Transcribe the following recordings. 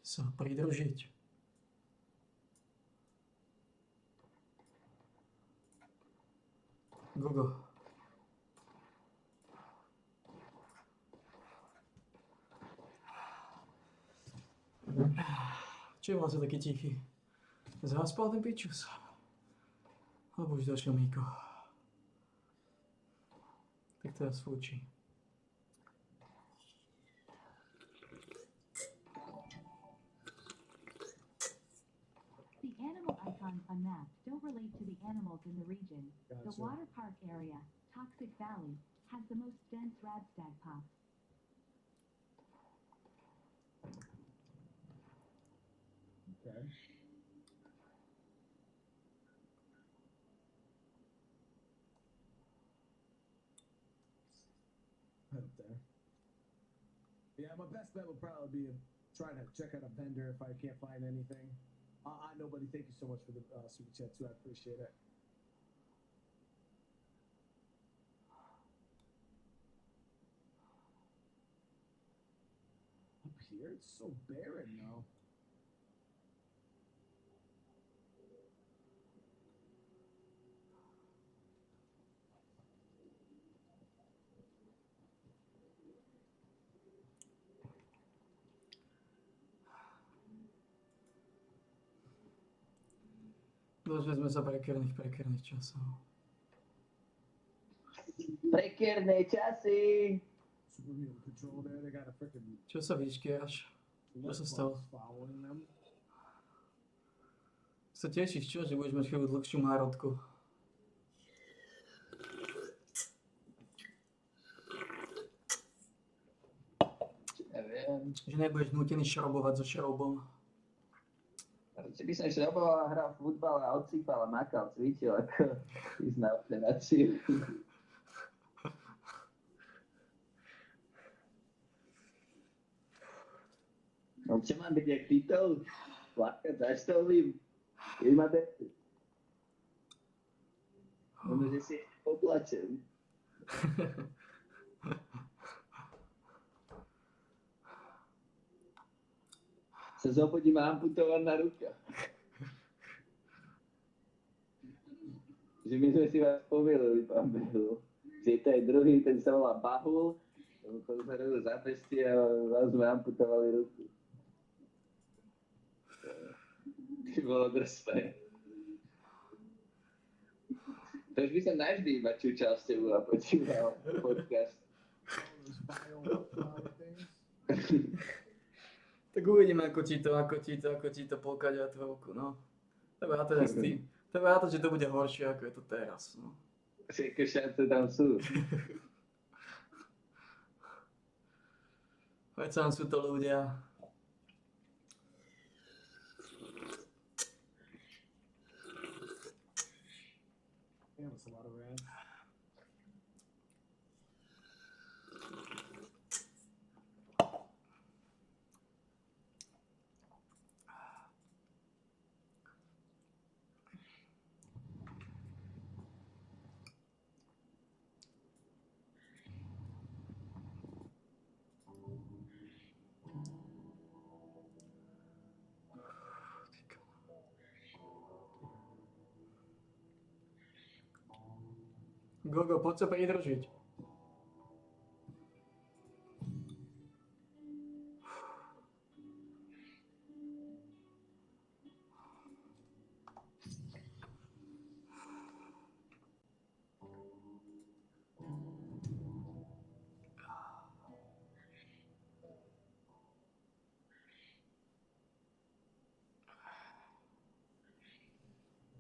sa pridružiť. Gogo. Čo je vlastne taký tichý? Zaspal ten pičus? Alebo už došiel Míko? Tak teraz fúči. The animal icons on maps don't relate to the animals in the region. Gotcha. The water park area, Toxic Valley, has the most dense radstag pops. Okay. Right there. Yeah, my best bet would probably be to try to check out a vendor if I can't find anything. Nobody, thank you so much for the super chat too. I appreciate it. Up here, it's so barren now. Dožili sme sa prekerných časov. Prekerné časy. Super Meal Patrol there, they got a freaking Čo sa vyškieraš? Čo sa stalo? following them. Sa tešíš, čo? Že budeš mať chvíľu dlhšiu národku. Neviem. Že nebudeš nútený šrobovať so šrobom. Radšej by som šroboval a hral futbal a odsýpal a makal, cvičil, ako ísť na operáciu. No čo mám byť jak Tito? Plakať za štolím? Keď ma deti. Možno, že si ešte poplačem. Sa zobudím a amputovaná ruka. Že my sme si vás pomýlili, pán Behlu. Že to je druhý, ten sa volá Bahul, tomu sa robil za pesti a vás sme amputovali ruku. To bolo drsné. To už by som navždy iba čučal s tebou a počúval podcast. All those bio things. Tak uvidíme, ako ti to pokaďa trochu, no. To ja teraz ty. To ja to, že to bude horšie, ako je to teraz, no. Všetky šance tam sú. Veď sám sú to ľudia. Damn, it's a lot of rad. Gogo, poď sa pridržiť.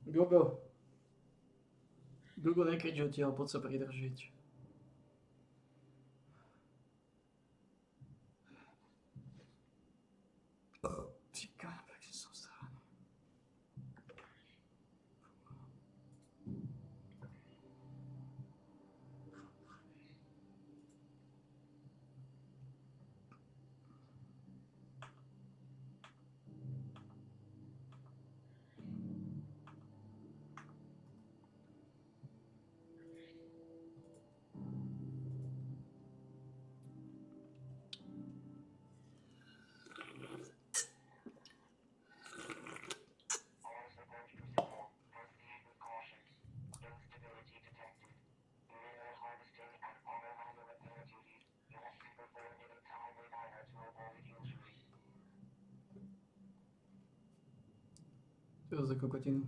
Gogo. Gogo, nekrič odtiaľ, poď sa pridržiť. Ty kámo, jak si som sraný. to za kokotinu?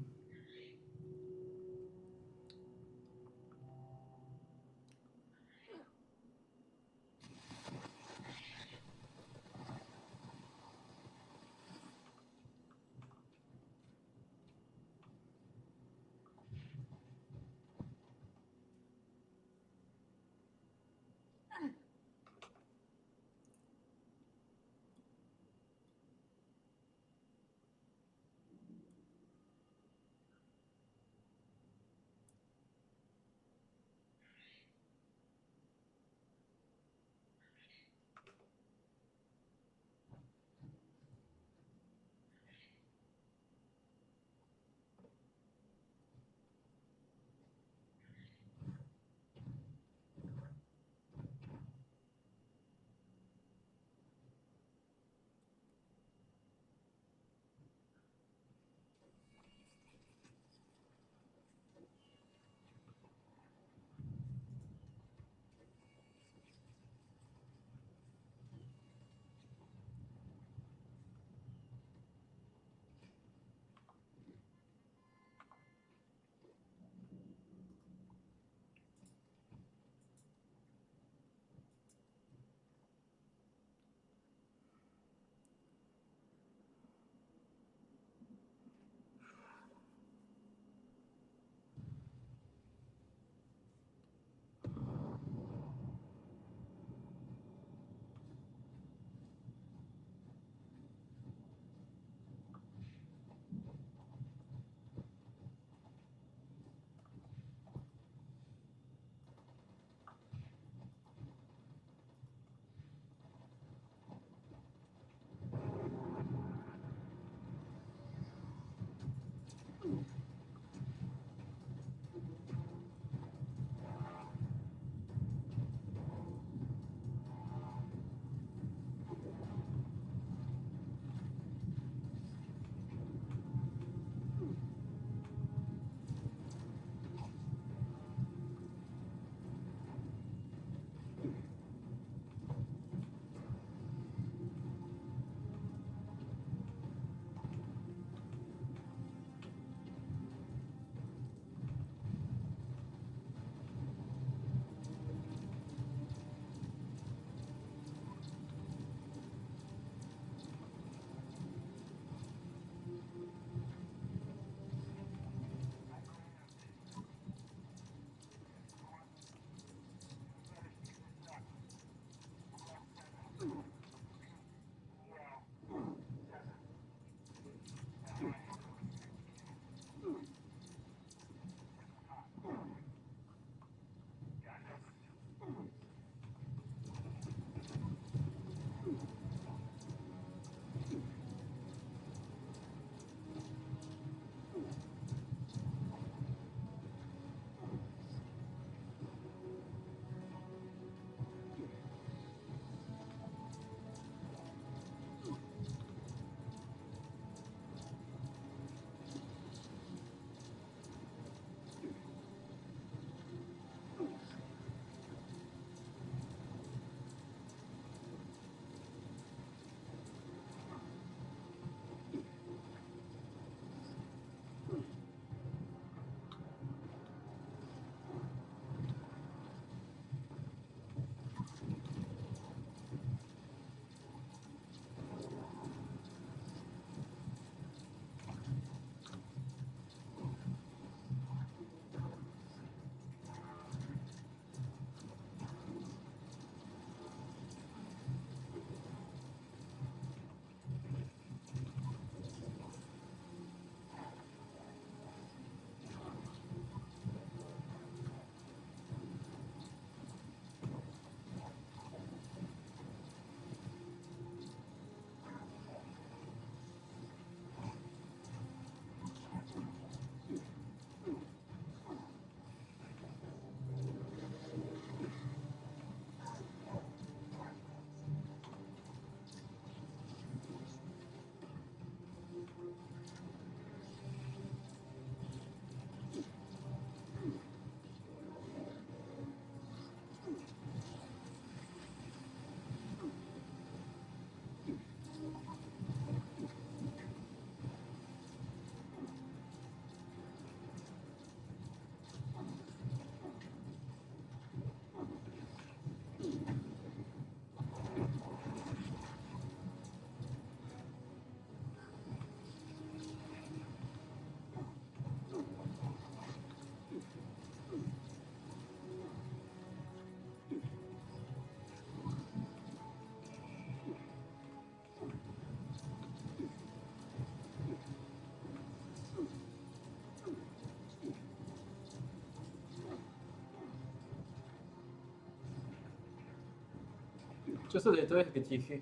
Čo sa deje? To je také tichý.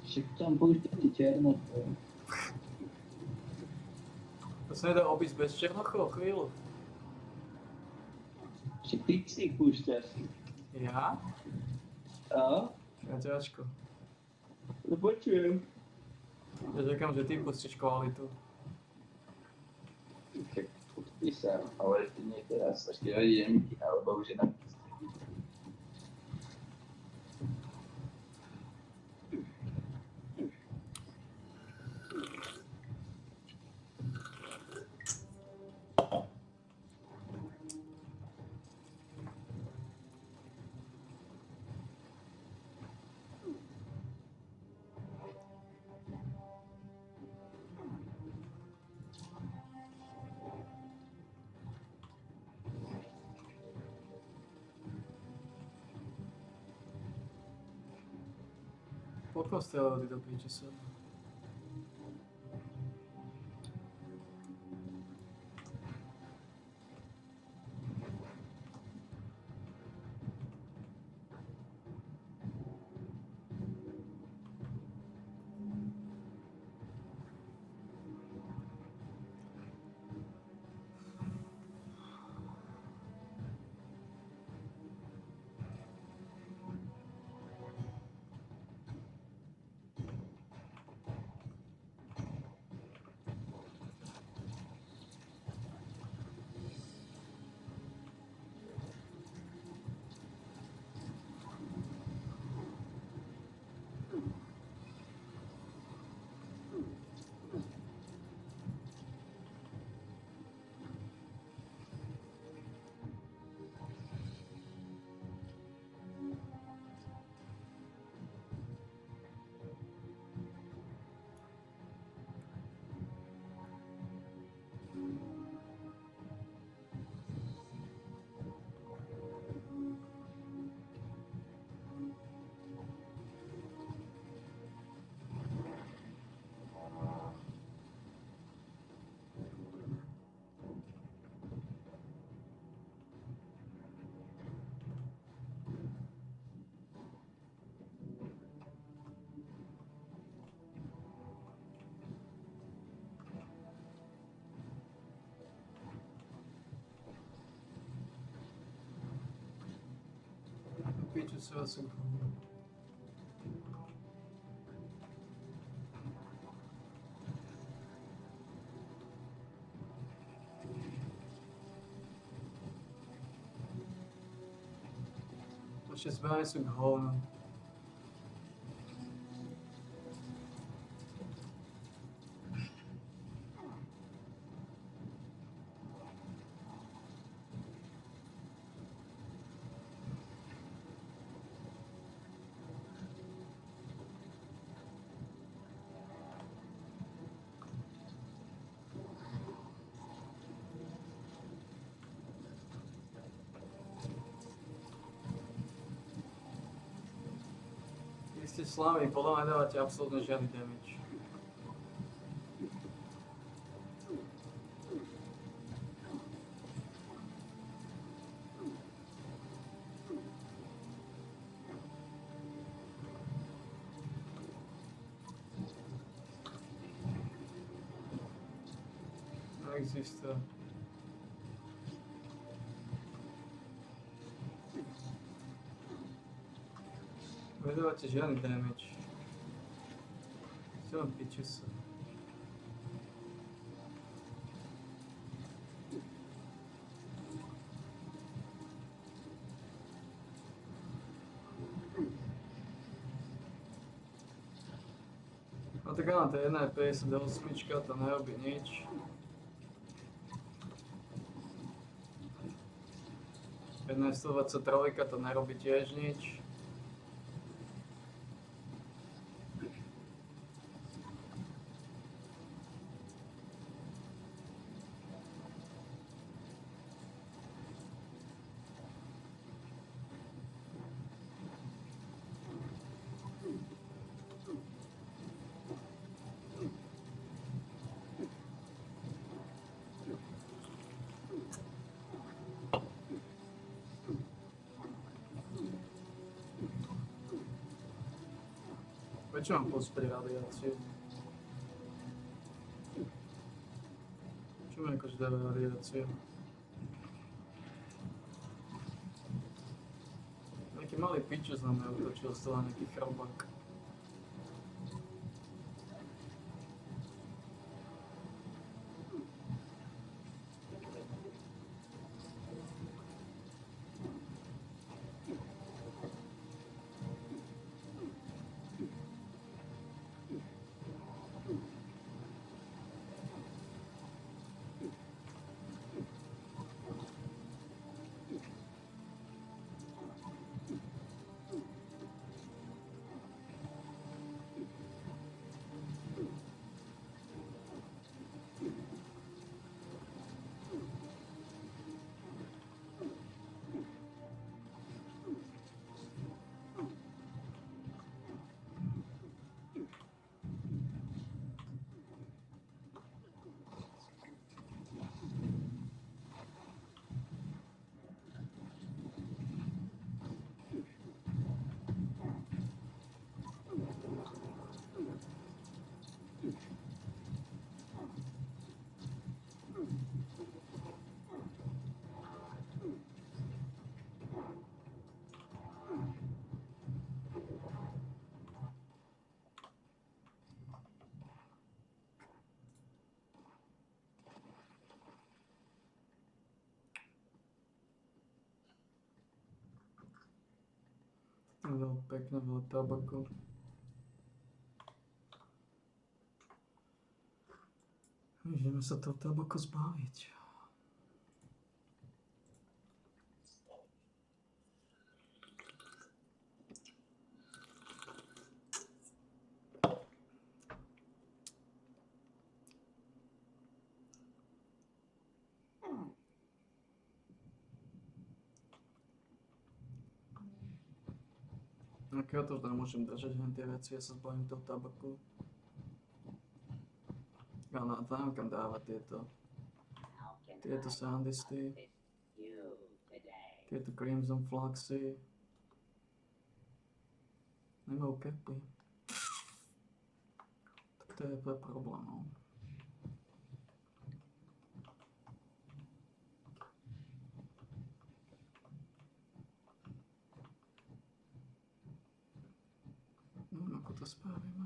Však tam púšťate černo. To sa nedá obísť bez černochov chvíľu. Však ty si ich púšťaš. Ja? A? Ja ťažko. No počujem. Ja čakám, že ty pustíš kvalitu. Však pustí sa, ale ešte nie teraz. Ešte idem, alebo už je na Po kostele ty do piče sa. Do piče sa sú. Ešte zbrane sú k hovnu. Vy ste slamy, podľa mňa nedávate absolútne žiadny damage. Neexistuje. Nedávate žiadny damage. Čo vám piče sa. No tak áno, to je jedna 58, to nerobí nič. Jedna 123, to nerobí tiež nič. Prečo mám pocit radiáciu? Čo mi akože dáva radiáciu? Nejaký malý pičus na mňa utočil z toho nejaký chrobák. Veľmi pekné, veľa tabaku. Ideme sa toho tabaku zbaviť. Ok, ja to už nemôžem držať len tie veci, ja sa zbavím toho tabaku. Ja neviem kam dávať tieto sandisty, tieto Crimson Flaxy. Nemajú kepy. Tak to je problém, no. Neviem, ako to spravíme.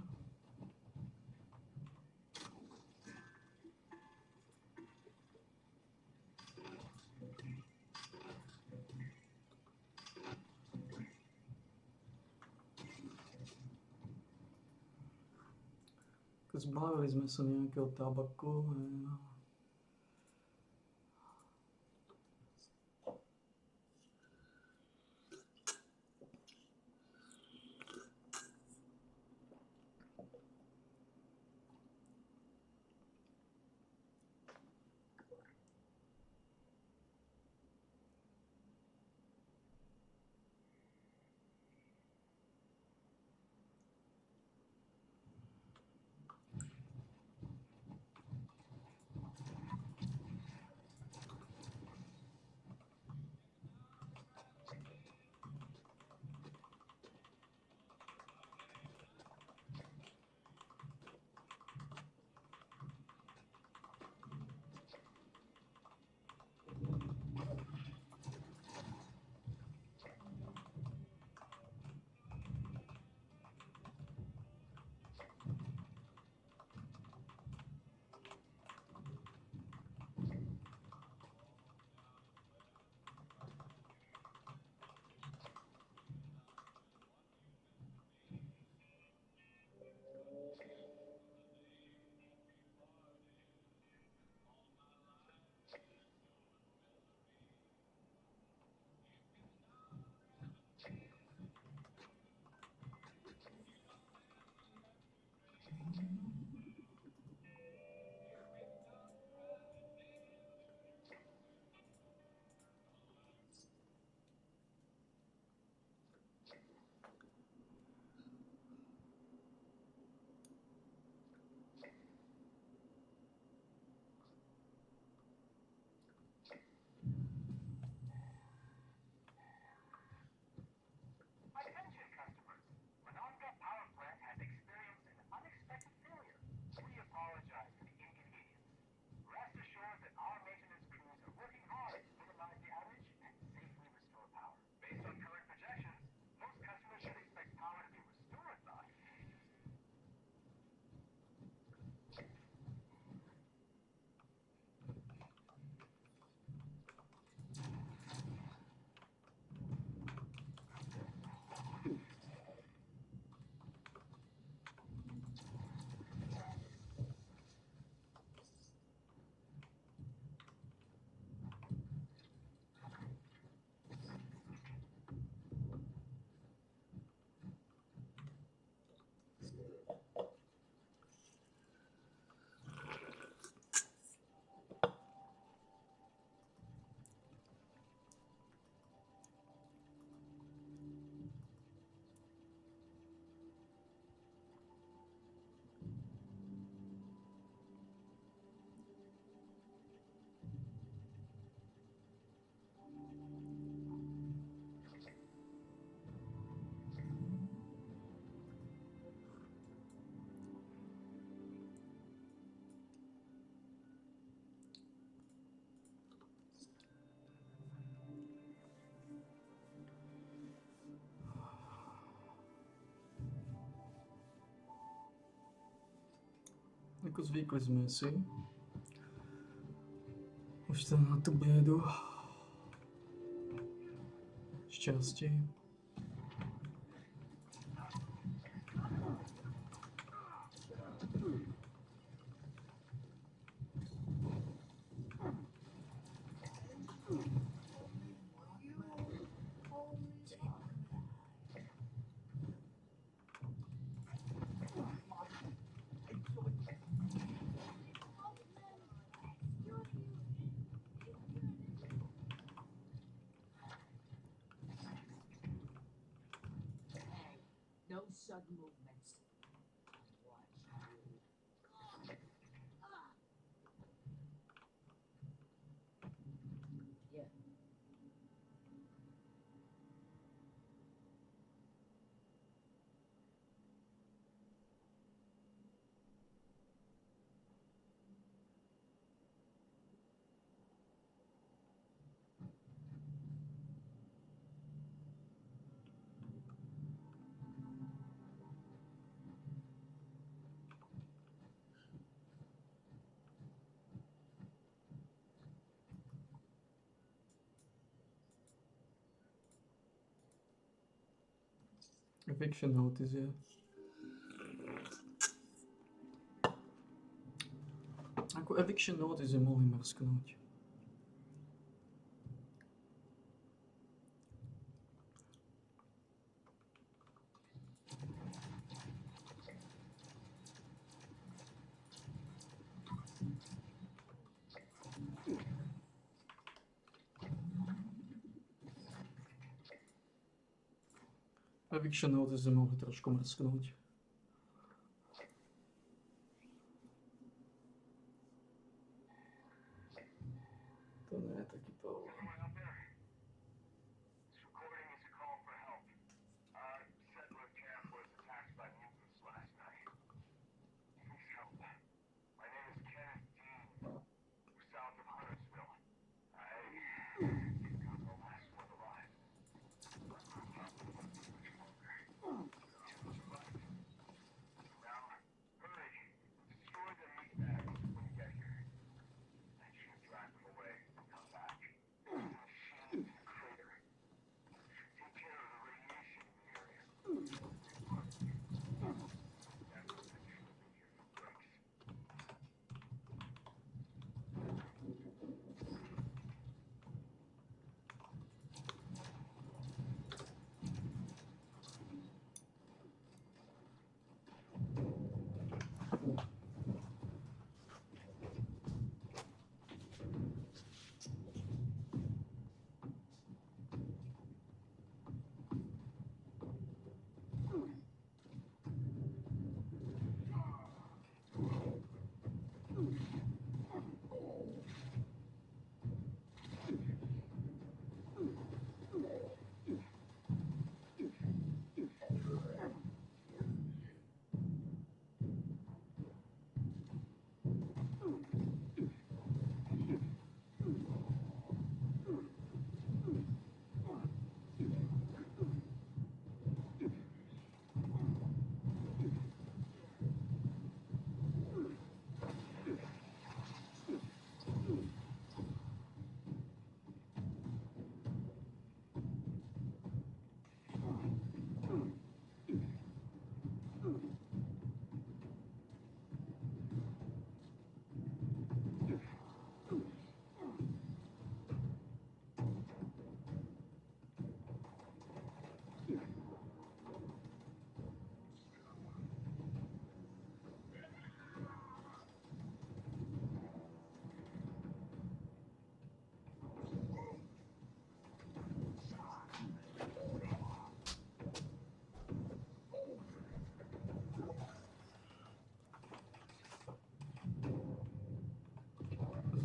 Zbavili sme sa nejakého tabaku. Jako zvykli sme si. Už tam na tú biedu. Šťastie. No sudden movements. Yeah. Eviction notice je. Ako eviction notice je mohli mrsknúť. Eviction notice je mohli trošku mrsknúť. To nie je taký power.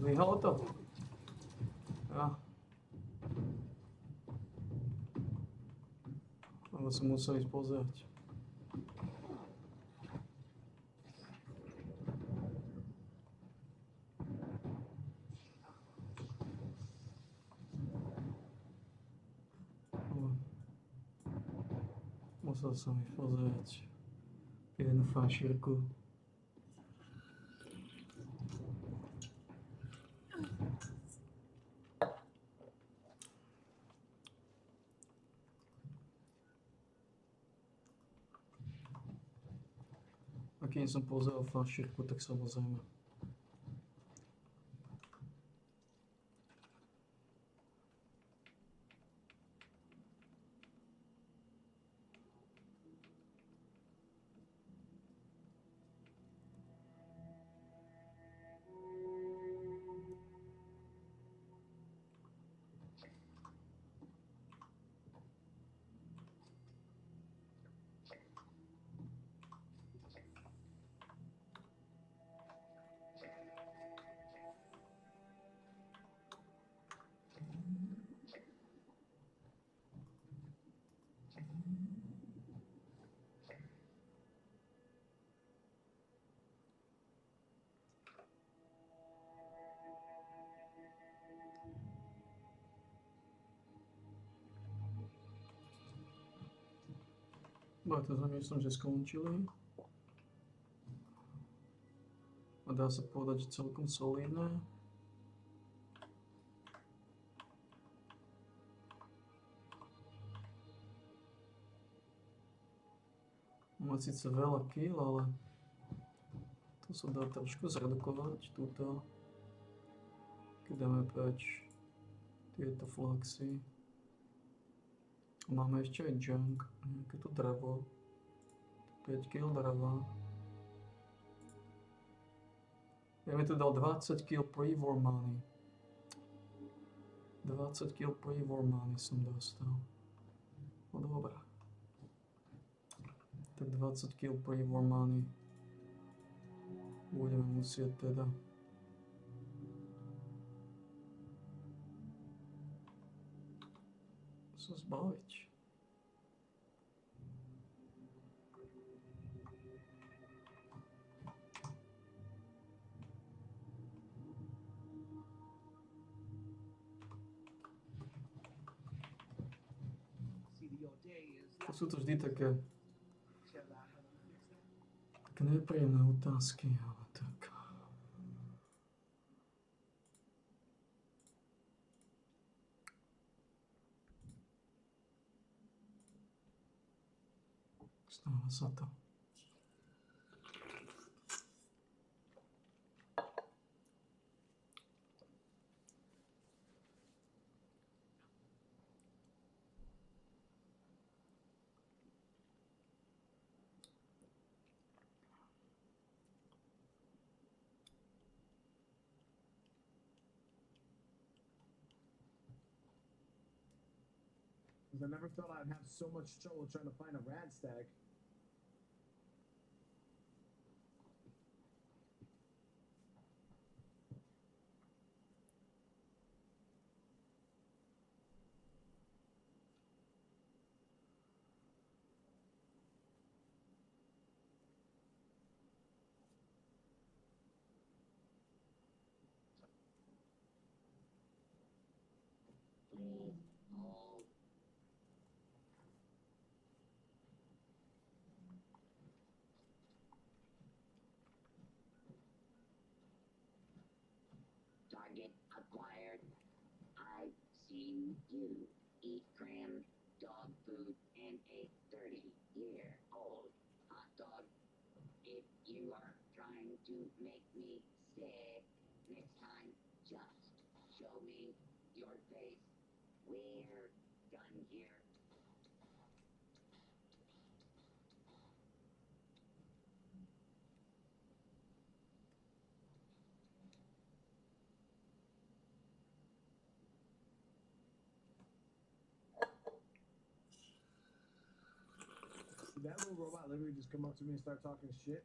Zlyhalo to? Ja. Ale som musel ísť pozerať. Musel som ísť pozerať jednu fašírku. kým som pozeral fanšírku, tak samozrejme. No to myslím, že skončili. A dá sa povedať, že celkom solidné. Má síce veľa kill, ale to sa dá trošku zredukovať túto. Keď dáme preč tieto flaxy. Máme ešte aj junk, nejaké to drevo. 5 kg dreva. Ja mi tu dal 20 kg pre-war money. 20 kg pre-war money som dostal. No dobré. Tak 20 kg pre-war money budeme musieť teda sa zbaviť. To sú to vždy také nepríjemné otázky, ale tak. Stáva sa to. I never thought I'd have so much trouble trying to find a rad stag. Target acquired. I've seen you eat crammed dog food and a 30-year-old hot dog. If you are trying to make me sick next time, just show me your face. We're done here. Did that little robot literally just come up to me and start talking shit?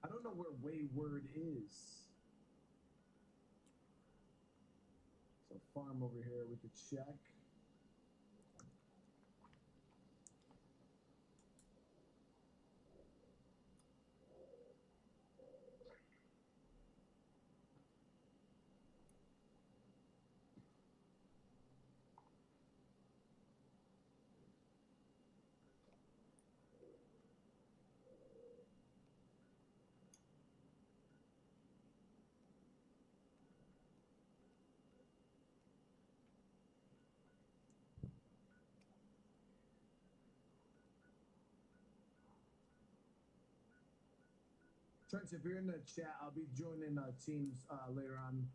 I don't know where Wayward is. So farm over here we could check. Trent, if you're in the chat, I'll be joining teams later on.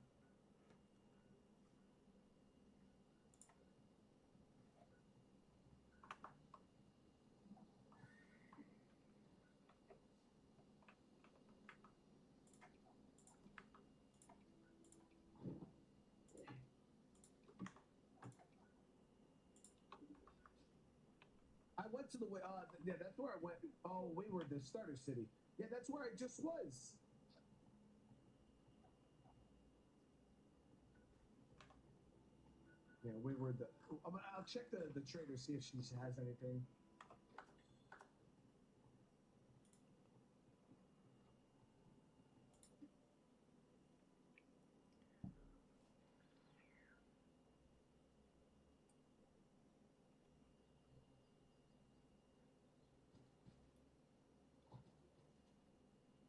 I went to the way. Yeah, that's where I went. Oh, Wayward, the starter city. Yeah, that's where I just was. Yeah, Wayward. I'll check the trader, see if she has anything.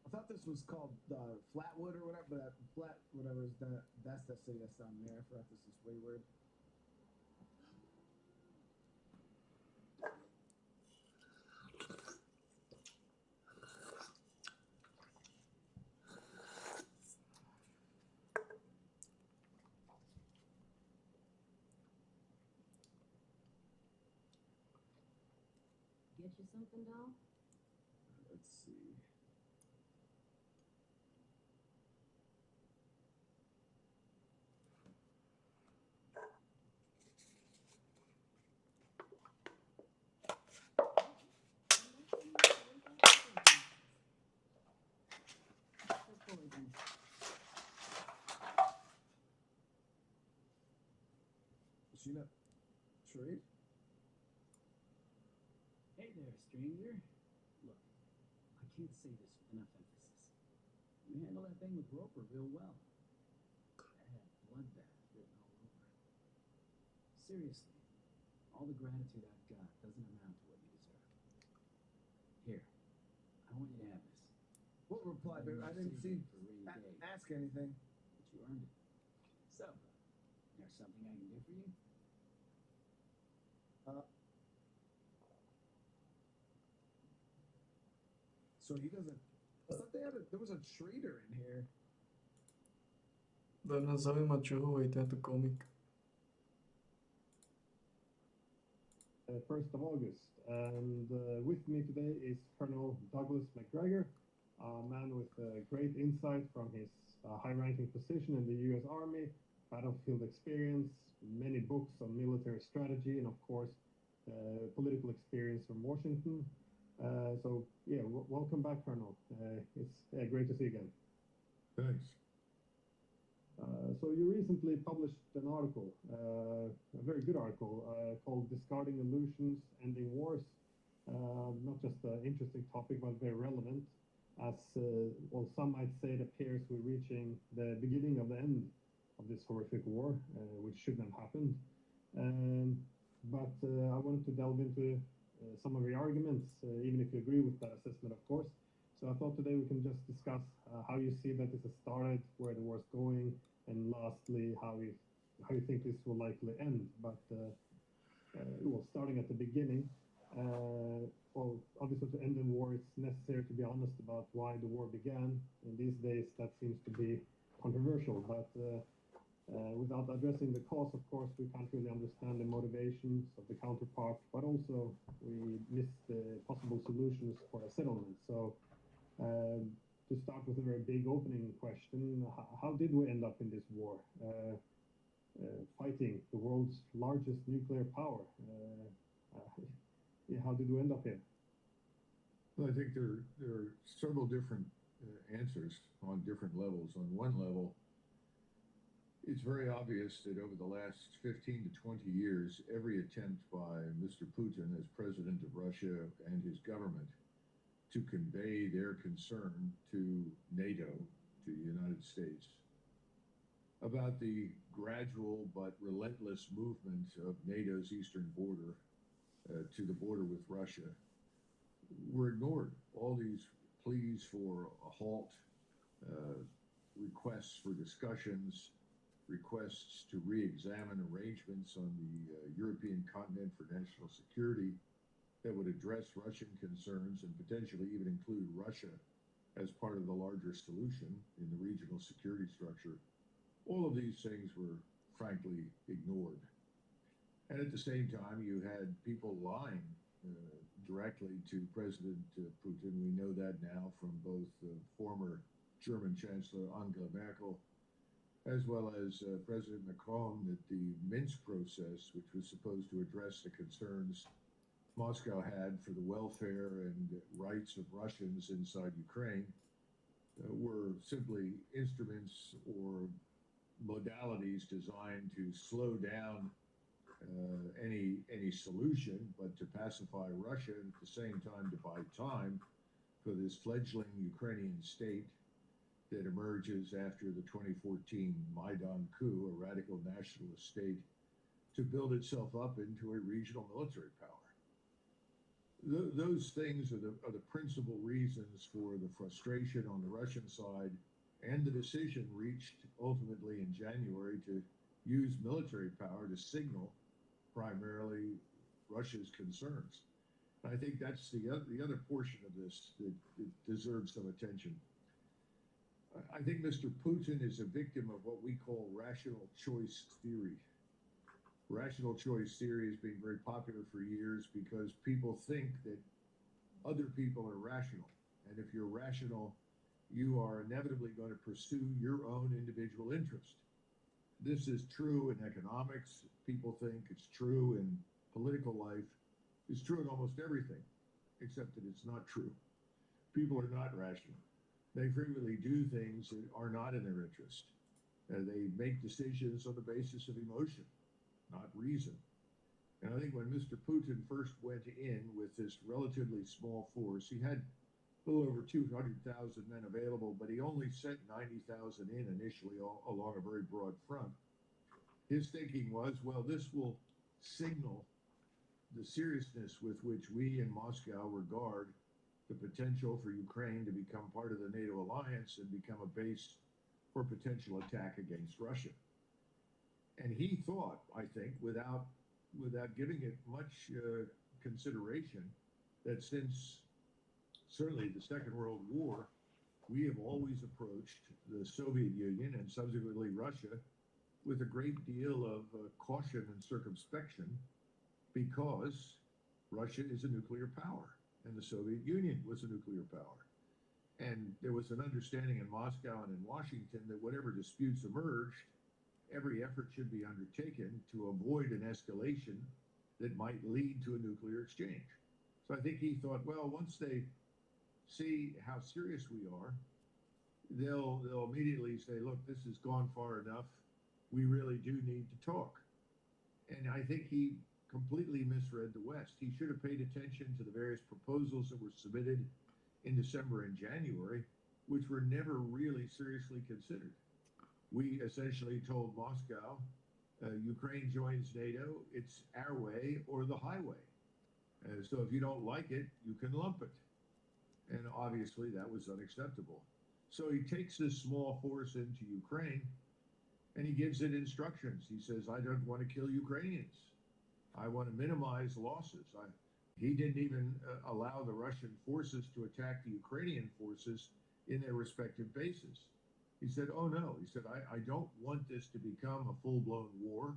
I thought this was called Flatwood or whatever, but Flat whatever is that's the city that's down there. I forgot this is Wayward. Get you something, doll? Let's see. Is she not trade? Hey there, stranger. Look, I can't say this with enough emphasis. You handle that thing with Roper real well. That had bloodbath written all over it. Seriously, all the gratitude I've got doesn't amount to what you deserve. Here, I want you to have this. What reply, babe? I didn't see. Ask anything. But you earned it. So, there's something I can do for you? So he doesn't. I thought there was a trader in here. Da mňa zaujíma, čo hovorí tento komik. 1st of August. And with me today is Colonel Douglas McGregor, a man with great insight from his high-ranking position in the U.S. Army, battlefield experience, many books on military strategy, and of course, political experience from Washington. So, yeah, welcome back, Colonel. It's great to see you again. Thanks. So you recently published an article, a very good article, called Discarding Illusions, Ending Wars. Not just an interesting topic, but very relevant, as, well, some might say it appears we're reaching the beginning of the end of this horrific war, which shouldn't have happened. But I wanted to delve into some of your arguments, even if you agree with that assessment, of course. So I thought today we can just discuss how you see that this has started, where the war is going, and lastly, how you think this will likely end. But well, starting at the beginning, well, obviously to end the war, it's necessary to be honest about why the war began. In these days, that seems to be controversial, but without addressing the cause, of course, we can't really understand the motivations of the counterpart, but also we miss the possible solutions for a settlement. So to start with a very big opening question, how did we end up in this war? Fighting the world's largest nuclear power. Yeah, how did we end up here? Well, I think there are several different answers on different levels. On one level, it's very obvious that over the last 15 to 20 years, every attempt by Mr. Putin as president of Russia and his government to convey their concern to NATO, to the United States, about the gradual but relentless movement of NATO's eastern border to the border with Russia were ignored. All these pleas for a halt, requests for discussions, requests to re-examine arrangements on the European continent for national security that would address Russian concerns and potentially even include Russia as part of the larger solution in the regional security structure. All of these things were frankly ignored. And at the same time, you had people lying directly to President Putin. We know that now from both former German Chancellor Angela Merkel as well as President Macron, that the Minsk process, which was supposed to address the concerns Moscow had for the welfare and rights of Russians inside Ukraine, were simply instruments or modalities designed to slow down any solution, but to pacify Russia and at the same time to buy time for this fledgling Ukrainian state that emerges after the 2014 Maidan coup, a radical nationalist state, to build itself up into a regional military power. Those things are the principal reasons for the frustration on the Russian side and the decision reached ultimately in January to use military power to signal primarily Russia's concerns. I think that's the other portion of this that deserves some attention. I think Mr. Putin is a victim of what we call rational choice theory. Rational choice theory has been very popular for years because people think that other people are rational. And if you're rational, you are inevitably going to pursue your own individual interest. This is true in economics. People think it's true in political life. It's true in almost everything, except that it's not true. People are not rational. They frequently do things that are not in their interest. They make decisions on the basis of emotion, not reason. And I think when Mr. Putin first went in with this relatively small force, he had a little over 200,000 men available, but he only sent 90,000 in initially along a very broad front. His thinking was, well, this will signal the seriousness with which we in Moscow regard the potential for Ukraine to become part of the NATO alliance and become a base for potential attack against Russia. And he thought, I think, without giving it much consideration, that since certainly the Second World War, we have always approached the Soviet Union and subsequently Russia with a great deal of caution and circumspection because Russia is a nuclear power and the Soviet Union was a nuclear power. And there was an understanding in Moscow and in Washington that whatever disputes emerged, every effort should be undertaken to avoid an escalation that might lead to a nuclear exchange. So I think he thought, well, once they see how serious we are, they'll immediately say, look, this has gone far enough. We really do need to talk. And I think he completely misread the West. He should have paid attention to the various proposals that were submitted in December and January, which were never really seriously considered. We essentially told Moscow, Ukraine joins NATO, it's our way or the highway. So if you don't like it, you can lump it. And obviously that was unacceptable. So he takes this small force into Ukraine and he gives it instructions. He says, I don't want to kill Ukrainians. I want to minimize losses. He didn't even allow the Russian forces to attack the Ukrainian forces in their respective bases. He said, oh no, he said, I don't want this to become a full-blown war.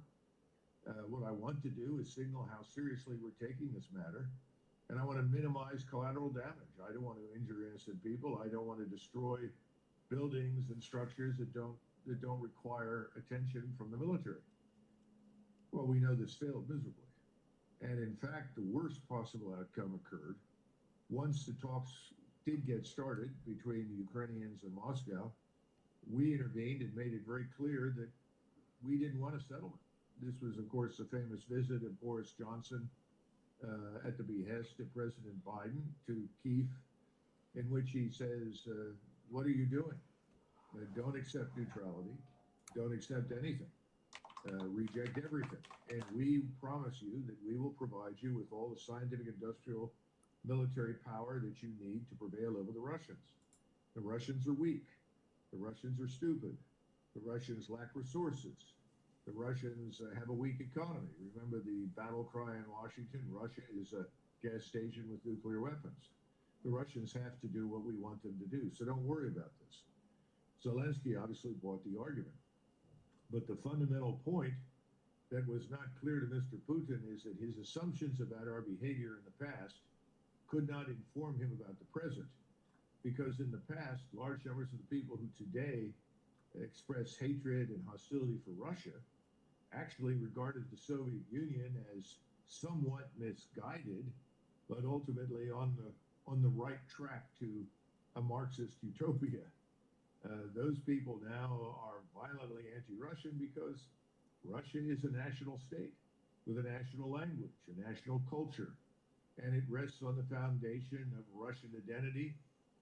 What I want to do is signal how seriously we're taking this matter. And I want to minimize collateral damage. I don't want to injure innocent people. I don't want to destroy buildings and structures that don't require attention from the military. Well, we know this failed miserably. And in fact, the worst possible outcome occurred once the talks did get started between the Ukrainians and Moscow. We intervened and made it very clear that we didn't want a settlement. This was, of course, the famous visit of Boris Johnson at the behest of President Biden to Kyiv, in which he says, what are you doing? Don't accept neutrality. Don't accept anything. Reject everything. And we promise you that we will provide you with all the scientific, industrial, military power that you need to prevail over the Russians. The Russians are weak. The Russians are stupid. The Russians lack resources. The Russians have a weak economy. Remember the battle cry in Washington, Russia is a gas station with nuclear weapons. the Russians have to do what we want them to do. So don't worry about this. Zelensky obviously bought the argument. But the fundamental point that was not clear to Mr. Putin is that his assumptions about our behavior in the past could not inform him about the present. Because in the past, large numbers of the people who today express hatred and hostility for Russia actually regarded the Soviet Union as somewhat misguided, but ultimately on the right track to a Marxist utopia. Those people now are violently anti-Russian because Russia is a national state with a national language, a national culture, and it rests on the foundation of Russian identity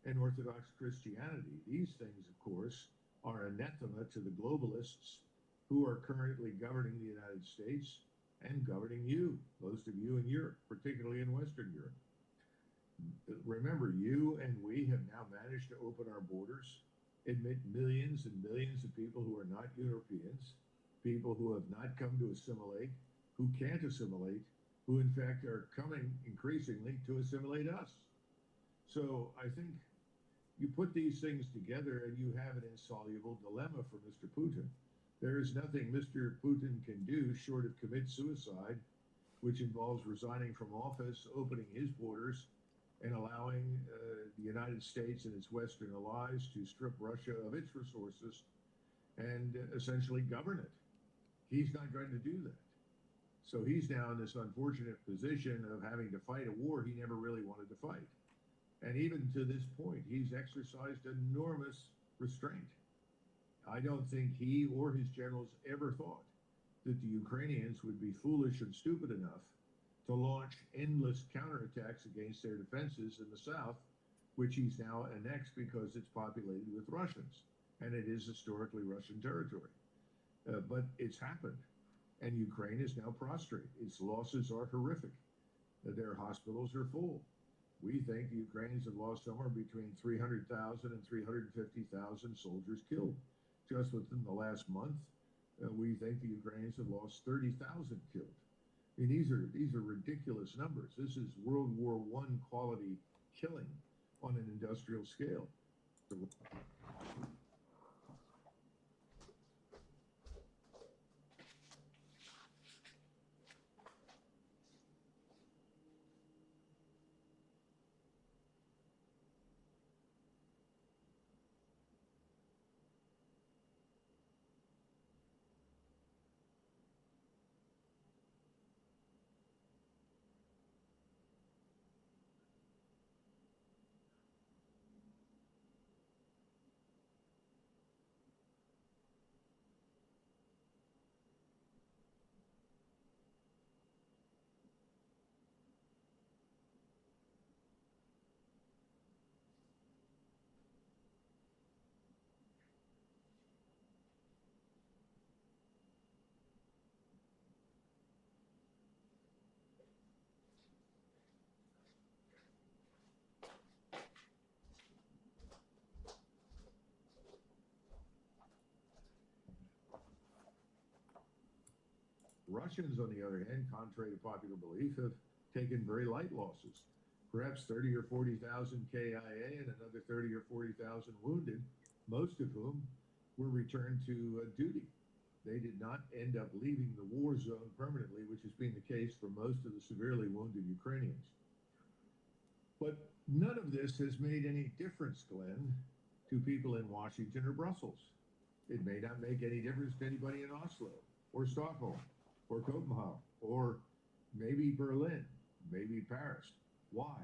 and Orthodox Christianity. These things, of course, are anathema to the globalists who are currently governing the United States and governing you, most of you in Europe, particularly in Western Europe. Remember, you and we have now managed to open our borders, admit millions and millions of people who are not Europeans, people who have not come to assimilate, who can't assimilate, who in fact are coming increasingly to assimilate us. So I think you put these things together and you have an insoluble dilemma for Mr. Putin. There is nothing Mr. Putin can do short of commit suicide, which involves resigning from office, opening his borders, and allowing the United States and its Western allies to strip Russia of its resources and essentially govern it. He's not going to do that. So he's now in this unfortunate position of having to fight a war he never really wanted to fight. And even to this point, he's exercised enormous restraint. I don't think he or his generals ever thought that the Ukrainians would be foolish and stupid enough to launch endless counterattacks against their defenses in the south, which he's now annexed because it's populated with Russians, and it is historically Russian territory. But it's happened, and Ukraine is now prostrate. Its losses are horrific. Their hospitals are full. We think the Ukrainians have lost somewhere between 300,000 and 350,000 soldiers killed. Just within the last month, we think the Ukrainians have lost 30,000 killed. I mean, these are ridiculous numbers. This is World War I quality killing on an industrial scale. Russians, on the other hand, contrary to popular belief, have taken very light losses, perhaps 30 or 40,000 KIA and another 30 or 40,000 wounded, most of whom were returned to duty. They did not end up leaving the war zone permanently, which has been the case for most of the severely wounded Ukrainians. But none of this has made any difference, Glenn, to people in Washington or Brussels. It may not make any difference to anybody in Oslo or Stockholm or Copenhagen, or maybe Berlin, maybe Paris. Why?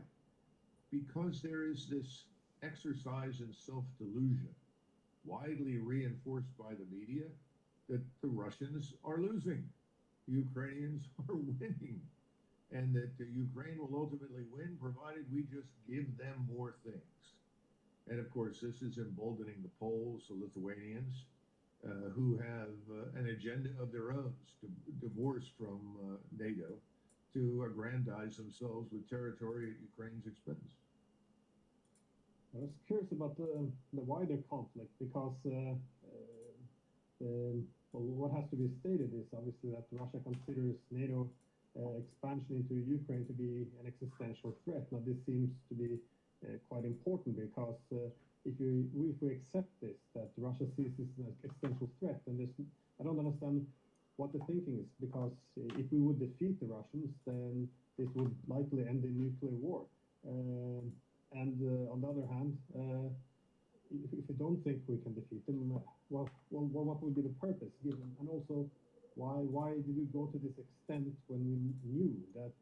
Because there is this exercise in self-delusion, widely reinforced by the media, that the Russians are losing, the Ukrainians are winning, and that Ukraine will ultimately win provided we just give them more things. And of course, this is emboldening the Poles, the Lithuanians, who have an agenda of their own, divorced from NATO, to aggrandize themselves with territory at Ukraine's expense. I was curious about the wider conflict because what has to be stated is obviously that Russia considers NATO expansion into Ukraine to be an existential threat. Now, this seems to be quite important because if we accept this, that Russia sees this as an existential threat, then I don't understand what the thinking is, because if we would defeat the Russians, then this would likely end in nuclear war. And on the other hand, if we don't think we can defeat them, well, what would be the purpose? Given, and also, why did we go to this extent when we knew that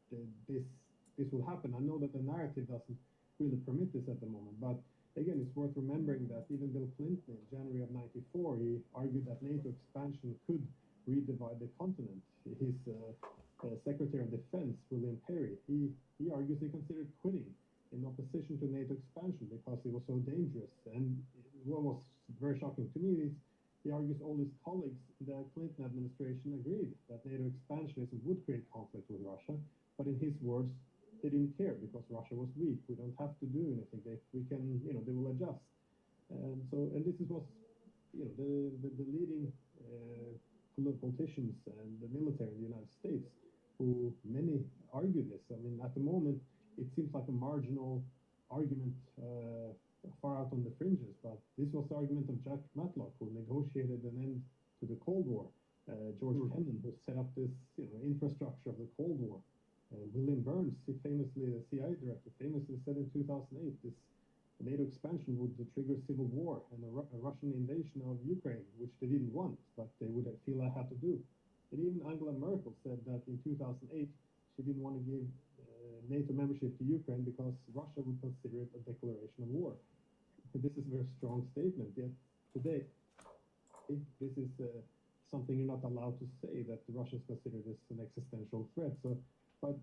this will happen? I know that the narrative doesn't really permit this at the moment, but again, it's worth remembering that even Bill Clinton in January of '94, he argued that NATO expansion could redivide the continent. His Secretary of Defense, William Perry, he argues he considered quitting in opposition to NATO expansion because it was so dangerous. And what was very shocking to me is he argues all his colleagues in the Clinton administration agreed that NATO expansionism would create conflict with Russia, but in his words, they didn't care because Russia was weak. We don't have to do anything. We can, they will adjust. And so, and this was, the leading politicians and the military in the United States, who many argue this. I mean, at the moment, it seems like a marginal argument far out on the fringes, but this was the argument of Jack Matlock, who negotiated an end to the Cold War. George Kennan, who set up this infrastructure of the Cold War. William Burns, the CIA director, famously said in 2008, this NATO expansion would trigger civil war and a Russian invasion of Ukraine, which they didn't want, but they would feel they had to do. And even Angela Merkel said that in 2008, she didn't want to give NATO membership to Ukraine because Russia would consider it a declaration of war. This is a very strong statement, yet today, this is something you're not allowed to say, that the Russians consider this an existential threat. So, but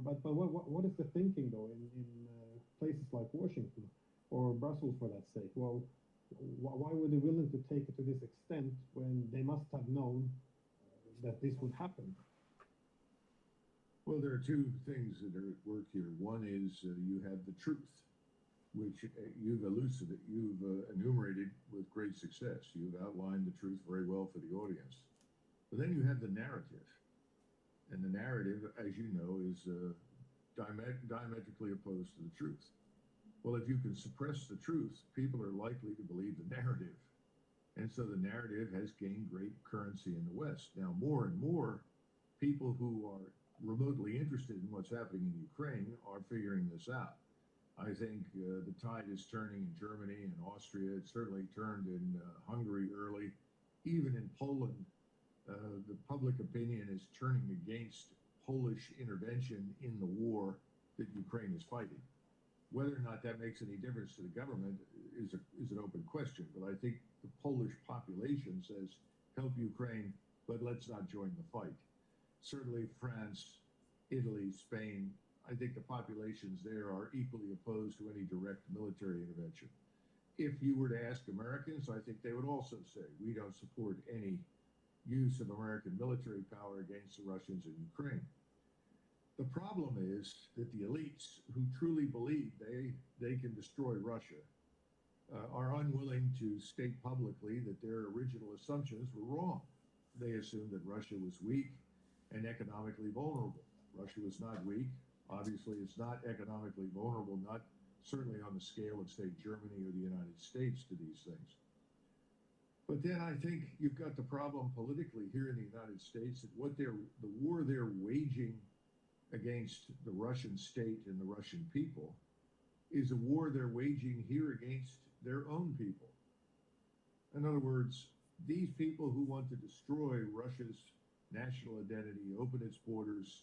what is the thinking, though, in places like Washington or Brussels, for that sake? Well, why were they willing to take it to this extent when they must have known that this would happen? Well, there are two things that are at work here. One is you have the truth, which you've enumerated with great success. You've outlined the truth very well for the audience. But then you have the narrative. And the narrative, as you know, is diametrically opposed to the truth. Well, if you can suppress the truth, people are likely to believe the narrative. And so the narrative has gained great currency in the West. Now, more and more people who are remotely interested in what's happening in Ukraine are figuring this out. I think the tide is turning in Germany and Austria. It certainly turned in Hungary early. Even in Poland, the public opinion is turning against Polish intervention in the war that Ukraine is fighting. Whether or not that makes any difference to the government is an open question. But I think the Polish population says, help Ukraine, but let's not join the fight. Certainly France, Italy, Spain, I think the populations there are equally opposed to any direct military intervention. If you were to ask Americans, I think they would also say, we don't support any use of American military power against the Russians in Ukraine. The problem is that the elites who truly believe they can destroy Russia are unwilling to state publicly that their original assumptions were wrong. They assumed that Russia was weak and economically vulnerable. Russia was not weak. Obviously, it's not economically vulnerable, not certainly on the scale of, say, Germany or the United States to these things. But then I think you've got the problem politically here in the United States that the war they're waging against the Russian state and the Russian people is a war they're waging here against their own people. In other words, these people who want to destroy Russia's national identity, open its borders,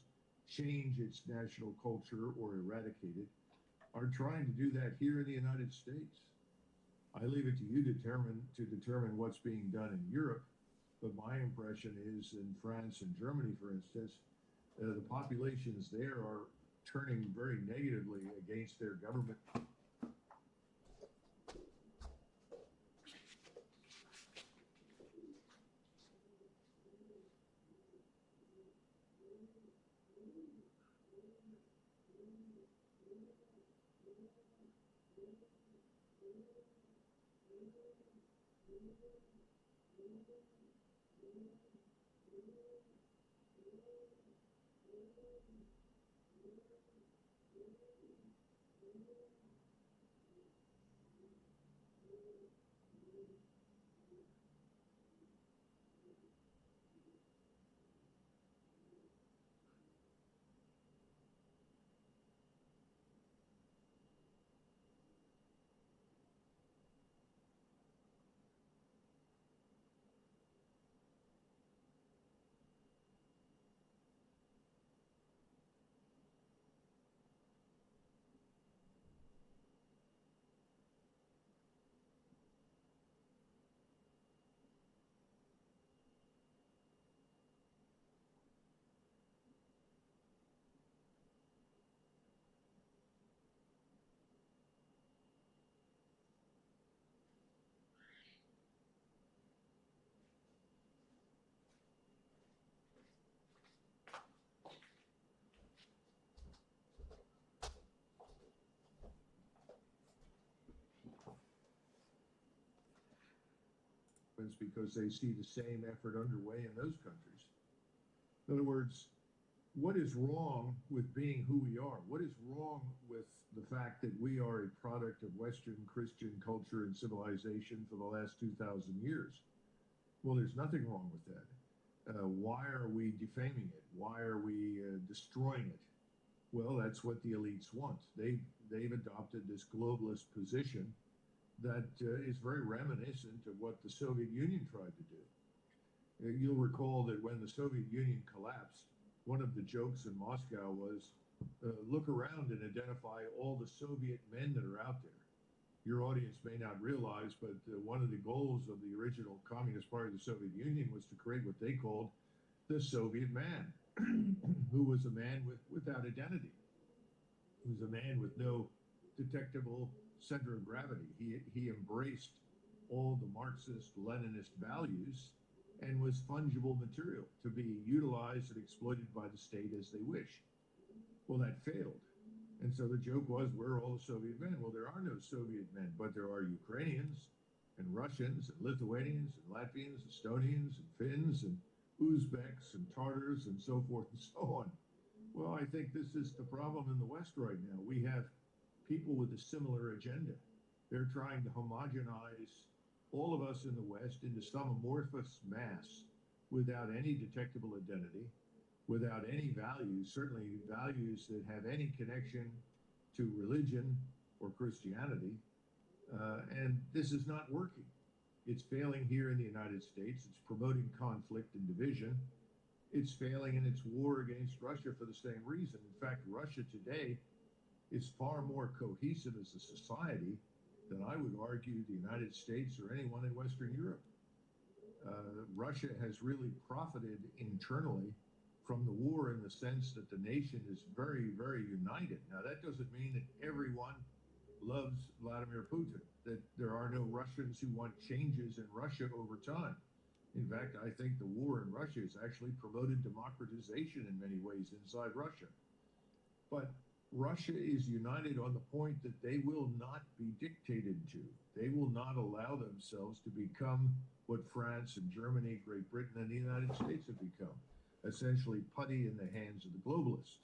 change its national culture, or eradicate it, are trying to do that here in the United States. I leave it to you to determine what's being done in Europe, but my impression is in France and Germany, for instance, the populations there are turning very negatively against their government. consequence because they see the same effort underway in those countries. In other words, what is wrong with being who we are? What is wrong with the fact that we are a product of Western Christian culture and civilization for the last 2,000 years? Well, there's nothing wrong with that. Why are we defaming it? Why are we destroying it? Well, that's what the elites want. They've adopted this globalist position that is very reminiscent of what the Soviet Union tried to do. You'll recall that when the Soviet Union collapsed, one of the jokes in Moscow was, look around and identify all the Soviet men that are out there. Your audience may not realize, but one of the goals of the original Communist Party of the Soviet Union was to create what they called the Soviet man, who was a man without identity, who was a man with no detectable center of gravity. He embraced all the Marxist, Leninist values and was fungible material to be utilized and exploited by the state as they wish. Well, that failed. And so the joke was, where are all the Soviet men? Well, there are no Soviet men, but there are Ukrainians and Russians and Lithuanians and Latvians, Estonians and Finns and Uzbeks and Tartars and so forth and so on. Well, I think this is the problem in the West right now. We have people with a similar agenda. They're trying to homogenize all of us in the West into some amorphous mass without any detectable identity, without any values, certainly values that have any connection to religion or Christianity. And this is not working. It's failing here in the United States. It's promoting conflict and division. It's failing in its war against Russia for the same reason. In fact, Russia today is far more cohesive as a society than I would argue the United States or anyone in Western Europe. Russia has really profited internally from the war in the sense that the nation is very, very united. Now, that doesn't mean that everyone loves Vladimir Putin, that there are no Russians who want changes in Russia over time. In fact, I think the war in Russia has actually promoted democratization in many ways inside Russia. But Russia is united on the point that they will not be dictated to. They will not allow themselves to become what France and Germany, Great Britain, and the United States have become, essentially putty in the hands of the globalists.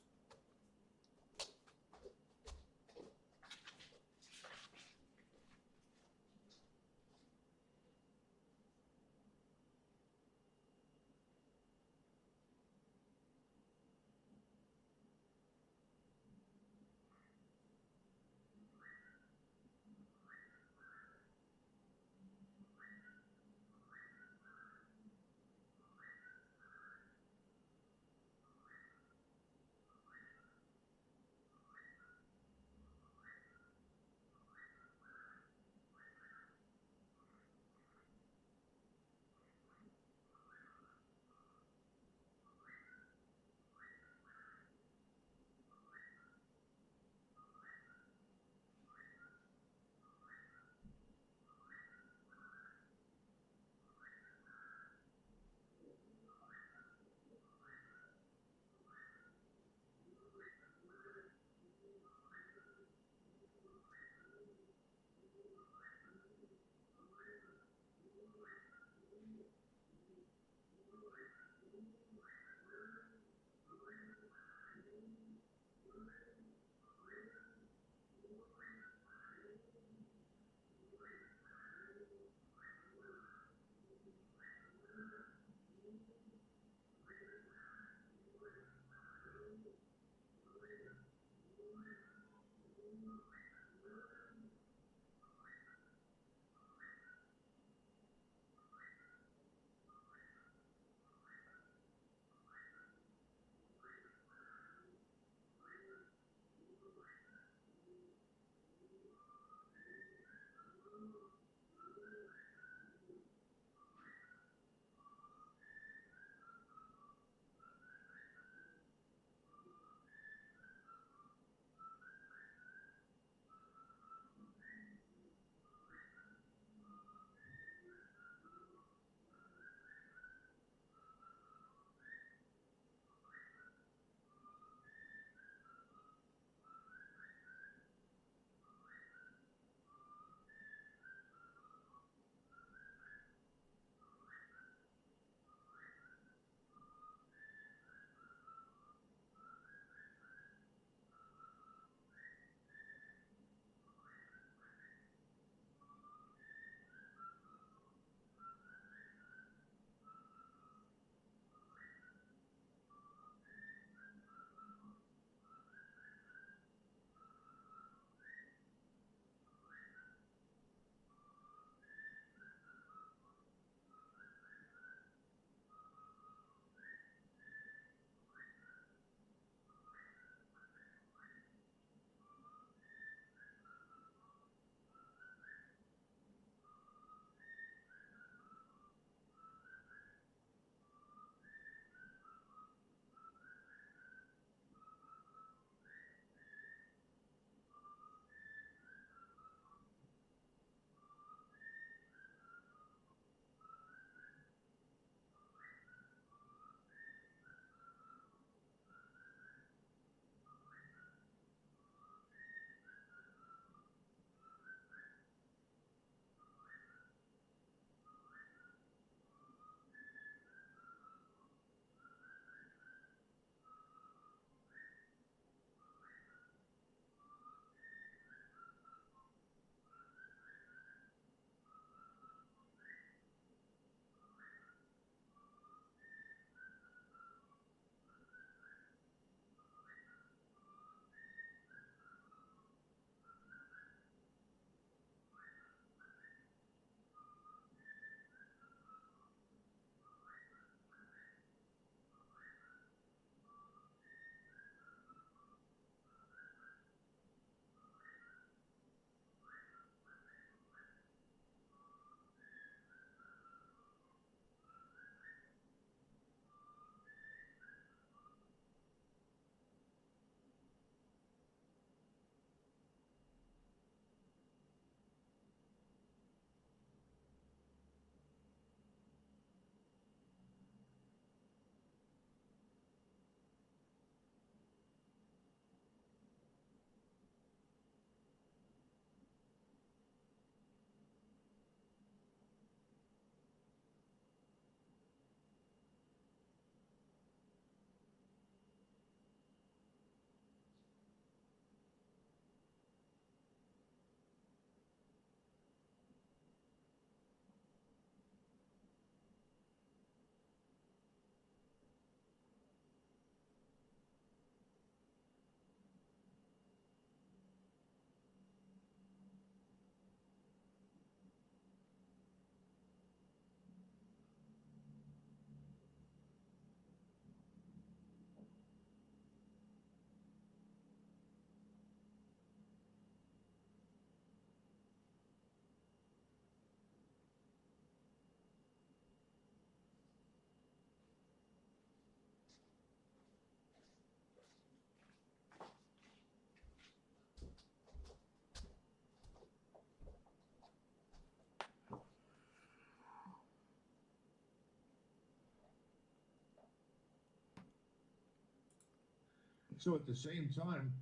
So at the same time,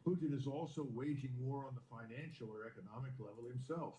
Putin is also waging war on the financial or economic level himself.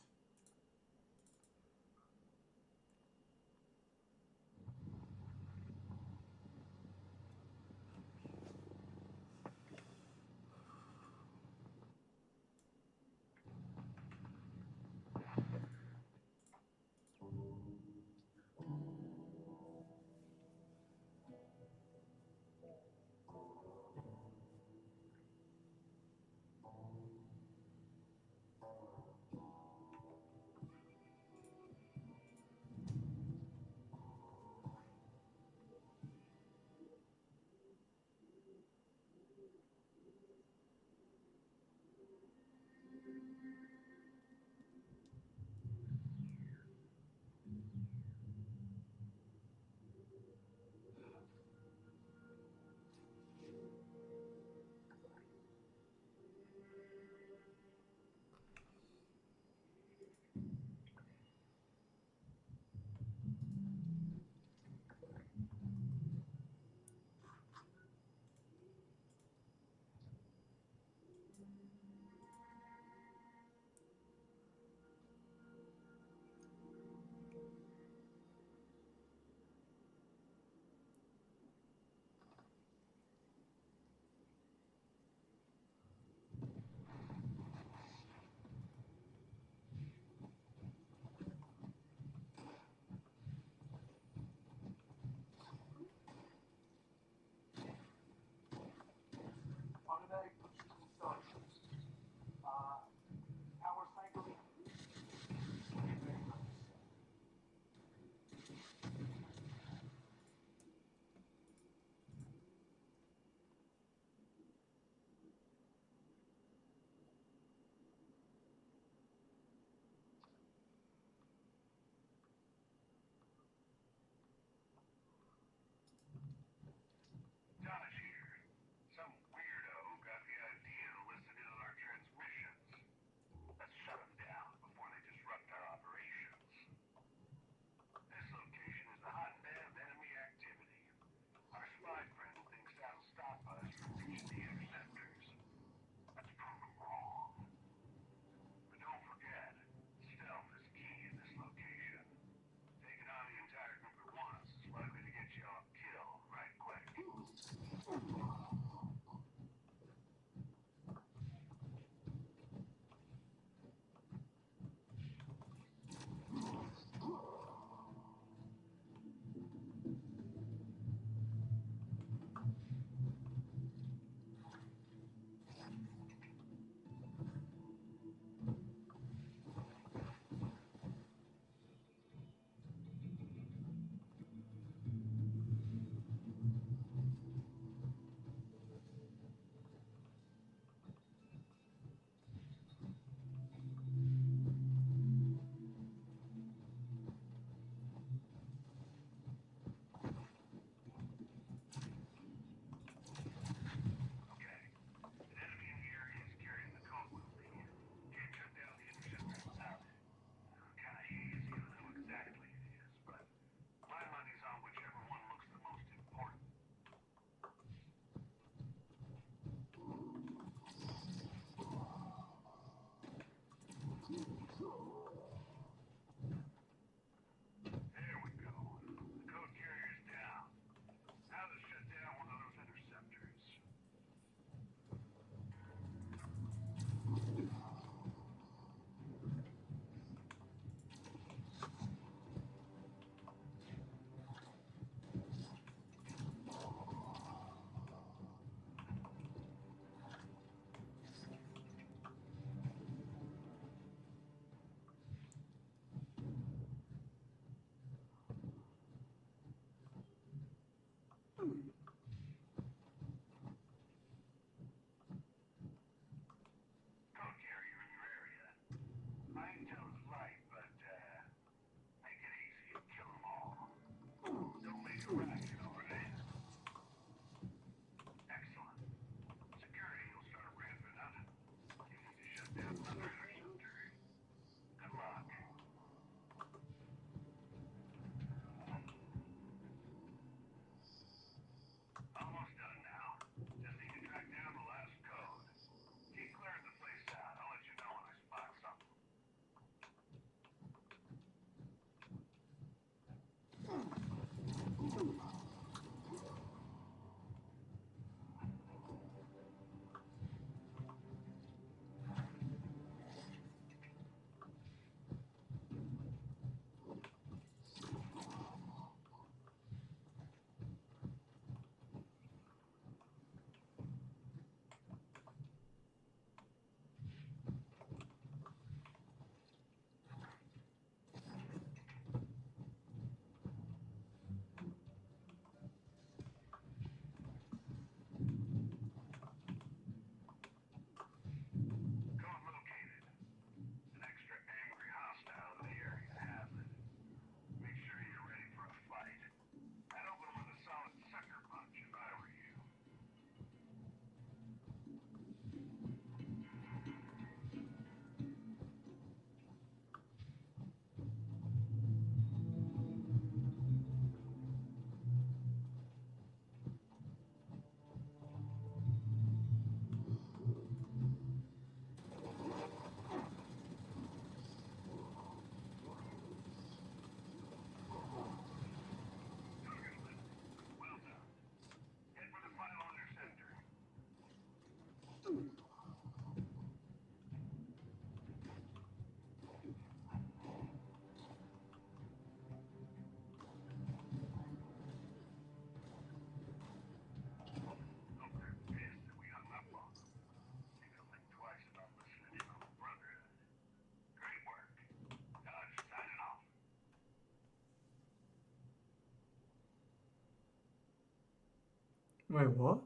Wait, what?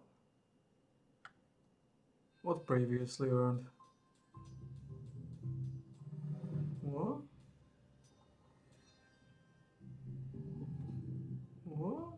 What previously earned? What? What?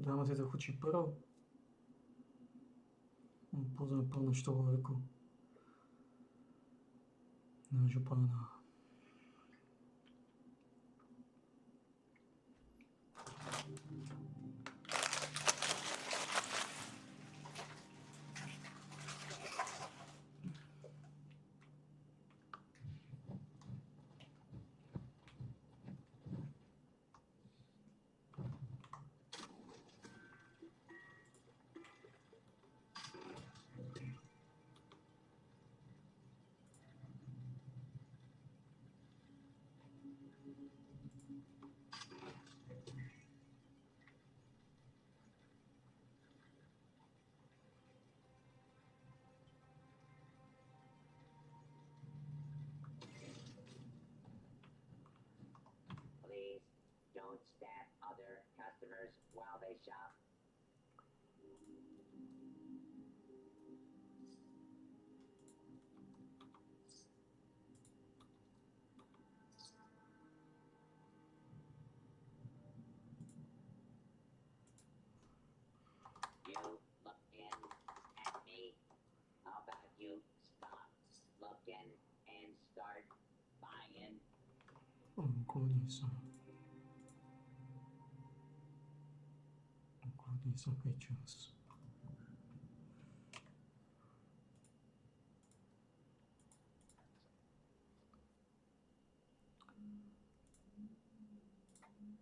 Dáme si trochu čipro. Pozor, plno z toho horku. Nášho pána. Please don't stab other customers while they shop. You looking at me? How about you stop looking and start buying? Ukludni sa Pečas.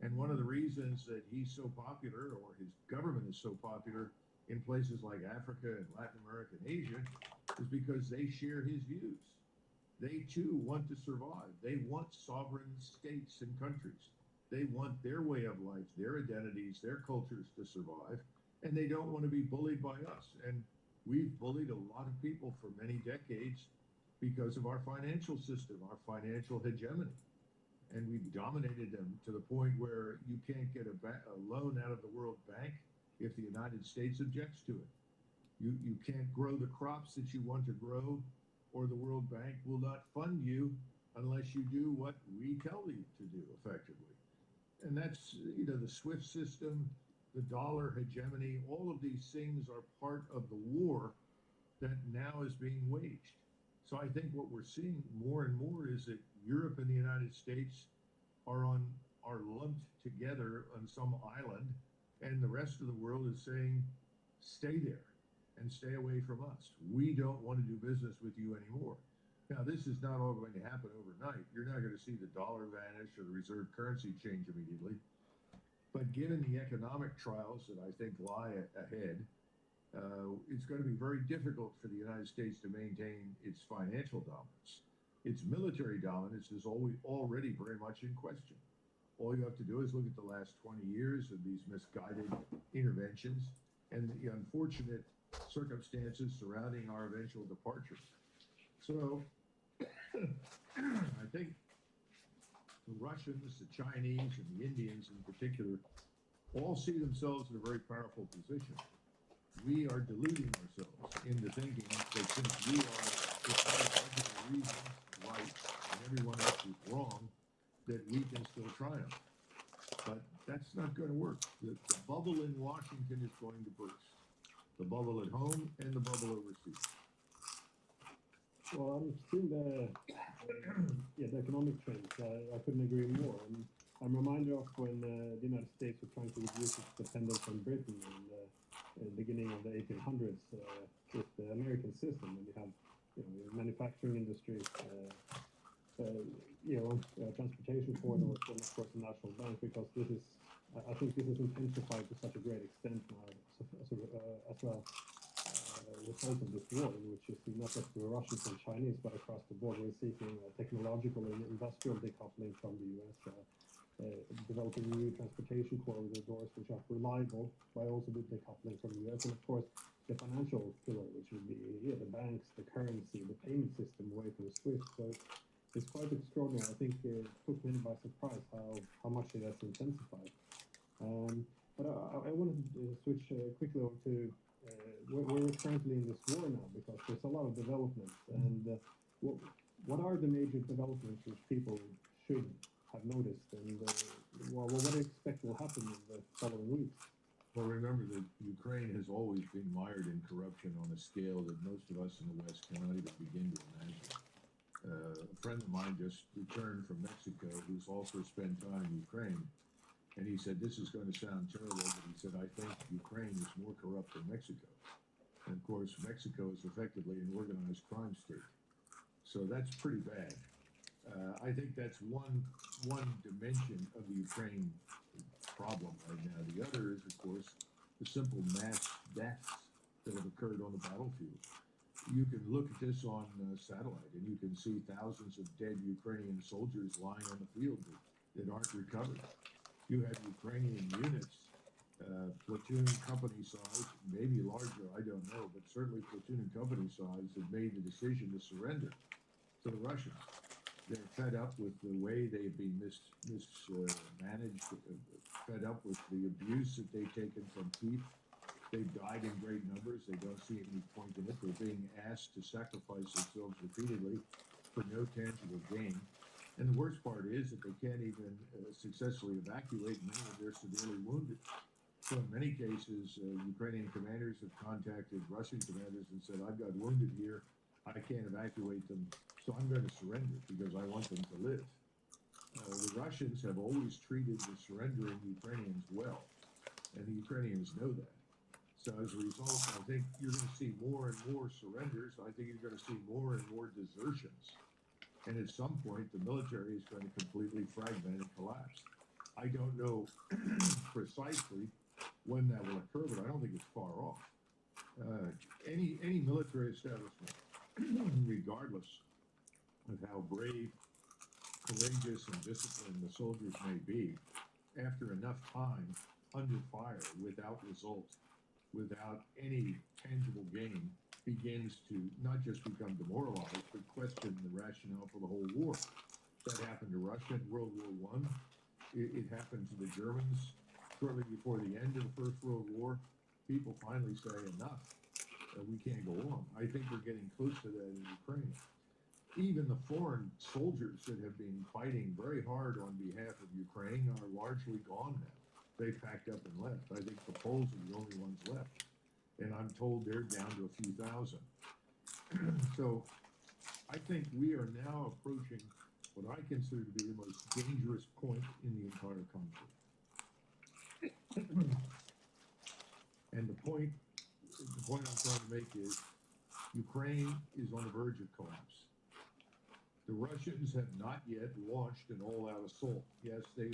And one of the reasons that he's so popular, or his government is so popular in places like Africa and Latin America and Asia, is because they share his views. They too want to survive. They want sovereign states and countries. They want their way of life, their identities, their cultures to survive, and they don't want to be bullied by us. And we've bullied a lot of people for many decades because of our financial system, our financial hegemony. And we've dominated them to the point where you can't get a loan out of the World Bank if the United States objects to it. You can't grow the crops that you want to grow, or the World Bank will not fund you unless you do what we tell you to do effectively. And that's, the SWIFT system, the dollar hegemony, all of these things are part of the war that now is being waged. So I think what we're seeing more and more is that Europe and the United States are lumped together on some island, and the rest of the world is saying, stay there and stay away from us. We don't want to do business with you anymore. Now, this is not all going to happen overnight. You're not going to see the dollar vanish or the reserve currency change immediately. But given the economic trials that I think lie ahead, it's going to be very difficult for the United States to maintain its financial dominance. Its military dominance is already very much in question. All you have to do is look at the last 20 years of these misguided interventions and the unfortunate circumstances surrounding our eventual departure. So I think the Russians, the Chinese, and the Indians in particular all see themselves in a very powerful position. We are deluding ourselves into thinking that since we are, for ideological reasons, right, and everyone else is wrong, that we can still triumph. But that's not going to work. The bubble in Washington is going to burst. The bubble at home and the bubble overseas. Well, I'm seeing the economic trends. I couldn't agree more. And I'm reminded of when the United States was trying to reduce its dependence on Britain in the beginning of the 1800s with the American system, and you have the manufacturing industry, transportation corridors, and of course the national bank, because I think this is intensified to such a great extent now as a result of this war, which is not just the Russians and Chinese, but across the board. We're seeking technological and industrial decoupling from the US, developing new transportation corridors which are reliable, but also with decoupling from the US, and of course the financial pillar, which would be the banks, the currency, the payment system away from SWIFT. So it's quite extraordinary. I think it took many by surprise how much it has intensified. But I wanted to switch quickly over to where we're currently in this war now, because there's a lot of developments. And what are the major developments which people should have noticed, and what do you expect will happen in the following weeks? Well, remember that Ukraine has always been mired in corruption on a scale that most of us in the West cannot even begin to imagine. A friend of mine just returned from Mexico who's also spent time in Ukraine, and he said, this is going to sound terrible, but he said, I think Ukraine is more corrupt than Mexico. And of course, Mexico is effectively an organized crime state. So that's pretty bad. I think that's one dimension of the Ukraine problem right now. The other is, of course, the simple mass deaths that have occurred on the battlefield. You can look at this on satellite, and you can see thousands of dead Ukrainian soldiers lying on the field that aren't recovered. You have Ukrainian units, platoon company size, maybe larger, I don't know, but certainly platoon and company size, that made the decision to surrender to the Russians. They're fed up with the way they've been mismanaged, fed up with the abuse that they've taken from Kyiv. They've died in great numbers. They don't see any point in it. They're being asked to sacrifice themselves repeatedly for no tangible gain. And the worst part is that they can't even successfully evacuate many of their severely wounded. So in many cases, Ukrainian commanders have contacted Russian commanders and said, I've got wounded here. I can't evacuate them, so I'm going to surrender because I want them to live. The Russians have always treated the surrendering Ukrainians well, and the Ukrainians know that. So as a result, I think you're going to see more and more surrenders. I think you're going to see more and more desertions. And at some point, the military is going to completely fragment and collapse. I don't know precisely when that will occur, but I don't think it's far off. Any military establishment, regardless of how brave, courageous, and disciplined the soldiers may be, after enough time under fire, without result, without any tangible gain, begins to not just become demoralized, but question the rationale for the whole war. That happened to Russia in World War I. It happened to the Germans shortly before the end of the First World War. People finally say enough. We can't go on. I think we're getting close to that in Ukraine. Even the foreign soldiers that have been fighting very hard on behalf of Ukraine are largely gone now. They packed up and left. I think the Poles are the only ones left. And I'm told they're down to a few thousand. So I think we are now approaching what I consider to be the most dangerous point in the entire conflict. And the point the point I'm trying to make is Ukraine is on the verge of collapse. The Russians have not yet launched an all-out assault. Yes, they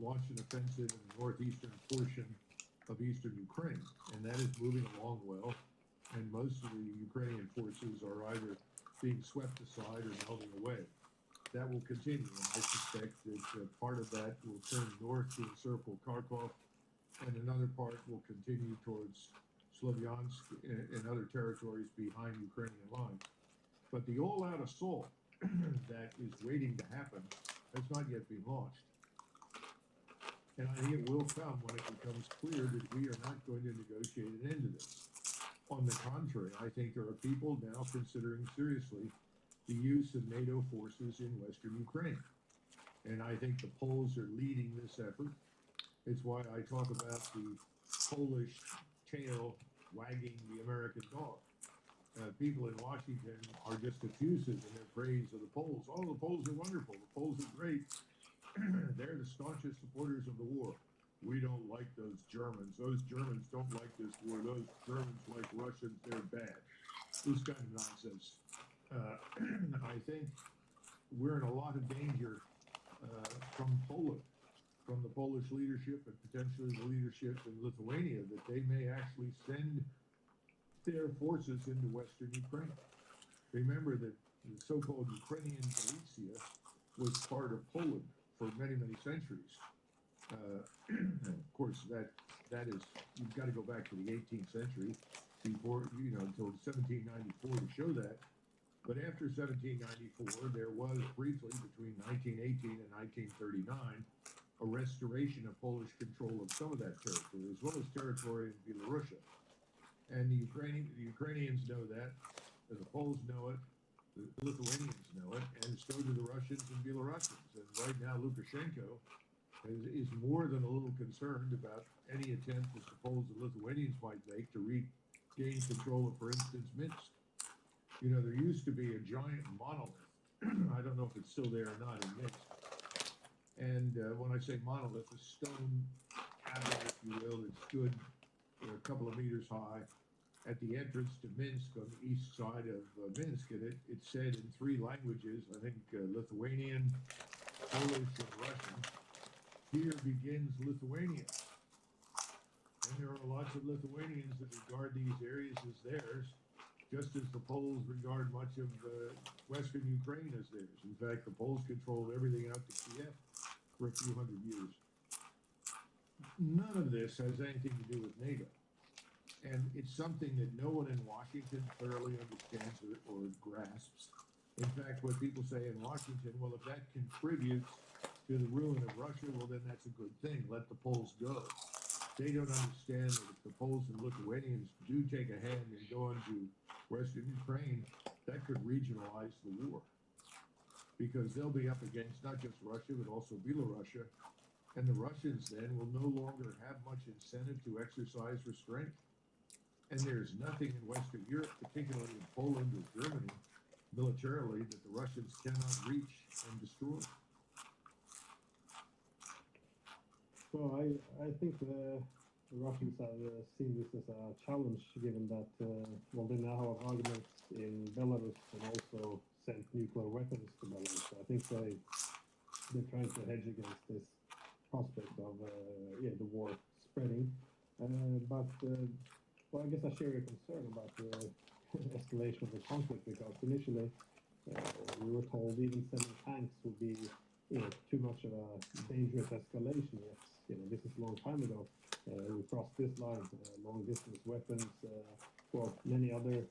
launched an offensive in the northeastern portion of eastern Ukraine, and that is moving along well. And most of the Ukrainian forces are either being swept aside or melting away. That will continue, and I suspect that part of that will turn north to encircle Kharkov, and another part will continue towards Slovyansk and other territories behind Ukrainian lines. But the all-out assault that is waiting to happen has not yet been launched. And I think it will come when it becomes clear that we are not going to negotiate an end to this. On the contrary, I think there are people now considering seriously the use of NATO forces in Western Ukraine. And I think the Poles are leading this effort. It's why I talk about the Polish tail wagging the American dog. People in Washington are just effusive in their praise of the Poles. Oh, the Poles are wonderful. The Poles are great. They're the staunchest supporters of the war. We don't like those Germans. Those Germans don't like this war. Those Germans like Russians. They're bad. This kind of nonsense. I think we're in a lot of danger from Poland, from the Polish leadership and potentially the leadership in Lithuania, that they may actually send their forces into Western Ukraine. Remember that the so-called Ukrainian Galicia was part of Poland for many, many centuries. Of course, that is, you've got to go back to the 18th century before, until 1794 to show that. But after 1794, there was briefly between 1918 and 1939 a restoration of Polish control of some of that territory, as well as territory in Belarusia. And the Ukrainians know that, and the Poles know it, the Lithuanians know it, and so do the Russians and Belarusians. And right now, Lukashenko is more than a little concerned about any attempt that the Poles and Lithuanians might make to regain control of, for instance, Minsk. There used to be a giant monolith. I don't know if it's still there or not in Minsk. And when I say monolith, a stone tablet, if you will, that stood a couple of meters high at the entrance to Minsk on the east side of Minsk, and it said in 3 languages, I think Lithuanian, Polish, and Russian, "Here begins Lithuania." And there are lots of Lithuanians that regard these areas as theirs, just as the Poles regard much of Western Ukraine as theirs. In fact, the Poles controlled everything out to Kiev for a few hundred years. None of this has anything to do with NATO. And it's something that no one in Washington thoroughly understands or grasps. In fact, what people say in Washington, well, if that contributes to the ruin of Russia, well, then that's a good thing. Let the Poles go. They don't understand that if the Poles and Lithuanians do take a hand and go into Western Ukraine, that could regionalize the war. Because they'll be up against not just Russia, but also Belarusia. And the Russians then will no longer have much incentive to exercise restraint. And there's nothing in Western Europe, particularly in Poland or Germany, militarily, that the Russians cannot reach and destroy. So I think the Russians have seen this as a challenge, given that they now have arguments in Belarus and also sent nuclear weapons to Belarus. So I think they're trying to hedge against this prospect of the war spreading. Well, I guess I share your concern about the escalation of the conflict, because initially we were told even sending tanks would be too much of a dangerous escalation. Yes, this is a long time ago. We crossed this line, long distance weapons, many other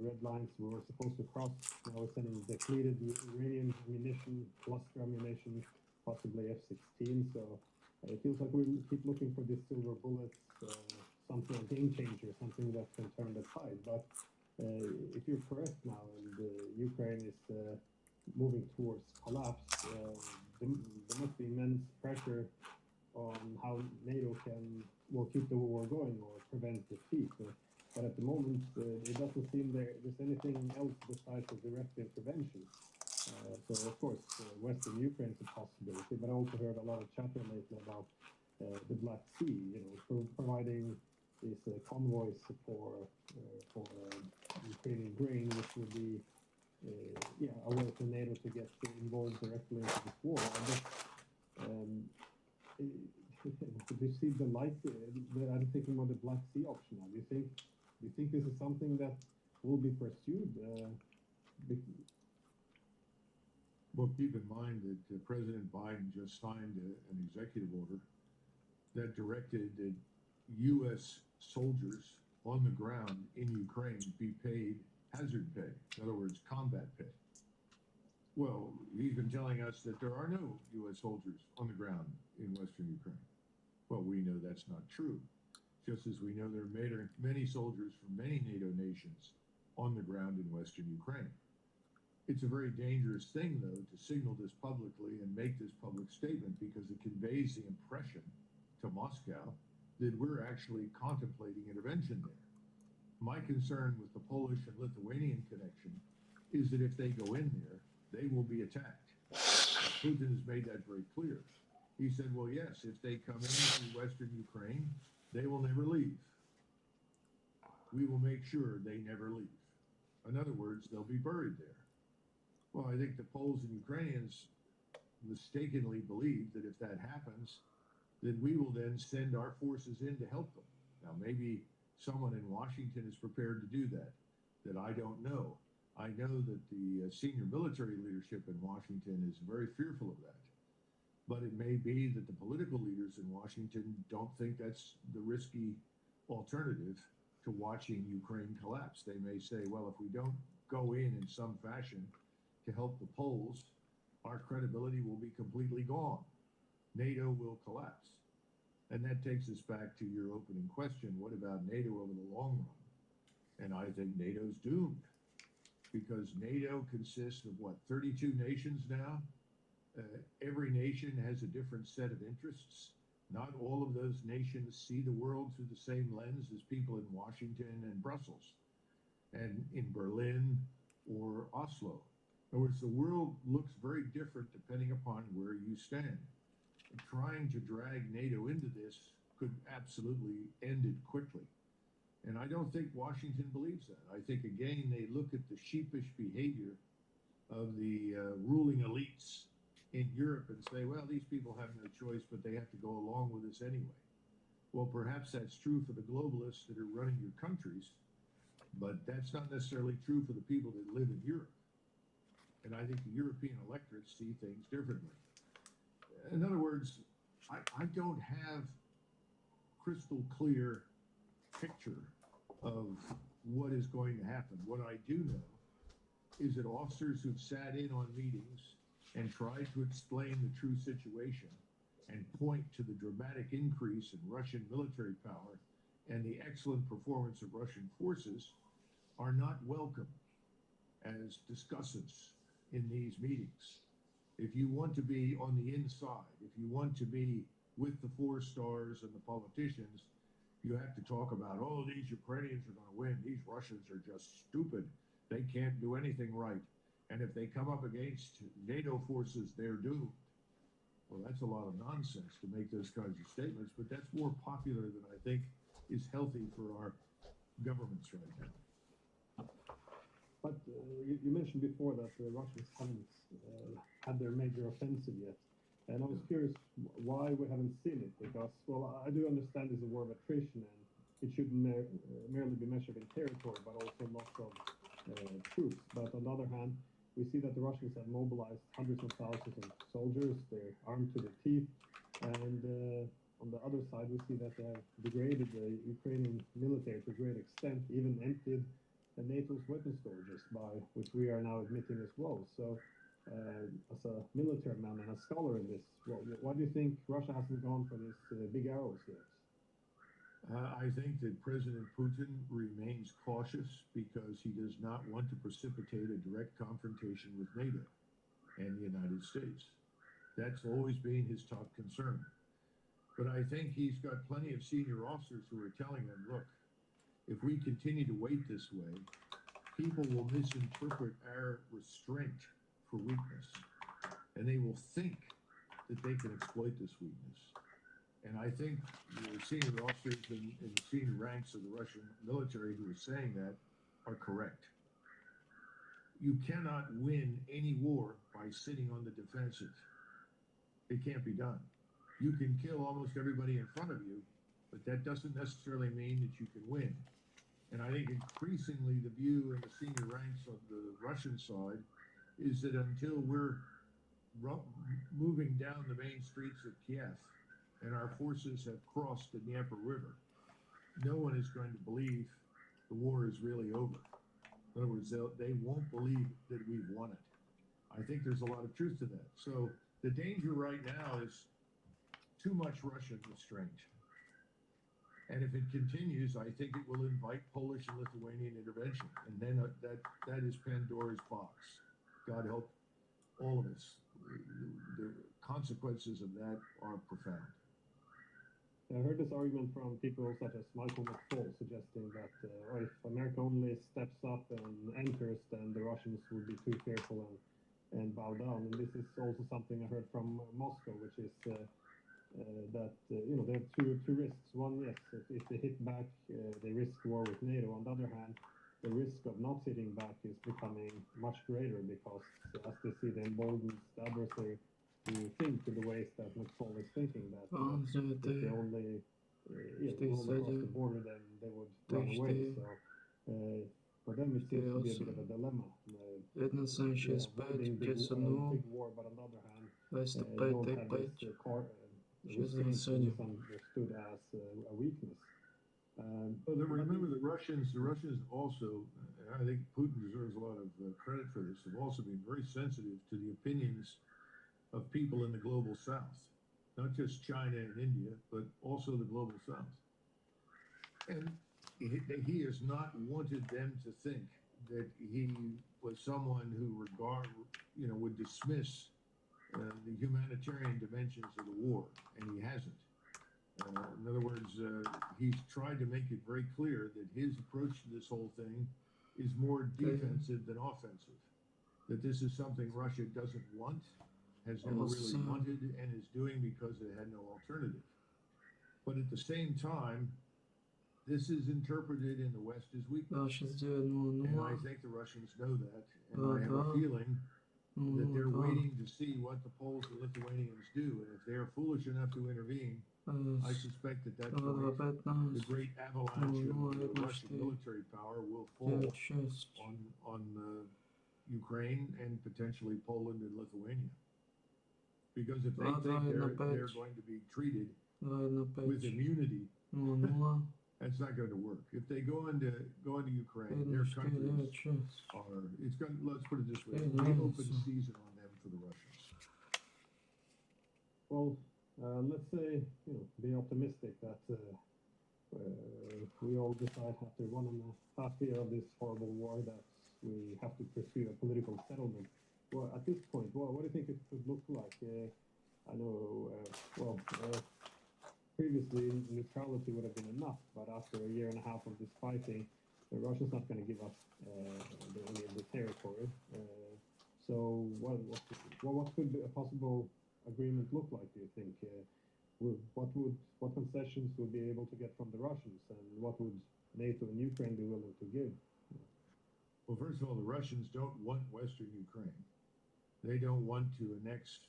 red lines we were supposed to cross. Now we're sending depleted uranium ammunition, cluster ammunition, possibly F-16. So it feels like we keep looking for these silver bullets, something, a game changer, something that can turn the tide. But if you're correct now, and Ukraine is moving towards collapse, there must be immense pressure on how NATO can keep the war going or prevent defeat. But at the moment, it doesn't seem there's anything else besides a direct intervention. So of course, Western Ukraine is a possibility, but I also heard a lot of chatter lately about the Black Sea, providing these convoys for Ukrainian grain, which would be a way for NATO to get involved directly into this war. Do you see the light? I'm thinking about the Black Sea option now. Do you think this is something that will be pursued? Well, keep in mind that President Biden just signed an executive order that directed that U.S. soldiers on the ground in Ukraine be paid hazard pay. In other words, combat pay. Well, he's been telling us that there are no U.S. soldiers on the ground in Western Ukraine. Well, we know that's not true, just as we know there are many soldiers from many NATO nations on the ground in Western Ukraine. It's a very dangerous thing, though, to signal this publicly and make this public statement because it conveys the impression to Moscow that we're actually contemplating intervention there. My concern with the Polish and Lithuanian connection is that if they go in there, they will be attacked. Putin has made that very clear. He said, well, yes, if they come into Western Ukraine, they will never leave. We will make sure they never leave. In other words, they'll be buried there. Well, I think the Poles and Ukrainians mistakenly believe that if that happens, then we will then send our forces in to help them. Now, maybe someone in Washington is prepared to do that I don't know. I know that the senior military leadership in Washington is very fearful of that. But it may be that the political leaders in Washington don't think that's the risky alternative to watching Ukraine collapse. They may say, well, if we don't go in some fashion to help the Poles, our credibility will be completely gone. NATO will collapse. And that takes us back to your opening question. What about NATO over the long run? And I think NATO's doomed because NATO consists of 32 nations now? Every nation has a different set of interests. Not all of those nations see the world through the same lens as people in Washington and Brussels and in Berlin or Oslo. In other words, the world looks very different depending upon where you stand. Trying to drag NATO into this could absolutely end it quickly. And I don't think Washington believes that. I think, again, they look at the sheepish behavior of the ruling elites in Europe and say, well, these people have no choice, but they have to go along with this anyway. Well, perhaps that's true for the globalists that are running your countries, but that's not necessarily true for the people that live in Europe. And I think the European electorates see things differently. In other words, I don't have crystal clear picture of what is going to happen. What I do know is that officers who've sat in on meetings and tried to explain the true situation and point to the dramatic increase in Russian military power and the excellent performance of Russian forces are not welcome as discussants in these meetings. If you want to be on the inside, if you want to be with the four stars and the politicians, you have to talk about, oh, these Ukrainians are going to win. These Russians are just stupid. They can't do anything right. And if they come up against NATO forces, they're doomed. Well, that's a lot of nonsense to make those kinds of statements, but that's more popular than I think is healthy for our governments right now. But you mentioned before that the Russians haven't had their major offensive yet. And I was curious why we haven't seen it, because, well, I do understand it's a war of attrition and it shouldn't merely be measured in territory, but also loss of troops. But on the other hand, we see that the Russians have mobilized hundreds of thousands of soldiers. They're armed to the teeth. And on the other side, we see that they have degraded the Ukrainian military to a great extent, even emptied NATO's weapon storages, by which we are now admitting as well. So, as a military man and a scholar in this, well, why do you think Russia hasn't gone for these big arrows yet? I think that President Putin remains cautious because he does not want to precipitate a direct confrontation with NATO and the United States. That's always been his top concern. But I think he's got plenty of senior officers who are telling him, look, if we continue to wait this way, people will misinterpret our restraint for weakness, and they will think that they can exploit this weakness. And I think the senior officers in the senior ranks of the Russian military who are saying that are correct. You cannot win any war by sitting on the defensive. It can't be done. You can kill almost everybody in front of you, but that doesn't necessarily mean that you can win. And I think increasingly the view in the senior ranks of the Russian side is that until we're moving down the main streets of Kiev and our forces have crossed the Dnieper River, no one is going to believe the war is really over. In other words, they won't believe that we've won it. I think there's a lot of truth to that. So the danger right now is too much Russian restraint. And if it continues, I think it will invite Polish and Lithuanian intervention. And then that is Pandora's box. God help all of us. The consequences of that are profound. I heard this argument from people such as Michael McFaul suggesting that if America only steps up and enters, then the Russians would be too fearful and bow down. And this is also something I heard from Moscow, which is that they have two risks. One, yes, if they hit back, they risk war with NATO. On the other hand, the risk of not hitting back is becoming much greater because as they see the emboldened adversary to think in the ways that McFaul is thinking, that if they only cross the border, then they would run away. So for them it seems to be a bit of a dilemma. Avoiding big war, but on the other hand, don't have this restraint misunderstood as a weakness. Well, remember the Russians also, and I think Putin deserves a lot of credit for this, have also been very sensitive to the opinions of people in the global south, not just China and India, but also the global south. And he has not wanted them to think that he was someone who would dismiss the humanitarian dimensions of the war, and he hasn't. In other words, he's tried to make it very clear that his approach to this whole thing is more defensive than offensive. That this is something Russia doesn't want, has never really wanted, and is doing because it had no alternative. But at the same time, this is interpreted in the West as weakness. And I think the Russians know that. And I have a feeling that they're waiting to see what the Poles and Lithuanians do. And if they're foolish enough to intervene, I suspect that the great avalanche of Russian military power will fall on Ukraine and potentially Poland and Lithuania. Because if they think they're going to be treated with immunity, that's not going to work. If they go into Ukraine, their countries are. Let's put it this way: we open season on them for the Russians. Well, let's say be optimistic that we all decide after 1.5 years of this horrible war that we have to pursue a political settlement. Well, at this point, what do you think it could look like? I know, previously neutrality would have been enough, but after 1.5 years of this fighting, the Russians not going to give us any of the territory. So what could a possible agreement look like, do you think? What concessions would be able to get from the Russians, and what would NATO and Ukraine be willing to give? Well, first of all, the Russians don't want Western Ukraine. They don't want to annex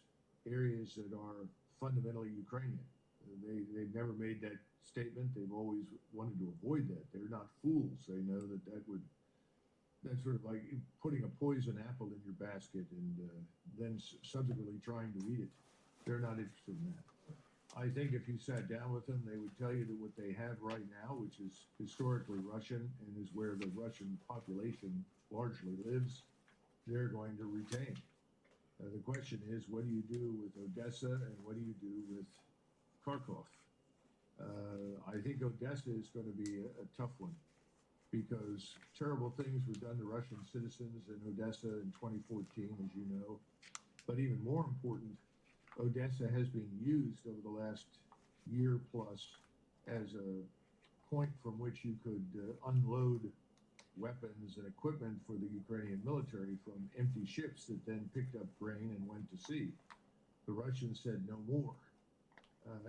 areas that are fundamentally Ukrainian. They've never made that statement. They've always wanted to avoid that. They're not fools. They know that's sort of like putting a poison apple in your basket and then subsequently trying to eat it. They're not interested in that. I think if you sat down with them, they would tell you that what they have right now, which is historically Russian and is where the Russian population largely lives, they're going to retain. The question is, what do you do with Odessa and what do you do with Kharkov? I think Odessa is going to be a tough one because terrible things were done to Russian citizens in Odessa in 2014, as you know. But even more important, Odessa has been used over the last year plus as a point from which you could unload weapons and equipment for the Ukrainian military from empty ships that then picked up grain and went to sea. The Russians said no more.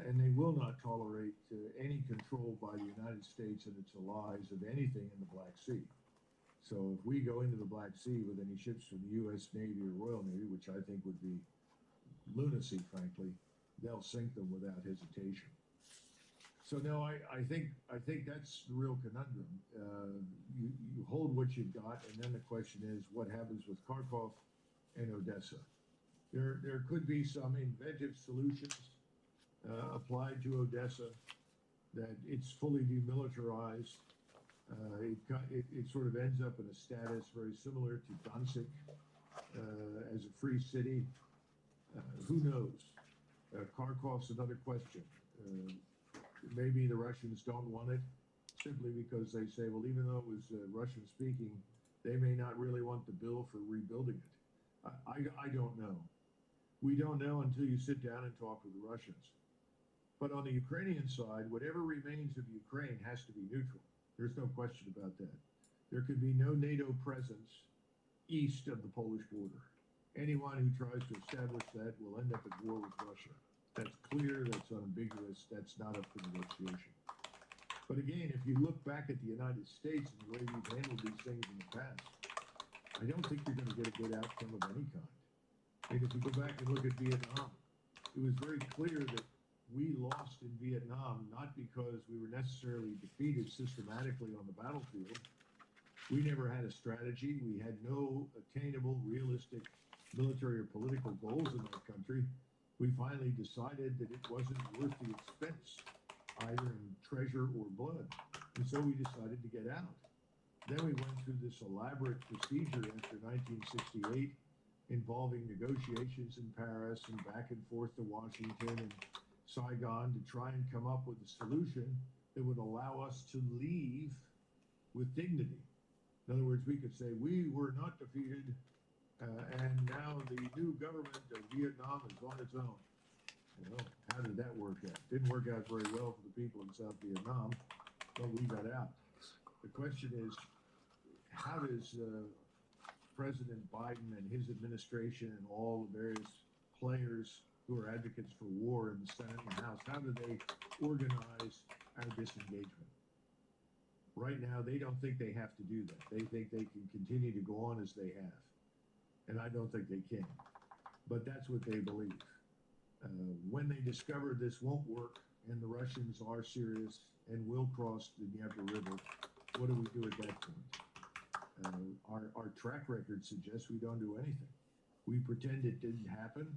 and they will not tolerate any control by the United States and its allies of anything in the Black Sea. So if we go into the Black Sea with any ships from the U.S. Navy or Royal Navy, which I think would be lunacy, frankly, they'll sink them without hesitation. So no, I think that's the real conundrum. You hold what you've got, and then the question is, what happens with Kharkov and Odessa? There could be some inventive solutions applied to Odessa, that it's fully demilitarized. It sort of ends up in a status very similar to Danzig as a free city. Who knows? Kharkov's another question. Maybe the Russians don't want it simply because they say, well, even though it was Russian speaking, they may not really want the bill for rebuilding it. I don't know. We don't know until you sit down and talk with the Russians. But on the Ukrainian side, whatever remains of Ukraine has to be neutral. There's no question about that. There could be no NATO presence east of the Polish border. Anyone who tries to establish that will end up at war with Russia. That's clear, that's unambiguous, that's not up for negotiation. But again, if you look back at the United States and the way we've handled these things in the past, I don't think you're going to get a good outcome of any kind. And if you go back and look at Vietnam, it was very clear that we lost in Vietnam not because we were necessarily defeated systematically on the battlefield. We never had a strategy. We had no attainable, realistic military or political goals in that country. We finally decided that it wasn't worth the expense, either in treasure or blood. And so we decided to get out. Then we went through this elaborate procedure after 1968 involving negotiations in Paris and back and forth to Washington and Saigon to try and come up with a solution that would allow us to leave with dignity. In other words, we could say we were not defeated, and now the new government of Vietnam is on its own. Well, how did that work out? Didn't work out very well for the people in South Vietnam, but we got out. The question is, how does President Biden and his administration and all the various players who are advocates for war in the Senate and the House, how do they organize our disengagement? Right now, they don't think they have to do that. They think they can continue to go on as they have. And I don't think they can. But that's what they believe. When they discover this won't work and the Russians are serious and will cross the Dnieper River, what do we do at that point? Our track record suggests we don't do anything. We pretend it didn't happen.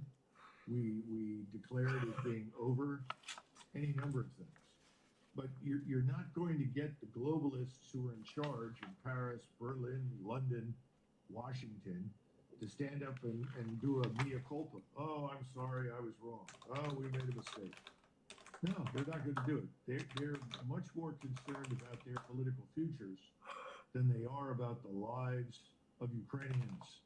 We declare it as being over, any number of things. But you're not going to get the globalists who are in charge in Paris, Berlin, London, Washington to stand up and do a mea culpa. Oh, I'm sorry, I was wrong. Oh, we made a mistake. No, they're not going to do it. They're much more concerned about their political futures than they are about the lives of Ukrainians.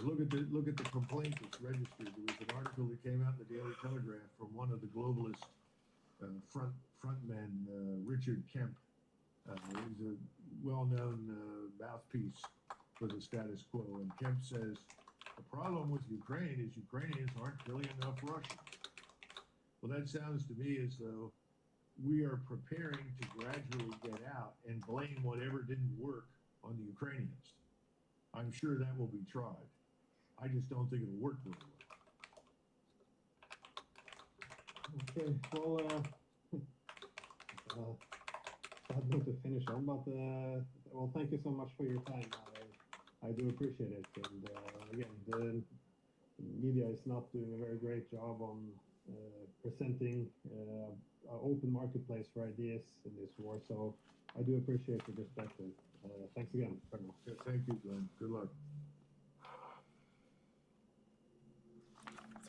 Look at the complaint that's registered. There was an article that came out in the Daily Telegraph from one of the globalist frontmen, Richard Kemp. He's a well-known mouthpiece for the status quo. And Kemp says, the problem with Ukraine is Ukrainians aren't killing enough Russians. Well, that sounds to me as though we are preparing to gradually get out and blame whatever didn't work on the Ukrainians. I'm sure that will be tried. I just don't think it'll work very well. Okay, well, sad note to finish on, but well, thank you so much for your time. I do appreciate it. And again, the media is not doing a very great job on presenting an open marketplace for ideas in this war. So I do appreciate your perspective. Thanks again, Colonel. Yeah, thank you, Glenn. Good luck.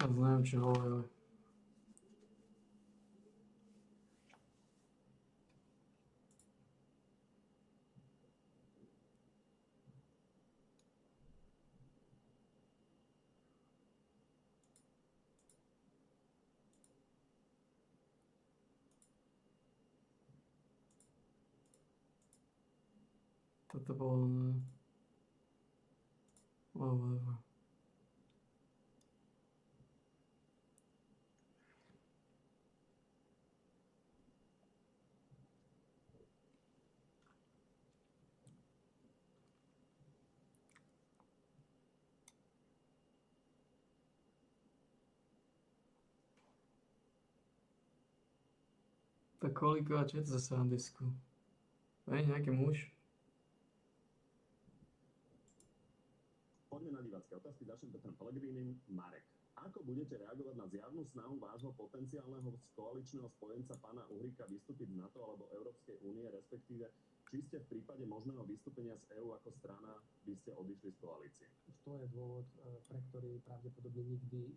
To znám, čo hovorili. Toto bolo... Well, whatever. Tak koľko, čo je to zase na disku? Hej, nejaký muž? Poďme na divácké otázky. Začnem Petrom Pellegrinim. Marek, ako budete reagovať na zjavnú snahu vášho potenciálneho koaličného spojenca pána Uhrika vystúpiť z NATO alebo Európskej únie, respektíve či ste v prípade možného vystúpenia z EÚ ako strana by ste odišli z koalície? Už to je dôvod, pre ktorý pravdepodobne nikdy,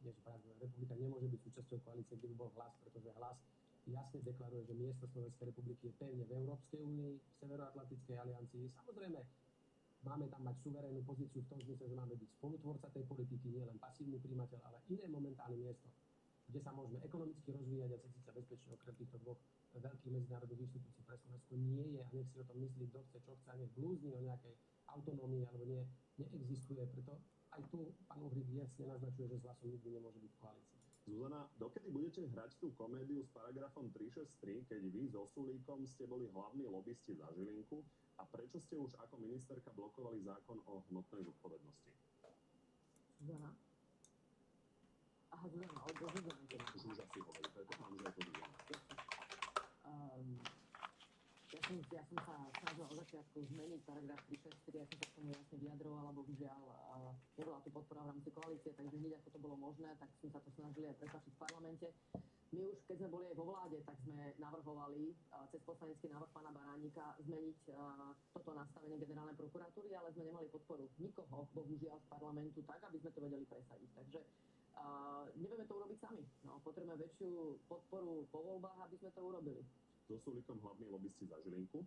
republika nemôže byť súčasťou koalície, kde by bol Hlas, pretože Hlas jasne deklaruje, že miesto Slovenskej republiky je pevne v Európskej únii, v Severoatlantickej aliancii. Samozrejme, máme tam mať suverénnu pozíciu v tom zmysle, že máme byť spolutvorca tej politiky, nie len pasívny prijímateľ, ale iné momentálne miesto, kde sa môžeme ekonomicky rozvíjať a cítiť sa bezpečne okrem týchto dvoch veľkých medzinárodných inštitúcií pre Slovensko nie je a nech si o tom myslí, kto chce, čo chce, a nech blúzni o nejakej autonómii alebo neexistuje. Preto aj tu pán Uhrík jasne naznačuje, že s Hlasom nikdy nemôže byť v koalícii. Zuzana, dokedy budete hrať tú komédiu s paragrafom 363, keď vy so Sulíkom ste boli hlavní lobisti za Žilinku a prečo ste už ako ministerka blokovali zákon o hmotnej zodpovednosti? Zuzana? Aha, Zuzana, od Zuzana. Už asi hovorí, preto mám, že je to Zuzana. Ja som sa snažila od začiatku zmeniť paragraf 364, ja som sa k tomu jasne vyjadrovala, bohužiaľ nebola tu podpora v rámci koalície, takže hneď ako to bolo možné, tak sme sa to snažili aj presvedčiť v parlamente. My už, keď sme boli aj vo vláde, tak sme navrhovali cez poslanecký návrh pána Baránika zmeniť toto nastavenie generálnej prokuratúry, ale sme nemali podporu nikoho, bohužiaľ, z parlamentu, tak, aby sme to vedeli presadiť. Takže nevieme to urobiť sami. No, potrebujeme väčšiu podporu po voľbách, aby sme to urobili. So Sulíkom hlavní lobisti za Žilinku.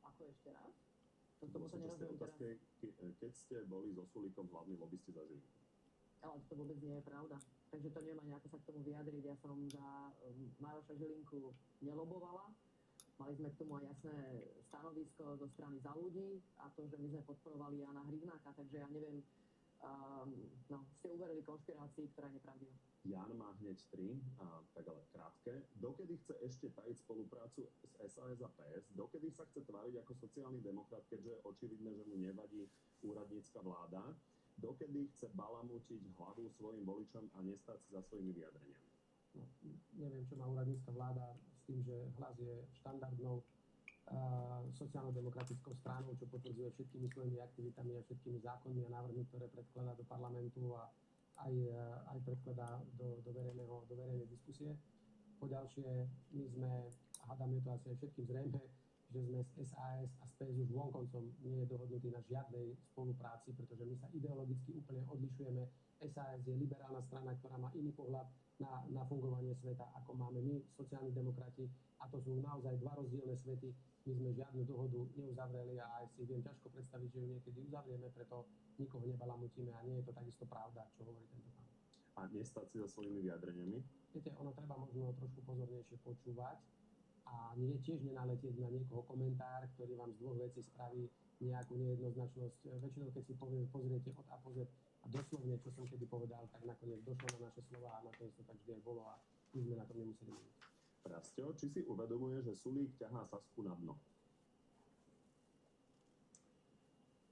Ako ešte raz? Tomu sa nerozumiem teraz. Keď ste boli so Sulíkom hlavní lobisti za Žilinku. Ale to vôbec nie je pravda. Takže to nemá nejako sa k tomu vyjadriť. Ja som za Maroša Žilinku nelobovala. Mali sme k tomu aj jasné stanovisko zo strany Za ľudí a to, že my sme podporovali Jana Hrivnáka, takže ja neviem, ste uverili konšpirácii, ktorá je nepravdivá. Jan má hneď 3, tak ale krátke. Dokedy chce ešte tajiť spoluprácu s SAS a PS? Dokedy sa chce tváriť ako sociálny demokrat, keďže je očividné, že mu nevadí úradnícka vláda? Dokedy chce balamutiť hlavu svojim voličom a nestať sa za svojimi vyjadreniami? No, neviem, čo má úradnícka vláda s tým, že Hlas je štandardnou sociálno-demokratickou stranou, čo potvrdzuje všetkými svojimi aktivitami a všetkými zákonmi a návrhmi, ktoré predkladá do parlamentu a aj predkladá do verejnej diskusie. Poďalšie, my sme, hádame to asi aj všetkým zrejme, že sme z SAS a z PS už vonkoncom nie je dohodnutí na žiadnej spolupráci, pretože my sa ideologicky úplne odlišujeme. SAS je liberálna strana, ktorá má iný pohľad na fungovanie sveta, ako máme my, sociálni demokrati, a to sú naozaj dva rozdielne svety. My sme žiadnu dohodu neuzavreli a aj si viem ťažko predstaviť, že ju niekedy uzavrieme, preto nikoho nebalamutíme a nie je to takisto pravda, čo hovorí tento pán. A nestať si za svojimi vyjadreniami? Viete, ono treba možno trošku pozornejšie počúvať a tiež nenaletieť na niekoho komentár, ktorý vám z dvoch vecí spraví nejakú nejednoznačnosť. Väčšinou, keď si pozriete od A po Z a doslovne, čo som kedy povedal, tak nakoniec došlo na naše slova a nakoniec to tak vždy aj bolo a my sme na tom nemuseli meniť. Rastio, či si uvedomuje, že Sulík ťahá Sasku na dno?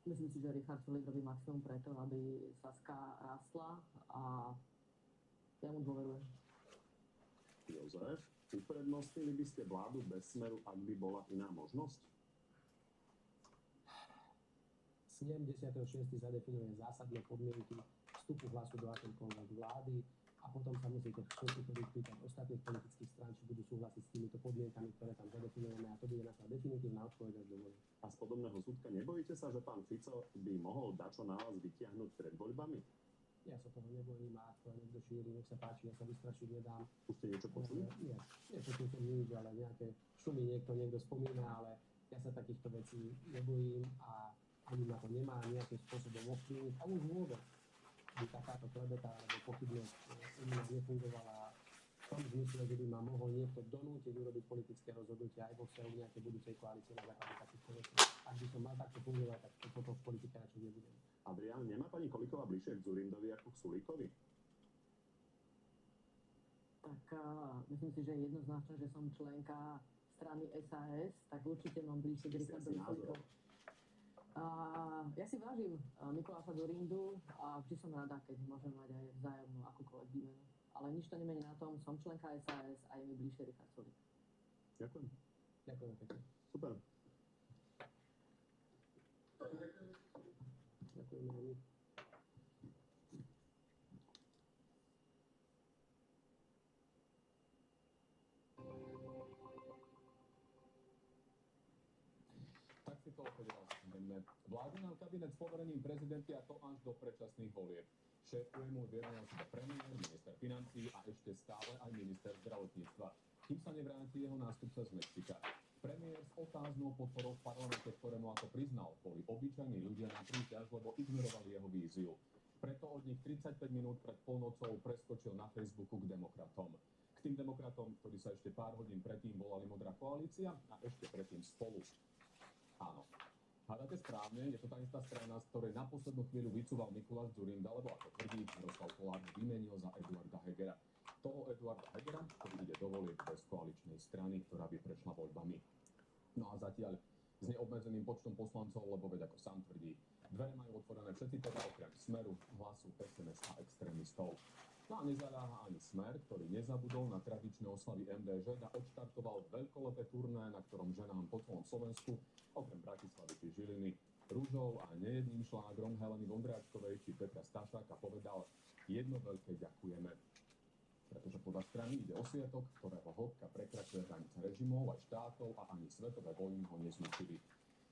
Myslím si, že Richard Sulík robí maximum preto, aby Saska rastla a ja mu dôverujem. Jozef, uprednostnili by ste vládu bez Smeru, ak by bola iná možnosť? Snem 10.6. zadefinuje zásadné podmienky vstupu Hlasu do akejkoľvek vlády a potom sa musíte všetci pýtať ostatných politických strán, či budú súhlasiť s týmito podmienkami, ktoré tam zadefinujeme, a to bude naša definitívna odpoveď až do voľby. A z podobného súdka nebojíte sa, že pán Fico by mohol dačo na vás vytiahnuť pred voľbami? Ja sa toho nebojím a ak to niekto šíri, nech sa páči, ja sa vystrašiť nedám. Už ste niečo počuli? Nie, nepočul som nič, ale nejaké šumy niekto spomína, ale ja sa takýchto vecí nebojím a ani ma to nemá nejakým spôsobom ovplyvniť. A už vôbec by takáto klebeta alebo pochybnosť u mňa nefungovala v tom zmysle, že by ma mohol niekto donútiť urobiť politické rozhodnutia aj vo vzťahu nejakej budúcej koalície na základe takýchto vecí. Ak by som mal takto fungovať, tak potom v politike radšej nebudem. Adrián, nemá pani Kolíková bližšie k Dzurindovi ako k Sulíkovi? Tak myslím si, že je jednoznačné, že som členka strany SAS, tak určite mám bližšie k Richardovi Sulíkovi. Ja si vážim Mikuláša Dzurindu a vždy som rada, keď môžem mať aj vzájomnú akúkoľvek výmenu. ale nič to nemení na tom, som členka SAS a je mi bližšie Richard Sulík. Ďakujem. Ďakujem pekne. Super. Ďakujem aj my. Tak si to odpovedal správne. Vládne nám kabinet s poverením prezidentky a to až do predčasných volieb. Šéfuje mu v jednej osobe premiér, minister financií a ešte stále aj minister zdravotníctva. Kým sa nevráti jeho nástupca z Mexika. Premiér s otáznou podporou v parlamente, ktorému ako priznal, boli obyčajní ľudia na príťaž, lebo ignorovali jeho víziu. Preto od nich 35 minút pred polnocou preskočil na Facebooku k demokratom. K tým demokratom, ktorí sa ešte pár hodín predtým volali Modrá koalícia a ešte predtým Spolu. Áno. Hádate správne, je to tá istá strana, z ktorej na poslednú chvíľu vycúval Mikuláš Dzurinda, lebo ako tvrdí, Miroslav Kolár ho vymenil za Eduarda Hegera. Toho Eduarda Hegera, ktorý ide do volieb bez koaličnej strany, ktorá by prešla voľbami. No a zatiaľ s neobmedzeným počtom poslancov, lebo veď ako sám tvrdí, dvere majú otvorené všetci teda okrem Smeru, Hlasu, SNS a extrémistov. No a nezaľáha ani Smer, ktorý nezabudol na tradičné oslavy MDŽ a odštartoval veľkolepé turné, na ktorom ženám po celom Slovensku, okrem Bratislavy či Žiliny, rúžou a nejedným šlágrom Heleny Vondráčkovej či Petra Stašáka povedal jedno veľké ďakujeme. Pretože podľa strany ide o sviatok, ktorého hĺbka prekračuje hranice režimov aj štátov a ani svetové vojny ho nezničili.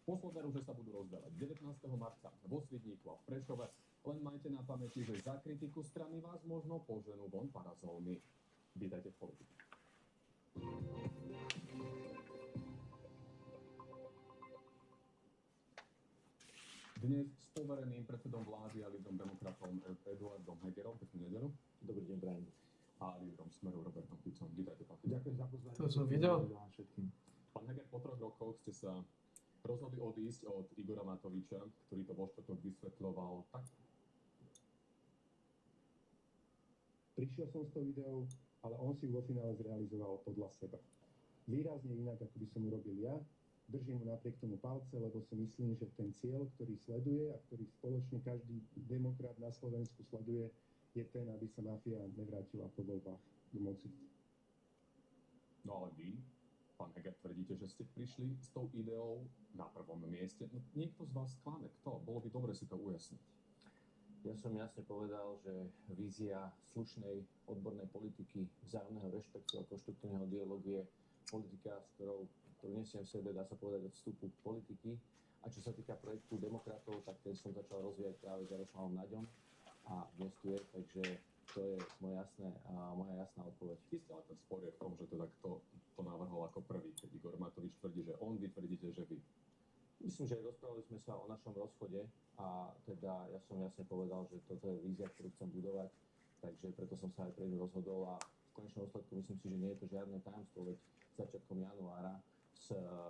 Posledné rúže sa budú rozdávať 19. marca vo Svidníku a v Prešove. Len majte na pamäti, že za kritiku strany vás možno poženú von parazolmi. Vítajte v politike. Dnes s povereným predsedom vlády a lídrom demokratom Eduardom Hegerom, peknú nedeľu. Dobrý deň, prajem. A lídrom Smeru Robertom Ficom. Vítajte, pán Fico. Ďakujem za pozvanie. To som videl. Pán Heger, po 3 rokoch ste sa rozhodli odísť od Igora Matoviča, ktorý to vo štvrtok vysvetľoval tak. Prišiel som s tou ideou, ale on si ju vo finále zrealizoval podľa seba. Výrazne inak, ako by som urobil ja. Držím mu napriek tomu palce, lebo si myslím, že ten cieľ, ktorý sleduje a ktorý spoločne každý demokrat na Slovensku sleduje, je ten, aby sa mafia nevrátila po voľbách do moci. No ale vy, pán Heger, tvrdíte, že ste prišli s tou ideou na prvom mieste. No, niekto z vás klame. Kto? Bolo by dobre si to ujasniť. Ja som jasne povedal, že vízia slušnej odbornej politiky, vzájomného rešpektu a konštruktívneho dialógu je politika, ktorú nesiem v sebe, dá sa povedať, od vstupu politiky. A čo sa týka projektu demokratov, tak ten som začal rozvíjať práve s Jaroslavom Naďom a dnes tu je, takže to je moja jasná odpoveď. Isté, ale ten spor je v tom, že teda kto to navrhol ako prvý, keď Igor Matovič tvrdí, že on, vy tvrdíte, že vy. Myslím, že rozprávali sme sa o našom rozchode a teda ja som jasne povedal, že toto je vízia, ktorú chcem budovať, takže preto som sa aj pre ňu rozhodol a v konečnom dôsledku myslím si, že nie je to žiadne tajomstvo, veď začiatkom januára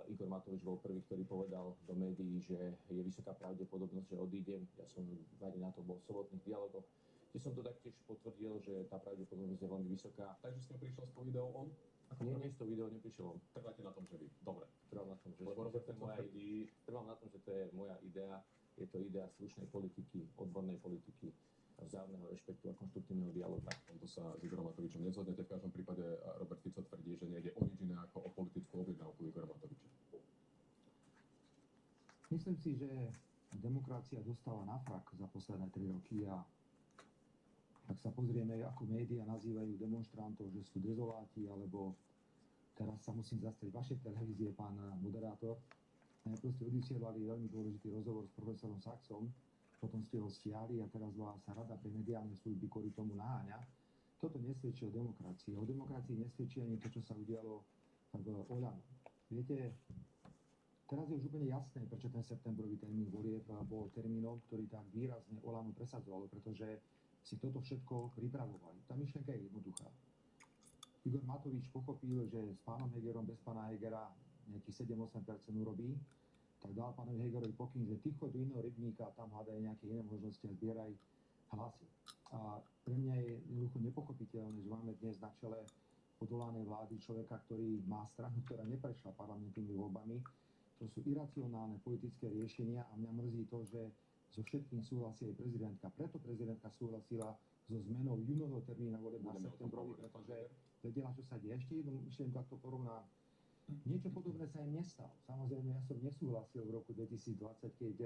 Igor Matovič bol prvý, ktorý povedal do médií, že je vysoká pravdepodobnosť, že odídem. Ja som na to bol v sobotných dialogoch, kde som to taktiež potvrdil, že tá pravdepodobnosť je veľmi vysoká. Takže s ním prišiel s tou ideou on? Nie, s tou ideou neprišiel on. Trváte na tom, že vy? Dobre. Trvám na tom, že to je moja idea. Je to idea slušnej politiky, odbornej politiky, vzájomného rešpektu a konštruktívneho dialógu. Tak, tomto sa s Igorom Matovičom nezhodnete. V každom prípade Robert Fico tvrdí, že nejde o nič iné ako o politickú objednávku Igora Matoviča. Myslím si, že demokracia dostala na frak za posledné 3 roky a ak sa pozrieme, ako médiá nazývajú demonstrantov, že sú dezoláti, alebo teraz sa musím zastaviť vašej televízie, pán moderátor. Najprv ste vysielali veľmi dôležitý rozhovor s profesorom Saxom, potom ste ho stiahli a teraz vás Rada pre mediálne služby kvôli tomu naháňa. Toto nesvedčí o demokracii. O demokracii nesvedčí ani to, čo sa udialo v Oľano. Viete, teraz je už úplne jasné, prečo ten septembrový termín volieb bol termínom, ktorý tak výrazne Oľano presadzovalo, pretože si toto všetko pripravovali. Tá myšlienka je jednoduchá. Igor Matovič pochopil, že s pánom Hegerom, bez pána Hegera nejakých 7-8% urobí, tak dal pánovi Hegerovi pokyn, že ty choď do iného rybníka a tam hľadaj nejaké iné možnosti a zbieraj hlasy. A pre mňa je jednoducho nepochopiteľné, že máme dnes na čele odvolanej vlády človeka, ktorý má stranu, ktorá neprešla parlamentnými voľbami. To sú iracionálne politické riešenia a mňa mrzí to, že so všetkým súhlasí aj prezidentka. Preto prezidentka súhlasila so zmenou júnového termína volieb na septembrový, pretože vedela, čo sa deje. Ešte jednu myšlienku, ak to porovnám. Niečo podobné sa im nestalo. Samozrejme, ja som nesúhlasil v roku 2020, keď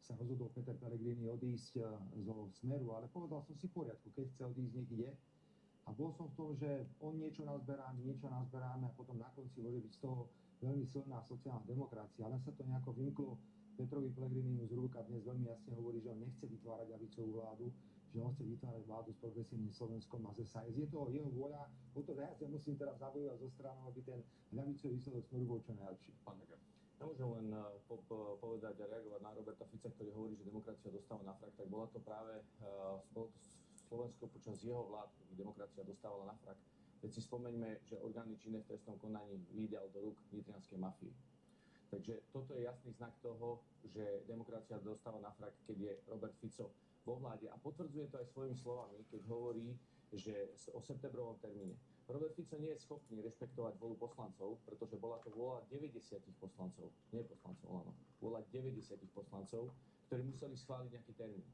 sa rozhodol Peter Pellegrini odísť zo Smeru, ale povedal som si v poriadku, keď chce odísť, nech ide. A bol som v tom, že on niečo nazberá, my niečo nazberáme a potom na konci môže byť z toho veľmi silná sociálna demokracia. Len sa to nejako vymklo Petrovi Pellegrinimu z rúk a dnes veľmi jasne hovorí, že on nechce vytvárať ľavicovú vládu, že on chce vytvárať vládu s progresívnym Slovenskom a ze SAS. Je to jeho vôľa, o to viac ja musím teraz zabojovať zo stranou, aby ten ľavicový výsledok Smeru bol čo najlepší. Pán Heger. Ja môžem len povedať a reagovať na Roberta Fica, ktorý hovorí, že demokracia dostáva na frak, tak bola to práve Slovensko počas jeho vlád, kedy demokracia dostávala na frak. Veď si spomeňme, že orgány činné v trestnom konaní vydal do rúk nitrianskej mafii. Takže toto je jasný znak toho, že demokracia dostáva na frak, keď je Robert Fico vo vláde. A potvrdzuje to aj svojimi slovami, keď hovorí, že o septembrovom termíne. Robert Fico nie je schopný rešpektovať vôľu poslancov, pretože bola to vôľa 90 poslancov, nie poslancov Olano, vôľa 90 poslancov, ktorí museli schváliť nejaký termín.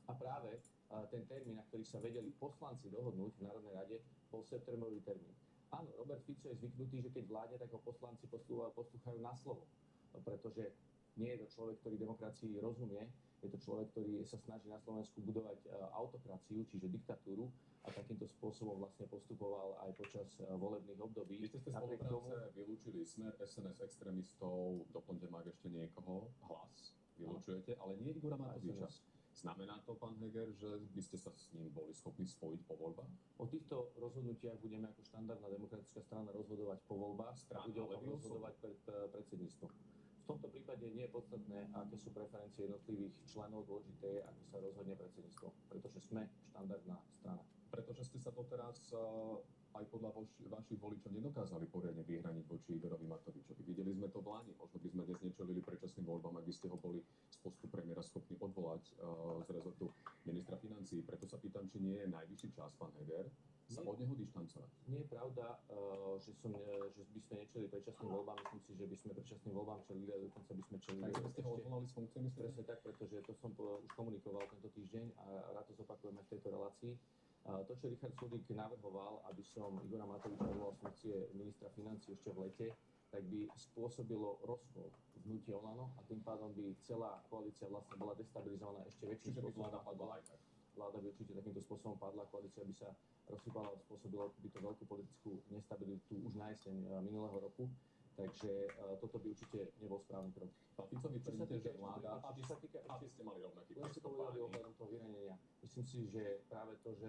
A práve ten termín, na ktorý sa vedeli poslanci dohodnúť v Národnej rade, bol septembrový termín. Áno, Robert Fico je zvyknutý, že keď vládne, tak ho poslanci poslúchajú na slovo, pretože nie je to človek, ktorý demokracii rozumie, je to človek, ktorý sa snaží na Slovensku budovať autokraciu, čiže diktatúru, a takýmto spôsobom vlastne postupoval aj počas volebných období. Vy ste z tej spolupráce vylúčili Smer, SNS extrémistov, doplňte ma ešte niekoho, Hlas vylúčujete, ale nie Igora Matoviča. Znamená to, pán Heger, že by ste sa s ním boli schopní spojiť po voľbách? O týchto rozhodnutiach budeme ako štandardná demokratická strana rozhodovať po voľbách a bude o tom rozhodovať pred predsedníctvom. V tomto prípade nie je podstatné, aké sú preferencie jednotlivých členov, dôležité je, ako sa rozhodne predsedníctvo, pretože sme štandardná strana. Pretože ste sa doteraz aj podľa vašich voličov nedokázali poriadne vyhraniť voči Igorovi Matovičovi. Videli sme to v Lani, možno by sme dnes nečelili predčasným voľbám, ak by ste ho boli z postu premiéra schopní odvolať z rezortu ministra financií. Preto sa pýtam, či nie je najvyšší čas, pán Heger, sa od neho dištancovať. Nie je pravda, že by sme nečelili predčasným voľbám. Myslím si, že by sme predčasným voľbám čelili a dokonca by sme čelili. Takže ste ho odvolali z funkcie? Presne tak, pretože to som už komunikoval tento týždeň a rád to zopakujeme v tejto relácii. To, čo Richard Sulík navrhoval, aby som Igora Matoviča odvolal z funkcie ministra financií ešte v lete, tak by spôsobilo rozkol v hnutí Olano a tým pádom by celá koalícia vlastne bola destabilizovaná ešte väčším spôsobom. Čiže by vláda padla aj tak. Vláda by určite takýmto spôsobom padla, koalícia by sa rozsypala a spôsobilo by to veľkú politickú nestabilitu už na jeseň minulého roku. Takže toto by určite nebol správny krok. Pán Fico, vy tvrdíte, že vláda, aby ste mali rovnaký len si povedali ohľadom toho vyranenia. Myslím si, že práve to, že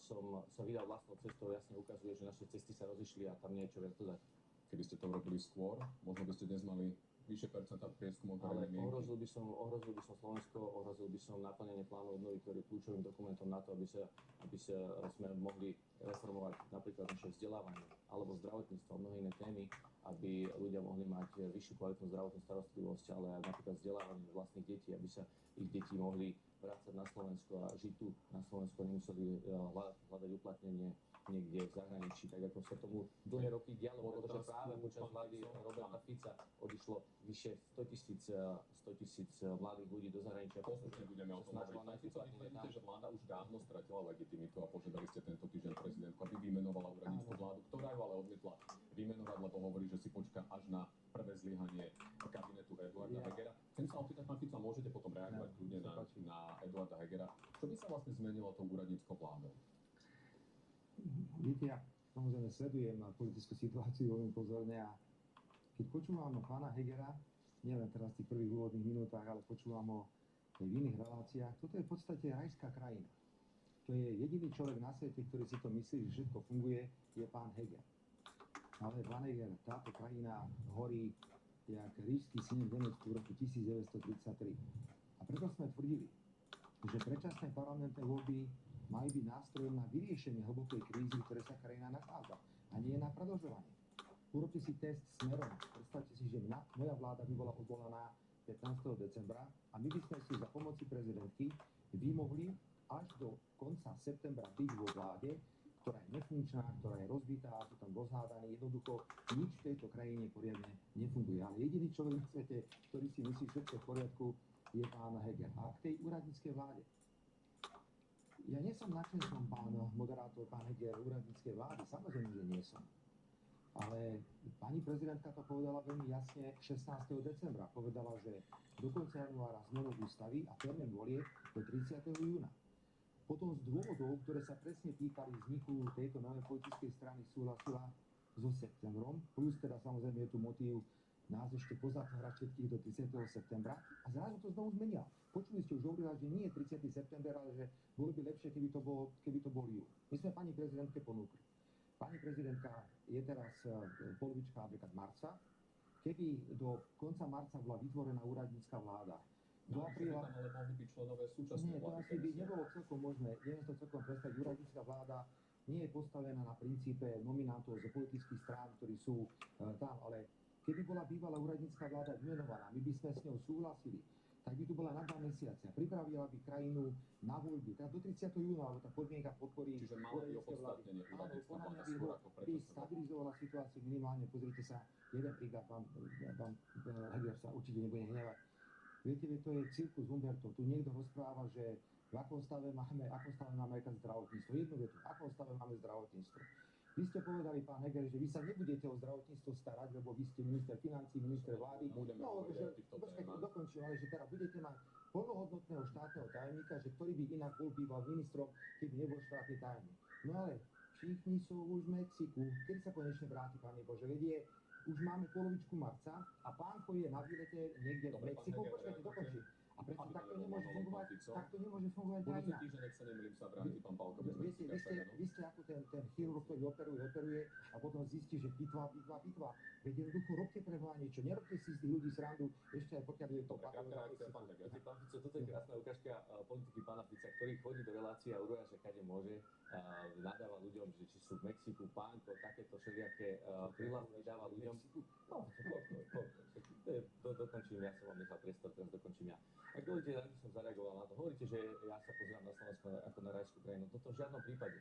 som sa vydal vlastnou cestou, jasne ukazuje, že naše cesty sa rozišli a tam nie je čo viac dodať. Keby ste to robili skôr, možno by ste dnes mali vyššie percentá prieskumov. Ale ohrozil by som Slovensko, ohrozil by som naplnenie plánu obnovy, ktorý je kľúčovým dokumentom na to, aby sme mohli reformovať napríklad naše vzdelávanie alebo zdravotníctvo a mnohé iné témy, aby ľudia mohli mať vyššiu kvalitnú zdravotnú starostlivosť, ale aj napríklad vzdelávanie vlastných detí, aby sa ich deti mohli vrácať na Slovensko a žiť tu na Slovensku, nemuseli hľadať uplatnenie niekde v zahraničí, tak ako sa tomu dlhé roky dialo, pretože práve počas vlády Roberta Fica odišlo vyše 100 tisíc mladých ľudí do zahraničia. Postupne budeme o tom hovoriť. Pán Fico, vy tvrdíte, že vláda už dávno stratila legitimitu a požiadali ste tento týždeň prezidentku, aby vymenovala úradnícku vládu, ktorá ju ale odmietla vymenovať, lebo hovorí, že si počká až na prvé zlyhanie kabinetu Eduarda Hegera. Chcem sa opýtať, pán Fico, môžete potom reagovať kľudne na Eduarda Hegera. Čo by sa vlastne zmenilo tou úradníckou vládou? Viete, ja samozrejme sledujem politickú situáciu veľmi pozorne a keď počúvam pána Hegera, nielen teraz v tých prvých úvodných minútach, ale počúvam ho aj v iných reláciách, toto je v podstate rajská krajina. To je jediný človek na svete, ktorý si to myslí, že všetko funguje, je pán Heger. Ale pán Heger, táto krajina horí jak ríšsky snem v Nemecku v roku 1933. A preto sme tvrdili, že predčasné parlamentné voľby majú byť nástrojom na vyriešenie hlbokej krízy, v ktorej sa krajina nachádza, a nie na predĺžovanie. Urobte si test Smerom. Predstavte si, že moja vláda by bola odvolaná 15. decembra a my by sme si za pomoci prezidentky vymohli až do konca septembra byť vo vláde ktorá je nefunkčná, ktorá je rozbitá, sú tam rozhádaní, jednoducho nič v tejto krajine poriadne nefunguje. Ale jediný človek na svete, ktorý si myslí všetko v poriadku, je pán Heger. A k tej úradníckej vláde. Ja nie som nadšencom, pán moderátor, pán Heger, úradníckej vlády, samozrejme, že nie som. Ale pani prezidentka to povedala veľmi jasne 16. decembra. Povedala, že do konca januára zmenu ústavy a termín volieb do 30. júna. Potom z dôvodov, ktoré sa presne týkali vzniku tejto novej politickej strany, súhlasila so septembrom, plus teda samozrejme je tu motív nás ešte pozatvárať všetkých do 30. septembra a zrazu to znovu zmenila. Počuli ste už hovorila, že nie je 30. september, ale že bolo by lepšie, keby to bol júl. My sme pani prezidentke ponúkli. Pani prezidentka je teraz polovička napríklad marca. Keby do konca marca bola vytvorená úradnícka vláda, do apríla... ale mohli byť členové súčasnej Nie, to vlády. asi by nebolo celkom možné. Neviem to celkom predstaviť. Úradnícka vláda nie je postavená na princípe nominantov zo politických strán, ktorí sú tam, ale keby bola bývalá úradnícka vláda vymenovaná, my by sme s ňou súhlasili, tak by tu bola na 2 mesiace a pripravila by krajinu na voľby. Tak do 30. júna, alebo tá podmienka podporí... Čiže malo by opodstatnenie úradnícka vláda skôr ako by predčasná. stabilizovala situáciu minimálne. Pozrite sa, jeden príklad, pán Heger sa určite nebude hnevať. Viete, to je cirkus Humbertov. Tu niekto rozpráva, že v akom stave máme zdravotníctvo. Jednu vetu, v akom stave máme zdravotníctvo. Vy ste povedali, pán Heger, že vy sa nebudete o zdravotníctvo starať, lebo vy ste minister financií, minister vlády. Budeme hovoriť o týchto témach. Dokončím, ale že teda budete mať plnohodnotného štátneho tajomníka, že ktorý by inak bol býval ministrom, keby nebol štátny tajomník. No ale všichni sú už v Mexiku. Kedy sa konečne vráti, Pane Bože? Vedie, už máme polovičku marca a pánko je na výlete niekde v Mexiku. Počkajte, dokončím. A preto takto nemôže fungovať, aj Budúci inak. týždeň, ak sa nemýlim, sa vráti pán Pálko bez Viete, Mexika. vy ste ako ten chirurg, ktorý operuje a potom zistí, že pitva. Veď jednoducho robte pre Boha niečo. Nerobte si z tých ľudí srandu, ešte aj pokiaľ je to Dobre, krátka reakcia, pán Heger. Pán Fico, toto je krásna ukážka politiky pána Fica, ktorý chodí do relácie a uroja, že kade môže, nadáva ľuďom, že či sú v Mexiku, pánko, takéto všelijaké prihlasky dáva ľuďom. No, dokončím, ja som vám nechal priestor, teraz dokončím ja. Ak dovolíte, rád by som zareagoval na to. Hovoríte, že ja sa pozerám na Slovensko ako na rajskú krajinu. Toto v žiadnom prípade.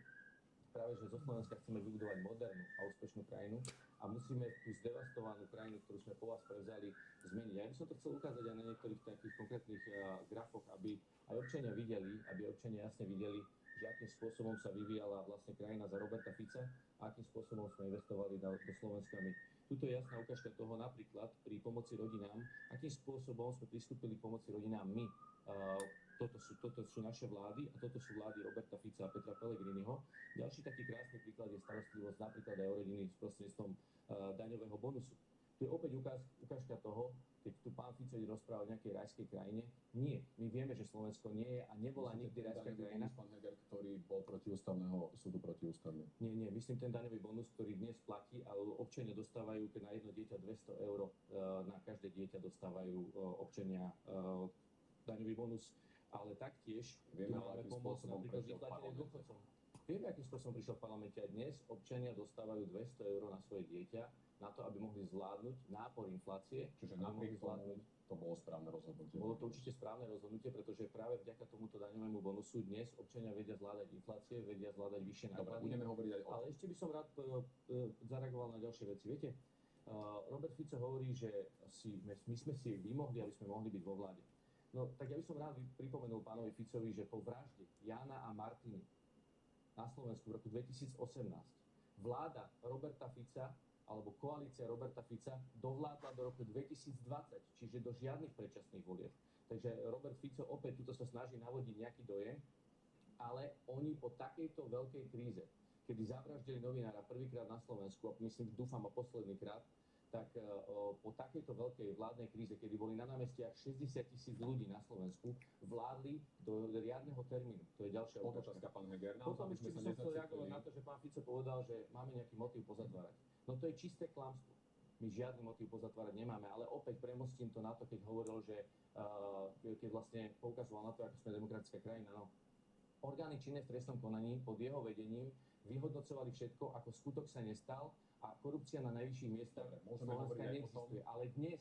Práve, že zo Slovenska chceme vybudovať modernú a úspešnú krajinu a musíme tú zdevastovanú krajinu, ktorú sme po vás prevzali, zmeniť. Ja by som to chcel ukázať aj na niektorých takých konkrétnych grafoch, aby aj občania videli, aby občania jasne videli, že akým spôsobom sa vyvíjala vlastne krajina za Roberta Fica a akým spôsobom sme investovali do Slovenska my. Tuto je jasná ukážka toho napríklad pri pomoci rodinám, akým spôsobom sme pristúpili k pomoci rodinám my. Toto sú naše vlády a toto sú vlády Roberta Fica a Petra Pellegriniho. Ďalší taký krásny príklad je starostlivosť napríklad aj o rodiny s prostredstvom daňového bonusu. Tu je opäť ukážka toho, keď tu pán Fico rozpráva o nejakej rajskej krajine. Nie, my vieme, že Slovensko nie je a nebola nikdy rajská krajina. Pán Heger, ktorý bol protiústavného súdu protiústavný. Nie, myslím ten daňový bonus, ktorý dnes platí, ale občania dostávajú na jedno dieťa 200 eur, na každé dieťa dostávajú občania daňový bonus, ale taktiež Vieme, máme akým pomoc spôsobom napríklad prešiel v vyplateným parlamente. dôchodcom. Vieme, akým spôsobom prišiel v parlamente a dnes občania dostávajú 200 eur na svoje dieťa na to, aby mohli zvládnuť nápor inflácie. Čiže aby napriek mohli zvládnuť. to bolo správne rozhodnutie. Bolo to určite správne rozhodnutie, pretože práve vďaka tomuto daňovému bonusu dnes občania vedia zvládať inflácie, vedia zvládať vyššie Dobre, náklady. budeme hovoriť aj o Ale ešte by som rád zareagoval na ďalšie veci. Viete, Robert Fico hovorí, že my sme si vymohli, aby sme mohli byť vo vláde. No, tak ja by som rád pripomenul pánovi Ficovi, že po vražde Jána a Martiny na Slovensku v roku 2018 vláda Roberta Fica alebo koalícia Roberta Fica dovládla do roku 2020, čiže do žiadnych predčasných volieb. Takže Robert Fico opäť tuto sa snaží navodiť nejaký dojem, ale oni po takejto veľkej kríze, kedy zavraždili novinára prvýkrát na Slovensku, a myslím, dúfam, a posledný krát, tak po takejto veľkej vládnej kríze, kedy boli na námestiach 60 000 ľudí na Slovensku, vládli do riadneho termínu. To je ďalšia otázka, pán Heger. Potom ešte by som chcel reagovať na to, že pán Fico povedal, že máme nejaký motív pozatvárať. No to je čisté klamstvo. My žiadny motív pozatvárať nemáme, ale opäť premostím to na to, keď hovoril, že keď vlastne poukazoval na to, ako sme demokratická krajina. No, orgány činné v trestnom konaní pod jeho vedením vyhodnocovali všetko, ako skutok sa nestal a korupcia na najvyšších miestach Slovenska neexistuje. Ale dnes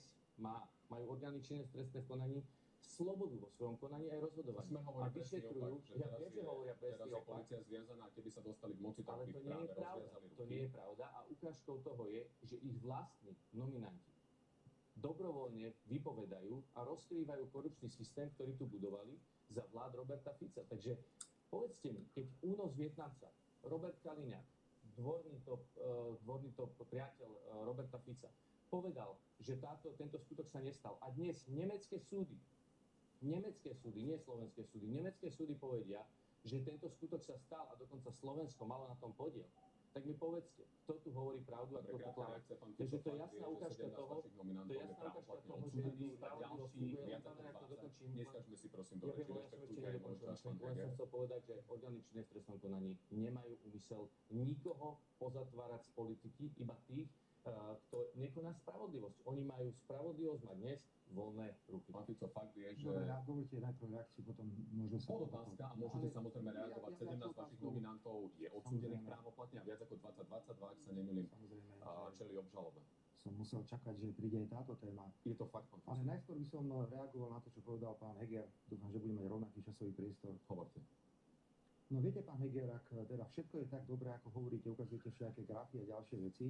majú orgány činné v trestnom konaní slobodu vo svojom konaní aj rozhodovaní. Smer A hovorí presný vyšetrujú, opak, že ja viem, že hovoria teraz presný je opak, polícia zviazaná, keby sa dostali k moci, tak ale by to nie práve je pravda. rozviazali To ruky. nie je pravda a ukážkou toho je, že ich vlastní nominanti dobrovoľne vypovedajú a rozkrývajú korupčný systém, ktorý tu budovali za vlád Roberta Fica. Takže povedzte mi, keď únos Vietnamca, Robert Kaliňák, dvorný top priateľ Roberta Fica, povedal, že tento skutok sa nestal a dnes nemecké súdy, nie slovenské súdy, nemecké súdy povedia, že tento skutok sa stal a dokonca Slovensko malo na tom podiel, tak mi povedzte, kto tu hovorí pravdu a kto to klame. Takže to je jasná ukážka toho, že spravodlivosť funguje, len tam nejak to dokončím. Neskážme si prosím do Ja reči, viem, ale ja som ešte rešpektujte aj môj nedokončil. čas, pán Len Heger. som chcel povedať, že orgány činné v trestnom konaní nemajú úmysel nikoho pozatvárať z politiky, iba tých, kto nekoná spravodlivosť. Oni majú spravodlivosť mať dnes voľné ruky. Pán Fico, fakt je, že... Dobre, dovolte najprv reakciu, potom môžem sa... Otázka a môžete samozrejme reagovať. 17 tú vašich otázku- nominantov je odsúdených Samozrejme. právoplatne a viac ako 2022, ak sa nemýlim, Samozrejme, čeli obžalobe. som musel čakať, že príde aj táto téma. Je to fakt, pán Ale Fico. najskôr by som reagoval na to, čo povedal pán Heger. Dúfam, že budeme mať rovnaký časový priestor. Hovorte. No viete, pán Heger, ak teda všetko je tak dobré, ako hovoríte, ukazujete všetké grafy a ďalšie veci,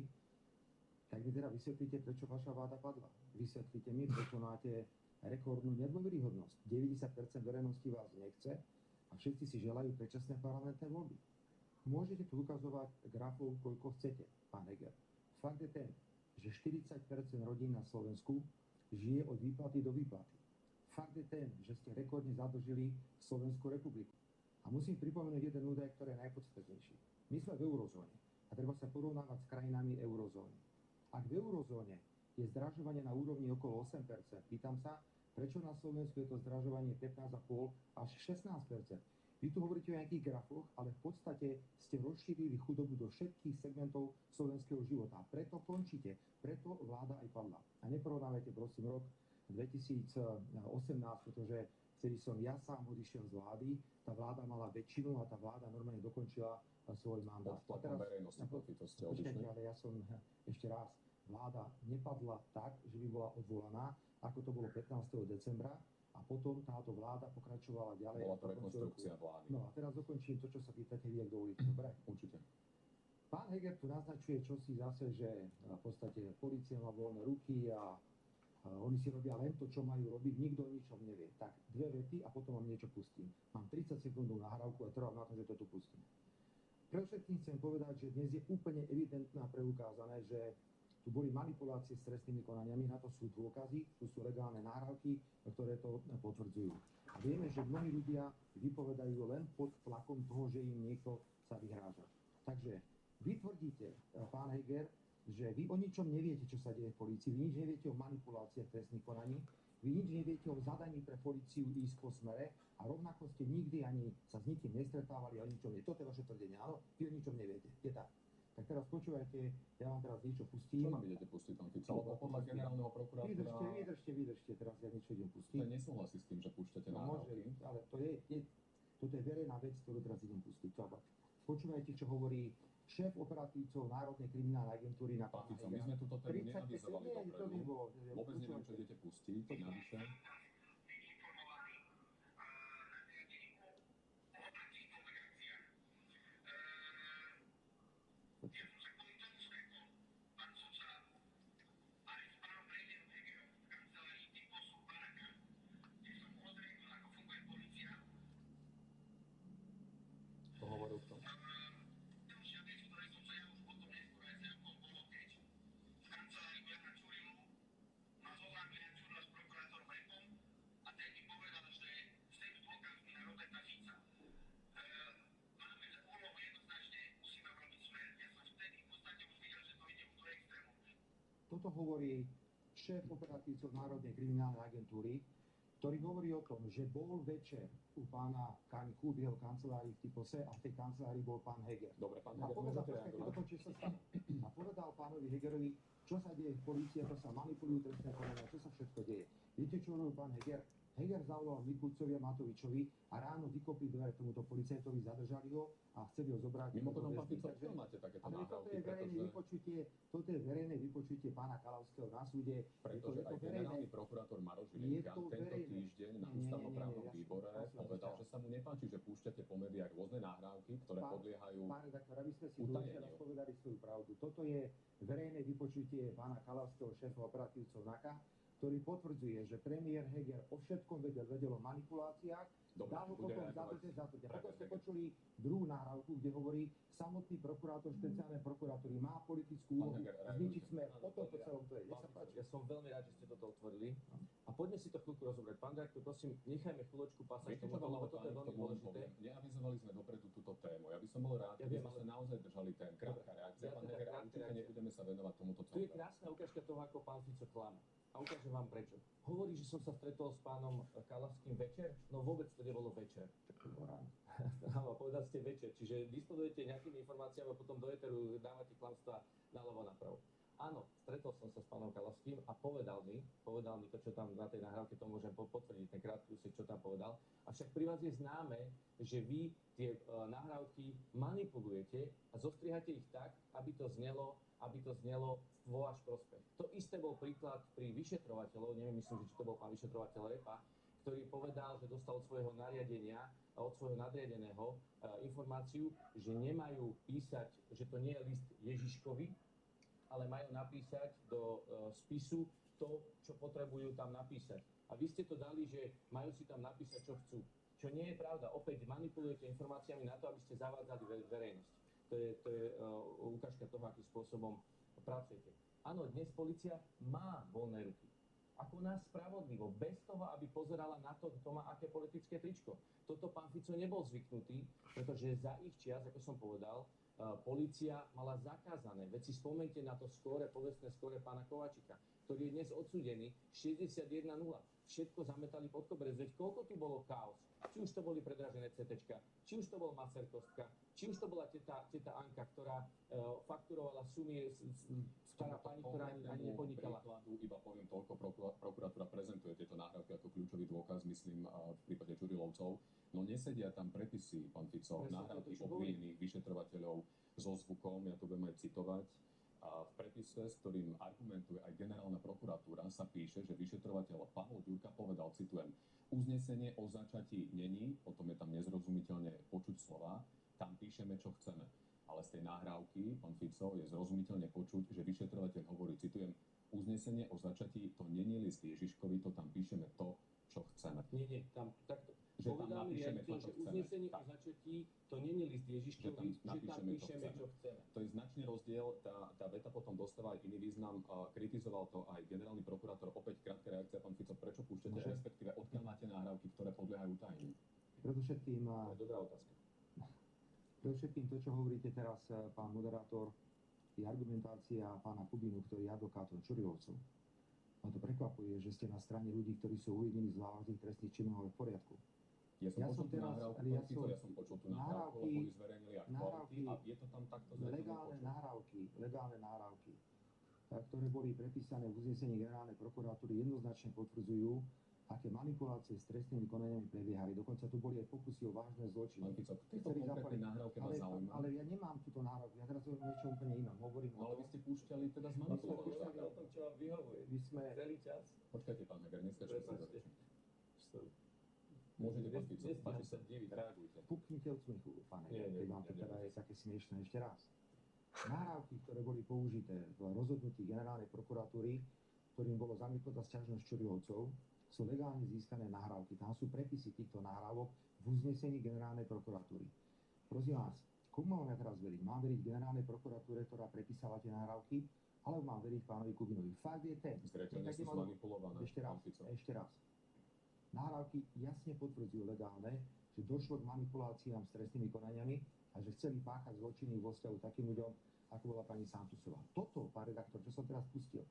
tak mi teda vysvetlíte, prečo vaša vláda padla. Vysvetlíte mi, prečo máte rekordnú nedôveryhodnosť. 90% verejnosti vás nechce a všetci si želajú predčasné parlamentné voľby. Môžete tu ukazovať grafov, koľko chcete, pán Heger. Fakt je ten, že 40% rodín na Slovensku žije od výplaty do výplaty. Fakt je ten, že ste rekordne zadlžili Slovenskú republiku. A musím pripomenúť jeden údaj, ktorý je najpodstatnejší. My sme v eurozóne a treba sa porovnávať s krajinami eurozóny. Ak v eurozóne je zdražovanie na úrovni okolo 8%, pýtam sa, prečo na Slovensku je to zdražovanie 15,5 až 16%. Vy tu hovoríte o nejakých grafoch, ale v podstate ste rozšírili chudobu do všetkých segmentov slovenského života. A preto končíte, preto vláda aj padla. A neporovnávajte prosím rok 2018, pretože vtedy som ja sám odišiel z vlády, tá vláda mala väčšinu a tá vláda normálne dokončila svoj mandát. Pod tlakom verejnosti, pán Fico, ste Počkajte, odišli. ale ja som ešte raz, vláda nepadla tak, že by bola odvolaná, ako to bolo 15. decembra, a potom táto vláda pokračovala ďalej. Bola to do konca rekonštrukcia roku. vlády. No a teraz dokončím to, čo sa pýtate vy, ak dovolíte. Dobre? Určite. Pán Heger tu naznačuje čosi zase, že v podstate polícia má voľné ruky a oni si robia len to, čo majú robiť, nikto o ničom nevie. Tak dve vety a potom vám niečo pustím. Mám 30 sekúndov nahrávku a trvám na tom, že to tu pustím. Pre všetkým chcem povedať, že dnes je úplne evidentné a preukázané, že tu boli manipulácie s trestnými konaniami, na to sú dôkazy, tu sú legálne nahrávky, ktoré to potvrdzujú. A vieme, že mnohí ľudia vypovedajú len pod tlakom toho, že im niekto sa vyhráža. Takže vy tvrdíte, pán Heger, že vy o ničom neviete, čo sa deje v polícii, vy nič neviete o manipuláciách trestných konaní, vy nič neviete o zadaní pre políciu ísť po smere a rovnako ste nikdy ani sa s nikým nestretávali a o ničom neviete. Toto je vaše tvrdenie, áno? Vy o ničom neviete. Je tak. Tak teraz počúvajte, ja vám teraz niečo pustím. Čo nám idete pustiť, pán Fico? Lebo podľa generálneho prokurátora... Vydržte, teraz ja niečo idem pustiť. To nesúhlasí s tým, že púšťate No, môže, nahrávky. ale toto je verejná vec, ktorú teraz idem pustiť. Počúvajte, čo hovorí šéf operatívcov Národnej kriminálnej agentúry na Pán pána Fico, my sme túto tému neavizovali to dopredu. nebolo. Vôbec neviem, čo idete pustiť, navyše. To hovoril v tom. Toto hovorí šéf operatívcov Národnej kriminálnej agentúry, ktorý hovorí o tom, že bol večer u pána Kaňku v jeho kancelárii v Typose a v tej kancelárii bol pán Heger. Dobre, pán A Heger, povedal, môžete reagovať? a povedal pánovi Hegerovi, čo sa deje v polícii, ako sa manipulujú trestné konania, čo sa všetko deje. Viete, čo robil pán Heger? Heger zavolal Mikulcovi a Matovičovi a ráno vykopli dvere tomuto policajtovi, zadržali ho a chceli ho zobrať. Mimochodom, do pán väzby. Fico, Takže- čo máte takéto ale toto nahrávky, je verejné pretože... vypočutie, toto je verejné vypočutie pána Kalavského na súde. Pretože aj generálny prokurátor Maroš Žilinka tento týždeň na potvrdzuje, že premiér Heger o všetkom vedel o manipuláciách, Dobre, dá ho bude potom reagovať zatrte. premiér Potom ste Heger. počuli druhú nahrávku, kde hovorí, samotný prokurátor špeciálnej prokuratúry má politickú úlohu Heger, zničiť reagujte. Smer. O tom to celom to je. Nech sa Pán páči. Fico, ja som veľmi rád, že ste toto otvorili. A poďme si to chvíľku rozobrať. Pán redaktor, prosím, nechajme chvíľočku pasať Viete, tomu, čo vám lebo ale toto je pán, veľmi to len dôležité. poviem. Neavizovali sme dopredu túto tému. Ja by som bol rád, Ja keby viem, sme ale- sa naozaj držali tém. Krátka reakcia, Ja pán teda Heger, a krátka určite reakcia. nebudeme sa venovať tomuto Tu je celkom. krásna ukážka toho, ako pán Fico klame. A ukážem vám prečo. Hovorí, že som sa stretol s pánom Kalavským večer, no vôbec to nebolo večer. Áno, povedali ste večer, čiže disponujete nejakými informáciami a potom do éteru dávate klamstvá naľavo napravo. Áno, stretol som sa s pánom Kalavským a povedal mi to, čo tam na tej nahrávke, to môžem potvrdiť, ten krátky úsek, čo tam povedal. Avšak pri vás je známe, že vy tie nahrávky manipulujete a zostrihate ich tak, aby to znelo vo váš prospech. To isté bol príklad pri vyšetrovateľov, neviem, myslím, že či to bol pán vyšetrovateľ Repa, ktorý povedal, že dostal od svojho nariadenia, od svojho nadriadeného informáciu, že nemajú písať, že to nie je list Ježiškovi, ale majú napísať do spisu to, čo potrebujú tam napísať. A vy ste to dali, že majú si tam napísať, čo chcú. Čo nie je pravda. Opäť manipulujete informáciami na to, aby ste zavádzali verejnosť. To je ukážka toho, akým spôsobom pracujete. Áno, dnes polícia má voľné ruky. A koná spravodlivo, bez toho, aby pozerala na to, kto má aké politické tričko. Toto pán Fico nebol zvyknutý, pretože za ich čias, ako som povedal, polícia mala zakázané. Veď si spomente na to povestné skóre pána Kovačika, ktorý je dnes odsúdený 61-0. Všetko zametali pod koberec. Veď koľko tu bolo chaos? Či už to boli predražené CTčka, či už to bol Maserkostka, či už to bola teta Anka, ktorá fakturovala sumy stará pani, ktorá ani nepodnikala. Príkladu iba poviem toľko, prokuratúra prezentuje tieto nahrávky ako kľúčový dôkaz, myslím, v prípade Čurilovcov. No nesedia tam prepisy, pán Fico, Presne, nahrávky to, čo hovorím. obvinených vyšetrovateľov so zvukom, ja to budem aj citovať. A v prepise, s ktorým argumentuje aj generálna prokuratúra, sa píše, že vyšetrovateľ Pavol Ďurka povedal, citujem, uznesenie o začatí není, potom je tam nezrozumiteľne počuť slova, tam píšeme, čo chceme. Ale z tej nahrávky, pán Fico, je zrozumiteľne počuť, že vyšetrovateľ hovorí, citujem, uznesenie o začatí, to není list Ježiškovi, to tam píšeme to, čo chceme. Nie, tam takto. Že tam Povedal mi napíšeme riaditeľ, to, čo že chceme. uznesenie o Tak. začatí, to nie je list Ježiškovi, že tam píšeme, čo chceme. To je značný rozdiel, tá veta potom dostáva aj iný význam. Kritizoval to aj generálny prokurátor, opäť krátka reakcia, pán Fico, prečo púšťate, Môže? respektíve odkiaľ máte nahrávky, ktoré podliehajú utajeniu? Predovšetkým, To je dobrá otázka. predovšetkým to, čo hovoríte teraz, pán moderátor, je argumentácia pána Kubinu, ktorý je advokátom Čurilovcov. Ma to prekvapuje, že ste na strane ľudí, ktorí sú uvedení z závažných trestných činov, ale v poriadku. Ja som počul tú teraz- nahrávku, ale pán Fico, ja som počul tú nahrávku, lebo ju zverejnili aktuality a je to tam takto legálne nahrávky, ktoré boli prepísané v uznesení generálnej prokuratúry, jednoznačne potvrdzujú, aké manipulácie s trestnými konaniami prebiehali. Dokonca tu boli aj pokusy o vážne zločiny. Pán Fico, tieto konkrétne nahrávky vás zaujímajú? Ale ja nemám túto nahrávku, ja teraz hovorím o niečom úplne inom. Hovorím No ale vy ste púšťali teda z manipulácie. O tom, čo vám vyhovuje. My sme... Celý čas. Počkajte, pán Heger, neskačte sa Prepáčte. Môžete, pán Fico, Nestíham páči sa diviť, reagujte. Puknite od smechu, pane, Nie, keď vám to nie, teda nie. je také smiešné ešte raz. Nahrávky, ktoré boli použité v rozhodnutí generálnej prokuratúry, ktorým bolo zamietnutá sťažnosť Čurilovcov, sú legálne získané nahrávky. Tam sú prepisy týchto nahrávok v uznesení generálnej prokuratúry. Prosím vás, komu mám ja teraz veriť? Mám veriť generálnej prokuratúre, ktorá prepísala tie nahrávky, alebo mám veriť pánovi Kubinovi? Fakt je ten. Zreteľne sú zmanipulované, pán Fico. Ešte raz. Nahrávky jasne potvrdzujú legálne, že došlo k manipuláciám s trestnými konaniami a že chceli páchať zločiny vo vzťahu takým ľuďom, ako bola pani Santusová. Toto, pán redaktor, čo som teraz pustil,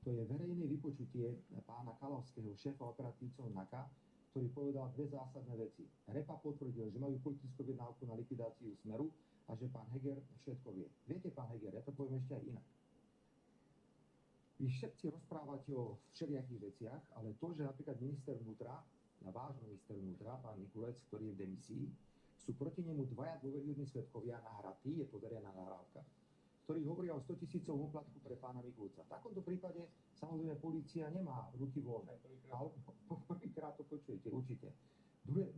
to je verejné vypočutie pána Kalavského, šéfa operatívcov NAKA, ktorý povedal dve zásadné veci. Repa potvrdil, že majú politickú objednávku na likvidáciu Smeru a že pán Heger všetko vie. Viete, pán Heger, ja to poviem ešte aj inak. Vy všetci rozprávate o všelijakých veciach, ale to, že napríklad minister vnútra, váš minister vnútra, pán Mikulec, ktorý je v demisii, sú proti nemu dvaja dôveryhodní svedkovia nahratí, je to verejná nahrávka, ktorí hovoria o 100 000 úplatku pre pána Mikulca. V takomto prípade samozrejme polícia nemá ruky voľné. Ale prvýkrát to počujete, určite.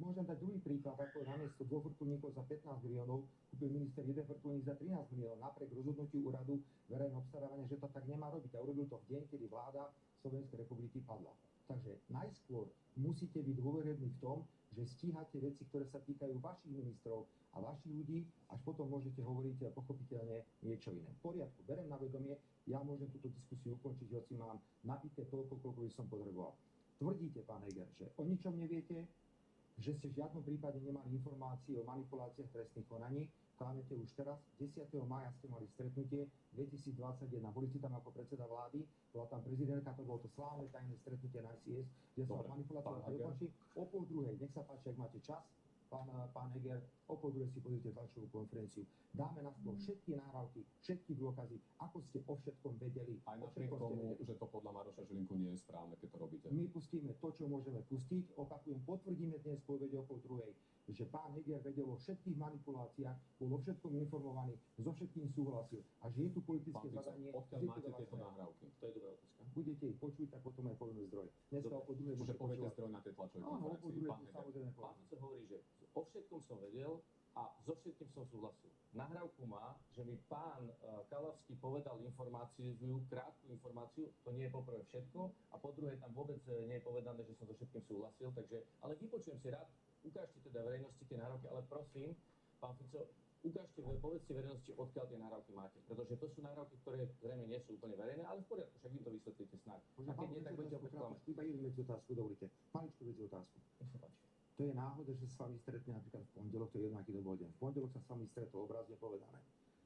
Môžem dať druhý príklad, ako namiesto 2 vrtuľníkov za 15 miliónov kúpil minister 1 vrtuľník za 13 miliónov, napriek rozhodnutiu úradu verejného obstarávania, že to tak nemá robiť. A urobil to v deň, kedy vláda Slovenskej republiky padla. Takže najskôr musíte byť dôveryhodní v tom, že stíhate veci, ktoré sa týkajú vašich ministrov a vašich ľudí, až potom môžete hovoriť pochopiteľne niečo iné. V poriadku, berem na vedomie, ja môžem túto diskusiu ukončiť, hoci mám nabité toľko, koľko by som potreboval. Tvrdíte, pán Heger, že o ničom neviete, že ste v žiadnom prípade nemali informácie o manipuláciách trestných konaní, klamete už teraz, 10. mája ste mali stretnutie 2021, boli ste tam ako predseda vlády, bola tam prezidentka, to bolo to slávne tajné stretnutie na SIS, kde sa manipulácia dokončí. O 12:30, nech sa páči, ak máte čas, pán Heger, o 12:30 si pozrite tlačovú konferenciu. Dáme na stôl všetky nahrávky, všetky dôkazy, ako ste o všetkom vedeli. Aj napriek tomu, že to podľa Maroša Žilinku nie je správne, keď to robíte. My pustíme to, čo môžeme pustiť. Opakujem, potvrdíme dnes po obede o 12:30, že pán Heger vedel o všetkých manipuláciách, bol o všetkom informovaný, so všetkým súhlasil a že je tu politické zadanie. Odkiaľ máte tieto nahrávky? To je dobrá otázka. Budete ich počuť, tak potom aj povieme zdroj. Dneska o 12:00 Čiže poviete zdroj na tej tlačovej konferencii. Pán Heger. Samozrejme Pán Fico hovorí, že o všetkom som vedel a so všetkým som súhlasil. Nahrávku má, že mi pán Kalavský povedal informáciu, krátku informáciu, to nie je poprvé všetko a po druhé tam vôbec nie je povedané, že som so všetkým súhlasil, takže, ale vypočujem si rád, ukážte teda verejnosti tie nahrávky, ale prosím, pán Fico, ukážte, povedzte verejnosti, odkiaľ tie nahrávky máte, pretože to sú nahrávky, ktoré zrejme nie sú úplne verejné, ale v poriadku, však vy to vysvetlíte snáď. A keď nie, tak budete opäť klamať. Iba jednu vec otázku, dovolíte. Maličku vec otázku. Nech sa páči. To je náhoda, že s vami stretne napríklad v pondelok, to je jedno, aký to bol deň. V pondelok sa s vami stretol, obrazne povedané.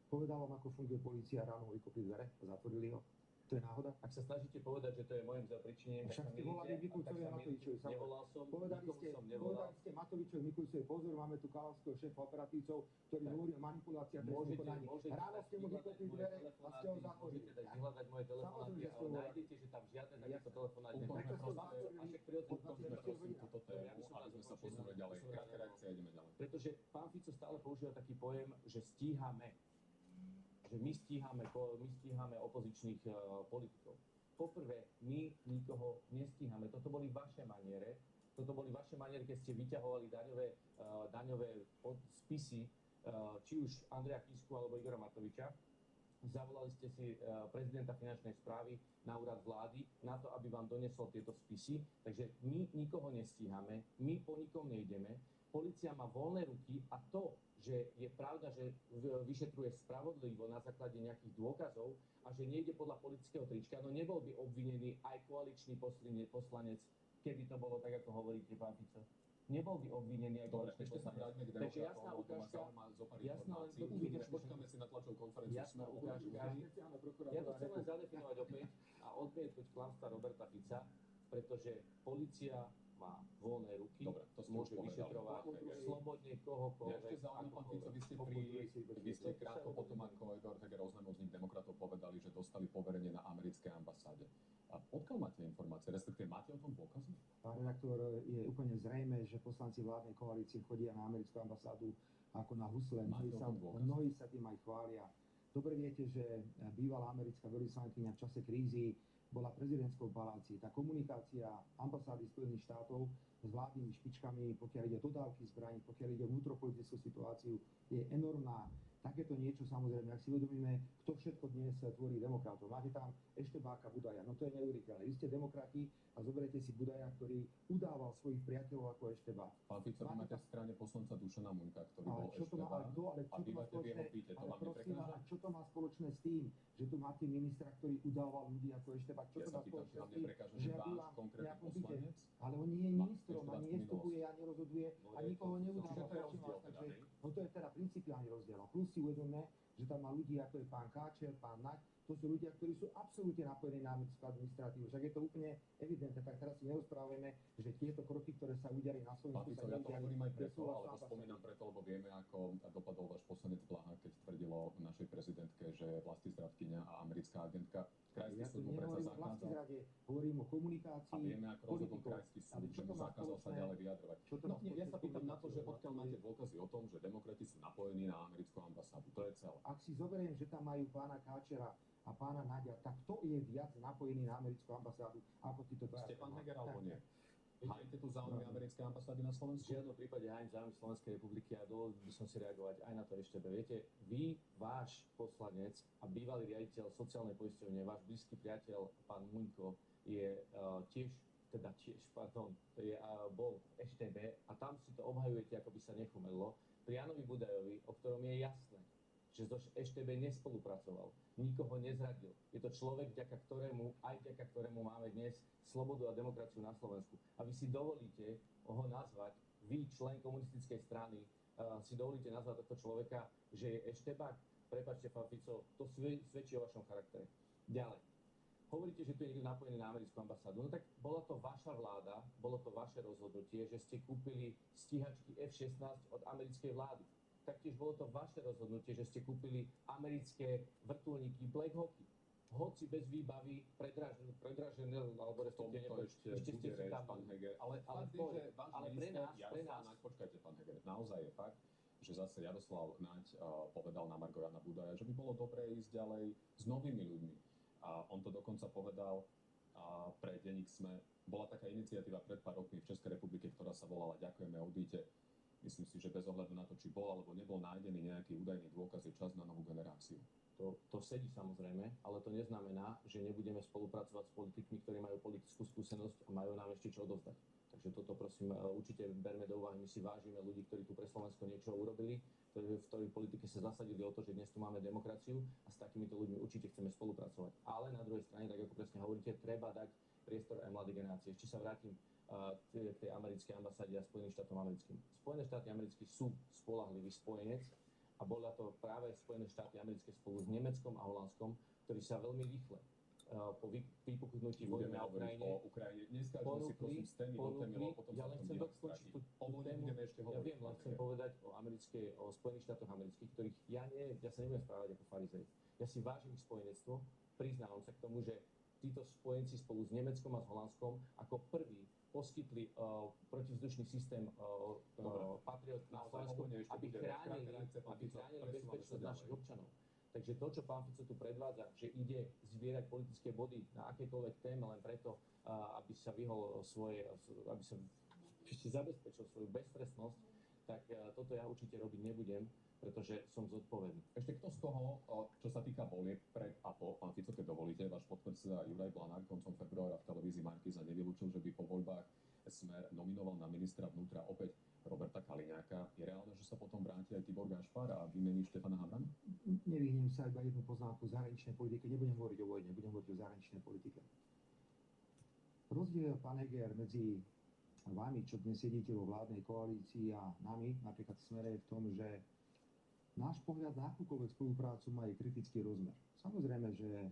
Povedal vám, ako funguje polícia, ráno vykopli dvere a zatvorili ho. To je náhoda? Ak sa snažíte povedať, že to je môjim zapričinením, tak Však sa ste volali milíte, Mikulcovi a Matovičovi. nevolal som, Povedali nikomu ste, som nevolal. Matovičovi, Mikulcovi, pozor, máme tu Kalavského šéfa operatívcov, ktorý hovorí o manipuláciách trestných konaní. Ráno ste mu vykopli dvere a ste ho zatvorili. Môžete dať vyhľadať moje telefonáty a nájdete, že tam žiadne takéto telefonáty Úplne neboli. proste. A však prirodzene Ukončme prosím túto tému, aby sme sa posunuli ďalej. Krátka reakcia, ideme ďalej. Pretože pán Fico stále používa taký pojem, že stíhame. Že my stíhame opozičných politikov. Poprvé, my nikoho nestíhame. Toto boli vaše maniere, keď ste vyťahovali daňové spisy, či už Andreja Kisku alebo Igora Matoviča. Zavolali ste si prezidenta finančnej správy na úrad vlády na to, aby vám doniesol tieto spisy. Takže my nikoho nestíhame, my po nikom nejdeme. Polícia má voľné ruky a to, že je pravda, že vyšetruje spravodlivo na základe nejakých dôkazov a že nejde podľa politického trička, no nebol by obvinený aj koaličný poslanec, keby to bolo tak, ako hovoríte, pán Fico. Nebol by obvinený aj Dobre, koaličný ešte sa poslanec. vráťme k Takže demokratom, jasná lebo to ma ukážka, zaujíma zo pár jasná len informácií. Počkáme si na tlačovú konferenciu. jasná ukážka. Ja to chcem len zadefinovať opäť a odmietnúť klamstvá Roberta Fica, pretože polícia má voľné ruky, Dobre, to ste môže už povedali. vyšetrovať slobodne Mňa kohokoľvek. ešte zaujíma, pán Fico, vy ste krátko potom, ako Eduard Heger oznámil vznik demokratov, povedali, že dostali poverenie na americkej ambasáde. A odkiaľ máte informácie, respektíve máte o tom dôkazy? Pán redaktor, je úplne zrejme, že poslanci vládnej koalície chodia na americkú ambasádu ako na husle. Mnohí sa tým aj chvália. Dobre viete, že bývalá americká veľvyslankyňa v čase krízy bola prezidentskou paláci. Tá komunikácia ambasády Spojených štátov s vládnymi špičkami, pokiaľ ide o dodávky zbraní, pokiaľ ide o vnútropolitickú situáciu, je enormná. Takéto niečo, samozrejme, ak si uvedomíme, kto všetko dnes tvorí demokratov. Máte tam Eštebáka Budaja, no to je neuveriteľné. Vy ste demokrati a zoberete si Budaja, ktorý udával svojich priateľov ako Eštebák. Pán Fico, vy máte v strane poslanca Dušana Muňka, ktorý bol čo to má, Eštebák a bývate v jeho píte. To vám neprekáža? Čo to má spoločné s tým, že tu máte ministra, ktorý udával ľudí ako Eštebák? Čo Ja to sa má pýtam, či spoločné vám s tým, neprekáža, že že ja váš bývam konkrétny nejakom byte? poslanec Ale on nie je má ministrom, Eštebáckú ani nevstupuje, ani rozhoduje, a nikoho neudáva. Čiže to je Prosím rozdiel vás, teda, takže- hej? No to je teda principiálny rozdiel. A plus si uvedomme, že tam má ľudí, ako je pán Káčer, pán Naď, to sú ľudia, ktorí sú absolútne napojení na americkú administratívu. Však je to úplne evidentné, tak teraz si nerozprávame, že tieto kroky, ktoré sa udiali na Pán Slovensku, Fico, sa ja to neudiali hovorím aj bez preto, súhlasu alebo ambasády. spomínam preto, lebo vieme, ako dopadol váš poslanec Blaha, keď tvrdilo našej prezidentke, že je vlastizradkyňa a americká agentka. Krajský Ja tu súd mu predsa nehovorím o zakázal. vlastizrade, hovorím o komunikácii. A vieme, ako rozhodol politikov. krajský Ale súd, čo že to mu má zakázal sa spoločné? ďalej vyjadrovať. Čo to No, má nie, ja sa spoločné pýtam na to, že komunikáciou? odkiaľ máte dôkazy o tom, že demokrati sú napojení na americkú ambasádu. To je celé. Ak si zoberiem, že tam majú pána Káčera a pána Naďa, tak kto je viac napojený na americkú ambasádu ako títo dvaja? Ste pán Heger alebo nie? Hájite tu záujmy americkej ambasády na V Slovensku? žiadnom prípade hájim záujmy Slovenskej republiky a dovolil by som si reagovať aj na to ešte. Viete, vy, váš poslanec a bývalý riaditeľ sociálnej poisťovne, váš blízky priateľ, pán Muňko, je tiež teda tiež, pardon, bol v EŠTB a tam si to obhajujete, ako by sa nechumelilo. Pri Jánovi Budajovi, o ktorom je jasné, že so EŠTB nespolupracoval, nikoho nezradil. Je to človek, vďaka ktorému máme dnes slobodu a demokraciu na Slovensku. A vy si dovolíte ho nazvať, vy, člen komunistickej strany, si dovolíte nazvať tohto človeka, že je eštebák? Prepáčte, pán Fico, to svedčí o vašom charaktere. Ďalej. Hovoríte, že tu je niekto napojený na americkú ambasádu. No tak bola to vaša vláda, bolo to vaše rozhodnutie, že ste kúpili stíhačky F-16 od americkej vlády. Taktiež bolo to vaše rozhodnutie, že ste kúpili americké vrtuľníky Black Hawky. Hoci bez výbavy predražené, alebo respektíve ešte ste si tam, pán Heger, ale fakt je, že váš minister Jaroslav Naď, počkajte, pán Heger, naozaj je fakt, že zase Jaroslav Naď povedal na margo Jana Budaja, že by bolo dobré ísť ďalej s novými ľuďmi. A on to dokonca povedal pre denník SME. Bola taká iniciatíva pred pár rokmi v Českej republike, ktorá sa volala Ďakujeme, odíďte. Myslím si, že bez ohľadu na to, či bol alebo nebol nájdený nejaký údajný dôkaz, je čas na novú generáciu. To sedí samozrejme, ale to neznamená, že nebudeme spolupracovať s politikmi, ktorí majú politickú skúsenosť a majú nám ešte čo odovzdať. Takže toto prosím určite berme do úvahy. My si vážime ľudí, ktorí tu pre Slovensko niečo urobili, ktorí v tej politike sa zasadili o to, že dnes tu máme demokraciu a s takýmito ľuďmi určite chceme spolupracovať. Ale na druhej strane, tak ako presne hovoríte, treba dať priestor aj mladej generácie. Ešte sa vrátim k tej americkej ambasáde a Spojeným štátom americkým. Spojené štáty americké sú spoľahlivý spojenec a bola to práve Spojené štáty americké spolu s Nemeckom a Holandskom, ktorí sa veľmi rýchle po vypuknutí vojny na Ukrajine o Ukrajine. Neskážeme si prosím s témy do témy, lebo potom ja sa len to chcem nejak dokončiť stratí. tú tému. Budeme ešte Ja hovoriť. viem, len chcem povedať o Spojených štátoch amerických, ktorých ja sa nebudem správať ako farizej. Ja si vážim ich spojenectvo, priznávam sa k tomu, že títo spojenci spolu s Nemeckom a s Holandskom ako prvý poskytli protivzdušný systém Patriot na Slovensku, aby chránili bezpečnosť našich občanov. Takže to, čo pán Fico tu predvádza, že ide zbierať politické body na akékoľvek téme len preto, aby sa vyhol aby sa ešte zabezpečil svoju beztrestnosť, tak toto ja určite robiť nebudem, pretože som zodpovedný. Ešte kto z toho, čo sa týka volieb pred a po, pán Fico, keď dovolíte, váš podpredseda Juraj Blanák koncom februára v televízii Markíza nevylúčil, že by po voľbách Smer nominoval na ministra vnútra opäť Roberta Kaliňáka. Je reálne, že sa potom vráti aj Tibor Gašpar a vymení Štefana Havrana? Nevyhnem sa iba jednu poznámku zahraničnej politike. Nebudem hovoriť o vojne, budem hovoriť o zahraničnej politike. Rozdiel, pán Heger, medzi vami, čo dnes sedíte vo vládnej koalícii a nami, napríklad v Smere, je v tom, že náš pohľad na akúkoľvek spoluprácu má aj kritický rozmer. Samozrejme, že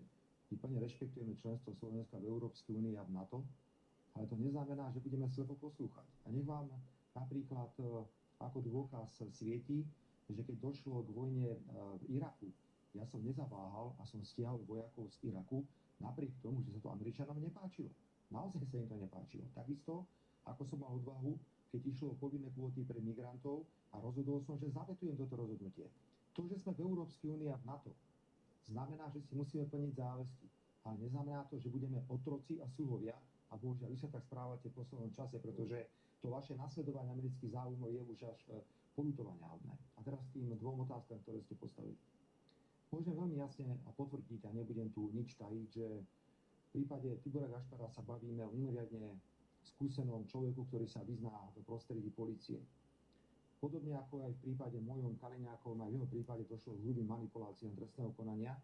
my plne rešpektujeme členstvo Slovenska v Európskej únii a v NATO, ale to neznamená, že budeme slepo poslúchať. A nech vám napríklad ako dôkaz svieti, že keď došlo k vojne v Iraku, ja som nezaváhal a som stiahol vojakov z Iraku, napriek tomu, že sa to Američanom nepáčilo. Naozaj sa im to nepáčilo. Takisto, ako som mal odvahu, keď išlo o povinné kvóty pre migrantov a rozhodol som, že zavetujem toto rozhodnutie. To, že sme v Európskej únii a v NATO, znamená, že si musíme plniť záväzky. Ale neznamená to, že budeme otroci a sluhovia. A bohužiaľ, vy sa tak správate v poslednom čase, pretože to vaše nasledovanie amerických záujmov je už až poľutovaniahodné. A teraz k tým dvom otázkam, ktoré ste postavili. Môžem veľmi jasne a potvrdiť, a nebudem tu nič tajiť, že v prípade Tibora Gašpara sa bavíme o mimoriadne skúsenom človeku, ktorý sa vyzná do prostredí polície. Podobne ako aj v prípade mojom Kaliňákovom, aj v jeho prípade došlo k hrubým manipuláciám trestného konania.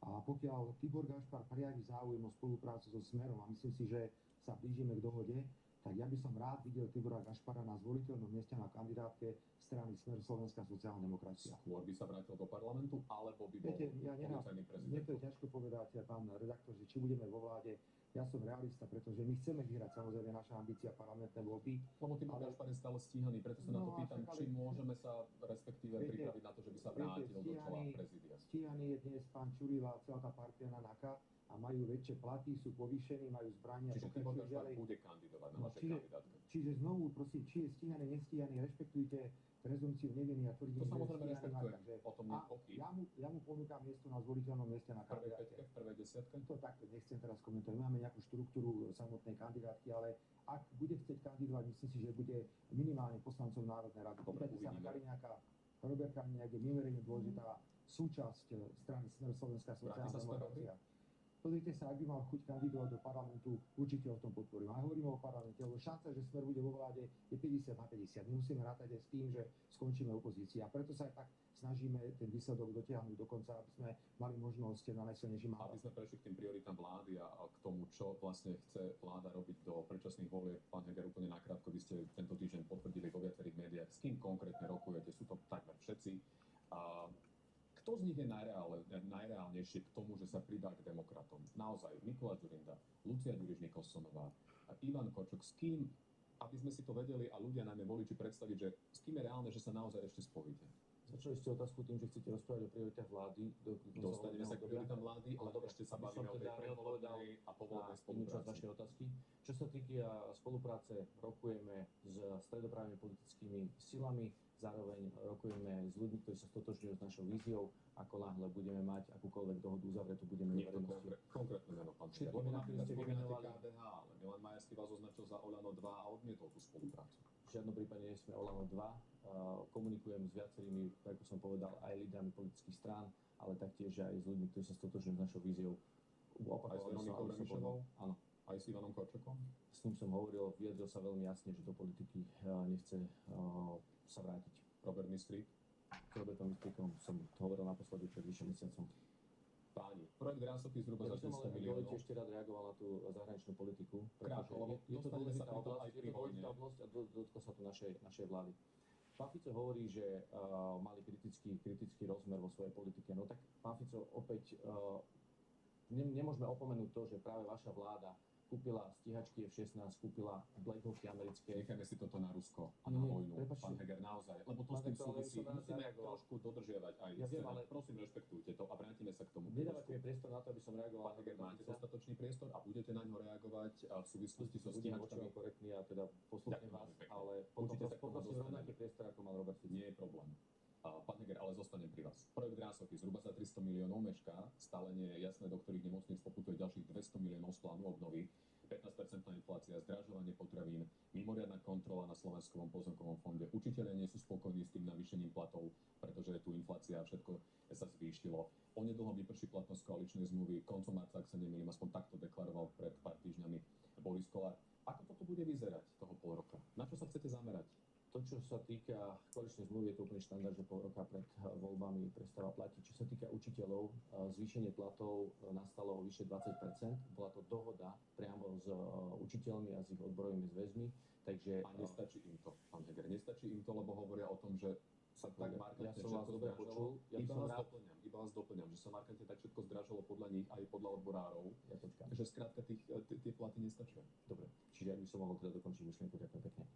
A pokiaľ Tibor Gašpar prejaví záujem o spoluprácu so Smerom a myslím si, že sa blížime k dohode, tak ja by som rád videl Tibora Gašpara na zvoliteľnom mieste na kandidátke strany Smer Slovenská sociálna demokracia. Skôr by sa vrátil do parlamentu, alebo by bol policajný prezident? Mne to je ťažko povedať, pán redaktor, že či budeme vo vláde. Ja som realista, pretože my chceme vyhrať, samozrejme naša ambícia parlamentné voľby. Lebo Tibor Gašpar je stále stíhaný, preto sa na to pýtam, či môžeme sa respektíve pripraviť na to, že by sa vrátil do čela prezídia. Stíhaný je dnes pán Čurila a celá tá partia na NAKA a majú väčšie platy, sú povýšení, majú zbrania. Čiže Tibor Gašpar bude kandidovať na vašej kandidátke. Čiže znovu, prosím, či je stíhaný, nestíhaný, rešpektujte prezumpciu neviny a tvrdím, to samozrejme že rešpektujem, o tom nie pochyb. Ja mu ponúkam miesto na zvoliteľnom mieste na kandidátke. V prvej desiatke? To takto nechcem teraz komentovať. My máme nejakú štruktúru samotnej kandidátky, ale ak bude chcieť kandidovať, myslím si, že bude minimálne poslancov Národnej rady. Pýtajte sa na Kaliňáka. Robert Kaliňák je mimoriadne dôležitá súčasť strany Smer Slovenská sociálna demokracia. Pozrite sa, ak by mal chuť kandidovať do parlamentu, určite ho v tom podporím. A hovoríme o parlamente, lebo šanca, že Smer bude vo vláde, je 50/50. My musíme rátať aj s tým, že skončíme opozícii. A preto sa aj tak snažíme ten výsledok dotiahnuť do konca, aby sme mali možnosť na najsilnejší mandát. Aby sme prešli k tým prioritám vlády a k tomu, čo vlastne chce vláda robiť do predčasných volieb. Pán Heger, úplne nakrátko, vy ste tento týždeň potvrdili vo viacerých médiách, s kým konkrétne rokujete, sú to takmer všetci. A kto z nich je najreálnejšie k tomu, že sa pridá k demokratom? Naozaj, Mikuláš Dzurinda, Lucia Ďuriš-Nikolsonová, Ivan Korčok, s kým, aby sme si to vedeli a ľudia, najmä voliči, predstaviť, že s kým je reálne, že sa naozaj ešte spojíte? Začali ste otázku tým, že chcete rozprávať o prioritách vlády. Dostaneme sa k prioritám vlády, ale ešte sa bavíme o tej predvolebnej a povolebnej spolupráci. Vašej otázky. Čo sa týka spolupráce, rokujeme s stredopravými politickými silami, zároveň rokujeme s ľuďmi, ktorí sa stotožňujú s našou víziou. Ako náhle budeme mať akúkoľvek dohodu uzavretú, budeme Nie to konkrétne meno, pán Heger. Lebo napríklad spomínate KDH, ale Milan Majerský vás označil za Olano 2 a odmietol tú spoluprácu. V žiadnom prípade nie sme Olano 2. Komunikujem s viacerými, ako som povedal, aj lídrami politických strán, ale taktiež aj s ľuďmi, ktorí sa stotožňujú s našou víziou. Aj s Veronikou Remišovou? Áno. Aj s Ivanom Korčokom? S ním som hovoril, vyjadril sa veľmi jasne, že do politiky nechce sa vrátiť. Robert Mistrík? S Robertom Mistríkom som hovoril naposledy pred vyše mesiacom. Páni, projekt Grásovky zhruba za 400 miliónov. Ja ešte rád reagoval na tú zahraničnú politiku, Krátko, lebo je to dôležitá oblasť, aj pri vojne. A dotklo sa to našej vlády. Pán Fico hovorí, že mali kritický rozmer vo svojej politike. No tak, pán Fico, opäť nemôžeme opomenúť to, že práve vaša vláda kúpila stíhačky F-16, kúpila Black Hawky americké. Nechajme si toto na Rusko a na vojnu, pán Heger, naozaj. Lebo to s tým súvisí. Musíme trošku dodržiavať aj scénu. Prosím, rešpektujte to a vrátime sa k tomu. Nedávate mi priestor na to, aby som reagoval. Pán Heger, máte dostatočný priestor a budete na ňo reagovať v súvislosti so stíhačkami. Budem korektný a teda poslúchnem vás, ale potom poprosím rovnaký priestor, ako mal Robert Fico. Nie je problém. Pán Heger, ale zostanem pri vás. Projekt Grásovky zhruba za 300 miliónov mešká, stále nie je jasné, do ktorých nemocníc poputuje ďalších 200 miliónov z plánu obnovy, 15% inflácia, zdražovanie potravín, mimoriadna kontrola na Slovenskom pozemkovom fonde. Učitelia nie sú spokojní s tým navýšením platov, pretože je tu inflácia a všetko sa zvýšilo. Onedlho vyprší platnosť koaličnej zmluvy, koncom marca, ak sa nemýlim, aspoň takto deklaroval pred pár týždňami Boris Kollár. Ako toto bude vyzerať toho pol roka? Na čo sa chcete zamerať? To, čo sa týka koaličnej zmluvy, je to úplný štandard, že pol roka pred voľbami prestáva platiť. Čo sa týka učiteľov, zvýšenie platov nastalo o vyše 20%. Bola to dohoda priamo s učiteľmi a s ich odborovými zväzmi. Takže, a nestačí im to, pán Heger, nestačí im to, lebo hovoria o tom, že sa tak markantne ja som vás dobre počul. Iba vás doplňam, že sa markantne tak všetko zdražilo podľa nich, aj podľa odborárov, že skrátka tie platy nestačia. Dobre, čiže ak by som mohol teda dokončiť myšlienku, ďakujem pekne.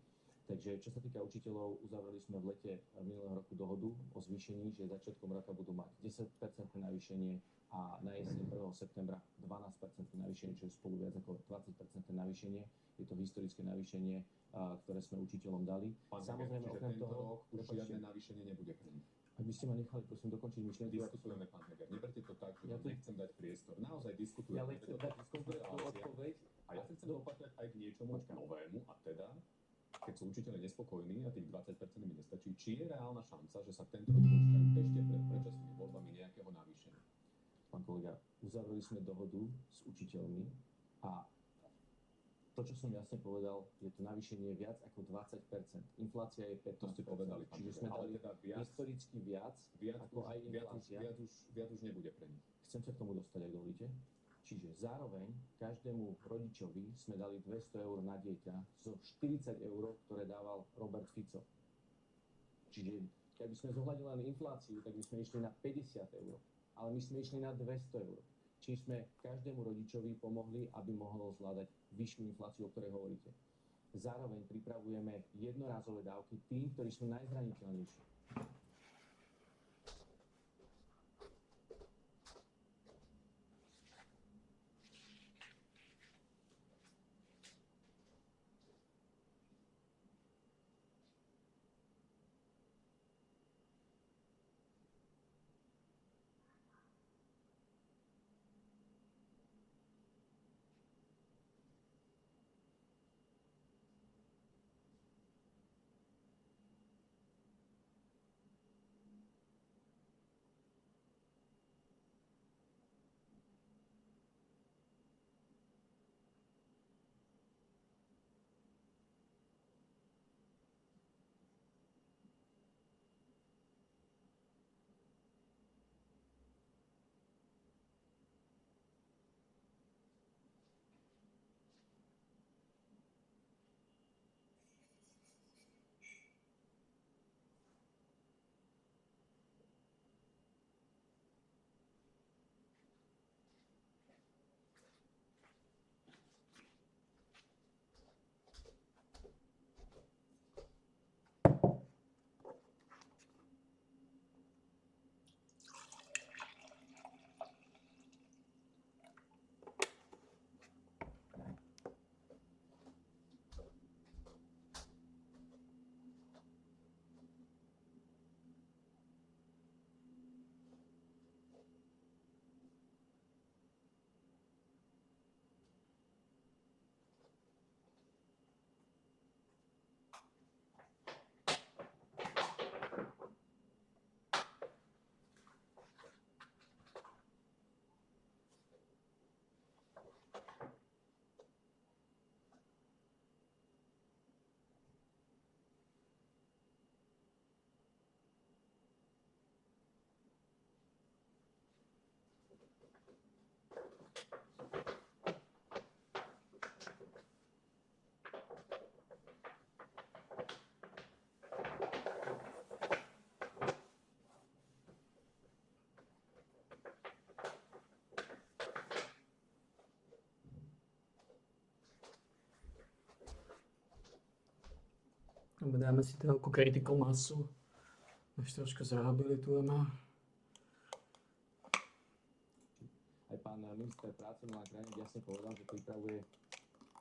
Takže čo sa týka učiteľov, uzavreli sme v lete minulého roku dohodu o zvýšení, že začiatkom roka budú mať 10% navýšenie a na jeseň 1. septembra 12% navýšenie, čo je spolu viac ako 20% navýšenie. Je to historické navýšenie, ktoré sme učiteľom dali. Samozrejme, okrem toho, rok už žiadne navýšenie nebude pre nich. Ak by ste ma nechali, prosím, dokončiť myšlienku. Diskutujeme, pán Heger. Neberte to tak, že nechcem dať priestor. Naozaj diskutujeme. Ja chcem dať konkrétnu odpoveď. A ja chcem dopatrať aj k niečomu novému, a teda, keď sú učiteľe nespokojní a tých 20% mi nestačí, či je reálna šanca, že sa tento rok dočkajú ešte pred predčasnými voľbami nejakého navýšenia? Pán kolega, uzavreli sme dohodu s učiteľmi a to, čo som jasne povedal, je to navýšenie viac ako 20%. Inflácia je 15%. To ste povedali, čiže sme dali teda historicky viac ako aj inflácia. Viac už nebude pre nich. Chcem sa k tomu dostať, ak dovolíte. Čiže zároveň každému rodičovi sme dali 200 eur na dieťa zo 40 eur, ktoré dával Robert Fico. Čiže keby sme zohľadili len infláciu, tak by sme išli na 50 eur. Ale my sme išli na 200 eur. Čím sme každému rodičovi pomohli, aby mohol zvládať vyššiu infláciu, o ktorej hovoríte. Zároveň pripravujeme jednorázové dávky tým, ktorí sú najzraniteľnejší. Dáme si telku Critical Massu. Už trošku zrehabilitujeme. Aj pán minister práce Milan Krajník jasne povedal, že pripravuje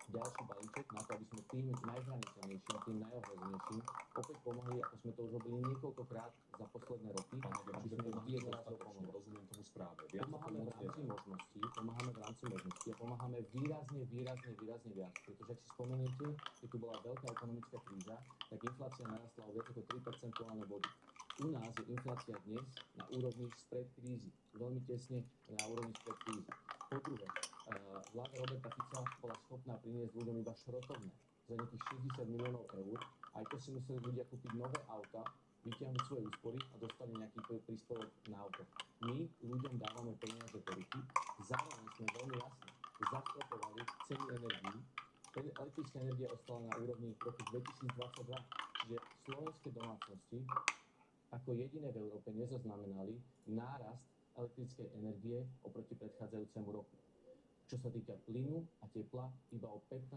ďalší balíček na to, aby sme tým najzraniteľnejším, tým najohrozenejším opäť pomohli, ako sme to už robili niekoľkokrát za posledné roky. Aby sme jednorazovo pomohli. Rozumiem tomu správne. Pomáhame v rámci možností a pomáhame výrazne viac. Pretože ak si spomeniete, keď tu bola veľká ekonomická kríza, tak inflácia narastla o viac ako 3 percentuálne body. U nás je inflácia dnes na úrovni spred krízy, veľmi tesne na úrovni spred krízy. Po druhé, vláda Roberta Fica bola schopná priniesť ľuďom iba šrotovné za nejakých 60 miliónov eur. Aj to si museli ľudia kúpiť nové auta, vytiahnuť svoje úspory a dostali nejaký príspevok na auto. My ľuďom dávame peniaze do ruky, zároveň sme veľmi jasne zastropovali ceny energií. Elektrická energia ostala na úrovni roku 2022, čiže slovenské domácnosti ako jediné v Európe nezaznamenali nárast elektrickej energie oproti predchádzajúcemu roku. Čo sa týka plynu a tepla, iba o 15%,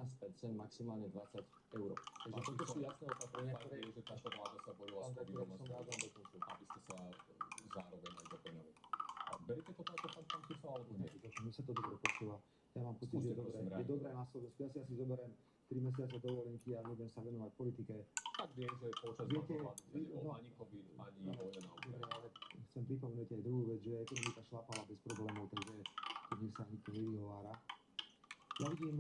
maximálne 20 eur. Takže toto sú jasné opatrenia, ktoré... že táto vláda sa bojila s covidom, aby ste sa zároveň aj doplňali. A beriete to tak, ako pán Fico, alebo nie? Mne sa to dobre počúva. Ja mám pocit, že je dobré na Slovensku. Ja si asi zoberiem 3 mesiace dovolenky a nebudem sa venovať politike. Tak viem, že počas vášho vládnutia nebol ani COVID, ani vojna na Ukrajine. Ale chcem pripomenúť aj druhú vec, že ekonomika šlapala bez problémov, takže nech sa nikto nevyhovára. Ja vidím,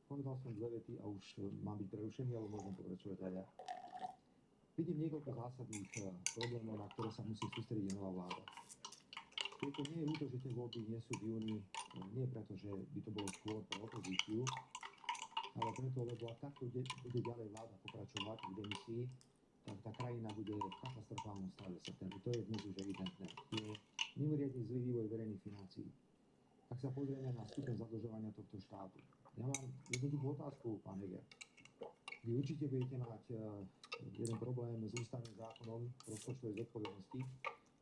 povedal som 2 vety a už mám byť prerušený, ale môžem pokračovať aj ja. Vidím niekoľko zásadných problémov, na ktoré sa musí sústrediť nová vláda. Preto nie je ľúto, že tie voľby nie sú v júni, nie preto, že by to bolo skôr pre opozíciu, ale preto, lebo ak takto bude ďalej vláda pokračovať v demisii, tak tá krajina bude v katastrofálnom stave v septembri. To je dnes už evidentné. Je mimoriadne zlý vývoj verejných financií. Ak sa pozrieme na stupeň zadlžovania tohto štátu. Ja mám jednoduchú otázku, pán Heger. Vy určite budete mať jeden problém s ústavným zákonom rozpočtovej zodpovednosti,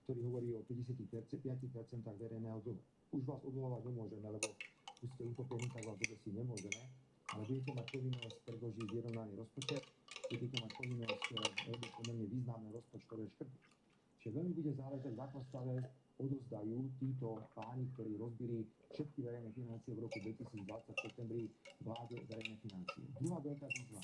ktorý hovorí o 55% verejného dlhu. Už vás odvolávať nemôžeme, lebo už ste utopení, tak vás si nemôžeme, ale budete mať povinnosť predložiť vyrovnaný rozpočet, budete mať povinnosť robiť pomerne významné rozpočtové škrty. Čiže veľmi bude záležať, v akom stave odovzdajú títo páni, ktorí rozbili všetky verejné financie v roku 2020 v septembri vláde verejné financie. Druhá veľká výzva,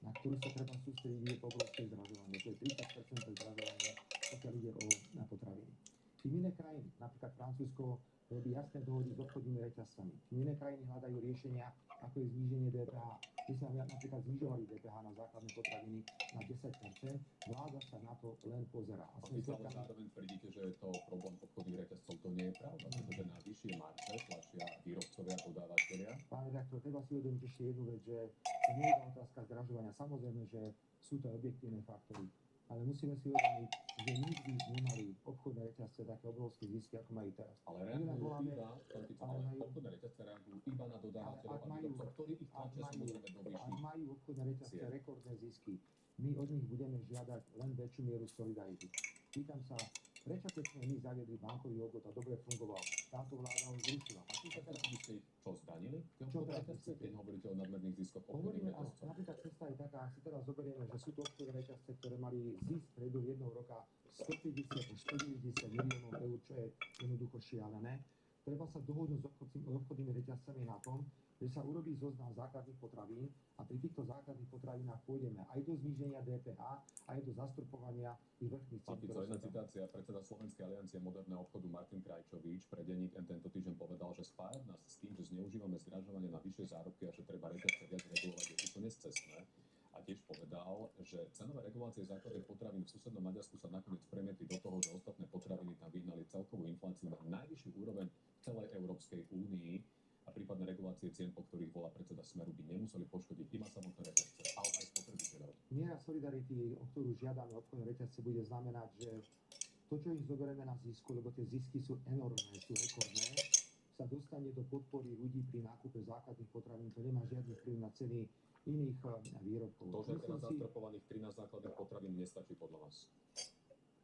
na ktorú sa treba sústrediť, je obrovské zdražovanie. To je 30% zdražovanie, pokiaľ ide o potraviny. Tým iné krajiny, napríklad Francúzsko, robí jasné dohody s obchodnými reťazcami. Tým iné krajiny hľadajú riešenia, ako je zníženie DPH. My sa napríklad znižovali DPH na základné potraviny na 10%, vláda sa na to len pozerá. A vy ale zároveň tvrdíte, že je to problém obchodných reťazcov. To nie je pravda, pretože na vyššie marže tlačia výrobcovia a dodávateľia. Pán redaktor, treba si uvedomiť ešte jednu vec, že to nie je otázka zdražovania. Samozrejme, že sú to objektívne faktory. Ale musíme si uvedomiť, že nikdy nemali obchodné reťazce také obrovské zisky, ako majú teraz. Ale obchodné reťazce reagujú iba na dodávateľov a výrobcov, ktorí ich tlačia samozrejme do vyšších. Ak majú obchodné reťazce rekordné zisky, my od nich budeme žiadať len väčšiu mieru solidarity. Pýtam sa, prečo keď sme my zaviedli bankový obchod a dobre fungoval, táto vláda ho zrušila? A teraz by ste čo zdanili? Keď hovoríte o nadmerných ziskoch obchodných reťazcov? Napríklad cesta je taká, ak si teraz zoberieme, že sú to obchodné reťazce, ktoré mali zisk v priebehu jedného roka 150 až 190 miliónov eur, čo je jednoducho šialené. Treba sa dohodnúť s obchodnými reťazcami na tom, že sa urobí zoznam základných potravín a pri týchto základných potravinách pôjdeme aj do zníženia DPH, aj do zastropovania tých vrchných cien. Jedna citácia, predseda Slovenskej aliancie moderného obchodu Martin Krajčovič pre denník tento týždeň povedal, že spájať nás s tým, že zneužívame zdražovanie na vyššie zárobky a že treba reťazce viac regulovať, je úplne scestné. A tiež povedal, že cenové regulácie základných potravín v susednom Maďarsku sa nakoniec premietli do toho, že ostatné potraviny tam vyhnali celkovú infláciu na najvyššiu úroveň v celej Európskej únii a prípadné regulácie cien, po ktorých volá predseda Smeru, by nemuseli poškodiť iba samotné reťazce, ale aj spotrebiteľov. Miera solidarity, o ktorú žiadame obchodné reťazce, bude znamenať, že to, čo ich zoberieme na zisku, lebo tie zisky sú enormné, sú rekordné, sa dostane do podpory ľudí pri nákupe základných potravín. To nemá žiadny vplyv na ceny iných výrobkov. To, že teraz zastropovaných 13 základných potravín nestačí podľa vás?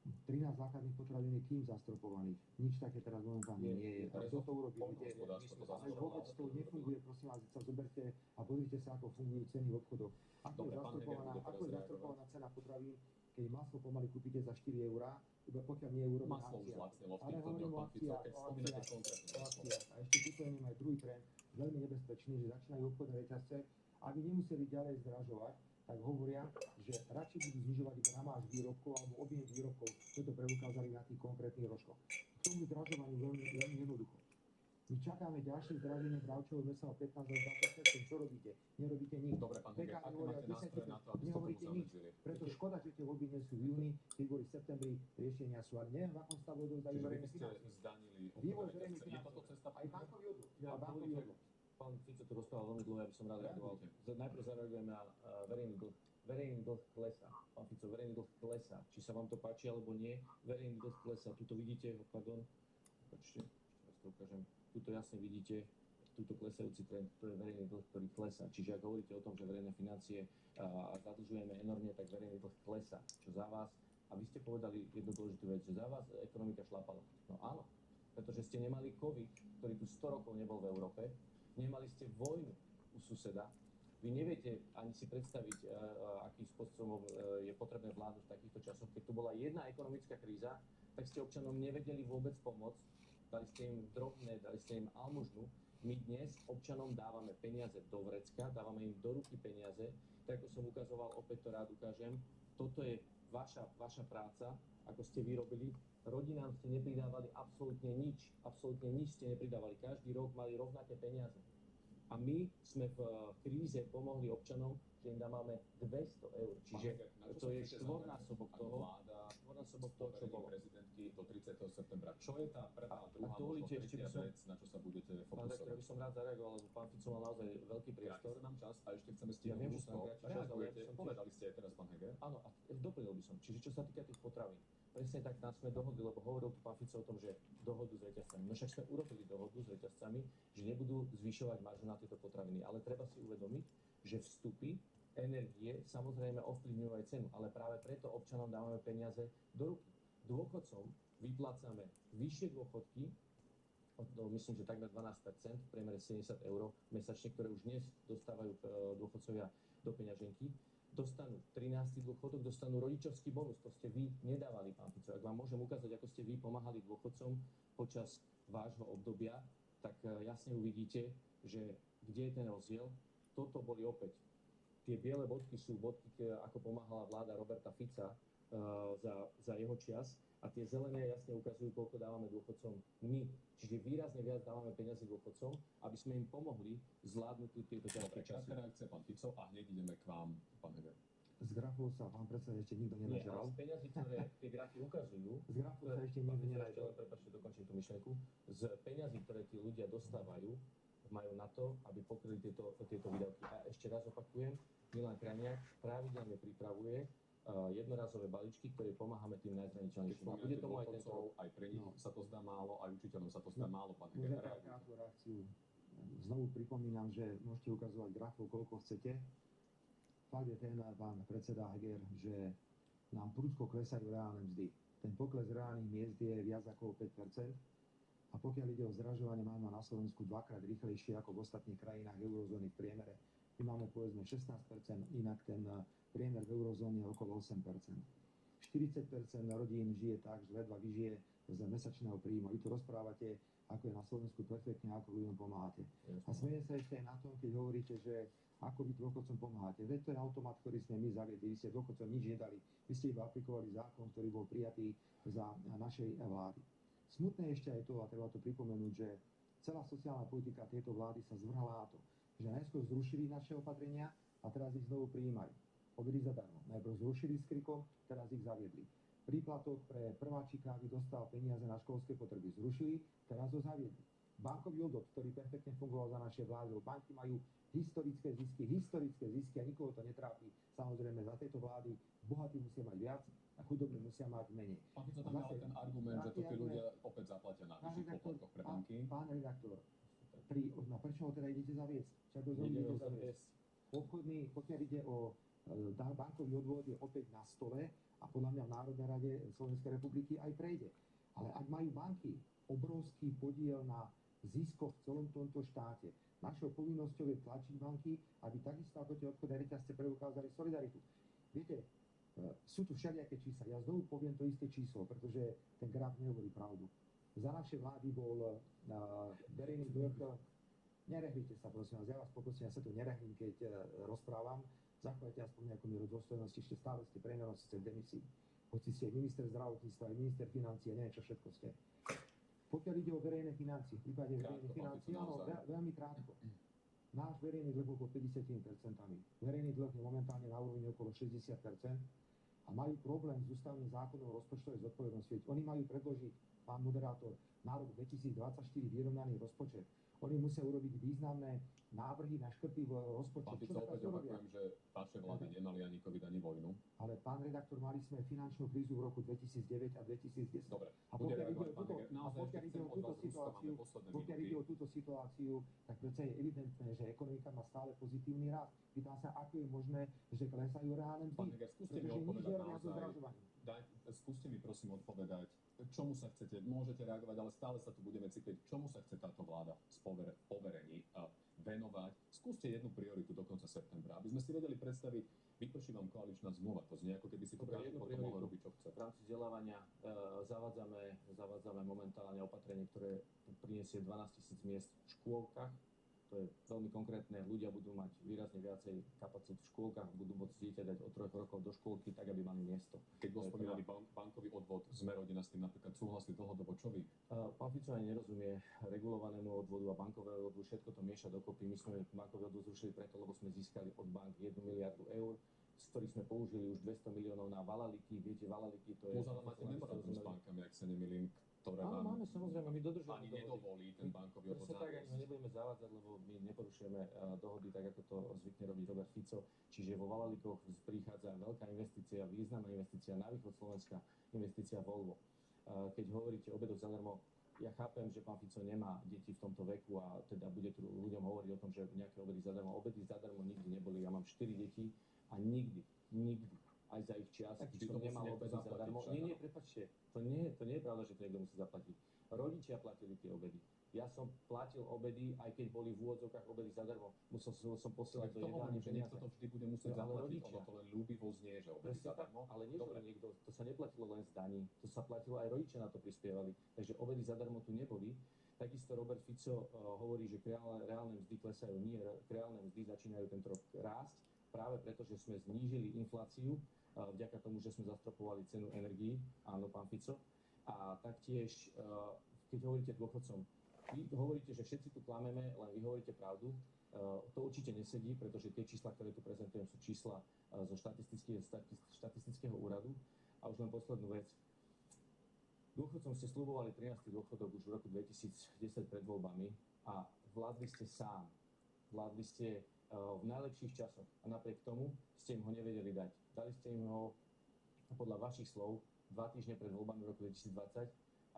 13 základných potravín je kým zastropovaných. Nič také teraz momentálne nie je. A kto to urobil? Ale vôbec to nefunguje, prosím vás, sa zoberte a pozrite sa, ako fungujú ceny v obchodoch. Ako je zastropovaná cena potravín, keď maslo pomaly kúpite za 4 eurá, iba pokiaľ nie je urobená Maslo už akcia. zlacnelo v Ale týchto hovorím dňoch, o pán Fico, keď spomínate akciách. konkrétne. A ešte tuto je aj druhý trend, veľmi nebezpečný, že začínajú obchodné reťazce, aby nemuseli ďalej zdražovať, tak hovoria, že radšej budú znižovať gramáž výrobkov alebo objem výrobkov, čo to preukázali na tých konkrétnych rožkoch. K tomu zdražovaniu veľmi jednoducho. My čakáme ďalšie zdraženie bravčového mesa o 15 až 20%. Čo robíte? Nerobíte nič. Dobre, pán Heger, Pekári aké hovoria máte nástroje na to, aby ste tomu nehovoríte nič. zamedzili? Preto škoda, že tie voľby nie sú v júni, keď boli v septembri, riešenia sú, ale neviem, v akom stave odovzdajú Čiže vy verejné by ste financie. zdanili Vývoj obchodné verejných reťazce. Je toto financií. cesta? Aj bankový odvod. Ja, A bankový odvod. pán Fico tu rozprával veľmi dlho, ja by som rád reagoval. Najprv zareagujem na verejný dlh. Verejný dlh klesá. Pán Fico, verejný dlh klesá. Či sa vám to páči alebo nie, verejný dlh klesá. Tuto vidíte, pardon, počte, ešte raz to ukážem. Tuto jasne vidíte túto klesajúci trend, to je verejný dlh, ktorý klesá. Čiže ak hovoríte o tom, že verejné financie a zadlžujeme enormne, tak verejný dlh klesá. Čo za vás, a vy ste povedali jednu dôležitú vec, že za vás ekonomika šlapala. No áno, pretože ste nemali COVID, ktorý tu 100 rokov nebol v Európe, nemali ste vojnu u suseda, vy neviete ani si predstaviť, akým spôsobom je potrebné vládnuť v takýchto časoch. Keď tu bola jedna ekonomická kríza, tak ste občanom nevedeli vôbec pomôcť, dali ste im drobné, dali ste im almužnu. My dnes občanom dávame peniaze do vrecka, dávame im do ruky peniaze, tak ako som ukazoval, opäť to rád ukážem. Toto je vaša práca, ako ste vyrobili. Rodinám ste nepridávali absolútne nič ste nepridávali. Každý rok mali rovnaké peniaze. A my sme v kríze pomohli občanom, že im dávame 200 eur. Čiže to je štvornásobok toho, čo bolo. Prezidentky do 30. septembra. Čo je tá prvá, druhá, ak dovolíte, možno ešte by tretia som- vec, na čo sa budete Pán rektor, fokusovať? by som rád zareagoval, lebo pán Fico mal naozaj veľký priestor. Kráti sa nám čas a ešte chceme Ja stihnúť viem, že ústno. sa nám kráti čas, ale ja Reagujete, by som povedali ste aj teraz, pán Heger. Áno, a doplnil by som. Čiže čo sa týka tých potravín, presne tak nás sme dohodli, lebo hovoril tu pán Fico o tom, že dohodu s reťazcami. No však sme urobili dohodu s reťazcami, že nebudú zvyšovať maržu na tieto potraviny, ale treba si uvedomiť, že vstupy, energie samozrejme ovplyvňujú aj cenu, ale práve preto občanom dávame peniaze do ruky. Dôchodcom vyplácame vyššie dôchodky, myslím, že takmer 12%, v priemere 70 eur mesačne, ktoré už dnes dostávajú dôchodcovia do peňaženky. Dostanú 13. dôchodok, dostanú rodičovský bonus, to ste vy nedávali, pán Fico. Ak vám môžem ukázať, ako ste vy pomáhali dôchodcom počas vášho obdobia, tak jasne uvidíte, že kde je ten rozdiel. Toto boli opäť. Tie biele bodky sú bodky, ako pomáhala vláda Roberta Fica za jeho čas, a tie zelené jasne ukazujú, koľko dávame dôchodcom my. Čiže výrazne viac dávame peniazy dôchodcom, aby sme im pomohli zvládnuť tieto ťažké časy. Krátka reakcia, pán Fico, a hneď ideme k vám, pán Heger. Z grafov sa pán predseda ešte nikto Nie, nenažral. ale z peňazí, ktoré tie grafy ukazujú, Z grafu sa ešte nikto nenažral. Prepáčte, dokončím tú myšlienku. Z peňazí, ktoré tí ľudia dostávajú, majú na to, aby pokryli tieto výdavky. A ešte raz opakujem, Milan Krajniak pravidelne pripravuje jednorazové balíčky, ktoré pomáhame tým najzraniteľnejším. A bude tomu aj tento rok. Aj pre nich sa to zdá málo, aj učiteľom sa to zdá málo, pán Môžem Heger. tak krátku reakciu. Znovu pripomínam, že môžete ukazovať grafov, koľko chcete. Fakt je ten, pán predseda Heger, že nám prudko klesajú reálne mzdy. Ten pokles reálnych miest je viac ako 5%. A pokiaľ ide o zdražovanie, máme na Slovensku dvakrát rýchlejšie ako v ostatných krajinách eurozóny v priemere. My máme povedzme 16%, inak ten priemer v eurozóne je okolo 8%. 40% rodín žije tak, že ledva vyžije z mesačného príjmu. Vy tu rozprávate, ako je na Slovensku perfektne, ako ľuďom pomáhate. A smejem sa ešte aj na tom, keď hovoríte, že ako vy dôchodcom pomáhate. Veď to je automat, ktorý sme my zaviedli. Vy ste dôchodcom nič nedali. Vy ste iba aplikovali zákon, ktorý bol prijatý za našej vlády. Smutné ešte aj to, a treba to pripomenúť, že celá sociálna politika tejto vlády sa zvrhla na to, že najskôr zrušili naše opatrenia a teraz ich znovu prijímajú. Obedy zadarmo. Najprv zrušili s krikom, teraz ich zaviedli. Príplatok pre prváčika, aby dostal peniaze na školské potreby, zrušili, teraz ho zaviedli. Bankový odvod, ktorý perfektne fungoval za naše vlády, banky majú historické zisky a nikoho to netrápi. Samozrejme, za tejto vlády bohatí musia mať viac a chudobní musia mať menej. Pán Fico, tam je ale ten argument, že to tí ľudia opäť zaplatia na vyšších poplatkoch pre banky. Pán redaktor, prečo ho teda idete zaviesť? Však ho Ideme idete ho zaviesť. Obchodný, pokiaľ ide o bankový odvod je opäť na stole a podľa mňa v Národnej rade Slovenskej republiky aj prejde. Ale ak majú banky obrovský podiel na ziskoch v celom tomto štáte, našou povinnosťou je tlačiť banky, aby takisto ako tie obchodné reťazce preukázali solidaritu. Viete, sú tu všelijaké čísla. Ja znovu poviem to isté číslo, pretože ten graf nehovorí pravdu. Za našej vlády bol verejný dlh. Nerehlite sa, prosím vás, ja vás poprosím, ja sa tu nerehlím, keď rozprávam. Zachovajte aspoň nejakú mieru dôstojnosti, ešte stále ste premiérom, ste v demisii. Hoci ste minister zdravotníctva, aj minister financií, neviem, čo všetko ste. Pokiaľ ide o verejné financie, v prípade verejných financií, áno, veľmi krátko. Náš verejný dlh okolo 50%. Verejný dlh je momentálne na úrovni okolo 60% a majú problém s ústavným zákonom o rozpočtovej zodpovednosti. Oni majú predložiť, pán moderátor, na rok 2024 vyrovnaný rozpočet. Oni musia urobiť významné návrhy na škrty v rozpočte. Pán Fico, opäť opakujem, že vaše vlády nemali ani COVID, ani vojnu. Ale pán redaktor, mali sme finančnú krízu v roku 2009 a 2010. Dobre, a pokiaľ ide o túto situáciu, tak predsa je evidentné, že ekonomika má stále pozitívny rast. Pýtam sa, ako je možné, že klesajú reálne mzdy, pretože nič nerovnia so zdražovaním. Skúste mi prosím odpovedať, čomu sa chcete, môžete reagovať, ale stále sa tu budeme cykliť, čomu sa chce táto vláda v poverení venovať. Skúste jednu prioritu do konca septembra, aby sme si vedeli predstaviť, vyprší vám koaličná zmluva, to znie ako keby si to každý potom mohol robiť, čo chce. V rámci vzdelávania zavádzame momentálne opatrenie, ktoré prinesie 12 000 miest v škôlkach. To je veľmi konkrétne, ľudia budú mať výrazne viacej kapacít v škôlkach, budú môcť dieťa dať od 3 rokov do škôlky, tak aby mali miesto. Keď bol spomínaný bankový odvod, sme rodina s tým napríklad súhlasí dlhodobo, čo vy? Pán Fico ani nerozumie regulovanému odvodu a bankového odvodu, všetko to mieša dokopy. My sme bankový odvod zrušili preto, lebo sme získali od bank 1 miliardu eur, z ktorých sme použili už 200 miliónov na valaliky. Viete, valaliky to je... Plus ale máte memorandum s bankami, ak sa nemýlim, ktoré áno, vám máme, samozrejme, my dodržujeme ani dohody. nedovolí ten bankový odvod Presne tak, my nebudeme zavádzať, lebo my neporušujeme dohody tak, ako to zvykne robiť Robert Fico. Čiže vo Valalikoch prichádza veľká investícia, významná investícia na východ Slovenska, investícia Volvo. Keď hovoríte o obedoch zadarmo, ja chápem, že pán Fico nemá deti v tomto veku a teda bude tu ľuďom hovoriť o tom, že nejaké obedy zadarmo. Obedy zadarmo nikdy neboli. Ja mám 4 deti a nikdy, aj za ich čas, keď som nemal obedy zadarmo. Nie, prepáčte, to nie je pravda, že to niekto musí zaplatiť. Rodičia platili tie obedy. Ja som platil obedy, aj keď boli v úvodzovkách obedy zadarmo. Musel som posielať do jedálne že niekto to vždy bude musieť zaplatiť, ono to len ľúbivo znie, že obedy zadarmo. Ale nie, že niekto, to sa neplatilo len z daní, to sa platilo aj rodičia na to prispievali. Takže obedy zadarmo tu neboli. Takisto Robert Fico hovorí, že reálne mzdy klesajú. Nie, reálne mzdy začínajú tento rok rásť, práve preto, že sme znížili infláciu, vďaka tomu, že sme zastropovali cenu energií, áno, pán Fico. A taktiež, keď hovoríte dôchodcom, vy hovoríte, že všetci tu klameme, len vy hovoríte pravdu. To určite nesedí, pretože tie čísla, ktoré tu prezentujem, sú čísla zo štatistického úradu. A už len poslednú vec. Dôchodcom ste sľubovali 13. dôchodok už v roku 2010 pred voľbami a vládli ste sám. Vládli ste v najlepších časoch a napriek tomu ste im ho nevedeli dať. Dali ste im ho podľa vašich slov 2 týždne pred voľbami v roku 2020,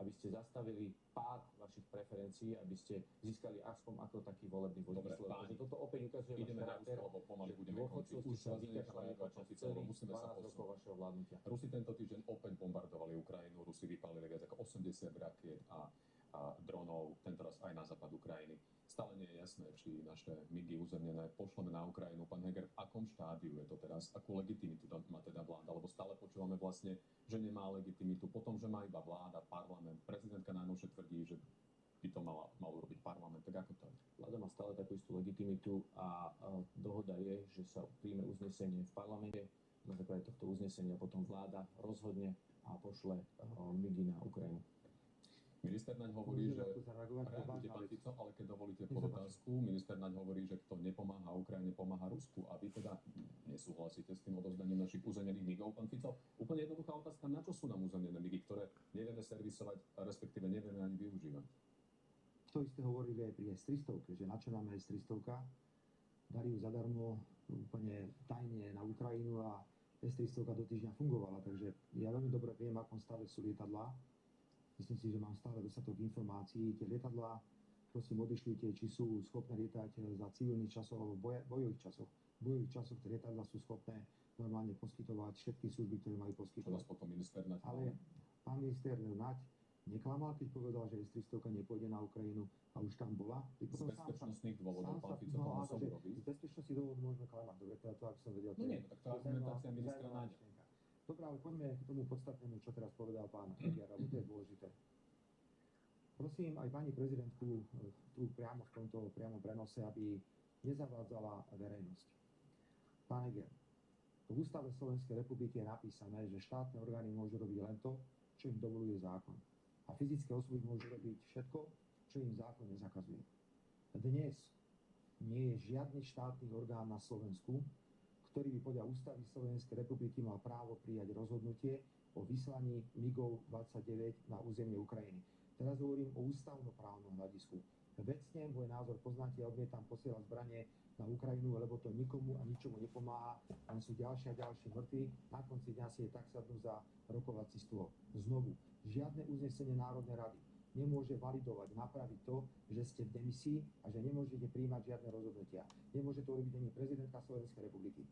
aby ste zastavili pád vašich preferencií, aby ste získali aspoň ako taký volebný výsledok. Takže toto opäť ukazuje ideme na Rusko, lebo pomaly budeme končiť. Už sa vykašľali počas celých 12 rokov vašeho vládnutia. Rusi tento týždeň opäť bombardovali Ukrajinu, Rusi vypálili viac ako 80 rakiet a dronov, tentoraz aj na západ Ukrajiny. Stále nie je jasné, či naše MIGy uzemnené pošleme na Ukrajinu. Pán Heger, v akom štádiu je to teraz? Akú legitimitu má teda vláda? Lebo stále počúvame vlastne, že nemá legitimitu. Potom, že má iba vláda, parlament. Prezidentka najnovšie tvrdí, že by to mal urobiť parlament. Tak ako to je? Vláda má stále takú istú legitimitu a dohoda je, že sa príjme uznesenie v parlamente. Na základe tohto uznesenia potom vláda rozhodne a pošle MIGy na Ukrajinu. Minister naň hovorí, že reagujte, pán Fico, ale keď dovolíte podotázku, minister naň hovorí, že kto nepomáha Ukrajine, pomáha Rusku. A vy teda nesúhlasíte s tým odovzdaním našich uzemnených migov, pán Fico? Úplne jednoduchá otázka, na čo sú nám uzemnené migy, ktoré nevieme servisovať, respektíve nevieme ani využívať? To isté hovorili aj pri S-300, že na čo nám je S-300, dali ju zadarmo úplne tajne na Ukrajinu a S-300 do týždňa fungovala, takže ja veľmi dobre viem, v akom stave sú lietadlá. Myslím si, že mám stále dostatok informácií. Tie lietadlá, prosím, odišlite, či sú schopné lietať za civilných časov alebo bojových časov. bojových časoch tie lietadlá sú schopné normálne poskytovať všetky služby, ktoré majú Čo poskytovať. vás potom minister Naď Ale pán minister Naď neklamal, keď povedal, že S-300 nepôjde na Ukrajinu a už tam bola. Z bezpečnostných dôvodov pán Fico to musel urobiť. Z bezpečnostných dôvodov môžeme klamať, dobre, to aby som vedel. No nie, no tak to je argumentácia ministra Naďa. Dobre, ale poďme k tomu podstatnému, čo teraz povedal pán Heger, lebo to je dôležité. Prosím aj pani prezidentku tu priamo v tomto priamom prenose, aby nezavádzala verejnosť. Pán Heger, v ústave Slovenskej republiky je napísané, že štátne orgány môžu robiť len to, čo im dovoluje zákon. A fyzické osoby môžu robiť všetko, čo im zákon nezakazuje. Dnes nie je žiadny štátny orgán na Slovensku, ktorý by podľa ústavy Slovenskej republiky mal právo prijať rozhodnutie o vyslaní MiGov 29 na územie Ukrajiny. Teraz hovorím o ústavnoprávnom hľadisku. Vecne môj názor poznáte, ja odmietam posielať zbranie na Ukrajinu, lebo to nikomu a ničomu nepomáha, len sú ďalšie a ďalšie mŕtvi. Na konci dňa si je tak sadnú za rokovací stôl. Znovu, žiadne uznesenie Národnej rady nemôže validovať, napraviť to, že ste v demisii a že nemôžete prijímať žiadne rozhodnutia. Nemôže to urobiť ani prezidentka Slovenskej republiky.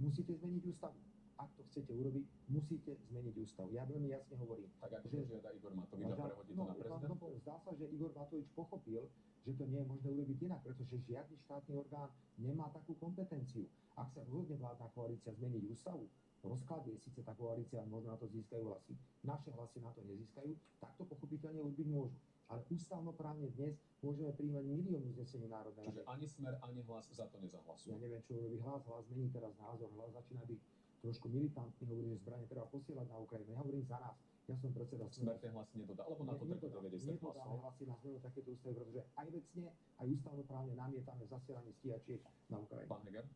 Musíte zmeniť ústavu. Ak to chcete urobiť, musíte zmeniť ústavu. Ja veľmi jasne hovorím. Tak ako to žiada Igor Matovič a prehodí to na prezidentku? Zdá sa, že Igor Matovič pochopil, že to nie je možné urobiť inak, pretože žiadny štátny orgán nemá takú kompetenciu. Ak sa rozhodne vládna koalícia zmeniť ústavu, rozkladie síce tá koalícia, možno na to získajú hlasy, naše hlasy na to nezískajú, tak to pochopiteľne urobiť môžu. Ale ústavnoprávne dnes môžeme prijímať milión uznesení Národnej rady. Čiže ani Smer, ani Hlas za to nezahlasujú. Ja neviem, čo urobí Hlas. Hlas mení teraz názor. Hlas začína byť trošku militantný, hovorí, že zbrane treba posielať na Ukrajinu. Ja hovorím za nás. Ja som predseda Smer ten hlas nedodá, alebo na to treba 90 hlasov. Nedodáme hlasy na Smeru takéto ústavy, pretože aj vecne, aj ústavnoprávne namietame zasielanie stíhačiek na Ukrajinu. Pán Heger?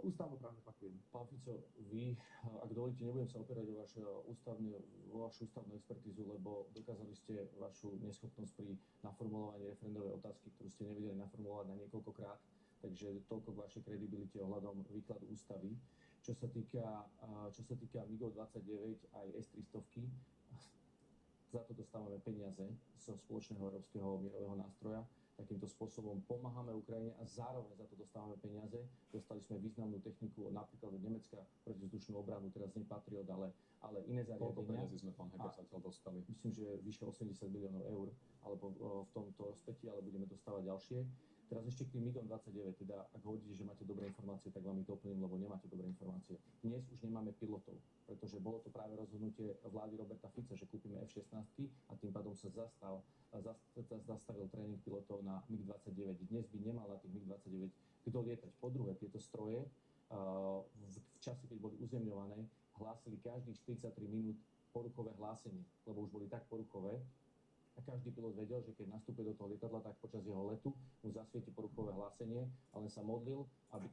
Ústavnoprávne opakujem. Pán Fico, vy, ak dovolíte, nebudem sa opierať o vašu ústavnú expertízu, lebo dokázali ste vašu neschopnosť pri naformulovaní referendovej otázky, ktorú ste nevedeli naformulovať na niekoľkokrát, takže toľko k vašej kredibilite ohľadom výkladu ústavy. Čo sa týka MiGov 29 aj S-300, za to dostávame peniaze zo spoločného európskeho mierového nástroja. Takýmto spôsobom pomáhame Ukrajine a zároveň za to dostávame peniaze. Dostali sme významnú techniku napríklad od Nemecka protizdušnú obranu, teraz nie Patriot, ale iné zariadenia. Koľko peniazí sme, pán Heger, zatiaľ dostali? Myslím, že vyše 80 miliónov eur, alebo v tomto späti, ale budeme dostávať ďalšie. Teraz ešte k tým MiGom 29, teda ak hovoríte, že máte dobré informácie, tak vám ich doplním, lebo nemáte dobré informácie. Dnes už nemáme pilotov, pretože bolo to práve rozhodnutie vlády Roberta Fica, že kúpime F-16 a tým pádom sa zastavil tréning pilotov na MiG-29. Dnes by nemal na tých MiG-29 kto lietať. Po druhé, tieto stroje v čase, keď boli uzemňované, hlásili každých 43 minút poruchové hlásenie, lebo už boli tak poruchové, a každý pilot vedel, že keď nastúpil do toho lietadla, tak počas jeho letu mu zasvieti poruchové hlásenie, ale sa modlil, aby...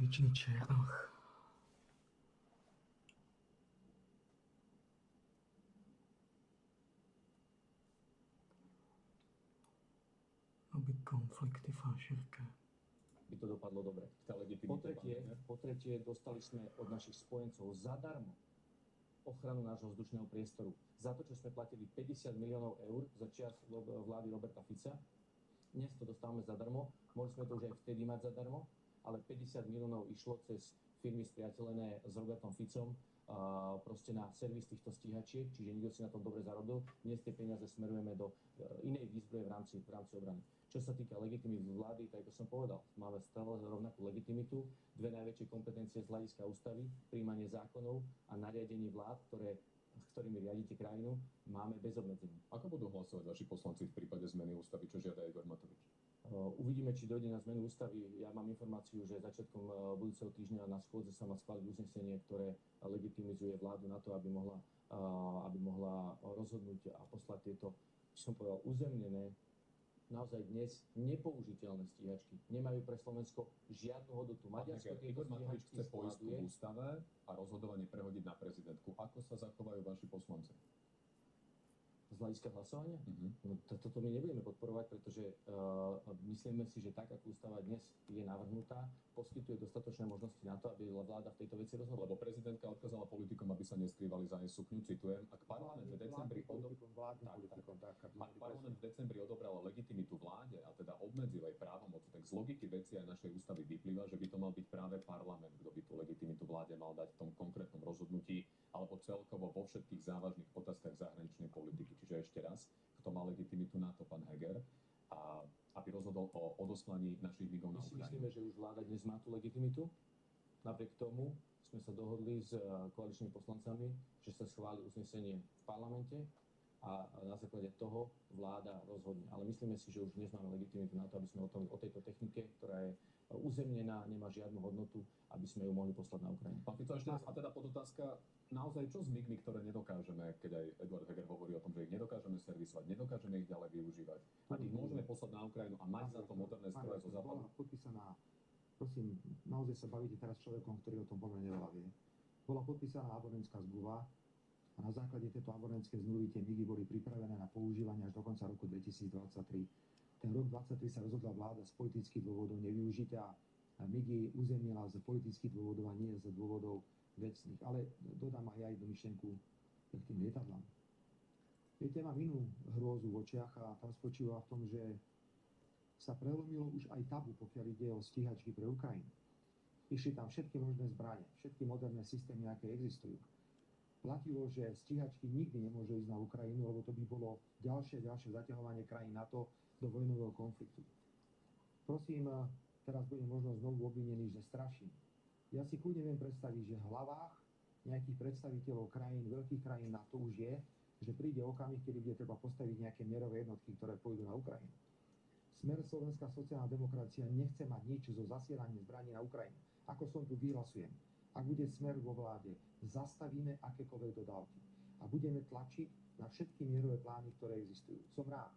Slnečný černoch. Aby konflikty fášerka. By to dopadlo dobre. Po tretie, dostali sme od našich spojencov zadarmo ochranu nášho vzdušného priestoru. Za to, čo sme platili 50 miliónov eur za čias vlády Roberta Fica, dnes to dostávame zadarmo. Mohli sme to už aj vtedy mať zadarmo, ale 50 miliónov išlo cez firmy spriateľené s Robertom Ficom proste na servis týchto stíhačiek, čiže nikto si na tom dobre zarobil. Dnes tie peniaze smerujeme do inej výzbroje v rámci obrany. Čo sa týka legitimity vlády, tak ako som povedal, máme stále rovnakú legitimitu, dve najväčšie kompetencie z hľadiska ústavy, príjmanie zákonov a nariadení vlád, ktorými riadite krajinu, máme bez obmedzení. Ako budú hlasovať vaši poslanci v prípade zmeny ústavy, čo žiada Igor Matovič? Uvidíme, či dojde na zmenu ústavy. Ja mám informáciu, že začiatkom budúceho týždňa na schôdze sa má schváliť uznesenie, ktoré legitimizuje vládu na to, aby mohla rozhodnúť a poslať tieto, som povedal, uzemnené, naozaj dnes nepoužiteľné stíhačky. Nemajú pre Slovensko žiadnu hodnotu. Maďarsko tieto Igor Matovič stíhačky chce poistku skladuje. v ústave a rozhodovanie prehodiť na prezidentku. Ako sa zachovajú vaši poslanci? Z hľadiska hlasovania? No, toto my nebudeme podporovať, pretože myslíme si, že tak, ako ústava dnes je navrhnutá, poskytuje dostatočné možnosti na to, aby vláda v tejto veci rozhodla. Lebo prezidentka odkázala politikom, aby sa neskrývali za jej sukňu, citujem, ak parlament v decembri odobral legitimitu vláde a teda obmedzil jej právomoc, tak z logiky veci aj našej ústavy vyplýva, že by to mal byť práve parlament, kto by tú legitimitu vláde mal dať v tom konkrétnom rozhodnutí alebo celkovo vo všetkých závažných otázkach zahraničnej politiky. Čiže ešte raz, kto má legitimitu na to, pán Heger, a aby rozhodol o odoslaní našich migov na My si Ukrajinu. myslíme, že už vláda dnes má tú legitimitu. Napriek tomu sme sa dohodli s koaličnými poslancami, že sa schváli uznesenie v parlamente a na základe toho vláda rozhodne. Ale myslíme si, že už dnes máme legitimitu na to, aby sme o tejto technike, ktorá je uzemnená, nemá žiadnu hodnotu, aby sme ju mohli poslať na Ukrajinu. Pán Fico, ešte raz, a teda podotázka, naozaj čo s migmi, ktoré nedokážeme, keď aj Eduard Heger hovorí o tom, že ich nedokážeme servisovať, nedokážeme ich ďalej využívať a ich môžeme poslať na Ukrajinu a mať za to moderné stroje zo západu? Bola podpísaná, prosím, naozaj sa bavíte teraz s človekom, ktorý o tom pomerne veľa vie. Bola podpísaná abonentská zmluva a na základe tejto abonentskej zmluvy tie migy boli pripravené na používanie až do konca roku 2023. Ten rok 2023 sa rozhodla vláda z politických dôvodov nevyužiť a migy uzemnila z politických dôvodov a nie z dôvodov vecných. Ale dodám aj ja jednu myšlienku k tým lietadlám. Viete, mám inú hrôzu v očiach a tam spočíva v tom, že sa prelomilo už aj tabu, pokiaľ ide o stíhačky pre Ukrajinu. Išli tam všetky možné zbrane, všetky moderné systémy, aké existujú. Platilo, že stíhačky nikdy nemôžu ísť na Ukrajinu, lebo to by bolo ďalšie zaťahovanie krajín NATO do vojnového konfliktu. Prosím, teraz budem možno znovu obvinený, že straším. Ja si kľudne viem predstaviť, že v hlavách nejakých predstaviteľov krajín, veľkých krajín NATO už je, že príde okamih, kedy bude treba postaviť nejaké mierové jednotky, ktoré pôjdu na Ukrajinu. Smer Slovenská sociálna demokracia nechce mať nič zo zasielaním zbraní na Ukrajinu. Ako som tu vyhlasujem, ak bude Smer vo vláde, zastavíme akékoľvek dodávky a budeme tlačiť na všetky mierové plány, ktoré existujú. Som rád,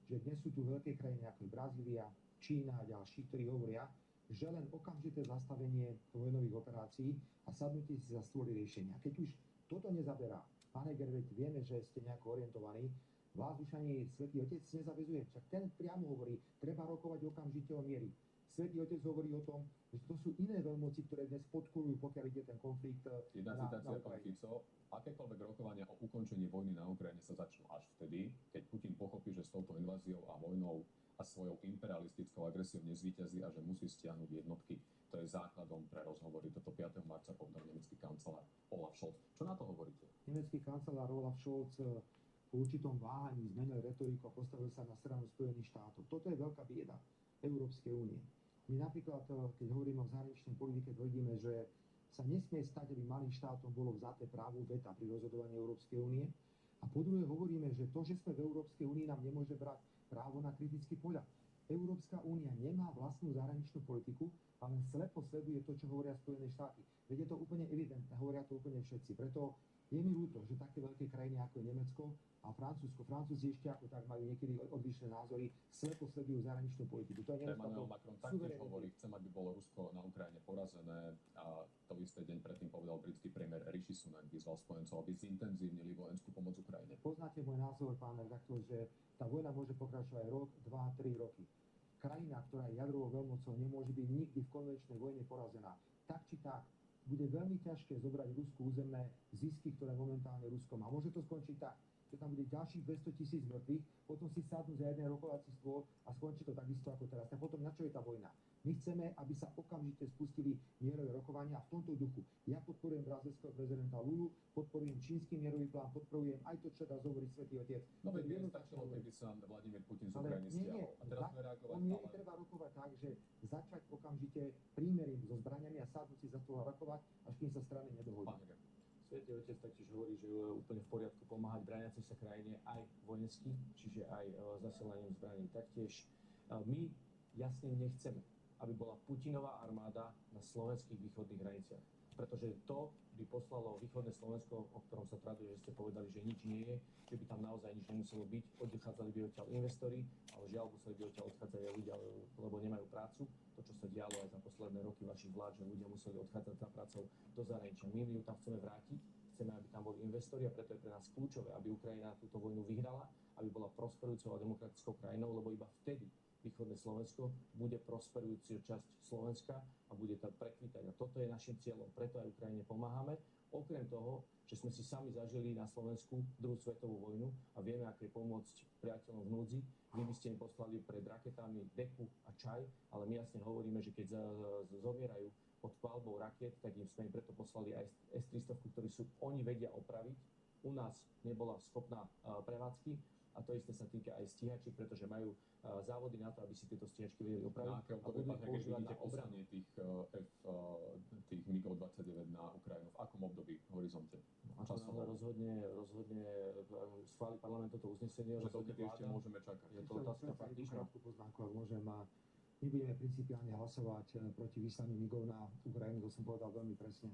že dnes sú tu veľké krajiny ako je Brazília, Čína a ďalší, ktorí hovoria, že len okamžité zastavenie vojnových operácií a sadnutie si za stôl riešenia. Keď už toto nezaberá, pán Heger, veď vieme, že ste nejako orientovaní, vás už ani Svätý Otec nezavezuje, však ten priamo hovorí, treba rokovať okamžite o miery. Svätý Otec hovorí o tom, že to sú iné veľmoci, ktoré dnes podporujú, pokiaľ ide ten konflikt Jedna citácia, pán Fico, akékoľvek rokovania o ukončení vojny na Ukrajine sa začnú až vtedy, keď Putin pochopí, že s touto inváziou a vojnou a svojou imperialistickou agresiou nezvíťazí a že musí stiahnuť jednotky. To je základom pre rozhovory. Toto 5. marca povedal nemecký kancelár Olaf Scholz. Čo na to hovoríte? Nemecký kancelár Olaf Scholz po určitom váhaní zmenil retoriku a postavil sa na stranu Spojených štátov. Toto je veľká bieda Európskej únie. My napríklad, keď hovoríme o zahraničnej politike, tvrdíme, že sa nesmie stať, aby malým štátom bolo vzaté právo veta pri rozhodovaní Európskej únie. A po druhé hovoríme, že to, že sme v Európskej únii, nám nemôže brať právo na kritický pohľad. Európska únia nemá vlastnú zahraničnú politiku, ale slepo sleduje to, čo hovoria Spojené štáty. Veď je to úplne evidentné, hovoria to úplne všetci. Preto Je mi ľúto, že také veľké krajiny ako je Nemecko a Francúzsko, Francúzi ešte ako tak majú niekedy odlišné názory, slepo sledujú zahraničnú politiku. To je Emmanuel Macron taktiež hovorí, chcem, aby bolo Rusko na Ukrajine porazené a to isté deň predtým povedal britský premiér Rishi Sunak, vyzval spojencov, aby zintenzívnili vojenskú pomoc Ukrajine. Poznáte môj názor, pán redaktor, že tá vojna môže pokračovať rok, 2, 3 roky. Krajina, ktorá je jadrovou veľmocou, nemôže byť nikdy v konvenčnej vojne porazená. Tak či tak, bude veľmi ťažké zobrať Rusku územné zisky, ktoré momentálne Rusko má. Môže to skončiť tak, že tam bude ďalších 200 000 mŕtvych, potom si sadnú za jeden rokovací stôl a skončí to takisto ako teraz. A potom na čo je tá vojna? My chceme, aby sa okamžite spustili mierové rokovania v tomto duchu. Ja podporujem brazilského prezidenta Lulu, podporujem čínsky mierový plán, podporujem aj to, čo dá hovoriť Svätý Otec. No veď by stačilo, keby sa Vladimír Putin z Ukrajiny stiahol. A teraz sme reagovať, ale... treba rokovať tak, že začať okamžite prímerím so zbraniami a sadnúť si za to rokovať, až kým sa strany nedohodia. Svätý Otec taktiež hovorí, že je úplne v poriadku pomáhať brániacej sa krajine aj vojensky, čiže aj zasielaním zbraní. Taktiež my jasne nechceme, aby bola Putinová armáda na slovenských východných hraniciach. Pretože to by poslalo východné Slovensko, o ktorom sa traduje, že ste povedali, že nič nie je, že by tam naozaj nič nemuselo byť, odchádzali by odtiaľ investori, ale žiaľ museli by odtiaľ odchádzať aj ľudia, lebo nemajú prácu. To, čo sa dialo aj za posledné roky vašich vlád, že ľudia museli odchádzať za prácou do zahraničia. My ju tam chceme vrátiť, chceme, aby tam boli investori a preto je pre nás kľúčové, aby Ukrajina túto vojnu vyhrala, aby bola prosperujúcou a demokratickou krajinou, lebo iba vtedy východné Slovensko bude prosperujúca časť Slovenska a bude tam prekvitať. A toto je našim cieľom, preto aj Ukrajine pomáhame. Okrem toho, že sme si sami zažili na Slovensku druhú svetovú vojnu a vieme, aké pomôcť priateľom v núdzi. Vy by ste im poslali pred raketami deku a čaj, ale my jasne hovoríme, že keď zomierajú pod palbou raket, tak sme im preto poslali aj S-300, ktorú oni vedia opraviť. U nás nebola schopná prevádzky. A to isté sa týka aj stíhačiek, pretože majú závody na to, aby si tieto stíhačky vedeli opraviť. Na aké obdobie, pán Heger, vidíte poslanie tých MiG-29 na Ukrajinu? V akom období, v horizonte? Časovo rozhodne schváli parlament toto uznesenie. Že dokedy ešte môžeme čakať? Je to otázka faktičná. Krátku poznámku, ak môžem. My budeme principiálne hlasovať proti vyslaniu MiGov na Ukrajinu, to som povedal veľmi presne.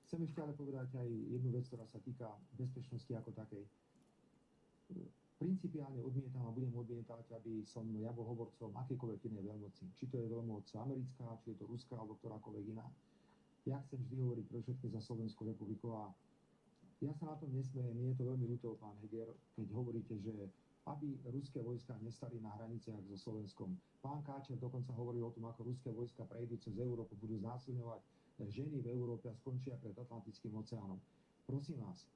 Chcem ešte ale povedať aj jednu vec, ktorá sa týka bezpečnosti ako takej. Principiálne odmietam a budem odmietať, aby som ja bol hovorcom akékoľvek inej veľmoci. Či to je veľmoc americká, či je to ruská, alebo ktorákoľvek iná. Ja chcem vždy hovoriť pre všetky za Slovenskú republiku a ja sa na tom nesmejem, mne je to veľmi ľúto, pán Heger, keď hovoríte, že aby ruské vojska nestali na hraniciach so Slovenskom. Pán Káčer dokonca hovoril o tom, ako ruské vojska prejdú cez Európu, budú znásilňovať ženy v Európe a skončia pred Atlantickým oceánom. Prosím vás,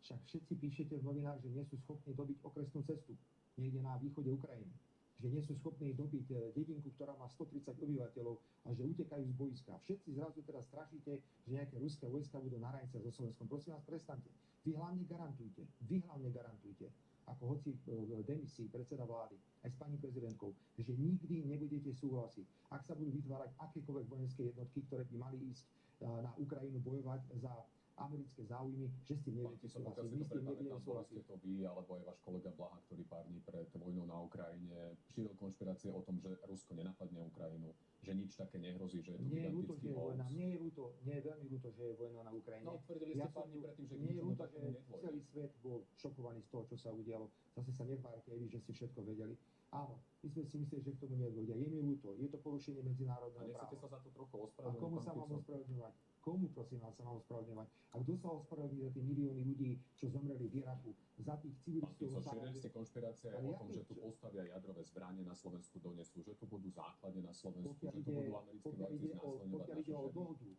však všetci píšete v novinách, že nie sú schopní dobiť okresnú cestu niekde na východe Ukrajiny. Že nie sú schopní dobiť dedinku, ktorá má 130 obyvateľov a že utekajú z boiska. Všetci zrazu teraz strašíte, že nejaké ruské vojska budú na hraniciach so Slovenskom. Prosím vás, prestaňte. Vy hlavne garantujte, ako hoci v demisii predseda vlády, aj s pani prezidentkou, že nikdy nebudete súhlasiť, ak sa budú vytvárať akékoľvek vojenské jednotky, ktoré by mali ísť na Ukrajinu bojovať za americké záujmy, že s tým neviete súhlasiť. My s tým nebudeme súhlasiť. Ste to vy, alebo aj váš kolega Blaha, ktorý pár dní pred vojnou na Ukrajine šíril konšpirácie o tom, že Rusko nenapadne Ukrajinu, že nič také nehrozí, že je to gigantický hoax. Mne je veľmi ľúto, že je vojna na Ukrajine. No, tvrdili ste pár dní predtým, že mne je ľúto, že celý svet bol šokovaný z toho, čo sa udialo. Zase sa netvárte aj vy, že ste všetko vedeli. Áno, my sme si mysleli, že k tomu nedôjde. Je mi ľúto, je to porušenie medzinárodného práva. A nechcete sa za to trochu ospravedlniť? A komu sa mám ospravedlňovať? Komu, prosím vás, sa mám ospravedlňovať? A kto sa ospravedlní za tie milióny ľudí, čo zomreli v Iraku, za tých civilistov? Šírili ste konšpirácie aj o tom, že tu postavia jadrové zbranie na Slovensku, donesú, že tu budú základne na Slovensku, že tu budú americké vojaci znásilňovať naše ženy. Dohodu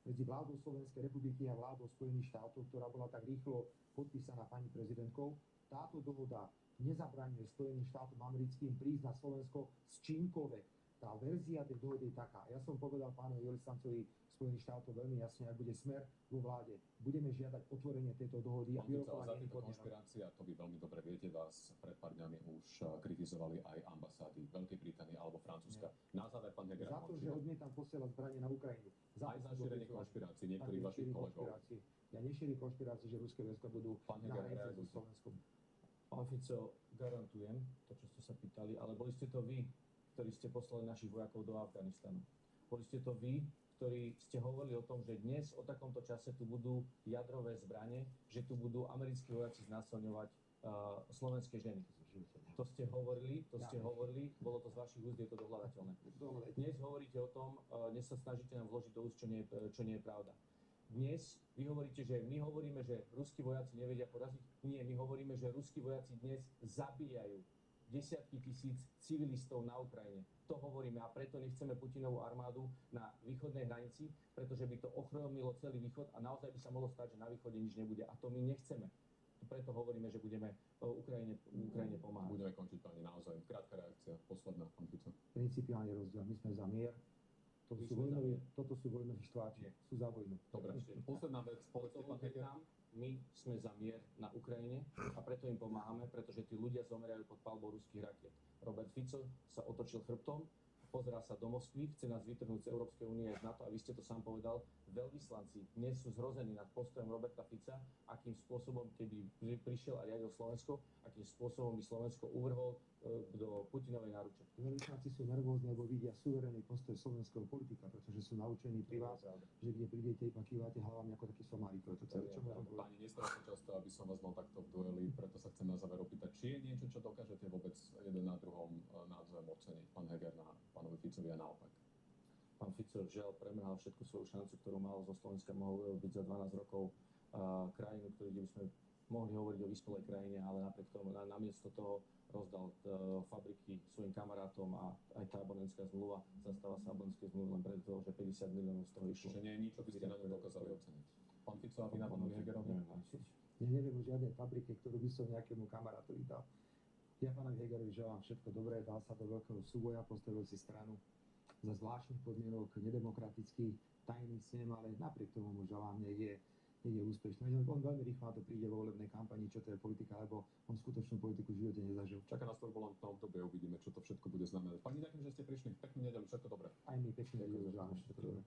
medzi vládou Slovenskej republiky a vládou Spojených štátov, ktorá bola tak rýchlo podpísaná pani prezidentkou, táto dohoda nezabraňuje Spojeným štátom americkým prísť na Slovensko z čímkoľvek. Tá verzia tej dohody je taká. Ja som povedal pánovi Veľvyslancovi Spojených štátov veľmi jasne, ak bude Smer vo vláde, budeme žiadať otvorenie tejto dohody a vyrokovanie iných podmienok. Konšpirácie, a to vy veľmi dobre viete, vás pred pár dňami už kritizovali aj ambasády Veľkej Británie alebo Francúzska. Na záver, pán Heger, za to, že odmietam posielať zbranie na Ukrajinu. Aj za šírenie konšpirácií niektorých vašich kolegov. Ja nešírim konšpirácie, že ruské vojska budú na hranici so Slovenskom. Pán Fico, garantujem to, čo ste sa pýtali, ale boli ste to vy, ktorí ste poslali našich vojakov do Afganistanu. Boli ste to vy, ktorí ste hovorili o tom, že dnes o takomto čase tu budú jadrové zbrane, že tu budú americkí vojaci znásilňovať slovenské ženy. To ste hovorili, bolo to z vašich úst, je to dohľadateľné. Dnes hovoríte o tom, dnes sa snažíte nám vložiť do úst, čo nie je pravda. Dnes vy hovoríte, že my hovoríme, že ruskí vojaci nevedia poraziť. Nie, my hovoríme, že ruskí vojaci dnes zabíjajú desiatky tisíc civilistov na Ukrajine. To hovoríme a preto nechceme Putinovú armádu na východnej hranici, pretože by to ochromilo celý východ a naozaj by sa mohlo stať, že na východe nič nebude. A to my nechceme. Preto hovoríme, že budeme Ukrajine pomáhať. Budeme končiť, pani, naozaj. Krátka reakcia, posledná, pán Fico. Principiálne rozdiel. My sme za mier. Toto sú vojnoví štváči. Sú za vojnu. Dobre, posledná vec, povedzte, pán Heger. My sme za mier na Ukrajine a preto im pomáhame, pretože tí ľudia zomerajú pod palbou ruských rakiet. Robert Fico sa otočil chrbtom, pozerá sa do Moskvy, chce nás vytrhnúť z Európskej únie z NATO a vy ste to sám povedal, veľvyslanci dnes sú zhrození nad postojom Roberta Fica, akým spôsobom, keby prišiel a riadil Slovensko, akým spôsobom by Slovensko uvrhol do Putinovej náruče. Veľvyslanci sú nervózni, lebo vidia suverénny postoj slovenského politika, pretože sú naučení pri vás, že kde prídete, iba kývate hlavami ako taký somári. To je celé, čo môžem povedať. Pani, nestráca často, aby som vás mal takto v dueli, preto sa chcem na záver opýtať, či je niečo, čo dokážete vôbec jeden na druhom navzájom oceniť, pán Heger na pánovi Ficovi a naopak. Pán Fico žiaľ premrhal všetku svoju šancu, ktorú mal zo Slovenska, mohol byť za 12 rokov krajinu, ktorú by sme mohli hovoriť o vyspelej krajine, ale napriek tomu namiesto toho rozdal fabriky svojim kamarátom a aj tá abonentská zmluva zastala sa abonentskej zmluvy len preto, že 50 miliónov z toho išlo. Čiže nie je nič, čo by ste na ňu dokázali oceniť. Pán Fico, a vy na pánovi Hegerovi? Ja neviem o žiadnej fabrike, ktorú by som nejakému kamarátovi dal. Ja pánovi Hegerovi želám všetko dobré, dal sa do veľkého súboja, postavil si stranu za zvláštnych podmienok, nedemokratický, tajný snem, ale napriek tomu mu želám, nech je úspešný. On veľmi rýchlo na to príde vo volebnej kampani, čo to je politika, lebo on skutočnú politiku v živote nezažil. Čaká nás turbulentné obdobie, uvidíme, čo to všetko bude znamenať. Pani, ďakujem, že ste prišli. Peknú nedeľu, všetko dobré. Aj my pekne ďakujem, želám všetko dobré.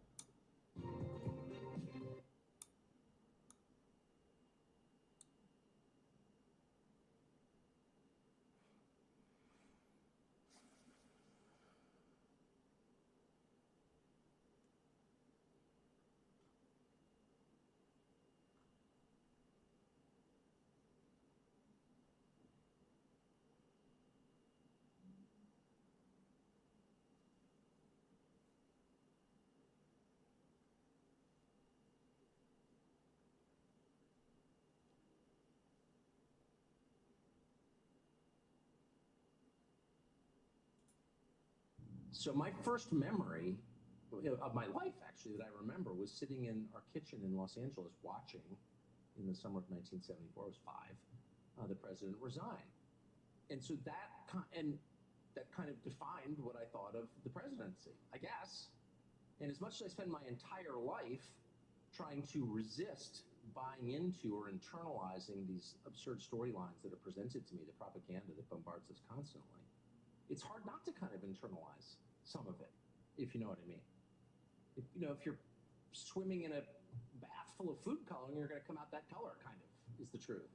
So my first memory of my life, actually, that I remember was sitting in our kitchen in Los Angeles watching, in the summer of 1974, I was 5, the president resign. And so that kind of defined what I thought of the presidency, I guess. And as much as I spend my entire life trying to resist buying into or internalizing these absurd storylines that are presented to me, the propaganda that bombards us constantly, it's hard not to kind of internalize some of it, if you know what I mean. If you're swimming in a bath full of food coloring, you're going to come out that color, kind of, is the truth.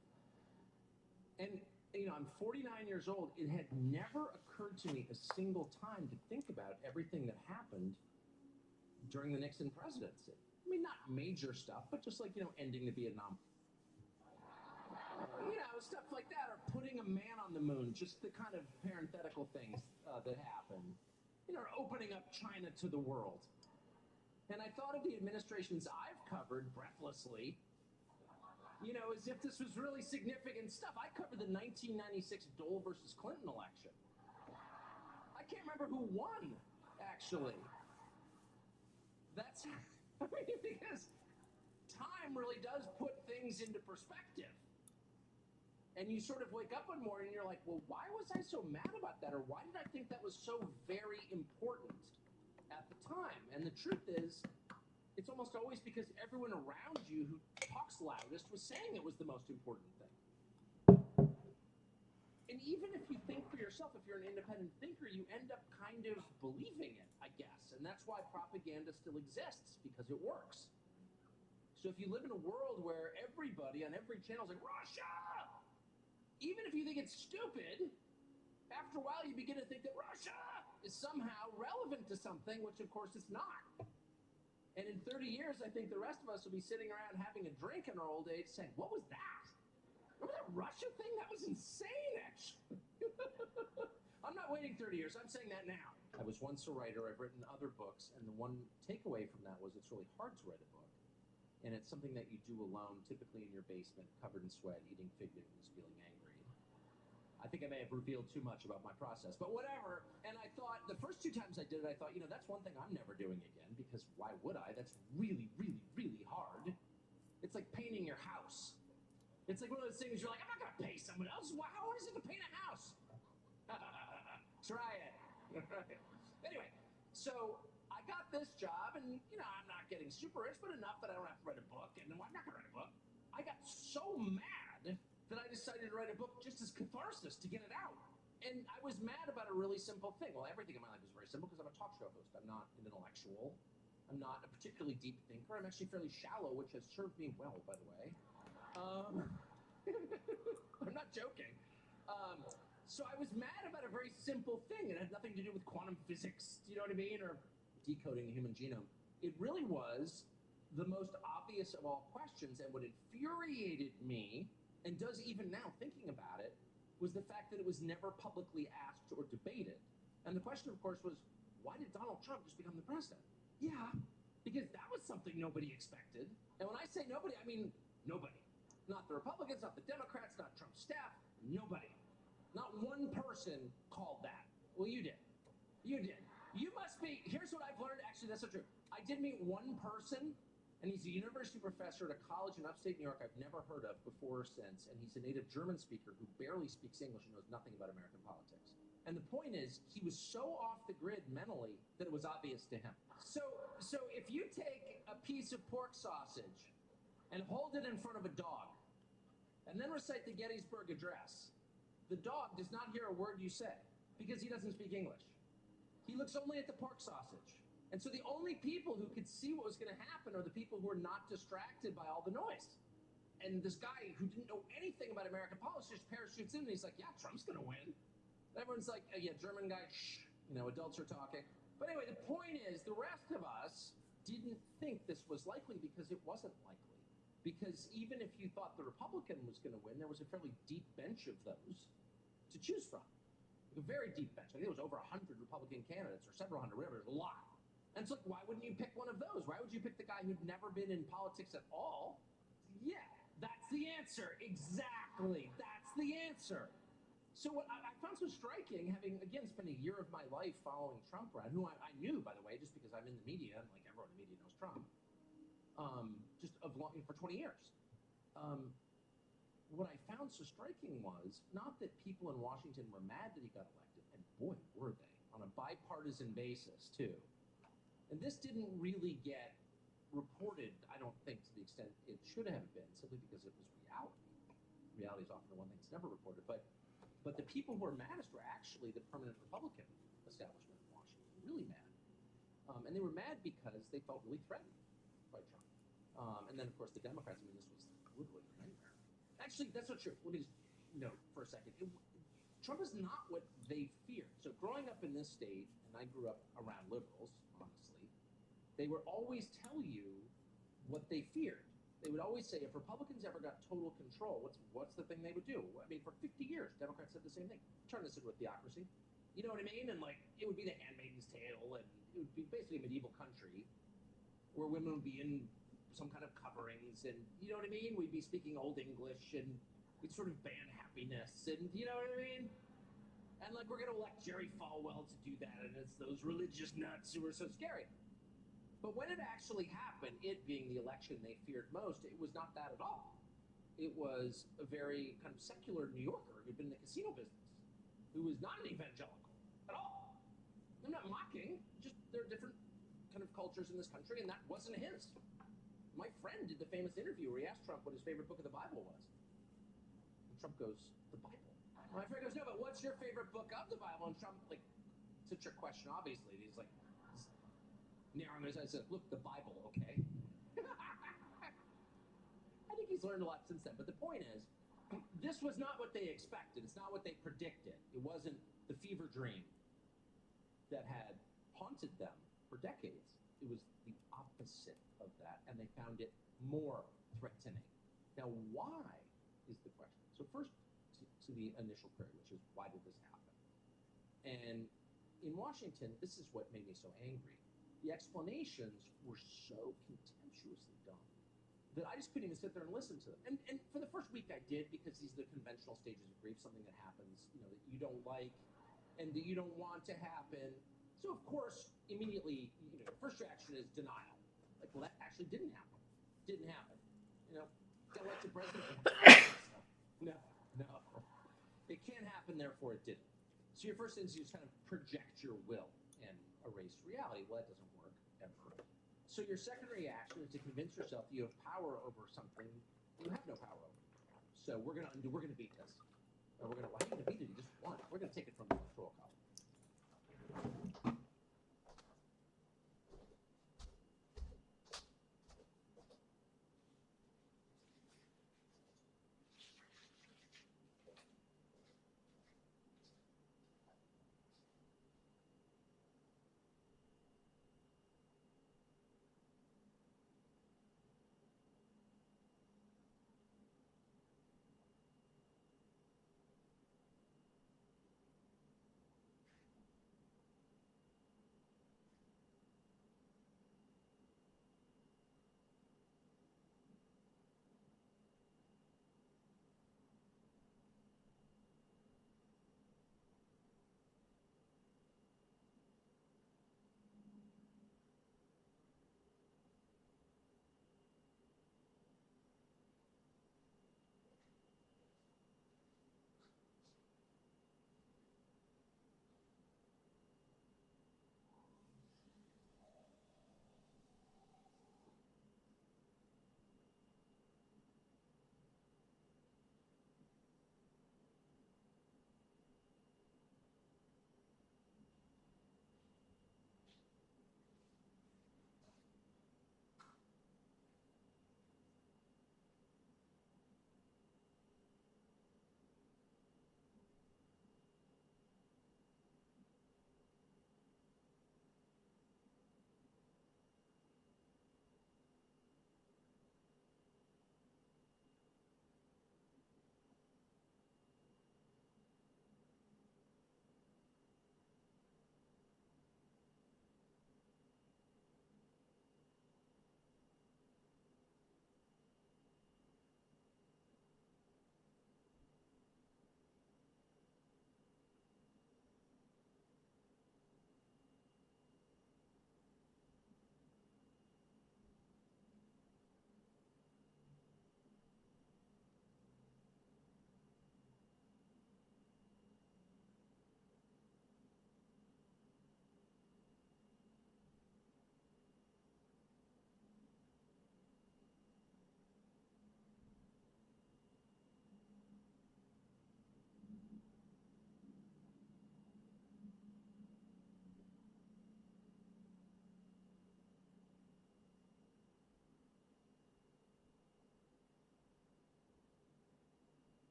And, I'm 49 years old. It had never occurred to me a single time to think about everything that happened during the Nixon presidency. I mean, not major stuff, but just like, ending the Vietnam. Stuff like that, or putting a man on the moon, just the kind of parenthetical things that happen. Opening up China to the world. And I thought of the administrations I've covered breathlessly, as if this was really significant stuff. I covered the 1996 Dole versus Clinton election. I can't remember who won, actually. That's, because time really does put things into perspective. And you sort of wake up one morning and you're like, well, why was I so mad about that? Or why did I think that was so very important at the time? And the truth is, it's almost always because everyone around you who talks loudest was saying it was the most important thing. And even if you think for yourself, if you're an independent thinker, you end up kind of believing it, I guess. And that's why propaganda still exists, because it works. So if you live in a world where everybody on every channel is like, Russia! Even if you think it's stupid, after a while you begin to think that Russia is somehow relevant to something, which of course it's not. And in 30 years, I think the rest of us will be sitting around having a drink in our old age saying, what was that? Remember that Russia thing? That was insane, actually. I'm not waiting 30 years. I'm saying that now. I was once a writer. I've written other books. And the one takeaway from that was it's really hard to write a book. And it's something that you do alone, typically in your basement, covered in sweat, eating fig Newtons, feeling angry. I think I may have revealed too much about my process, but whatever. And I thought, the first 2 times I did it, I thought, that's one thing I'm never doing again, because why would I? That's really, really, really hard. It's like painting your house. It's like one of those things you're like, I'm not going to pay someone else. How hard is it to paint a house? Try it. Anyway, so I got this job, and, I'm not getting super rich, but enough that I don't have to write a book, and I'm not going to write a book. I got so mad that I decided to write a book just as catharsis to get it out. And I was mad about a really simple thing. Well, everything in my life is very simple because I'm a talk show host. I'm not an intellectual. I'm not a particularly deep thinker. I'm actually fairly shallow, which has served me well, by the way. I'm not joking. So I was mad about a very simple thing. It had nothing to do with quantum physics, you know what I mean? Or decoding the human genome. It really was the most obvious of all questions, and what infuriated me, and does even now thinking about it, was the fact that it was never publicly asked or debated. And the question, of course, was, why did Donald Trump just become the president? Yeah, because that was something nobody expected. And when I say nobody, I mean nobody. Not the Republicans, not the Democrats, not Trump's staff, nobody. Not one person called that. Well, you did. You did. You must be, here's what I've learned, actually that's not true. I did meet one person, and he's a university professor at a college in upstate New York I've never heard of before or since, and he's a native German speaker who barely speaks English and knows nothing about American politics. And the point is, he was so off the grid mentally that it was obvious to him. So if you take a piece of pork sausage and hold it in front of a dog, and then recite the Gettysburg Address, the dog does not hear a word you say, because he doesn't speak English. He looks only at the pork sausage. And so the only people who could see what was going to happen are the people who are not distracted by all the noise. And this guy who didn't know anything about American politics just parachutes in and he's like, yeah, Trump's going to win. And everyone's like, yeah, German guy, shh, adults are talking. But anyway, the point is the rest of us didn't think this was likely because it wasn't likely. Because even if you thought the Republican was going to win, there was a fairly deep bench of those to choose from. A very deep bench. I think it was over 100 Republican candidates or several hundred, whatever, there's a lot. And it's like, why wouldn't you pick one of those? Why would you pick the guy who'd never been in politics at all? Yeah, that's the answer. Exactly. That's the answer. So what I found so striking, having, again, spent a year of my life following Trump around, who I knew, by the way, just because I'm in the media, and like everyone in the media knows Trump, for 20 years. What I found so striking was not that people in Washington were mad that he got elected, and boy, were they, on a bipartisan basis, too. And this didn't really get reported, I don't think, to the extent it should have been, simply because it was reality. Reality is often the one thing that's never reported. But the people who were maddest were actually the permanent Republican establishment in Washington, really mad. And they were mad because they felt really threatened by Trump. And then, of course, the Democrats, I mean, this was literally a nightmare. Actually, that's not true. Let me just note for a second. Trump is not what they feared. So growing up in this state, and I grew up around liberals, honestly, they would always tell you what they feared. They would always say, if Republicans ever got total control, what's the thing they would do? I mean, for 50 years, Democrats said the same thing. Turn this into a theocracy. You know what I mean? And, like, it would be the Handmaid's Tale, and it would be basically a medieval country where women would be in some kind of coverings, and, you know what I mean? We'd be speaking Old English, and we'd sort of ban happiness, and, you know what I mean? And, like, we're going to elect Jerry Falwell to do that, and it's those religious nuts who are so scary. But when it actually happened, it being the election they feared most, it was not that at all. It was a very kind of secular New Yorker who'd been in the casino business, who was not an evangelical at all. I'm not mocking, just there are different kind of cultures in this country, and that wasn't his. My friend did the famous interview where he asked Trump what his favorite book of the Bible was. And Trump goes, the Bible. My friend goes, no, but what's your favorite book of the Bible? And Trump, like, it's a trick question, obviously. He's like, narrowing his eyes, says, look, the Bible, okay? I think he's learned a lot since then. But the point is, this was not what they expected. It's not what they predicted. It wasn't the fever dream that had haunted them for decades. It was the opposite. opposite of that, and they found it more threatening. Now, why is the question? So first, to the initial query, which is why did this happen? And in Washington, this is what made me so angry. The explanations were so contemptuously dumb that I just couldn't even sit there and listen to them. And for the first week I did, because these are the conventional stages of grief, something that happens, that you don't like and that you don't want to happen. So of course, immediately, the first reaction is denial. Like, well, that actually didn't happen. Didn't happen. Elected president. No. It can't happen, therefore it didn't. So your first instinct is kind of project your will and erase reality. Well, that doesn't work ever. So your second reaction is to convince yourself you have power over something you have no power over. So we're gonna beat this. Or we're gonna, why are you gonna beat it? You just won. We're gonna take it from the electoral college.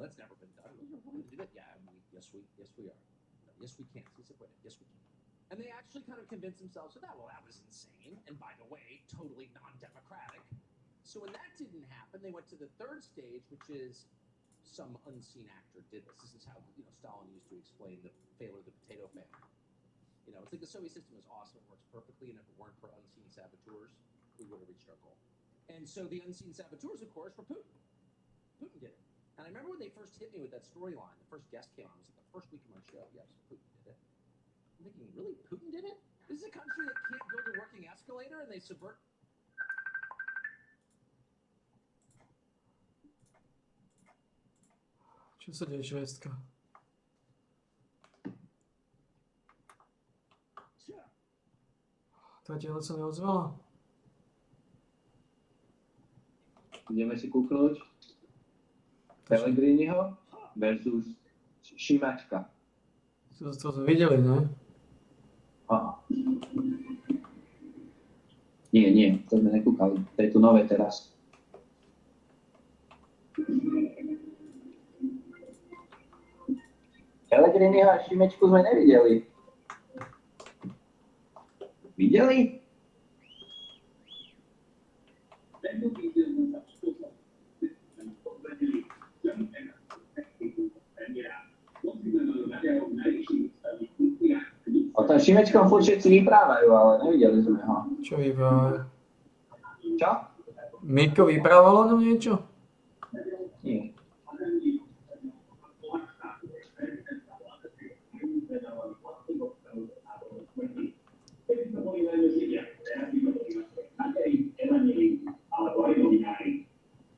That's never been done. Yeah, yes we are. No, yes we can't. He said, wait, yes we can. And they actually kind of convinced themselves of that. Well, that was insane. And by the way, totally non-democratic. So when that didn't happen, they went to the third stage, which is some unseen actor did this. This is how, you know, Stalin used to explain the failure of the potato famine. You know, it's like the Soviet system is awesome, it works perfectly, and if it weren't for unseen saboteurs, we would have reached our goal. And so the unseen saboteurs, of course, were Putin. Putin did it. And I remember when they first hit me with that storyline, the first guest came on, it was like the first week of my show. Yes, Putin did it. I'm thinking, really, Putin did it? This is a country that can't build a working escalator, and they subvert. Čo sa deje, švestka? Tatiana sa neozvala? Ideme si kúknuť Pellegriniho versus Šimačka. To sme videli, ne? Aha. Nie, to sme nekúkali. To je to nové teraz. Pellegriniho a Šimečku sme nevideli. Videli? O tom Šimečkom furt všetci vyprávajú, ale nevideli sme ho. Čo vyprávajú? Čo? Mirko vyprával o ňom niečo? Nie. alebo aj novinári.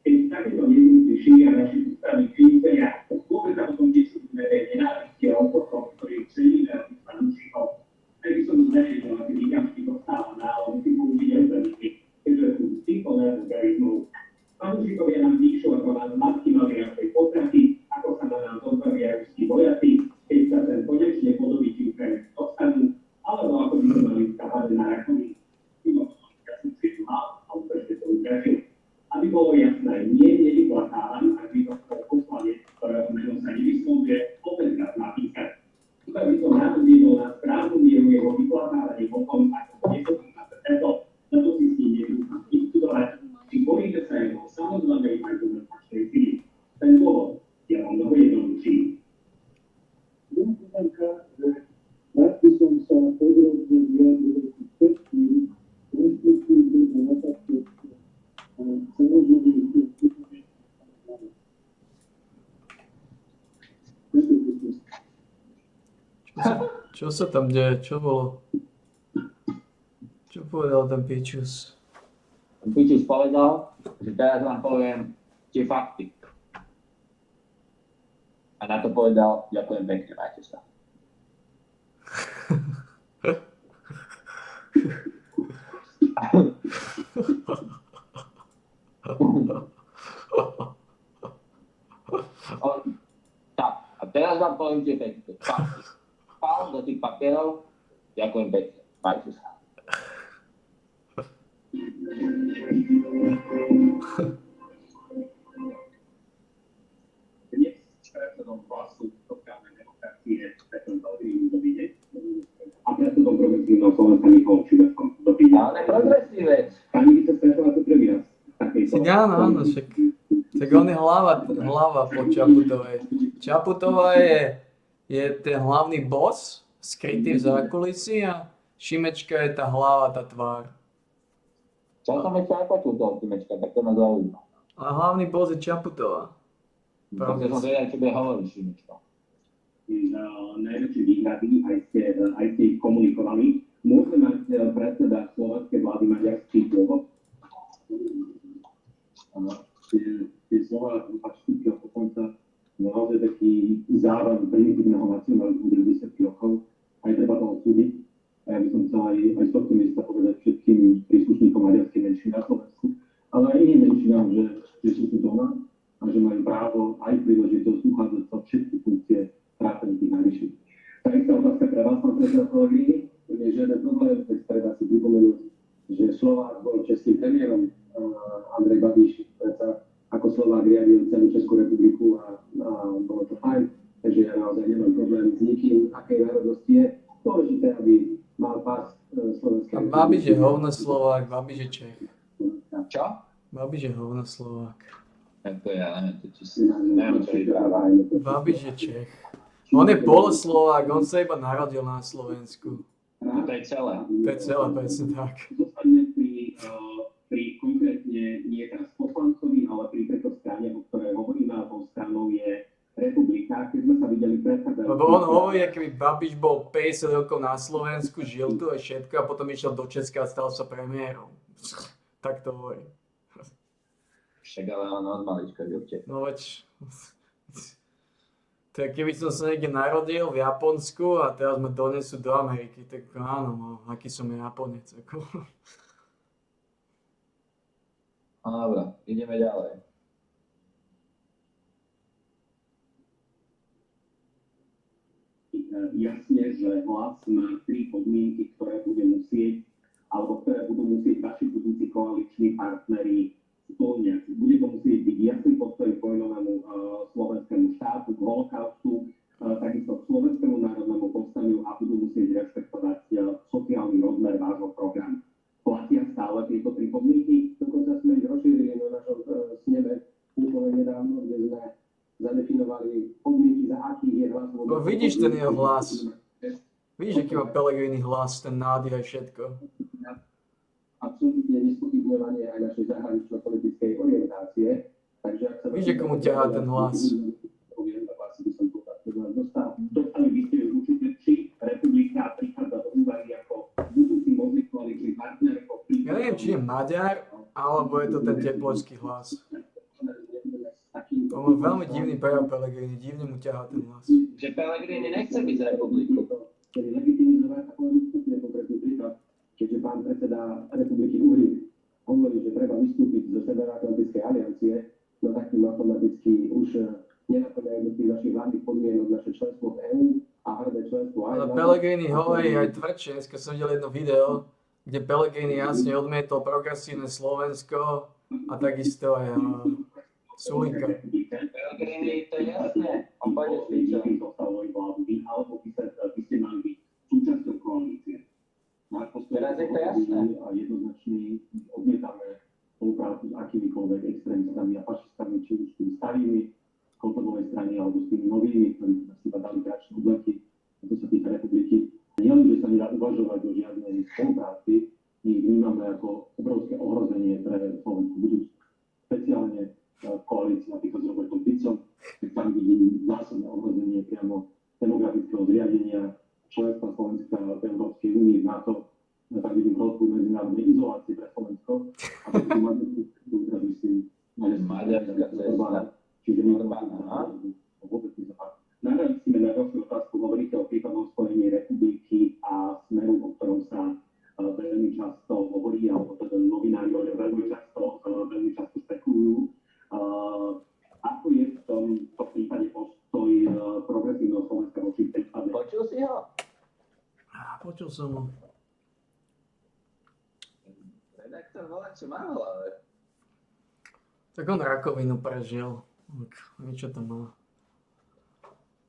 Keď takéto nevinci šíria naši ústavní činitelia, vôbec sa potom tiež zverejne nenávisti a oporom, ktorý celý veľkých fanúšikov. Aj by som zverejnil, aký výťažky dostáva nálom, si budú vidieť veľmi, keďže sú simple nervgarizmu. Fanúšikovia nám píšu, ako nás matky mali našej potraty, ako sa na nás odbavia ruskí vojaci, keď sa ten konečne podobíči Ukrajinci dostanú, alebo ako by sme mali skávať na rakoviny. Aby bolo jasné, nie nevyplatávam, ak by to poslanec, ktorého meno sa nevyslovuje, opäťkrát napísať. Tuto by som rád uviedol na správnu mieru jeho vyplatávanie potom, ako nesokým na preto, na to si s ním nebudú vystudovať, či bojíte sa jeho samozvanej argumentačnej síly. Ten dôvod je o mnoho jednoduchší. Rád by som sa podrobne vyjadril k všetkým konštruktívnym a napadným Čo sa tam deje? Čo bolo? Čo povedal ten Pičus? Ten Pičus povedal, že teraz vám poviem tie fakty. A na to povedal, ďakujem pekne, majte sa. Tak, a teraz vám poviem tie fakty. Spál do tých papierov, ďakujem pekne, majte sa. Dnes predsedom vlastu sociálnej demokracie Petrom Pellegrinim dovíde a predsedom progresívneho Slovenska Michalom Šiberskom dovíde. Ale progresívec. Pani viceprezidentka to prvý raz. Áno, však. Tak on je hlava po Čaputovej. Čaputová je ten hlavný boss, skrytý v zákulisí a Šimečka je tá hlava, tá tvár. Čo som ešte nepočul toho Šimečka, tak to ma zaujíma. A hlavný boss je Čaputová. Takže som vedel, čo bude hovoriť Šimečka. Najväčšie výhrady, aj ste ich komunikovali. Môže mať predseda slovenskej vlády maďarský dôvod? Tie slova Pačkúčka dokonca naozaj taký závan primitívneho nacionalizmu 90 rokov. Aj treba to odsúdiť. A ja by som chcel aj z tohto miesta povedať všetkým príslušníkom maďarskej menšiny na Slovensku, ale aj iným menšinám, že sú tu doma a že majú právo aj príležitosť uchádzať sa všetky funkcie trápení tých najvyšších. Tak istá otázka pre vás, pán predseda Pellegrini, je žiaden problém, veď treba si pripomenúť, že Slovák bol českým premiérom, Andrej Babiš, predsa ako Slovák riadil celú Českú republiku a bolo to fajn, takže ja naozaj nemám problém s nikým, akej národnosti je. Dôležité, aby mal pás slovenskej. A Babiš je hovno Slovák, Babiš je Čech. Čo? Babiš je hovno Slovák. Ako ja neviem, to či neviem, čo vypráva. Babiš je Čech. On je poloslovák, on sa iba narodil na Slovensku. To je celé. To je celé, presne tak. Zostaňme pri konkrétne nie teraz poslancovi, ale pri tejto strane, o ktorej hovoríme, a tou stranou je Republika. Keď sme sa videli predchádzajúci... Lebo on hovorí, keby Babiš bol 50 rokov na Slovensku, žil tu a všetko a potom išiel do Česka a stal sa premiérom. Tak to hovorí. Však ale on od malička žil v Čechách. No veď... Tak keby som sa niekde narodil v Japonsku a teraz ma donesú do Ameriky, tak áno, no, aký som Japonec. Ako. No dobré, ideme ďalej. Jasne, že Hlas má 3 podmienky, ktoré bude musieť, alebo ktoré budú musieť vaši budúci koaliční partneri spĺňať. Bude to musieť byť jasný postoj k vojnovému slovenskému štátu, k holokaustu, takisto k slovenskému národnému povstaniu a budú musieť rešpektovať sociálny rozmer vášho programu. Platia stále tieto 3 podmienky? Dokonca sme ich rozšírili na našom sneme úplne nedávno, kde sme zadefinovali podmienky, za akých je Hlas. No vidíš ten jeho hlas. Vidíš, aký má Pellegrini hlas, ten nádych aj všetko. Absolútne nespochybňovanie aj našej zahranično-politickej orientácie. Takže ak sa... Víš, ako mu ťahá ten hlas. Dostali by ste určite, či Republika prichádza do úvahy ako budúci možný koaličný partner. Ja neviem, či je Maďar, alebo je to ten tepločský hlas. On má veľmi divný prejav Pellegrini, divne mu ťahá ten hlas. Že Pellegrini nechce byť z republiky. Tedy legitimizovať takový ústupný konkrétny príklad, keďže pán predseda Republiky Uhry hovorí, že treba vystúpiť zo Severoatlantickej aliancie, no tak tým automaticky už nenaplňajú do tých našich hlavných podmienok naše členstvo v EÚ a hrdé členstvo aj... Ale Pellegrini hovorí aj tvrdšie, dneska som videl jedno video, kde Pellegrini jasne odmietol progresívne Slovensko a takisto aj Sulíka. Pellegrini, to je jasné, on pôjde s Fičom. Alebo by ste mali byť súčasťou koalície. Teraz je to jasné. Jednoznačný odmietame spoluprácu s akýmikoľvek extrémistami a fašistami, či už s tými starými Kotlebovej strany, alebo s tými novými, ktorí si dali kračné obleky. A to sa týka republiky. Nielen, že sa nedá uvažovať o žiadnej spolupráci, my ich vnímame ako obrovské ohrozenie pre slovenskú budúcnosť. Speciálne koalícia týka s Robertom Ficom, tak tam vidím zásadné ohrozenie priamo demografického zriadenia členstva Slovenska v Európskej únii v NATO, tak vidím hrozbu medzinárodnej izolácie pre Slovensko. A tak tu máme teraz myslím, Maďarská cesta. Čiže my vôbec nezapáčime. Narazíme na ďalšiu otázku, hovoríte o prípadnom spojení republiky a Smeru, o ktorom sa veľmi často hovorí, alebo teda novinári veľmi často spekulujú. Ako je v tomto prípade postoj progresívneho Slovenska voči prípade? Počul si ho? Počul som ho. Redaktor volá, čo má v hlave. Tak on rakovinu prežil. Niečo tam má.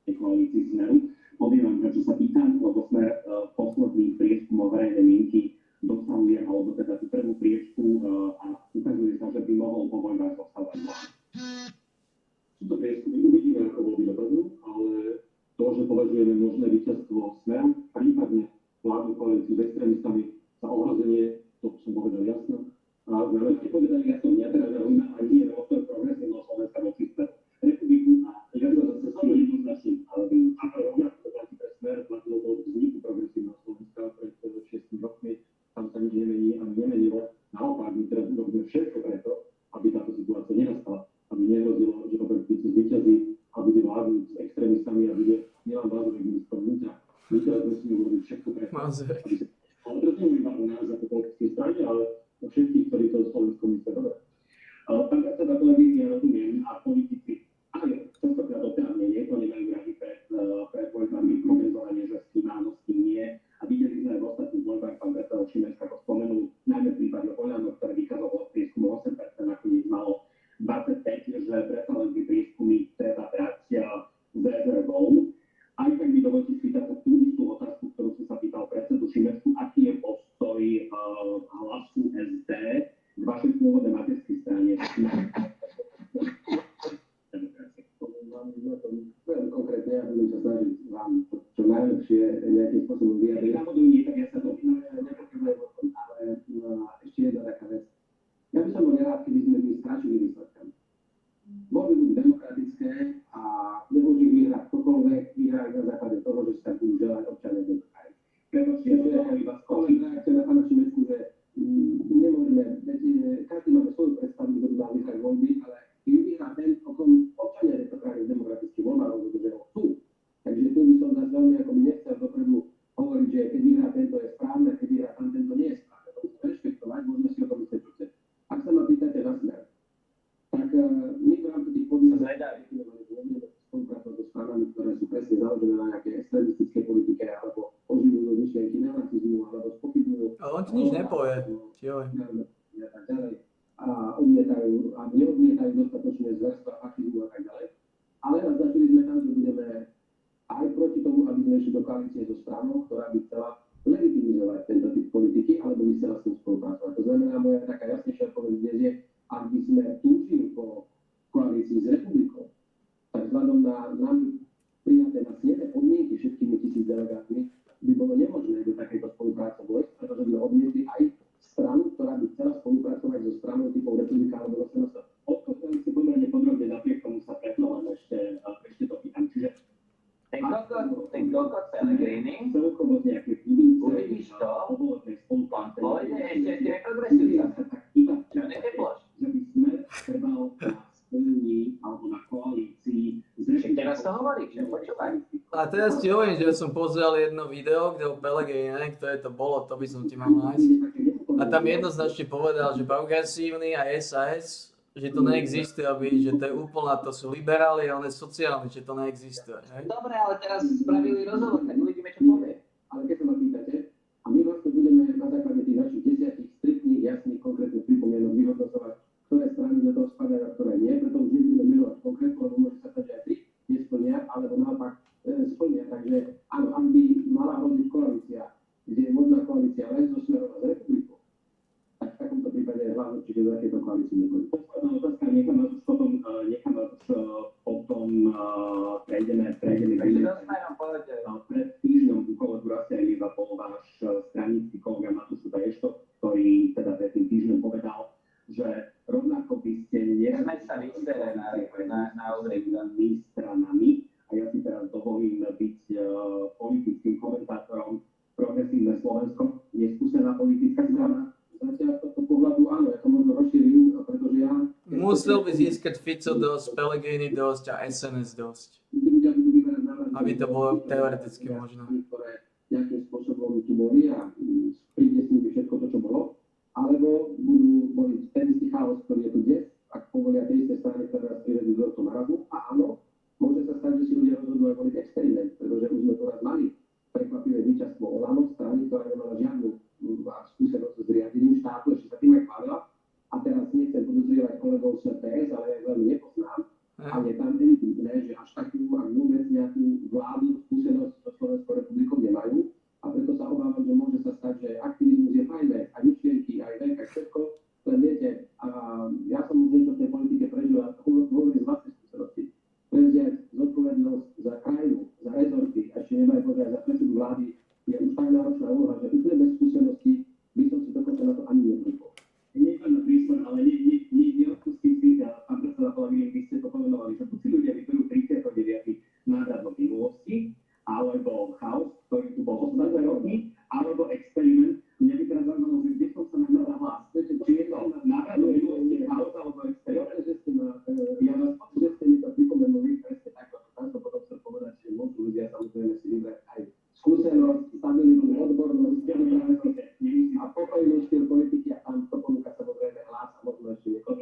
Koalícii Smeru. Poviem vám, čo sa pýtam, lebo Smer posledných prieskumov verejnej mienky dosahuje, alebo teda tú prvú priečku a ukazuje sa, že by mohol po voľbách zostávať vládu. Sú to prieskumy, uvidíme, ako voľby dopadnú, ale to, že považujeme možné víťazstvo Smeru, prípadne vládnu koalíciu s extrémistami za ohrozenie, to som povedal jasno. A znamená, keď povedali jasno, mňa teda zaujíma aj nie postoj progresívneho Slovenska voči Smeru. Republiku a ja sa zase s tým jednoznačným, ako rovná to platí pre Smer, platilo to od vzniku progresívneho Slovenska pred 6 rokmi, tam sa nič nemení a nemenilo. Naopak, my teraz urobíme všetko preto, aby táto situácia nenastala, aby nehrozilo, že Robert Fico zvíťazí a bude vládnuť s extrémistami a bude nielen Mazurek ministrom vnútra. My teraz musíme urobiť všetko preto, aby sa... Ale to nie je iba u nás ako politickej strane, ale u všetkých, ktorí to Slovenskom myslia dobre. Pán predseda Pellegrini, ja rozumiem, a politici aj častokrát oprávnene nekonevajú radi pred voľbami kompenzovanie, že s tým áno, s tým nie. A videli sme aj v ostatných voľbách, pán predseda Šimečka to spomenul, najmä v prípade Oľano, ktoré vychádzalo z prieskumu 8%, nakoniec malo 25%, že predsa len tie prieskumy treba brať s rezervou. Aj tak mi dovolte spýtať sa tú istú otázku, ktorú som sa pýtal predsedu Šimečku, aký je postoj Hlasu SD k vašej pôvodnej materskej strane. demokracie. Poviem vám na tom veľmi konkrétne a budem sa snažiť vám čo najlepšie nejakým spôsobom Keby vyjadriť. náhodou nie, tak ja sa to Nepotrebujem o tom, ale ešte jedna taká vec. Ja by som bol nerád, keby sme my strašili výsledkami. Voľby budú demokratické a nemôže vyhrať ktokoľvek, vyhrať na základe toho, že sa budú želať občania demokratické. Prepačte, ja som iba skočil. Reakcia na pána Šimečku, že nemôžeme, každý máme svoju predstavu, kto by mal vyhrať voľby, ale keď vyhrá ten, o kom občania v demokratických voľbách rozhodujú, že ho chcú. Takže tu by som nás veľmi ako by nechcel dopredu hovoriť, že keď vyhrá tento je správne, keď vyhrá tam tento nie je správne. To musíme rešpektovať, môžeme si o tom myslieť, čo chce. Ak sa ma pýtate na smer, tak my v rámci tých podmienok nebudeme spolupracovať so stranami, ktoré sú presne založené na nejakej extremistickej politike alebo oživujú myšlienky neonacizmu alebo spochybňujú. Ale on ti nič nepovie. Čioj. A tak ďalej. A odmietajú a neodmietajú dostatočne zverstva, fašizmu a tak ďalej. Ale naznačili sme tam, že budeme aj proti tomu, aby sme išli do koalície so stranou, ktorá by chcela legitimizovať tento typ politiky, alebo by chcela s tým spolupracovať. To znamená, moja taká jasnejšia odpoveď dnes je, ak by sme túžili po koalícii s republikou, tak vzhľadom na nami prijaté na snede podmienky všetkými 1000 delegátmi, by bolo nemožné do takejto spolupráce vojsť, pretože by odmietli aj stranu, ktorá by chcela spolupracovať so stranou typov republika alebo SNS. Odpovedali si pomerne podrobne, napriek tomu sa preto len ešte to pýtam. Čiže ten kokot Pellegrini, celkovo nejaké budúce uvidíš to, povolebnej spolupráce. pôjde ešte progresívca. Iba Čo neteploš? že by Smer trebal na spojení alebo na koalícii s Však teraz to hovoríš, že počúvaj. A teraz ti hovorím, že som pozeral jedno video, kde o Pellegrini, ktoré to bolo, to by som ti mal nájsť. A tam jednoznačne povedal, že progresívny a SAS, že to neexistuje, že to je úplná, to sú liberáli a on je sociálny, že to neexistuje. Hej? Dobre, ale teraz spravili rozhovor, tak uvidíme, čo povie. Ale keď sa ma pýtate, a my vlastne budeme na základe tých našich 10 striktných, jasných, konkrétnych pripomienok vyhodnocovať, ktoré strany do toho spadajú a ktoré nie, preto už nebudeme menovať konkrétne, lebo môže sa stať, že aj 3 nesplnia, alebo naopak splnia. Takže áno, ak by mala hroziť koalícia, kde je možná koalícia len so Smerom a s republikou, tak v takomto prípade hlavne určite do takéto koalície nebude. Posledná otázka, nechám vás potom prejdeme. Pred týždňom u kolegu Raserieva bol váš stranický kolega Matúš Bejšto, ktorý teda pred tým týždňom povedal, že rovnako by ste Sme sa vyspere na my stranami, a ja si teraz dovolím byť politickým komentátorom Progresívne Slovensko, neskúsená politická strana. Zatiaľ z tohto pohľadu áno, ja to možno rozšírim, pretože ja... Musel by získať Fico dosť, Pellegrini dosť a SNS dosť. Ľudia budú vyberať návrh, Aby to bolo teoreticky možné. ktoré nejakým spôsobom tu boli a príde s nimi všetko to, čo bolo, alebo budú voliť ten istý chaos, ktorý je tu dnes, ak povolia tie isté strany, ktoré nás privedú do toho marazmu. A áno, môže sa stať, že si ľudia rozhodnú aj voliť experiment, pretože už sme tu raz mali prekvapivé víťazstvo Olano, strany, ktorá nemala žiadnu skúsenosť s riadením štátu, ešte sa tým aj chválila. A teraz nechcem podozrievať kolegov z PS, ale ja veľmi nepoznám. A je tam evidentné, že až takú, ak vôbec nejakú vládu skúsenosť so Slovenskou republikou nemajú. A preto sa obávam, že môže sa stať, že aktivizmus je fajn vec, aj myšlienky, aj vek, aj všetko. Len viete, ja som už niečo v tej politike prežil a hovorím z vlastnej skúsenosti. Prevziať zodpovednosť za krajinu, za rezorty, a ešte nemaj povedať za predsedu vlády, je už tak náročná úloha, že úplne bez skúsenosti by som si dokonca na to ani nepripol. Nechám na prístor, ale neodpustím si, pán predseda Pellegrini, vy ste to pomenovali, že tu si ľudia vyberú 39. návrat do minulosti, alebo chaos, ktorý tu bol ostatné roky, alebo experiment. Mňa by teraz zaujímalo, že kde som sa nahral na hlas. Či je to návrat do minulosti, chaos, alebo experiment? Ja vás že ste mi to pripomenuli, presne tak, tam som potom chcel povedať, že môžu ľudia samozrejme si vybrať aj skúsenosť, stabilitu, odbornosť, a pokojný štýl politiky a tam to ponúka samozrejme hlas a možno ešte niekoho.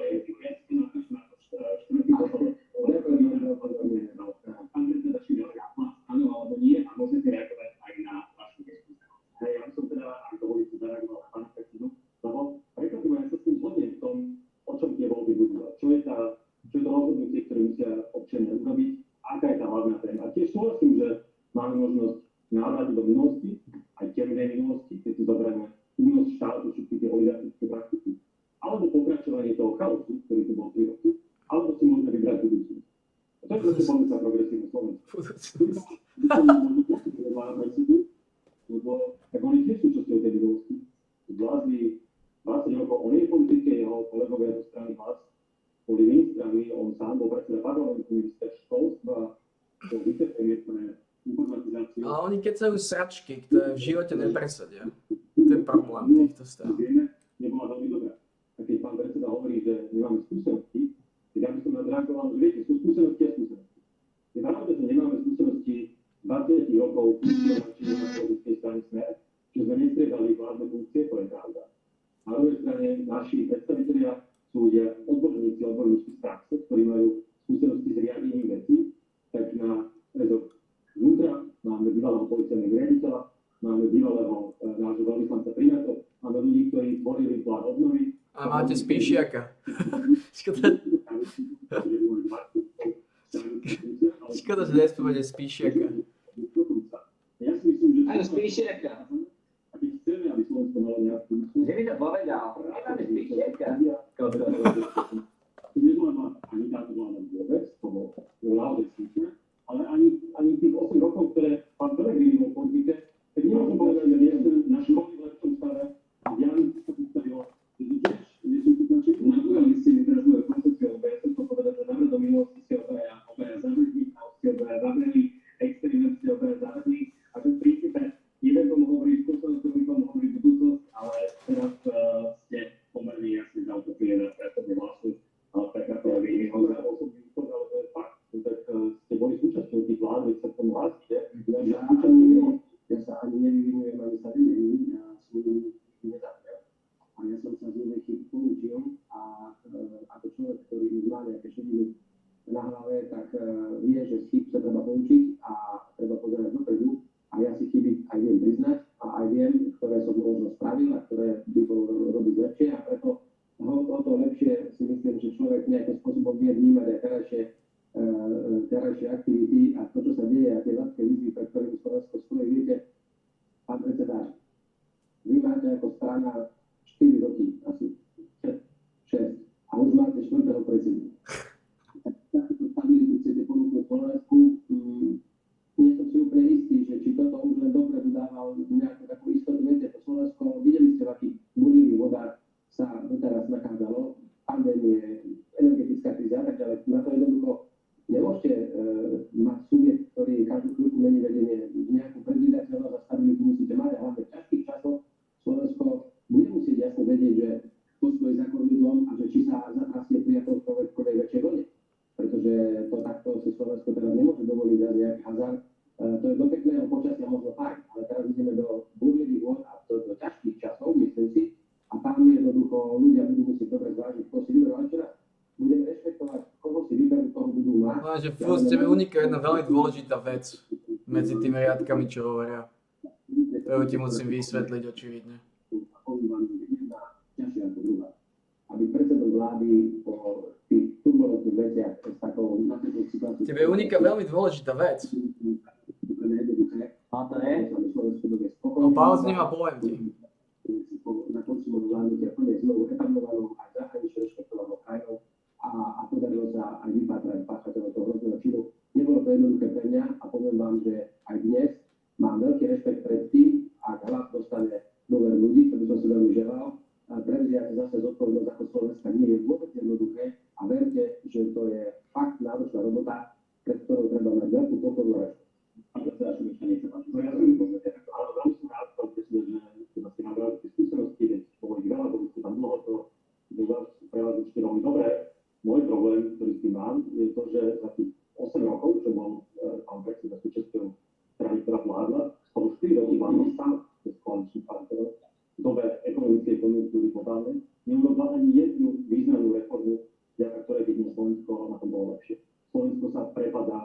Pán predseda, či áno alebo nie, a môžete reagovať aj na vašu diskusiu. Ja som teda, ak dovolíte, zareagoval na pána predsedu, lebo prekvapivo, ja sa s tým zhodnem v tom, o čom tie voľby budú. Čo je to rozhodnutie, ktoré musia občania urobiť, aká je tá hlavná téma. A tiež súhlasím, že máme možnosť návratu do minulosti, aj temnej minulosti, keď si zoberieme únos štátu, všetky tie oligarchické praktiky, alebo pokračovanie toho chaosu, ktorý tu bol 3 roky, alebo si To je proste pomôcť progresívne Slovensku. Lebo tak oni tiež sú časťou tej minulosti. Zvládli 20 rokov, on je v politike, jeho kolegovia zo strany Hlas boli ministrami, on sám bol predseda parlamentu, minister školstva, bol vicepremiér pre informatizáciu. Ale oni kecajú sračky, ktoré v živote nepresadia. To je problém týchto strán. Nebola veľmi dobrá. A keď pán predseda hovorí, že nemáme skúsenosti, tak ja by som nadreagoval, že viete, sú skúsenosti a skúsenosti. Je pravda, že nemáme skúsenosti 20 rokov funkcionácie na politickej strane Smer, že sme nestriedali vládne funkcie, to je pravda. Na druhej strane naši predstavitelia sú ľudia odborníci z praxe, ktorí majú skúsenosti s riadením vecí, tak na rezort vnútra máme bývalého policajného riaditeľa, máme bývalého nášho veľvyslanca pri NATO, máme ľudí, ktorí tvorili plán obnovy. A máte Spíšiaka. Škoda, že nespomenie Spíšiaka. Ja si myslím, že... Áno, Spíšiaka. Aby chceme, aby Slovensko malo nejakú... Že by to povedal. Nemáme Spíšiaka. To nebola ani táto vláda vôbec, to bol naozaj smutné, ale ani tých 8 rokov, ktoré pán Pellegrini bol v politike, tak nemôžem povedať, že nie sú na školy v lepšom stave a Jan sa predstavilo, že to tiež nie sú tu naši. Napovedali ste mi teraz moje koncepcie OBS, chcem to povedať, že návrat do minulosti ste obaja zavrhli, a ste obaja zavrhli, experiment ste obaja zavrhli a že v princípe jeden tomu hovorí skúsenosť, druhý tomu hovorí budúcnosť, ale teraz ste pomerne jasne zautočili na pracovný hlasu. Ale tak ako vy naozaj osobný úkol, ale to je fakt. Tak ste boli súčasťou tých vlád, veď sa k tomu hlásite. Ja sa ani nevyvinujem, ani sa nevyvinujem, ja som nezavrel. A ja som sa z jednej chyby poučil a ako človek, ktorý má nejaké šediny na hlave, tak vie, že z chyb sa treba poučiť a treba pozerať dopredu. A ja si chyby aj viem priznať a aj viem, ktoré som možno spravil a ktoré by bolo robiť lepšie a preto o to lepšie si myslím, že človek nejakým spôsobom vie vnímať aj terajšie aktivity a to, čo sa deje a tie veľké výzvy, pre ktorými Slovensko stojí. Viete, pán predseda, vy máte ako strana 4 roky, asi 6, a už máte 4. predsedu. Takúto stabilitu chcete ponúknuť Slovensku. Nie som si úplne istý, že či toto už len dopredu dával nejakú takú istotu. Viete, to Slovensko, videli ste, v akých burlivých vodách sa doteraz nachádzalo, pandémie, energetická kríza a tak ďalej. Na to jednoducho nemôžete mať subjekt, ktorý každú chvíľku mení vedenie, nejakú predvídateľnosť a stabilitu musíte mať a hlavne v ťažkých časoch Slovensko bude musieť jasne vedieť, že kto stojí za kormidlom a že či sa zatrasie pri akomkoľvek väčšej vlne. Pretože to takto si Slovensko teraz nemôže dovoliť za nejaký hazard. To je do pekného počasia možno fajn, ale teraz ideme do burlivých vod a do ťažkých časov, myslím si, a tam jednoducho ľudia budú musieť dobre zvážiť, koho si vyberú. Ale včera budeme rešpektovať, koho si vyberú, koho budú mať. No, že furt z tebe uniká jedna veľmi dôležitá vec medzi tými riadkami, čo hovoria. To ti musím vysvetliť očividne. Aby predsedom vlády po tých turbulentných veciach s takou napätou situáciou... Tebe uniká veľmi dôležitá vec. A to je? No, pauzním a poviem ti. Na konci môjho vládnutia plne znovu etablovanou aj zahranične rešpektovanou krajinou a podarilo sa aj vypátrať páchateľov toho hrozného činu. Nebolo to jednoduché pre mňa a poviem vám, že aj dnes mám veľký rešpekt pred tým, ak Hlas dostane nové ľudí, čo by som si veľmi želal. Prevziať zase zodpovednosť ako Slovenska nie je vôbec jednoduché a verte, že to je fakt náročná robota, pred ktorou treba mať veľkú pokoru a rešpekt. A to sa až niečo nechce mať. Ja som povedať, ale veľmi som rád, že ste nabrali tie skúsenosti, keď boli veľa, boli ste tam dlho, to je pre vás určite veľmi dobré. Môj problém, ktorý s tým mám, je to, že za tých 8 rokov, čo bol pán predseda súčasťou strany, ktorá vládla, skoro 4 roky vládla sám bez koaličných partnerov, v dobe ekonomickej konjunktúry globálnej, neurobila ani jednu významnú reformu, vďaka ktorej by Slovensko na tom bolo lepšie. Slovensko sa prepadá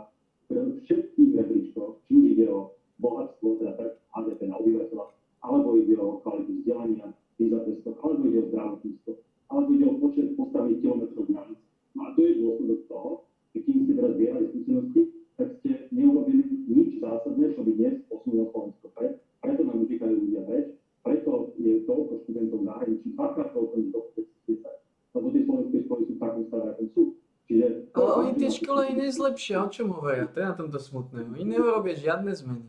pre všetkých rebríčkoch, či už ide o bohatstvo, teda pre HDP na obyvateľa, alebo ide o kvalitu vzdelania, výzatestok, alebo ide o zdravotníctvo, alebo ide o počet postavených kilometrov hraníc. No a to je dôsledok toho, že kým ste teraz zbierali skúsenosti, tak ste neurobili nič zásadné, čo by dnes posunulo Slovensko pred. Preto nám utekajú ľudia preč, preto je toľko študentov v zahraničí, dvakrát toľko ľudí do 10, lebo tie slovenské školy sú v takom stave, ako sú. Čiže... Ale oni tie škole ich nezlepšia, o čom hovoria? To je na tomto smutné. Oni neurobia žiadne zmeny.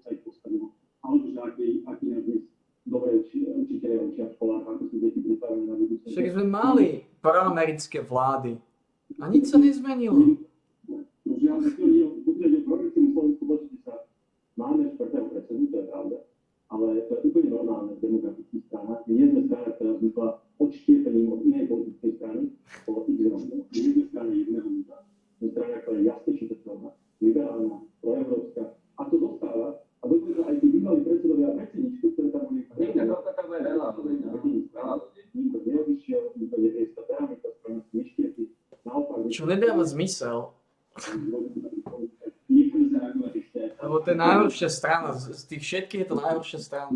sa ich postavilo. Alebo že aký nás dnes dobré učiteľe učia v školách, ako sú deti pripravené na budúcnosť. Však sme mali proamerické vlády a nič sa nezmenilo. Žiaľ, pokiaľ ide o progresívnu Slovensku, počujte sa, máme 4. predsedu, to je pravda, ale to je úplne normálne v demokratických stranách. My nie sme strana, ktorá vznikla odštiepením od inej politickej strany, po x rokov. My nie sme strana jedného ľudia. Sme strana, ktorá je jasne čitateľná, liberálna, proeurópska. A to dostáva, a dokonca aj tí bývalí predsedovia a predsedničky, ktoré tam boli... Nikto neodišiel, nikto neviestal berami, to strana neštiepi. Naopak... Čo nedáva zmysel. Lebo to je najhoršia strana, z tých všetkých je to najhoršia strana.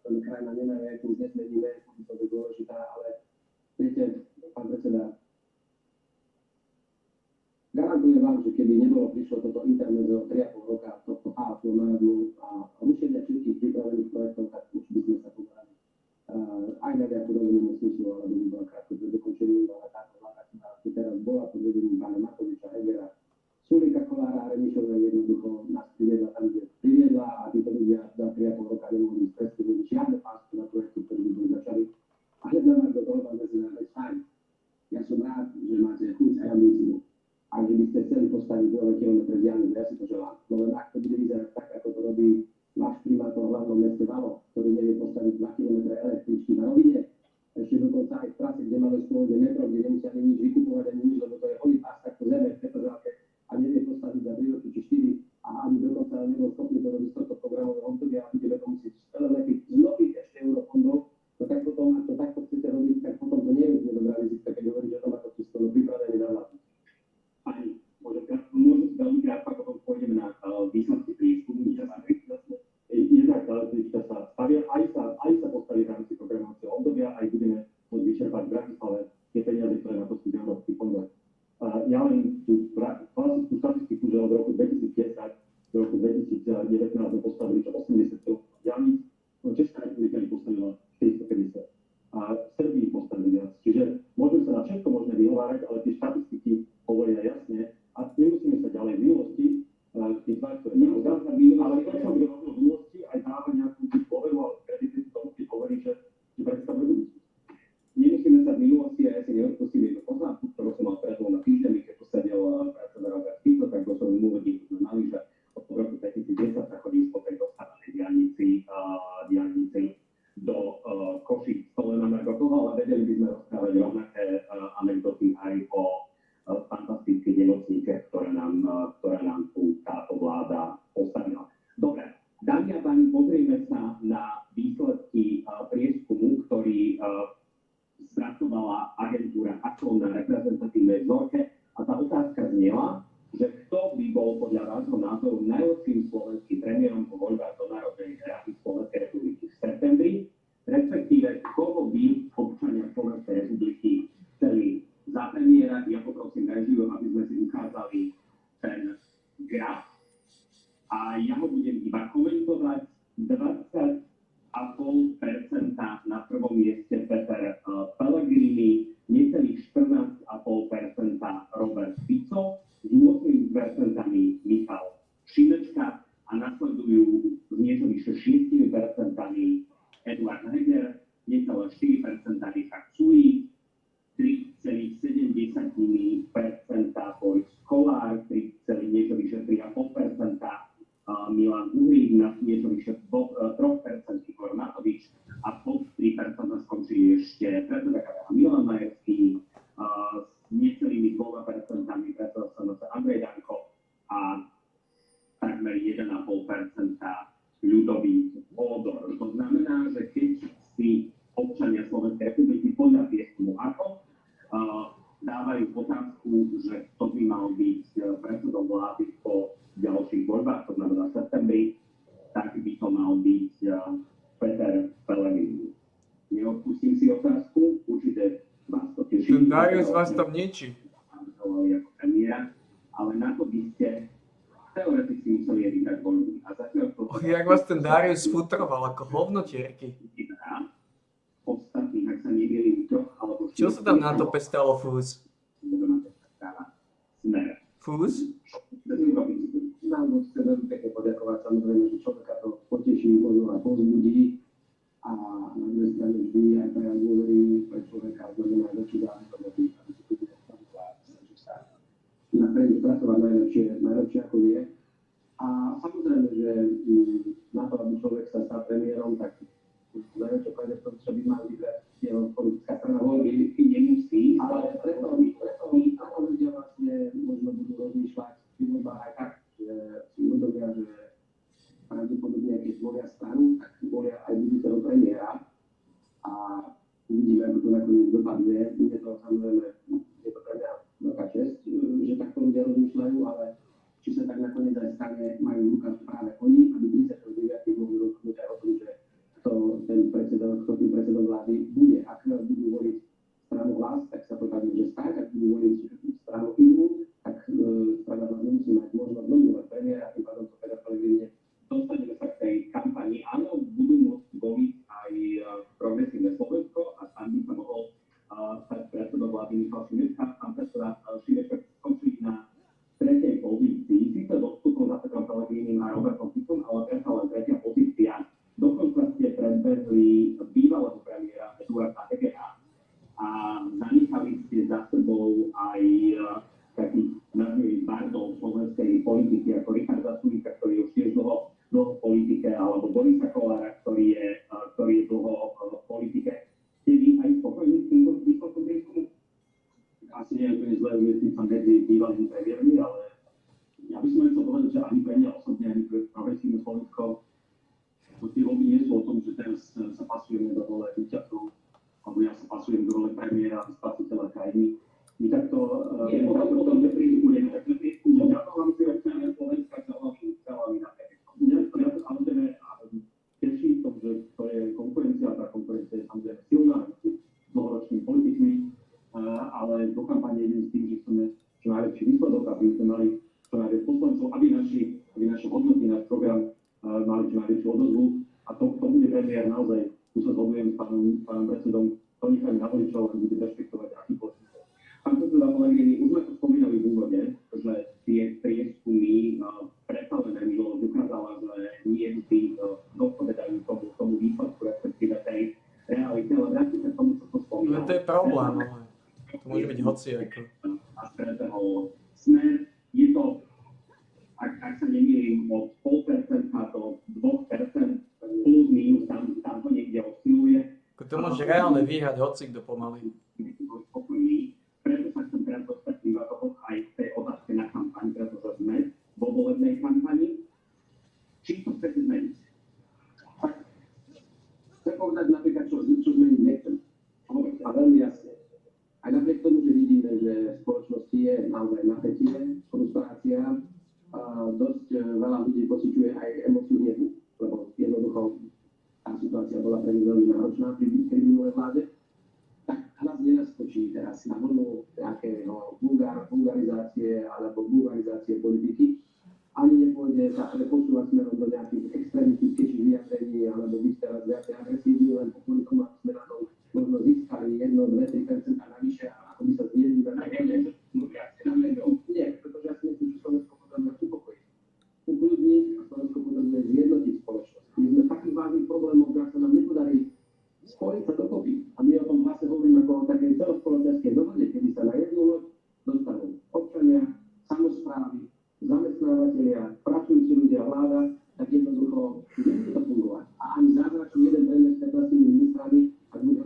Krajina nemá, tu nezmeníme, to je dôležitá, ale viete, pán predseda, garantujem vám, že keby prišlo toto intermezzo 3,5 roka tohto chaosu nájdu a rušenia všetkých pripravených projektov, tak už by sme sa povedali aj na nejakú novú nemocnicu, alebo by bola krátko dokončený, ale táto vláda, ktorá teraz bola pod vedením pána Matoviča, Hegera, Sulíka, Kolára a Remišová jednoducho nás priviedla tam, kde priviedla a títo ľudia za 3,5 roka nemohli presvedčiť žiadne pásky na projektu, ktorý by boli začali. A hneď na do toho, pán prezident, je fajn. Ja som rád, že máte chuť a ambíciu. A že by ste chceli postaviť 2 kilometre diaľnic, ja si to želám. No len ak to bude vyzerať tak, ako to robí váš primátor v hlavnom meste Valo, ktorý nevie postaviť 2 kilometre električky na rovine, ešte dokonca aj v trase, kde máme spôvodne metro, kde nemusia ani nič vykupovať, ani nič, lebo to je holý pás takto zeme v Petržalke a nevie postaviť za 3 roky či 4 a ani dokonca nebol schopný to robiť z tohto programového obdobia a budeme to musieť lepiť z nových ešte eurofondov, no tak potom, ak to takto chcete robiť, tak potom to nie je úplne dobrá vizitka, keď hovoríte, že to má to čisto pripravené na vládu. Ani môžem veľmi krátko, ako potom pôjdeme na výsledky prieskumu, jednak elektrická sa stavia, aj sa postaví v rámci programovacieho obdobia, aj budeme môcť vyčerpať v Bratislave tie peniaze, ktoré na to sú v európskych fondoch. Ja len tú klasickú statistiku, že od roku 2010 do roku 2019 sme postavili 80 diaľnic, no Česká republika postavila 450. A v Srbii postavili viac. Čiže môžeme sa na všetko možné vyhovárať, ale tie štatistiky hovoria jasne a nemusíme sa ďalej v minulosti tých faktorov. Ale to, čo by robil v minulosti, aj dáva nejakú dôveru alebo kreditu tomu, keď hovorí, že predstavuje budúcnosť. Nemusíme sa v minulosti, a ja si neodpustím jednu poznámku, ktorú som mal pred na týždňami, keď tu sedel predseda Robert Fico, tak to som mu uvedil, že sme mali, že od roku 2010 sa chodí už po tej dostavanej diaľnici do Košíc. To len anekdotu, ale vedeli by sme rozprávať rovnaké anekdoty aj o fantastických nemocniciach, ktoré nám tu táto vláda postavila. Dobre, dámy a páni, pozrieme sa na výsledky prieskumu, ktorý spracovala agentúra Akron na reprezentatívnej vzorke a tá otázka znela, že kto by bol podľa vášho názoru najlepším slovenským premiérom po voľbách do Národnej rady Slovenskej republiky v septembri, respektíve koho by občania Slovenskej republiky chceli za premiéra. Ja poprosím režiu, aby sme si ukázali ten graf a ja ho budem iba komentovať. 20,5% na prvom mieste Peter Pellegrini, necelých 14,5% Robert Fico, s 8% Michal Šimečka a nasledujú s niečo vyše 6% Eduard Heger, necelé 4% Richard Sulík, 3,7% Boris Kolár, niečo vyše 3,5% Milan Uhrík, na niečo vyše 3% Igor Matovič a pod 3% skončí ešte predseda KDH Milan Majerský, s necelými 2% predseda SNS Andrej Danko a takmer 1,5% Ľudovít Ódor. To znamená, že keď si občania Slovenskej republiky podľa prieskumu ako dávajú otázku, že kto by mal byť predsedom vlády po ďalších voľbách, to znamená v septembri, tak by to mal byť Peter Pellegrini. Neodpustím si otázku, určite vás to teší. Ten Darius vás tam niečí. Ako premiéra, ale na to by ste teoreticky museli vyhrať voľby. A zatiaľ to... Jak vás ten Darius futroval ako hovnotierky. Ostatných, ak sa nemýlim, 3 alebo 4... Čo sa tam na to pestalo fúz? Smer Fúz? Nám chcem veľmi pekne poďakovať, samozrejme, že človeka to poteší, možno aj povzbudí a na druhej strane vždy aj prejav dôvery pre človeka znamená väčší zážitok, aby si tu snaží sa napredu pracovať najlepšie ako vie. A samozrejme, že na to, aby človek sa stal premiérom, tak najväčšie pravdepodobne by mal vybrať jeho politická strana voľby, nemusí, ale preto ako ľudia vlastne možno budú rozmýšľať pri voľbách aj tak, že si uvedomia, že pravdepodobne, keď volia stranu, tak volia aj budúceho premiéra a uvidíme, ako to nakoniec dopadne. Bude to samozrejme, je to pre mňa veľká česť, že takto ľudia rozmýšľajú, ale či sa tak nakoniec aj stane, majú v rukách práve oni, aby 39. mohli rozhodnúť aj o tom, že kto tým predsedom vlády bude. Ak budú voliť stranu Hlas, tak sa to tak môže stať. Ak budú voliť stranu inú, tak strana Hlas nemusí mať možnosť nominovať premiéra, tým pádom to teda Pellegrini. Dostaneme sa k tej kampani. Áno, budú môcť voliť aj Progresívne Slovensko a tam by sa mohol stať predsedom vlády Michal Šimečka. Pán predseda Šimečka skončí na tretej pozícii. Síce dostupom za Petrom Pellegrinim a Robertom Ficom, ale predsa len tretia pozícia. Dokonca ste predbehli bývalého premiéra Eduarda Hegera a zanechali ste za sebou aj takých nazvých bardov slovenskej politiky ako Richarda Sulíka, ktorý je už tiež dlho v politike, alebo Borisa Kollára, ktorý je dlho v politike. Ste vy aj spokojní s týmto výsledkom prieskumu? Asi nie je úplne zlé umiestniť sa medzi bývalými premiérmi, ale ja by som len chcel povedať, že ani pre mňa osobne, ani pre Progresívne Slovensko tie voľby nie sú o tom, že teraz sa pasujeme do role víťazov, alebo ja sa pasujem do role premiéra a spasiteľa krajiny. My takto potom nepríjmujeme, tak nepríjmujeme. Ja to vám si občania Slovenska celami na tej. Mňa to samozrejme teší v tom, že to je konkurencia, a tá konkurencia je samozrejme silná medzi dlhoročnými politikmi, ale do kampane idem s tým, že chceme čo najlepší výsledok, aby sme mali čo najviac poslancov, aby naše hodnoty, náš program mali čo najväčšiu odozvu a to bude premiér naozaj, tu sa zhodujem s pánom predsedom, to nechajme na voličov a bude rešpektovať akýkoľvek. Pán predseda Pellegrini, už sme to spomínali v úvode, že tie prieskumy predsa len minulosť ukázala, že nie vždy dopovedajú tomu výsledku, respektíve tej realite, ale vrátim sa k tomu, čo to spomínal. No to je problém, ale to môže byť hociako. A stretého Smer, je to ak sa nemýlim, od 0,5% do 2%, plus minus, tam to niekde osciluje. To môže reálne vyhrať hocikto pomaly. Preto sa chcem teraz dostať aj v tej otázke na kampaň, pretože sme vo volebnej kampani. Či to chcete zmeniť? Tak, chcem povedať napríklad, čo zmeniť nechcem. A veľmi jasne. Aj napriek tomu, že vidíme, že v spoločnosti je naozaj napätie, frustrácia, dosť veľa ľudí pociťuje aj emóciu hnevu, lebo jednoducho tá situácia bola pre nich veľmi náročná pri minulej vláde. Tak hlas nenaskočí teraz na vlnu nejakého vulgarizácie alebo vulgarizácie politiky. Ani nepôjde sa posúvať smerom do nejakých extrémistickejších vyjadrení alebo byť teraz viacej agresívny, len populikom, ako sme na tom možno získali 1, 2, 3% navyše a ako by sa zmienili na nie, pretože ja si myslím, že Slovensko potrebuje upokojiť. Ukludniť a Slovensko potrebuje zjednotiť spoločnosť. My sme v takých vážnych problémoch, že sa nám nepodarí spojiť sa dokopy. A my o tom vlastne hovoríme ako o takej celospoločenskej dohode, kedy sa na jednu loď dostanú občania, samosprávy, zamestnávateľia, pracujúci ľudia, vláda, tak jednoducho nebude to fungovať. A ani zázračný jeden premiér s 15 ministrami, ak bude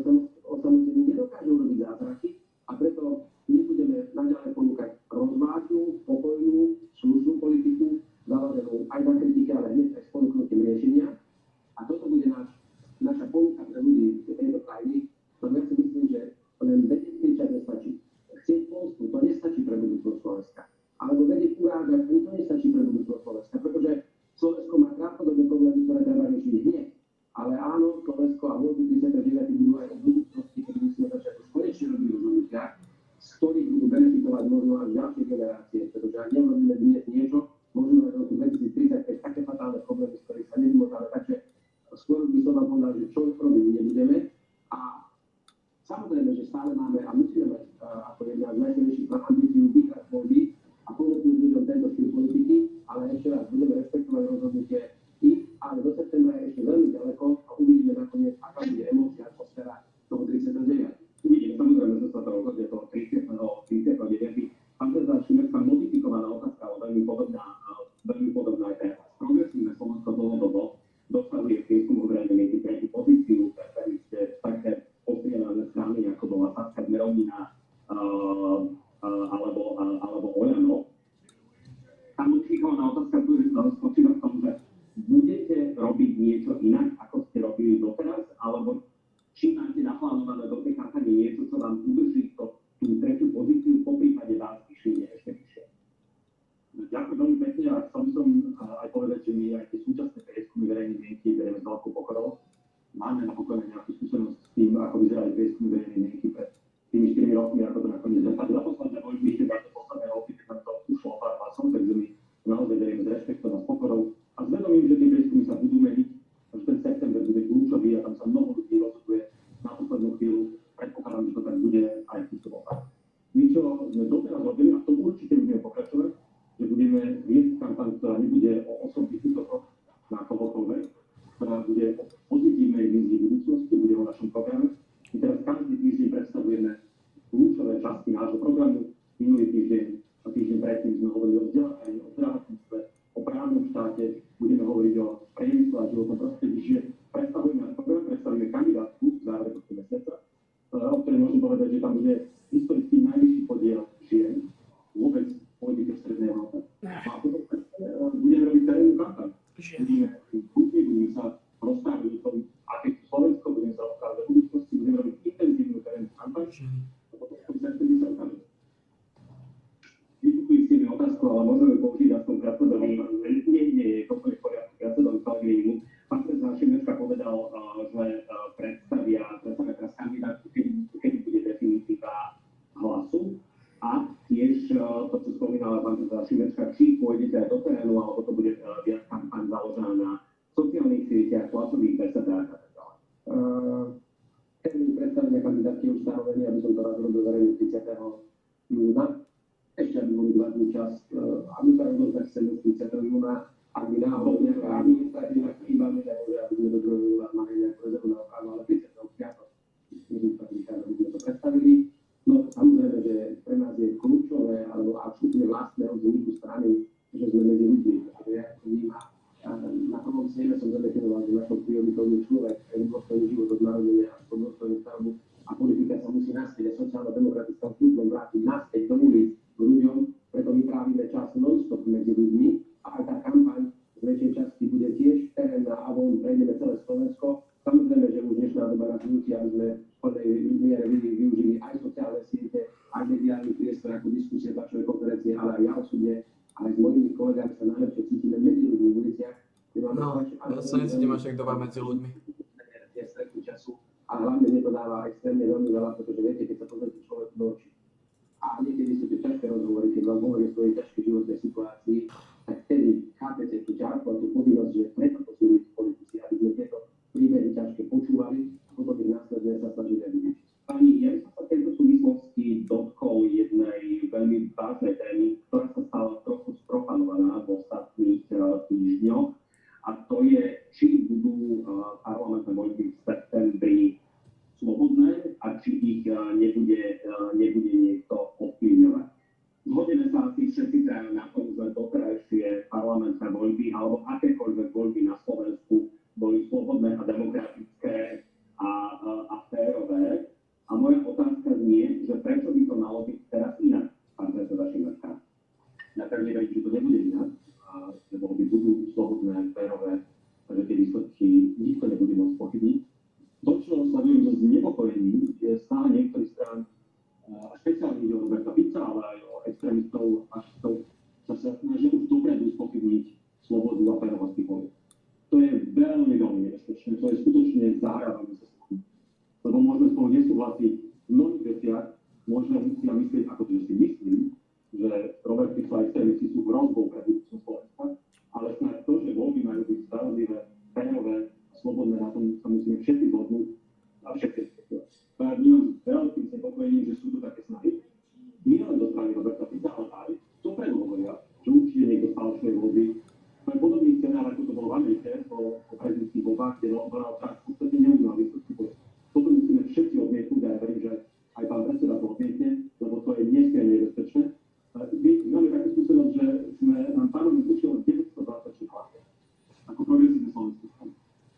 osamotený, nedokáže urobiť zázraky a preto my budeme naďalej ponúkať rozvážnu, pokojnú, slušnú politiku, založenú aj na kritike, ale hneď aj s ponúknutím riešenia. A toto bude naša ponuka pre ľudí z tejto krajiny, lebo ja si myslím, že len vedieť kričať nestačí. Chcieť Polsku, to nestačí pre budúcnosť Slovenska. Alebo vedieť urážať, ani to nestačí pre budúcnosť Slovenska, pretože Slovensko má krátkodobé problémy, ktoré treba riešiť hneď. Ale áno, Slovensko a voľby 39 budú aj o budúcnosti, keď musíme začať už konečne robiť rozhodnutia, z ktorých budú benefitovať možno až ďalšie generácie, pretože ak neurobíme dnes niečo, možno aj v roku 2035 také fatálne problémy, z ktorých sa nevymotáme. Takže skôr by som vám povedal, že čo robiť nebudeme. A samozrejme, že stále máme a musíme mať ako jedna z najsilnejších ambícií vyhrať voľby a a ponúknuť ľuďom tento štýl politiky, ale ešte raz budeme rešpektovať rozhodnutie ich, ale do septembra je ešte veľmi ďaleko a uvidíme nakoniec, aká bude emócia, atmosféra toho 39. Uvidíme, samozrejme, že sa to rozhodne toho 39. Pán prezident Šimerska modifikovaná otázka, ale veľmi podobná aj teraz. Progresívne Slovensko dlhodobo dosahuje v prieskumu verejnej mienky tretí pozíciu, také postrieľané strany, ako bola Saska Smerovina alebo Oľano. Tá modifikovaná otázka spočíva v tom, že budete robiť niečo inak, ako ste robili doteraz, alebo či máte naplánované do tej kampane niečo, čo vám udrží tú tretiu pozíciu, po prípade vás vyššie, ešte vyššie. Ďakujem veľmi pekne a chcel by som aj povedať, že my aj tie súčasné prieskumy verejnej mienky berieme s veľkou pokorou. Máme napokon nejakú skúsenosť s tým, ako vyzerali prieskumy verejnej mienky pred tými 4 rokmi, ako to nakoniec dopadlo. Za posledné voľby, iba do posledného roky, keď nám to ušlo pár hlasov, takže my naozaj berieme s rešpektom a s pokorou. A s vedomím, že tie prieskumy sa budú meniť, že ten september bude kľúčový a tam sa mnoho ľudí rozhoduje na poslednú chvíľu. Predpokladám, že to tak bude aj v týchto voľbách. My, čo sme doteraz robili, a to určite budeme pokračovať, že budeme viesť kampaň, ktorá nebude o osobných útokoch na kohokoľvek, ktorá bude o pozitívnej vízii budúcnosti, bude o našom programe. My teraz každý týždeň predstavujeme kľúčové časti nášho programu. Minulý týždeň a týždeň predtým sme hovorili o vzdelávaní, o zdravotníctve, o právnom štáte, budeme hovoriť o priemysle a životnom prostredí, že predstavujeme program, predstavíme kandidátku v závere tohto mesiaca, o ktorej môžem povedať, že tam bude historicky najvyšší podiel žien vôbec v politike v Strednej Európe. A potom budeme robiť terénnu kampaň. Budeme sa rozprávať o tom, aké sú Slovensko, budeme sa rozprávať o budúcnosti, budeme robiť intenzívnu terénnu kampaň a potom sa ukáže. Vypukli ste mi otázku, ale môžeme použiť aspoň krátkodobý, nie je úplne v poriadku, krátkodobý minimum. Pán prezident Šimerska povedal, že predstavia teraz kandidátku, kedy bude definícia hlasu a tiež to, čo spomínala pán prezident Šimerska, či pôjdete aj do terénu, alebo to bude viac kampaň založená na sociálnych sieťach, tlačových besedách a tak ďalej. Termín predstavenia kandidátky je už stanovený, aby som to raz robil verejne 30. júna. Ešte aby boli 2 dní čas, aby sa rozhodol 30. júna, ak by náhodou nejaká administratívna chyba, aby sme do 2. júna mali nejakú rezervnú opravu, ale 35. aby sme to predstavili. No samozrejme, že pre nás je kľúčové, alebo absolútne vlastné od vzniku strany, že sme medzi ľuďmi, pretože ja to vnímam. Na prvom sneme som zadefinoval, že našou prioritou je človek, dôstojný život od narodenia až po dôstojnú stavbu a politika sa musí naspäť a sociálno-demokratická služba vrátiť naspäť do ulic ľuďom, preto my trávime čas non-stop medzi ľuďmi a aj tá kampaň z väčšej časti bude tiež terénna a von prejdeme celé Slovensko. Samozrejme, že už dnešná doba nás nutí, aby sme v plnej miere využili aj sociálne siete, aj mediálny priestor ako diskusie, tlačové konferencie, ale aj ja osobne, aj s mojimi kolegami sa najlepšie cítime medzi ľuďmi v uliciach. No, ja sa necítim až tak doba medzi ľuďmi. A hlavne mne to dáva extrémne veľmi veľa, pretože viete, keď sa pozrite človeku do očí. A niekedy sú tie ťažké rozhovory, keď vám hovorí o svojej ťažkej životnej situácii, tak vtedy chápete tú ťažkú a tú povinnosť, že preto to sú politici, aby sme tieto príbehy ťažké počúvali a potom ich následne sa snažili vidieť. Pani, ja by som sa v tejto súvislosti dotkol jednej veľmi vážnej témy, ktorá sa stala trochu sprofanovaná v ostatných týždňoch. A to je, či budú parlamentné voľby v septembri slobodné a či ich nebude niekto ovplyvňovať. Zhodneme sa asi všetci na tom, že doterajšie parlamentné voľby alebo akékoľvek voľby na Slovensku boli slobodné a demokratické a férové. A moja otázka znie, že prečo by to malo byť teraz inak, pán predseda Šimerska. Ja pevne verím, že to nebude inak, že voľby budú slobodné, férové, že tie výsledky nikto nebude môcť pochybniť. To, čo sledujem so znepokojením, je stále niektorých strán, a špeciálne ide o Roberta Fica, ale aj o extrémistov a fašistov, sa snažia už dopredu spochybniť slobodu a férovosť tých volieb. To je veľmi, veľmi nebezpečné, to je skutočne zahrávanie sa s tým. Lebo môžeme spolu nesúhlasiť v mnohých veciach, môžeme si myslieť, ako to, že si myslím, že Robert Fico a extrémisti sú hrozbou pre budúcnosť Slovenska, ale snáď to, že voľby majú byť spravodlivé, férové a slobodné, na tom sa musíme všetci zhodnúť a všetci respektovať. Ja vnímam veľkým znepokojením, že sú tu také snahy, nie len zo strany Roberta Fica, ale aj zo dopredu hovoria, že určite niekto sfalšuje voľby. To je podobný scenár, ako to bolo v Amerike, po prezidentských voľbách, kde Donald Trump v podstate neuznal výsledky. Toto musíme všetci odmietnúť a ja verím, že aj pán predseda to odmietne, lebo to je nesmierne nebezpečné. Máme takú skúsenosť, že nám parlament ušiel 926 hlasov ako progresívne Slovensko.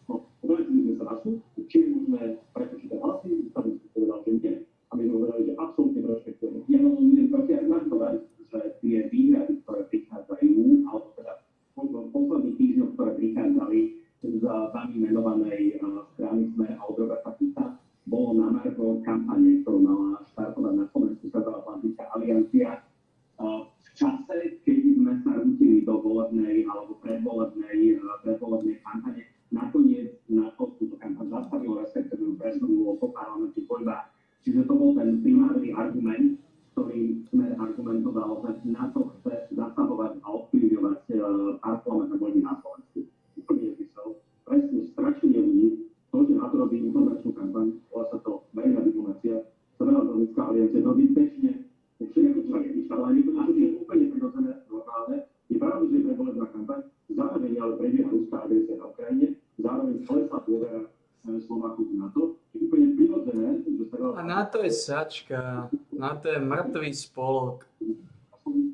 No, obrátili sme sa na súd, či je možné prepočítať hlasy, ústavný súd povedal, že nie, a my sme povedali, že absolútne rešpektujeme. Ja len budem proti argumentovať, že tie výhrady, ktoré prichádzajú, alebo teda v posledných týždňoch, ktoré prichádzali z vami menovanej strany SME a od Roberta Fica, bolo na margo kampane, ktorú mala štartovať na Slovensku Severoatlantická aliancia. V čase, keď sme sa rútili do volebnej alebo predvolebnej kampane, nakoniec na to túto kampaň zastavilo, respektíve presunulo po parlamentných voľbách. Čiže to bol ten primárny argument, ktorý sme argumentoval, že na to chce zasahovať a ovplyvňovať parlamentné voľby na Slovensku. Úplne nezmysel. Presne strašenie ľudí, to, že na to robí informačnú kampaň, volá sa to verejná diplomácia, Severoatlantická aliancia, to bežne všetko, čo je vyšla, ale niekto to je úplne prirodzené, normálne. Je pravda, že je predvolebná kampaň, zároveň ale prebieha ruská agresia na Ukrajine, zároveň klesá dôvera Slovákov na to, je úplne prirodzené, že A NATO je sačka, NATO je mŕtvý spolok,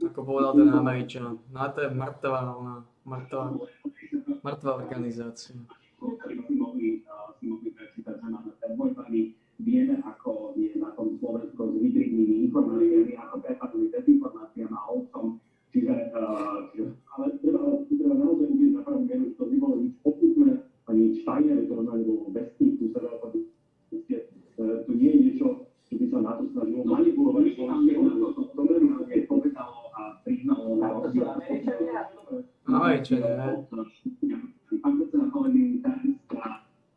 ako povedal ten Američan. NATO je mŕtvá organizácia. Vieme, ako je na tom Slovensko s hybridnými informáciami, ako prepadli dezinformáciám a obsom. Čiže ale treba naozaj uvieť na pravú mieru, že to nebolo nič poputné, ani nič tajné, to normálne bolo bez týku, to nie je niečo, čo by sa na to snažilo manipulovať. To normálne povedalo a priznalo na Američania. Pán predseda Pellegrini, tá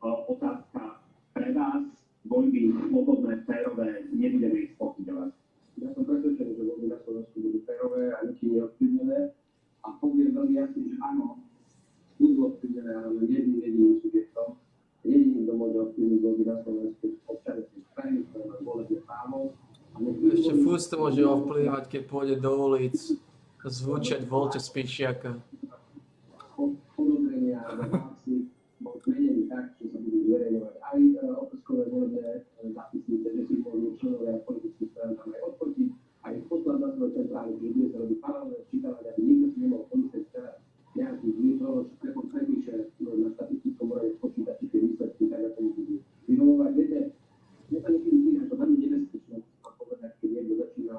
otázka pre vás, voľby slobodné, férové, nebudeme ich spochybňovať. Ja som presvedčený, že voľby na Slovensku budú férové a nikým neovplyvnené. A poviem veľmi jasne, že áno, budú ovplyvnené, ale jediným subjektom. Jediný, kto môže ovplyvniť voľby na Slovensku, občania tých krajín, ktoré majú volebné právo. Ešte fús to môže ovplyvňovať, keď pôjde do ulic zvučať voľte Spišiaka. Podozrenia a hlasy bol zmenený tak, že sa budú zverejňovať aj okrskové volebné zápisnice, že si môžu členovia politických strán tam aj odfotiť, aj poslať na svoje centrály, že bude sa robiť paralelné čítavať, aby nikto si nemohol pomyslieť teraz nejakých výzov, čo prepíše na statistickom úrade spočítať tie výsledky, tak ako budú vyvolovať. Viete, mne sa niekedy týka, že veľmi nebezpečné povedať, keď niekto začína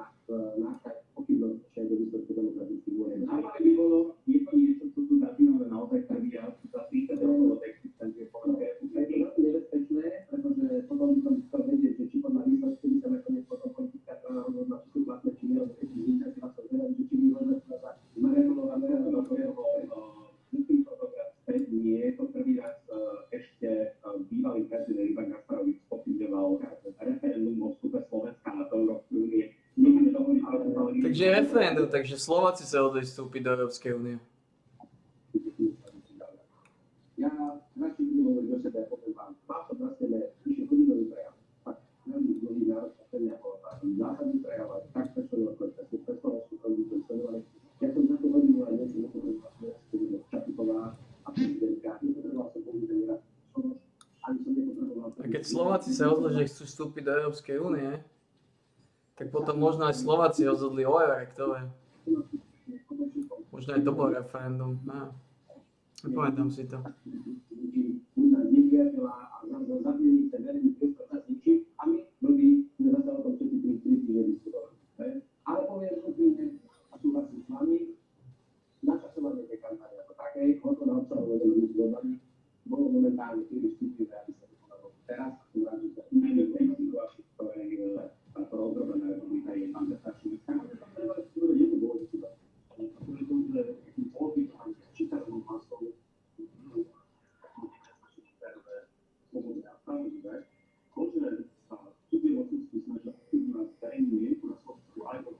nášať pochybnosti do výsledku demokratických volieb. Ale by bolo, je to niečo, čo tu začíname naozaj prvý raz za 30 rokov od existencie Slovenskej republiky. Je to nebezpečné, pretože potom by som chcel vedieť, že či podľa výsledku by sa nakoniec potom politická strana rozhodla, či sú platné, či nie, lebo keď si vyťazila som vedel, že či vyhodne sa Marianová do svojho musím fotograf späť, nie je to prvý raz ešte bývalý prezident Ivan Gasparovič spochybňoval referendum o vstupe Slovenska na Európsku únie. Takže referendum, takže Slováci sa hodli vstúpiť do Európskej únie. Ja radšej budem hovoriť o sebe, poviem vám, mal som na sebe vyššie hodinový prejav. Tak, veľmi dlhý náročný ten ako zásadný prejav, ale tak presvedčil, ako sa pre Slovensku chodíte sledovali. Ja som za to hodinu aj niečo nepovedal, Čaputová a prezidentka. Nepotreboval som použiť ani raz Soros, ani som nepotreboval. A keď Slováci sa rozhodli, že chcú vstúpiť do Európskej únie, tak potom možno aj Slováci rozhodli o eure, kto vie. Možno aj to bol referendum. No. Nepamätám si to. Ale poviem úprimne a súhlasím s vami, načasovanie tej kampane ako takej, koľko na obsahu vedeme byť voľbami, bolo momentálne príliš citlivé, aby sa to podalo. Teraz som rád, že sa najmä v tej situácii, ktorej táto rozdrobená republika je tam starší. Treba si povedať jednu dôležitú vec. Pretože to, že tým politikom čítanom hlasov slobodné a spravodlivé, to, že sa cudzie mocnosti snažia ovplyvňovať verejnú mienku na Slovensku aj podľa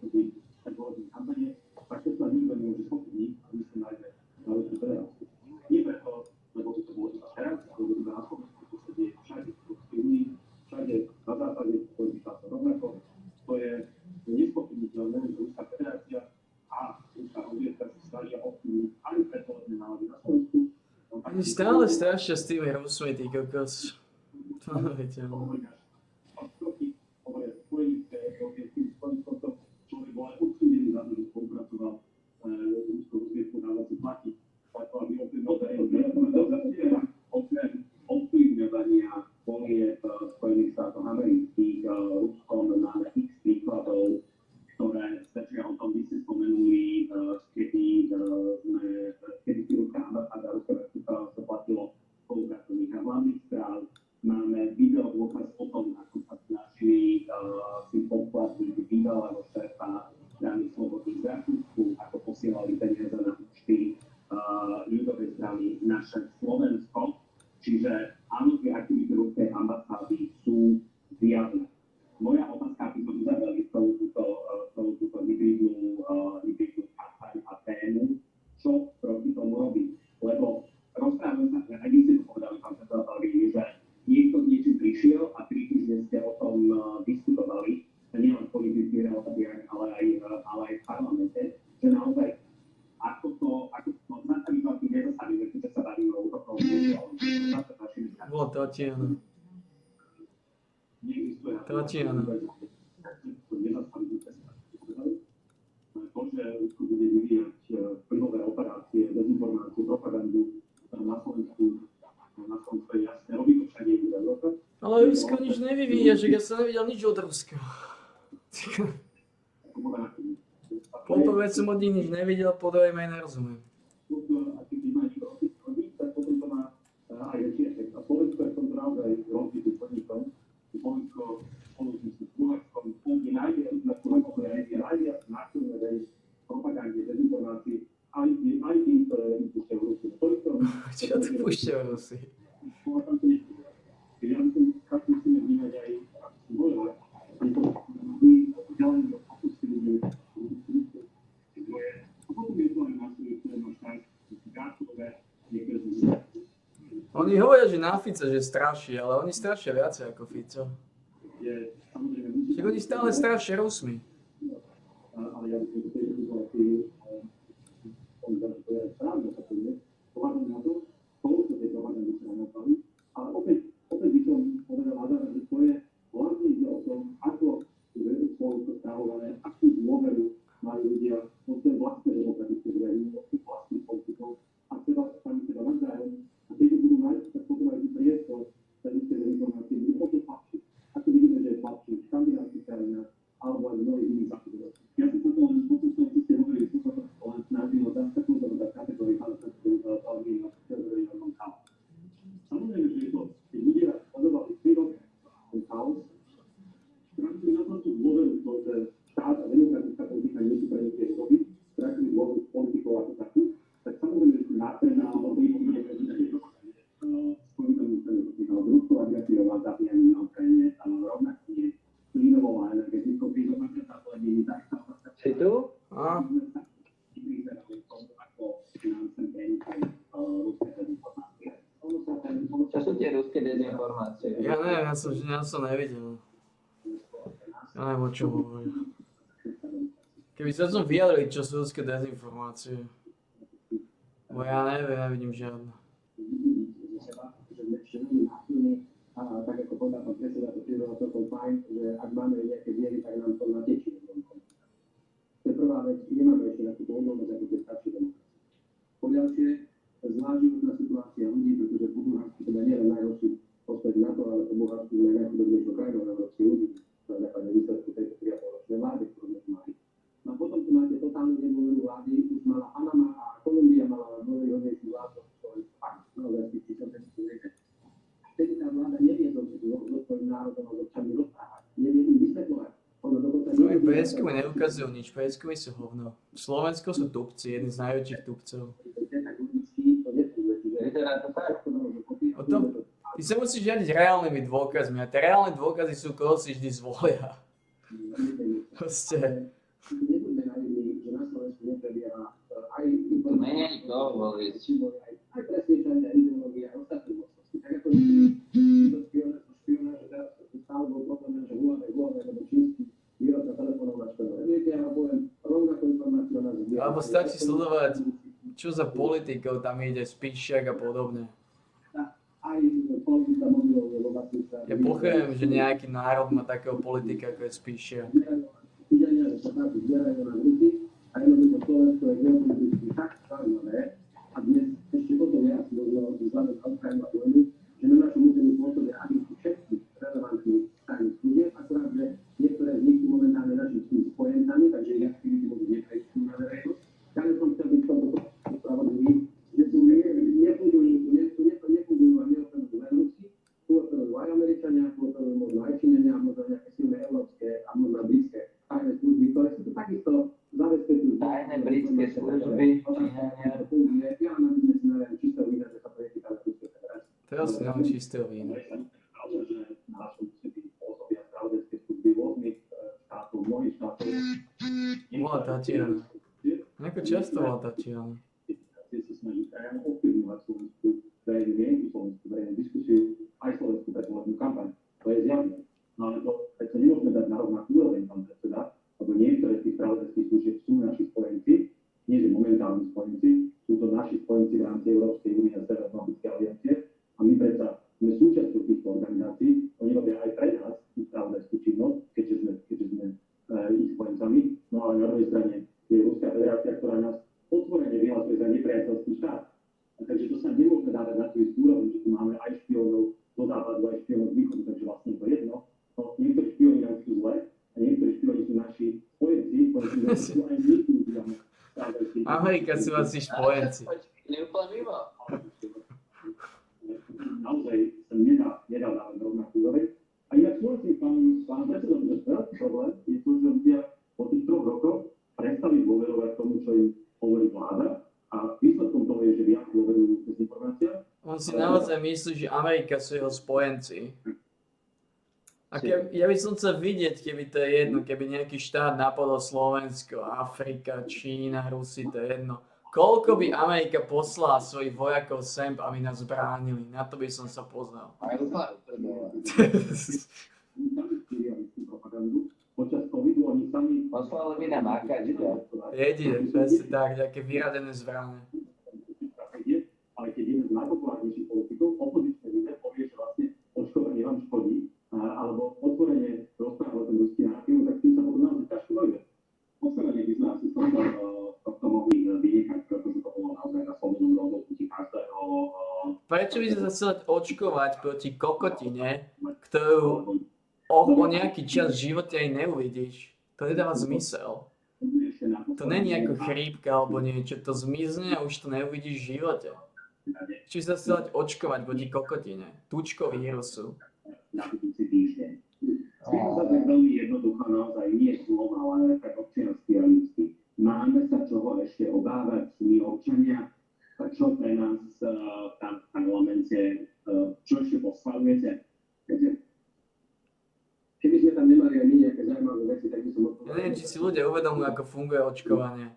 predvolebnej kampane, tak to sa nikto nemôže spochybniť a my sme najmä na rozdiel verejnosti. Nie preto, lebo to bolo iba teraz, alebo iba na Slovensku, to sa deje všade v Európskej únii, všade na západe, to je štátno rovnako. To je nespochybniteľné, že Ruská federácia a Vy stále strašia s tými Rusmi, ty kokos. To viete, no. Človek bol aj odsúdený za to, že spolupracoval s ruskou rozviedkou, dával si platiť. Aby okrem ovplyvňovania volieb Spojených štátov amerických Ruskom máme x príkladov, ktoré svedčia o tom, vy ste spomenuli, kedy si ruská ambasáda, ruská republika zaplatilo spolupracovníka hlavných správ. Máme video dôkaz o tom, ako sa snažili si poplatiť bývalého šéfa strany Slobodných v Rakúsku, ako posielali peniaze na účty ľudovej strany Naše Slovensko. Čiže áno, tie aktivity ruskej ambasády sú zjavné. Moja otázka, aby sme uzavreli celú túto hybridnú kampaň a tému, čo proti tomu robiť. Lebo rozprávame sa, že aj vy ste to povedali, pán predseda Pellegrini, že niekto s niečím prišiel a 3 týždne ste o tom diskutovali, nielen v politických reláciách, ale aj v parlamente, že naozaj ako to zastaviť, ako nezastavíme, keďže sa bavíme o útokom. Bolo Tatiana. Tatiana. To, že Rusko bude vyvíjať vplyvové operácie, dezinformáciu, propagandu na Slovensku je jasné. Robí to všade v Európe. Ale Rusko nič nevyvíja, že ja som nevidel nič od Ruska. Po prvé som od nich nič nevidel, po druhé aj nerozumiem. Aj väčší efekt. A Slovensko je v tomto naozaj rozbitým podnikom. Slovensko spolu s Bulharskom najviac násilnej propagande, dezinformácií, aj tým, ktoré vypúšťajú Rusy. Čo tu púšťajú Rusy? Ja by som každý musíme vnímať aj bojovať. My ďalej opustili zdroje. A potom je to aj násilie, ktoré má štát, gátové, niektoré z nich. Oni hovoria, že na Fica, že straší, ale oni strašia viacej ako Fico. Však oni stále strašia Rusmi. Ale ja by som to je správne, pohľadom na to, koľko tej propagandy sa napadli, ale opäť by som povedal na záver, že to je hlavne ide o tom, ako je Slovensko stravované, akú dôveru majú ľudia vo svoje vlastné demokratické zriadenie, vo svojich vlastných politikov a sami seba navzájom. A keď budú mať, tak potom aj priestor za ľudské dezinformácie budú o to slabší. Ako vidíme, že je slabší v škandinávskych krajinách alebo aj v mnohých iných zákonoch. Ja si to len počuť, čo ste hovorili, že som len snažil dať takú kategóriu, ale to je veľmi chaos. Samozrejme, že je to, keď ľudia sledovali 3 roky ten chaos, stratili na to tú dôveru, že štát a demokratická politika nie sú pre nich tie doby, stratili dôveru politikov ako takú, tak samozrejme, že sú náprená, alebo ich obmene pre také Ruskou agresívou a zabíjaním na Ukrajine, rovnako nie plynovou a energetickou krízou, sa povedení tak sa Si tu? Čo sú tie ruské dezinformácie? Ja neviem, ja som nevidel. Ja neviem, o čom hovorí. Keby sa som vyjadrili, čo sú ruské dezinformácie. Bo ja neviem, nevidím žiadne. A tak ako povedal pán predseda, to je veľa celkom fajn, že ak máme nejaké viery, tak nám to natečí. To je prvá vec, nemáme ešte takúto odolnosť, ako tie staršie demokracie. Poďalšie, zvlášť životná situácia ľudí, pretože v Bulharsku teda nie len najhorší pospäť na to, ale v Bulharsku sme najchudobnejšou krajinou na Európskej únii, na základe výsledku tejto 3,5-ročnej vlády, ktorú sme mali. No a potom tu máte totálnu nevôľu vlády, už mala Panama a Kolumbia mala najhodnejšiu vládu, ktorý fakt, naozaj si čísel ten človek. Vtedy tá vláda nevie so svojím národom a s občanmi rozprávať, nevie im vysvetľovať. No i prieskumy neukazujú nič, prieskumy sú hovno. Slovensko sú tupci, jedni z najväčších tupcov. O tom, ty sa musíš riadiť reálnymi dôkazmi a tie reálne dôkazy sú, koho si vždy zvolia. Proste. Nebudeme naivní, že na Slovensku neprebieha aj menej to voliť. Aj presviečanie ideológie a ostatné mocnosti. Tak ako špionáž, že teraz stále bol problém, že Huawei, lebo čínsky výrobca telefónov na špionáž. Viete, ja vám poviem rovnakú informáciu o nás. Alebo stačí sledovať čo za politikov tam ide, Spíšiak a podobne. Aj politika mobilov je vlastne... Ja pochybujem, že nejaký národ má takého politika, ako je Spíšiak. Udania, že sa táto zbierajú na ruky a jednoducho Slovensko je geopoliticky tak zaujímavé a dnes ešte o to viac možno vzhľadom na Ukrajinu a vojnu, že na našom území pôsobia agenti všetkých relevantných tajných služieb, akurát, že niektoré z nich sú momentálne našimi spojencami, takže ich aktivity môžu neprejsť na verejnosť. Ja som chcel byť v tomto spravodlivý, že sú nefungujú a neoperujú len Rusi, tu operujú aj Američania, tu operujú možno aj Číňania, možno nejaké silné európske a možno blízke tajné služby, ktoré sú tu takisto zabezpečujú. Tajné britské služby, Číňania. Ja na tým si neviem čistého vína, že sa prejetí na Ruskej federácii. Teraz si dám čistého vína. Na našom území pôsobia spravodajské služby rôznych štátov, mnohých štátov. Volá Tatiana. Ako často volá Tatiana. Kde sa snaží priamo ovplyvňovať slovenskú verejnú mienku, slovenskú verejnú diskusiu, aj slovenskú predvolebnú kampaň. To je zjavné. No ale to predsa nemôžeme dať na rovnakú úroveň, pán predseda, lebo niektoré z tých spravodajských služieb sú naši spojenci, nie že momentálni spojenci, sú to naši spojenci v rámci Európskej únie a Severoatlantickej aliancie a my predsa sme súčasťou týchto organizácií, oni robia aj pre nás tú spravodajskú činnosť, keďže sme ich spojencami, no ale na druhej strane je Ruská federácia, ktorá nás otvorene vyhlasuje za nepriateľský štát. A takže to sa nemôžeme dávať na tú istú úroveň, že tu máme aj špionov do západu, aj špionov z východu, takže vlastne to jedno. No, niektorí špioni nám sú zle a niektorí špioni sú naši spojenci, ktorí sú aj my tu uděláme. Amerika sú asi spojenci. Naozaj sa nedá dávať rovnakú úroveň. A inak súhlasím pán predsedom, že veľký problém je to, že ľudia po tých 3 rokoch prestali dôverovať tomu, čo im hovorí vláda a výsledkom toho je, že viac dôverujú dezinformáciám. On si naozaj myslí, že Amerika sú jeho spojenci. A ja by som chcel vidieť, keby to je jedno, keby nejaký štát napadol Slovensko, Afrika, Čína, Rusi, to je jedno. Koľko by Amerika poslala svojich vojakov sem, aby nás bránili? Na to by som sa pozrel. Počas covidu oni sami... Poslali by nám AKčka. Jedine, presne tak, nejaké vyradené zbrane. Ale keď jeden z najpopulárnejších politikov, opozičný líder, povie, že vlastne očkovanie vám škodí, alebo otvorene rozpráva o tom ruský narratívu, tak tým sa potom naozaj ťažko dojde. Očkovanie by sme asi z tohto mohli vynechať, pretože to bolo naozaj na slobodnom rozhodnutí každého. Prečo by sa chcel očkovať proti kokotine, ktorú o nejaký čas v živote aj neuvidíš? To nedáva zmysel. To není ako chrípka alebo niečo, to zmizne a už to neuvidíš v živote. Či sa chcel očkovať proti kokotine, tučko vírusu. Na budúci týždeň. Skúsa tak veľmi jednoducho naozaj nie slova, ale tak občiansky a ľudský. Máme sa čoho ešte obávať, my občania, čo pre nás tam v parlamente, čo ešte poschvaľujete. Keby sme tam nemali ani nejaké zaujímavé veci, tak by som odpovedal. Ja neviem, či si ľudia uvedomujú, ako funguje očkovanie.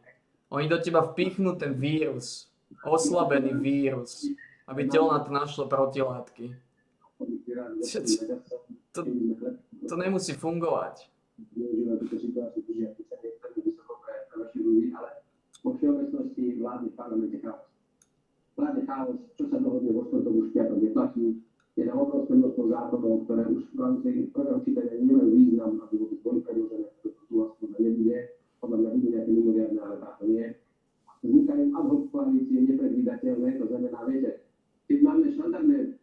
Oni do teba vpichnú ten vírus, oslabený vírus, aby telo na to našlo protilátky. To nemusí fungovať. Využívajú túto situáciu, že sa niektorí vysoko pre vašich ľudí, ale vo všeobecnosti vládne v parlamente chaos. Vládne chaos, čo sa dohodne vo štvrtok už piatok neplatí. Je tam obrovské množstvo zákonov, ktoré už v rámci prvého čítania nemajú význam, aby vôbec boli predložené, pretože tu vlastne nebude. Podľa mňa budú nejaké mimoriadne, ale táto nie. Vznikajú ad hoc koalície nepredvídateľné, to znamená, viete, keď máme štandardné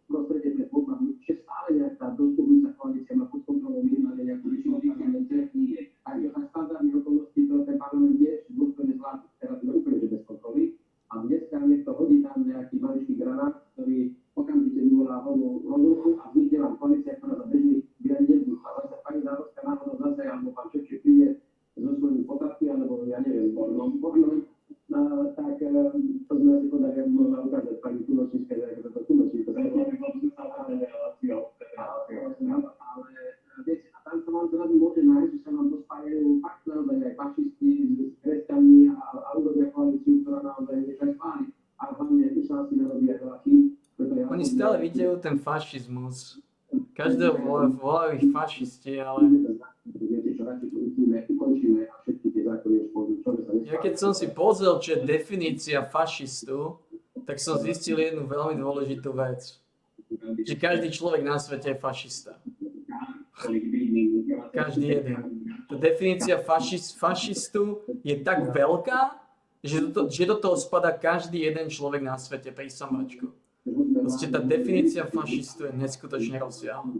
prostredie pre voľbami, že stále nejaká dostupujúca koalícia má pod kontrolou minimálne nejakú väčšinu v parlamente, nie. Takže za štandardných okolností to ten parlament je dôstojne zvládny. Teraz sme úplne že bez kontroly a dneska niekto hodí tam nejaký maličký granát, ktorý okamžite vyvolá vlnu rozruchu a vznikne vám koalícia, ktorá za bežných výraní nebudú. Ale sa pani Záhorská náhodou zase, alebo pán Čepček príde so svojimi potatky, alebo ja neviem, pornom, tak to sme asi podali, aby mohla ukázať pani Tunočníčke, že to Tunočníčka. Ale viete, a tam sa vám zrazu môže nájsť, že sa vám pospájajú fakt naozaj aj fašisti s kresťanmi a urobia koalíciu, ktorá naozaj nech aj spáli. A hlavne už sa asi nerobí aj veľa chýb. Oni stále vidiejú ten fašizmus. Každého volajú ich fašisti, ale... Viete čo, radšej to ukončíme a všetky tie zákony už pôjdu, čo sa Ja keď som si pozrel, čo je definícia fašistu, tak som zistil jednu veľmi dôležitú vec. Že každý človek na svete je fašista. Každý jeden. Tá definícia fašistu je tak veľká, že do toho spada každý jeden človek na svete pri samračku. Proste tá definícia fašistu je neskutočne rozsiahla.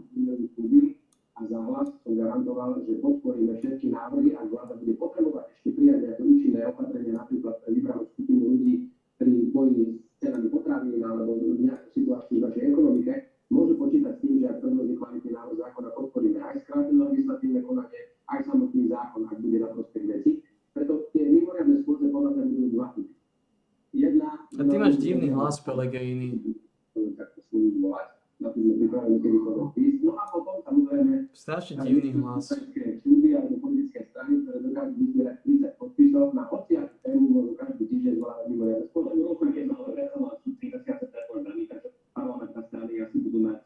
A za hlas som garantoval, že podporíme všetky návrhy, ak vláda bude potrebovať ešte prijať nejaké účinné opatrenia, napríklad pre vybranú skupinu ľudí pri boji s cenami potravín alebo nejakú situáciu v našej ekonomike, môže počítať s tým, že ak predloží kvalitný návrh zákona, podporíme aj skrátené legislatívne konanie, aj samotný zákon, ak bude na prospech veci. Preto tie mimoriadne schôdze podľa mňa budú dva typy. A ty máš divný hlas, Pellegrini. Na to sme pripravení, kedy to odpísť. No a potom samozrejme Strašne divný hlas. súdy alebo politické strany, ktoré dokážu vyzbierať 30 podpisov na hociakú tému, môžu každý týždeň zvolávať mimoriadne schôdze. V roku, keď máme veľa sú 3 mesiace prepovedaní, takže parlamentné strany asi budú mať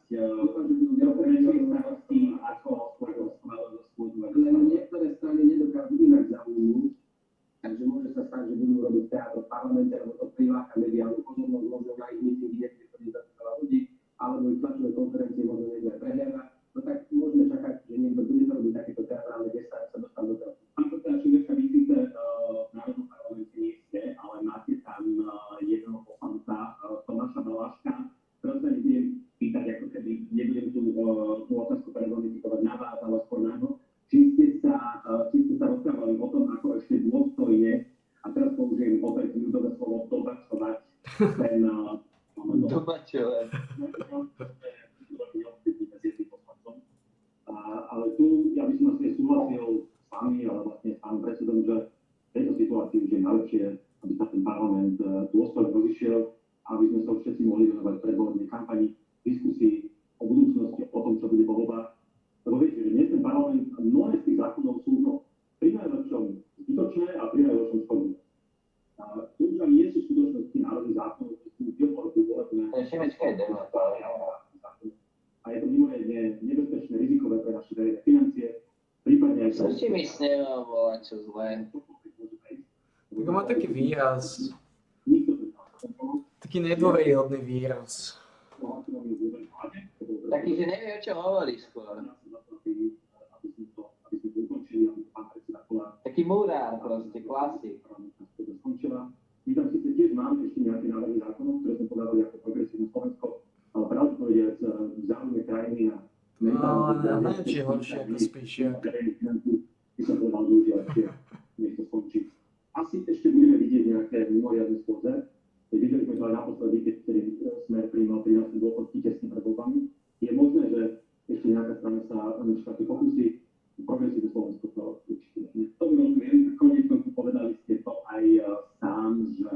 menšie starosti ako schválenú schôdzu. Len niektoré strany nedokážu inak zaujnúť, takže môže sa stať, že budú robiť teatr v parlamente, lebo to priláka mediálnu pozornosť, možno na ich mítingy niekde chodí za ľudí, alebo ich tlačové konferencie možno niekde prehľadať. No tak môžeme čakať, že niekto bude robiť takéto teatrálne gestá, ak sa dostane do toho. Pán profesor Šimečka, vy síce v Národnom parlamente nie ste, ale máte tam jedného poslanca, Tomáša Baláška. Teraz sa nebudem pýtať, ako keby nebudem tú otázku personifikovať na vás, ale skôr na ňo. Či ste sa rozprávali o tom, ako ešte dôstojne, a teraz použijem opäť ľudové slovo, dobačovať ten Dobačovať. Ale tu ja by som asi súhlasil s vami, ale vlastne s pánom predsedom, že v tejto situácii už je najlepšie, aby sa ten parlament dôstojne rozišiel, aby sme sa všetci mohli venovať predvolebnej kampani, diskusii o budúcnosti, o tom, čo bude po voľbách. Lebo viete, že dnes ten parlament, mnohé z tých zákonov sú pri najlepšom zbytočné a pri najlepšom škodné. Tu už ani nie sú v skutočnosti národných zákonov, sú volebné. Šimečka je developer. A je to mimoriadne nebezpečné, rizikové pre naše verejné financie, prípadne aj... Čo si mi sneho volať, čo zlé? Ako má taký výraz. Taký nedôveryhodný výraz. Taký, že nevie, o čom hovorí skôr. Taký murár proste, klasik. My tam síce tiež máme ešte nejaké návrhy zákonov, ktoré sme podávali ako progresívne Slovensko, ale pravdu povediac v záujme krajiny a či horšie ako spíšie. by som povedal, že už je lepšie, nech to skončí. Asi ešte budeme vidieť nejaké mimoriadne schôdze. Videli sme to aj naposledy, keď sme prijímal 13. dôchodky tesne pred voľbami. Je možné, že ešte nejaká strana sa štáty pokusí. Progresívne Slovensko to určite nie. To rozumiem. Konec koncov povedali ste to aj sám, že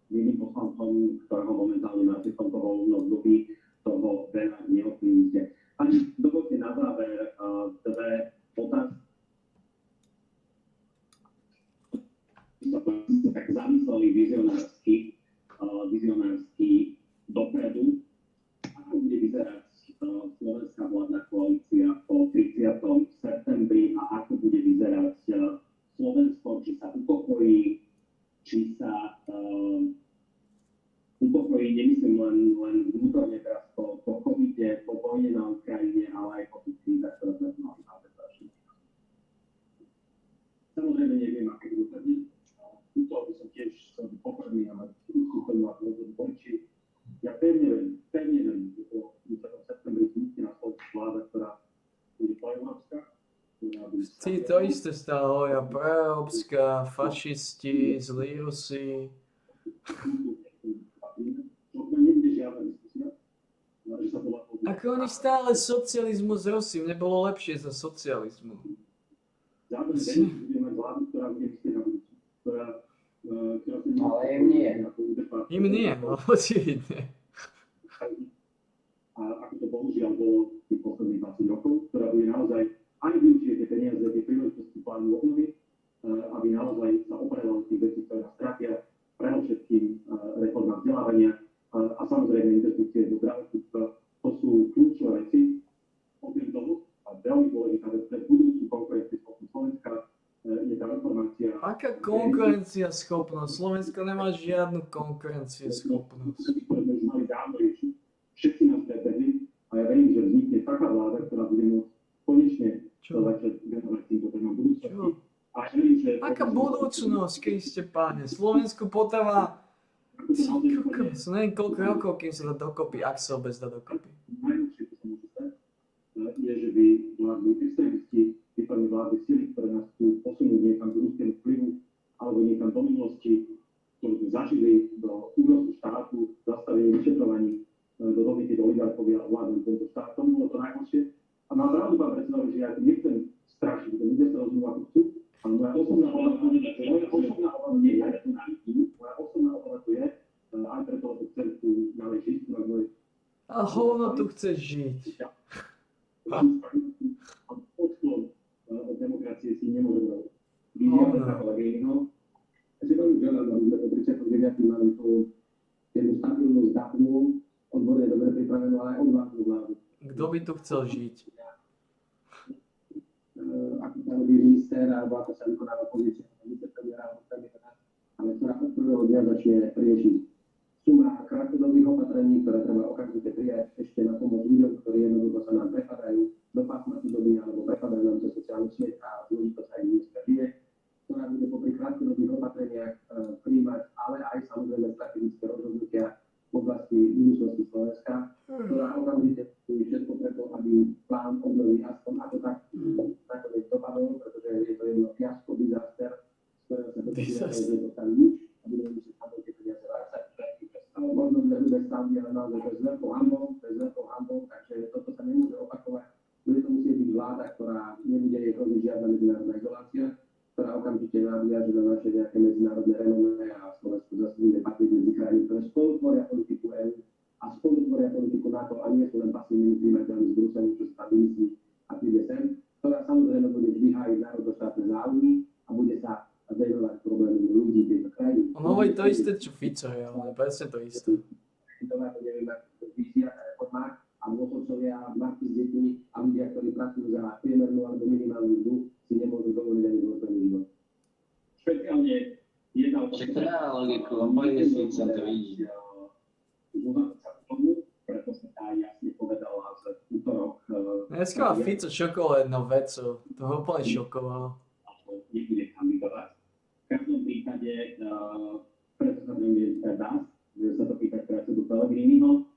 jedným poslancom, ktorého momentálne máte v tomto voľbnom období, toho veľa neovplyvníte. Pani, dovolte na záver dve otázky. Tak zamysleli vizionársky dopredu, ako bude vyzerať slovenská vládna koalícia po 30. septembri a ako bude vyzerať Slovensko, či sa upokojí, upokojí, nemyslím len vnútorne teraz po covide, po vojne na Ukrajine, ale aj po tých krízach, ktoré sme mali na bezpečnosti. Samozrejme neviem, aké budú první. Tuto by som tiež chcel byť poprvý a mať úplnú a rozhodnú voči. Ja pevne viem, že po 30. septembri vznikne na Slovensku vláda, ktorá bude proeurópska. Ty to isté stalo, ja proeurópska, fašisti, zlí Rusi. Ako oni stále socializmus Rusi, mne bolo lepšie za socializmu. Ale im nie. Im nie, no očividne. A ako to bohužiaľ bolo tých posledných 20 rokov, ktorá bude naozaj aj využije tie peniaze, tie príležitosti plánu obnovy, aby naozaj sa oprelo tých vecí, ktoré nás trápia, predovšetkým reforma vzdelávania a samozrejme investície do zdravotníctva. To sú kľúčové veci. Okrem toho, a veľmi dôležitá vec pre budúcu konkurencieschopnosť Slovenska je tá Aká konkurencieschopnosť? Slovensko nemá žiadnu konkurencieschopnosť. ktoré sme už mali dávno riešiť. Všetci nás predbehli a ja verím, že vznikne taká vláda, ktorá bude môcť konečne sa začať venovať týmto témam budúcnosti. A ja verím, že... Aká budúcnosť, Kriste Páne? Slovensko potrvá... Neviem koľko rokov, kým sa dá dokopy, ak sa vôbec dá dokopy. Najlepšie, čo sa môže stať, je, že by vládli extrémisti, prípadne vládli sily, ktoré nás tu posunú niekam k ruskému vplyvu, alebo niekam do minulosti, ktorú sme zažili do únosu štátu, zastavenie vyšetrovaní do doby, keď oligarchovia vládli tento štát. To bolo to najhoršie. A mám pravdu, pán predseda, že ja nechcem strašiť, že ľudia sa rozumú ako chcú, ale moja osobná obava nie je, moja osobná obava tu je, aj preto, že chcem tu ďalej žiť, A hovno tu chceš žiť. Odklon od demokracie si nemôžem robiť. Vydiame sa Pellegriniho. Ja si veľmi želám, aby sme po 39. mali tú jednu stabilnú, zdatnú, odborne dobre pripravenú, ale aj odvážnu vládu. Kto by tu chcel žiť? Ako sa robí minister, alebo ako sa vykonáva pozícia vicepremiéra, ale ktorá od prvého dňa začne riešiť suma krátkodobých opatrení, ktoré treba okamžite prijať ešte na pomoc ľuďom, ktorí jednoducho sa nám prepadajú do pásma chudoby alebo prepadajú nám cez sociálny sieť a zložito sa im dneska žije, ktorá bude popri krátkodobých opatreniach prijímať, ale aj samozrejme strategické rozhodnutia v oblasti budúcnosti Slovenska, ktorá okamžite bude všetko preto, aby plán obnovy aspoň ako tak nakoniec dopadol, pretože je to jedno fiasko, disaster, z ktorého sa nedostane nič a budeme musieť tam tie peniaze vrácať. Možno sme stavili, ale naozaj to je s veľkou hanbou, takže toto sa nemôže opakovať. Bude to musieť byť vláda, ktorá nebude jej hroziť žiadna medzinárodná izolácia, ktorá okamžite nadviaže na naše nejaké medzinárodné renomé a Slovensku zase bude patriť medzi krajiny, ktoré spolutvoria politiku EÚ a spolutvoria politiku NATO a nie sú len pasívnymi príjmateľmi z Bruselu, čo sa vymyslí a príde sem, ktorá samozrejme bude vždy hájiť národoštátne záujmy a bude sa venovať problémom ľudí tejto krajiny. On hovorí to isté, čo Fico je, ale presne to isté. To má to neviem, vízia, reformách a dôchodcovia, matky s deťmi a ľudia, ktorí pracujú za priemernú alebo minimálnu mzdu, si nemôžu dovoliť ani dôstojný život. Špeciálne jedna otázka. Však to dá logiku, a môj Fico to vidí. Preto sa tá jasne povedala, že útorok... Dneska má Fico šokoval jednou vecou, to ho úplne šokovalo. Nebude kandidovať. V každom prípade, preto sa budem dať, že sa to pýtať predsedu Pellegriniho,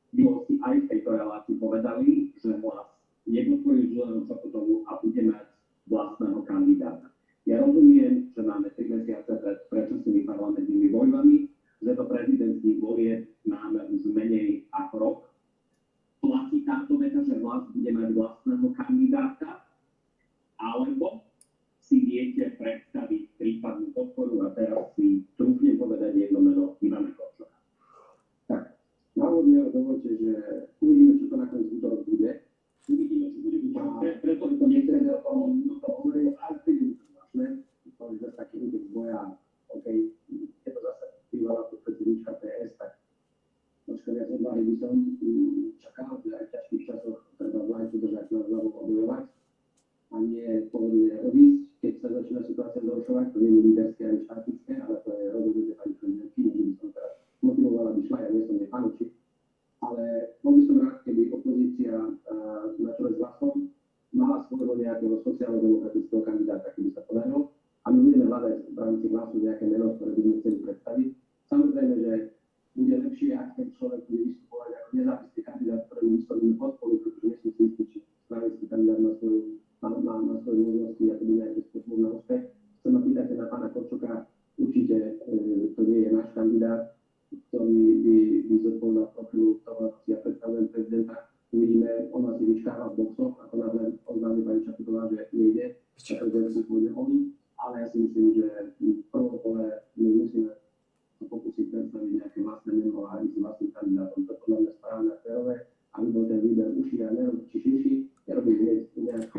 by si aj v tejto relácii povedali, že Hlas nepodporí Zuzanu Čaputovú a bude mať vlastného kandidáta. Ja rozumiem, že máme 3 mesiace pred predčasnými parlamentnými voľbami, že do prezidentských volieb máme už menej ako rok. Platí táto veta, že Hlas bude mať vlastného kandidáta, alebo si viete predstaviť prípadnú podporu a teraz si trúfne povedať jedno meno Ivana Korčoka. Tak, návodne dovolte, že uvidíme, čo to nakoniec útorok bude. Uvidíme, čo bude útorok. Preto to nechcem o tom hovoriť, ale to je vážne. To je zase taký útek boja. OK, keď to zase bývala predsednička PS, tak troška viac odvahy by som čakal, že aj v ťažkých časoch treba vlajku držať na hlavu a bojovať a nie pohodlne odísť. Keď sa začína situácia zhoršovať, to nie je líderské ani štátnické, ale to je rozhodnutie pani prezidentky, že by som teraz motivovala, aby šla, ja nie som jej fanúšik. Ale bol by som rád, keby opozícia na čele s Hlasom mala svojho nejakého sociálno-demokratického kandidáta, keby sa podarilo. A my budeme hľadať v rámci Hlasu nejaké meno, ktoré by sme chceli predstaviť. Samozrejme, že bude lepšie, ak ten človek bude vystupovať ako nezávislý kandidát, ktorému vyslovíme podporu, pretože nie som si istý, či stranický kandidát má svoje možnosti a to bude nejaký spôsob na úspech. Chcem ma pýtať na pána Korčoka, určite to nie je náš kandidát, ktorý by zodpovedal profilu toho, ako si ja predstavujem prezidenta. Uvidíme, on asi vyškáva v boxoch, ako náhle oznámi pani Čaputová, že nejde, prezident si pôjde on, ale ja si myslím, že v prvom pole my musíme sa pokúsiť predstaviť nejaké vlastné meno a ísť s vlastným kandidátom. To je podľa mňa správne a férové, aby bol ten výber uši a nerobí či širší. Nerobí hneď nejak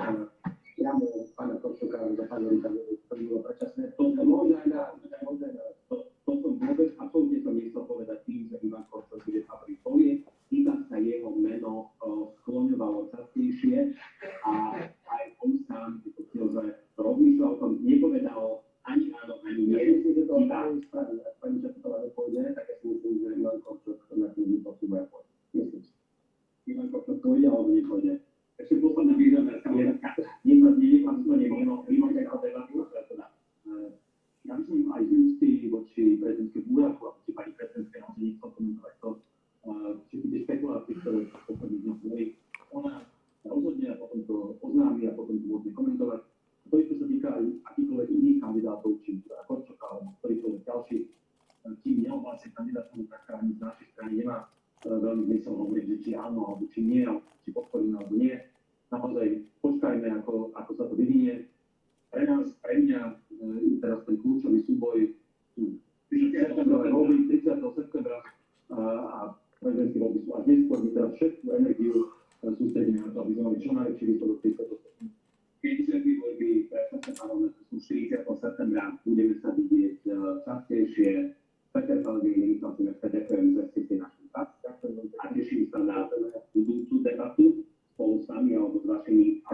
priamo pána Korčoka za favorita, to by bolo predčasné. To sa môže aj na to som vôbec absolútne som nechcel povedať tým, že Ivan Korčok bude favorit volieb, iba sa jeho meno skloňovalo častejšie a aj on sám, keď to rozmýšľal o tom, nepovedal podrobne komentovať. To isté sa týka aj akýchkoľvek iných kandidátov, či Korčoka, ktorýkoľvek ďalší. Kým neobásia kandidátov, tak ani z našej strany nemá veľmi zmysel hovoriť, že či áno, alebo či nie, či podporíme, alebo nie. Naozaj počkajme, ako sa to vyvinie. Pre nás, pre mňa, teraz ten kľúčový súboj sú 30. septembra a prezidentské voľby sú až neskôr. My teraz všetku energiu sústredíme na to, aby sme mali čo najväčší výsledok 30. septembra. Keď všetky voľby pre parlamentu sú 40. septembra, budeme sa vidieť častejšie. Peter Pellegrini, prosím, ďakujem za ste našim a teším sa na budúcu debatu spolu s vami alebo s vašimi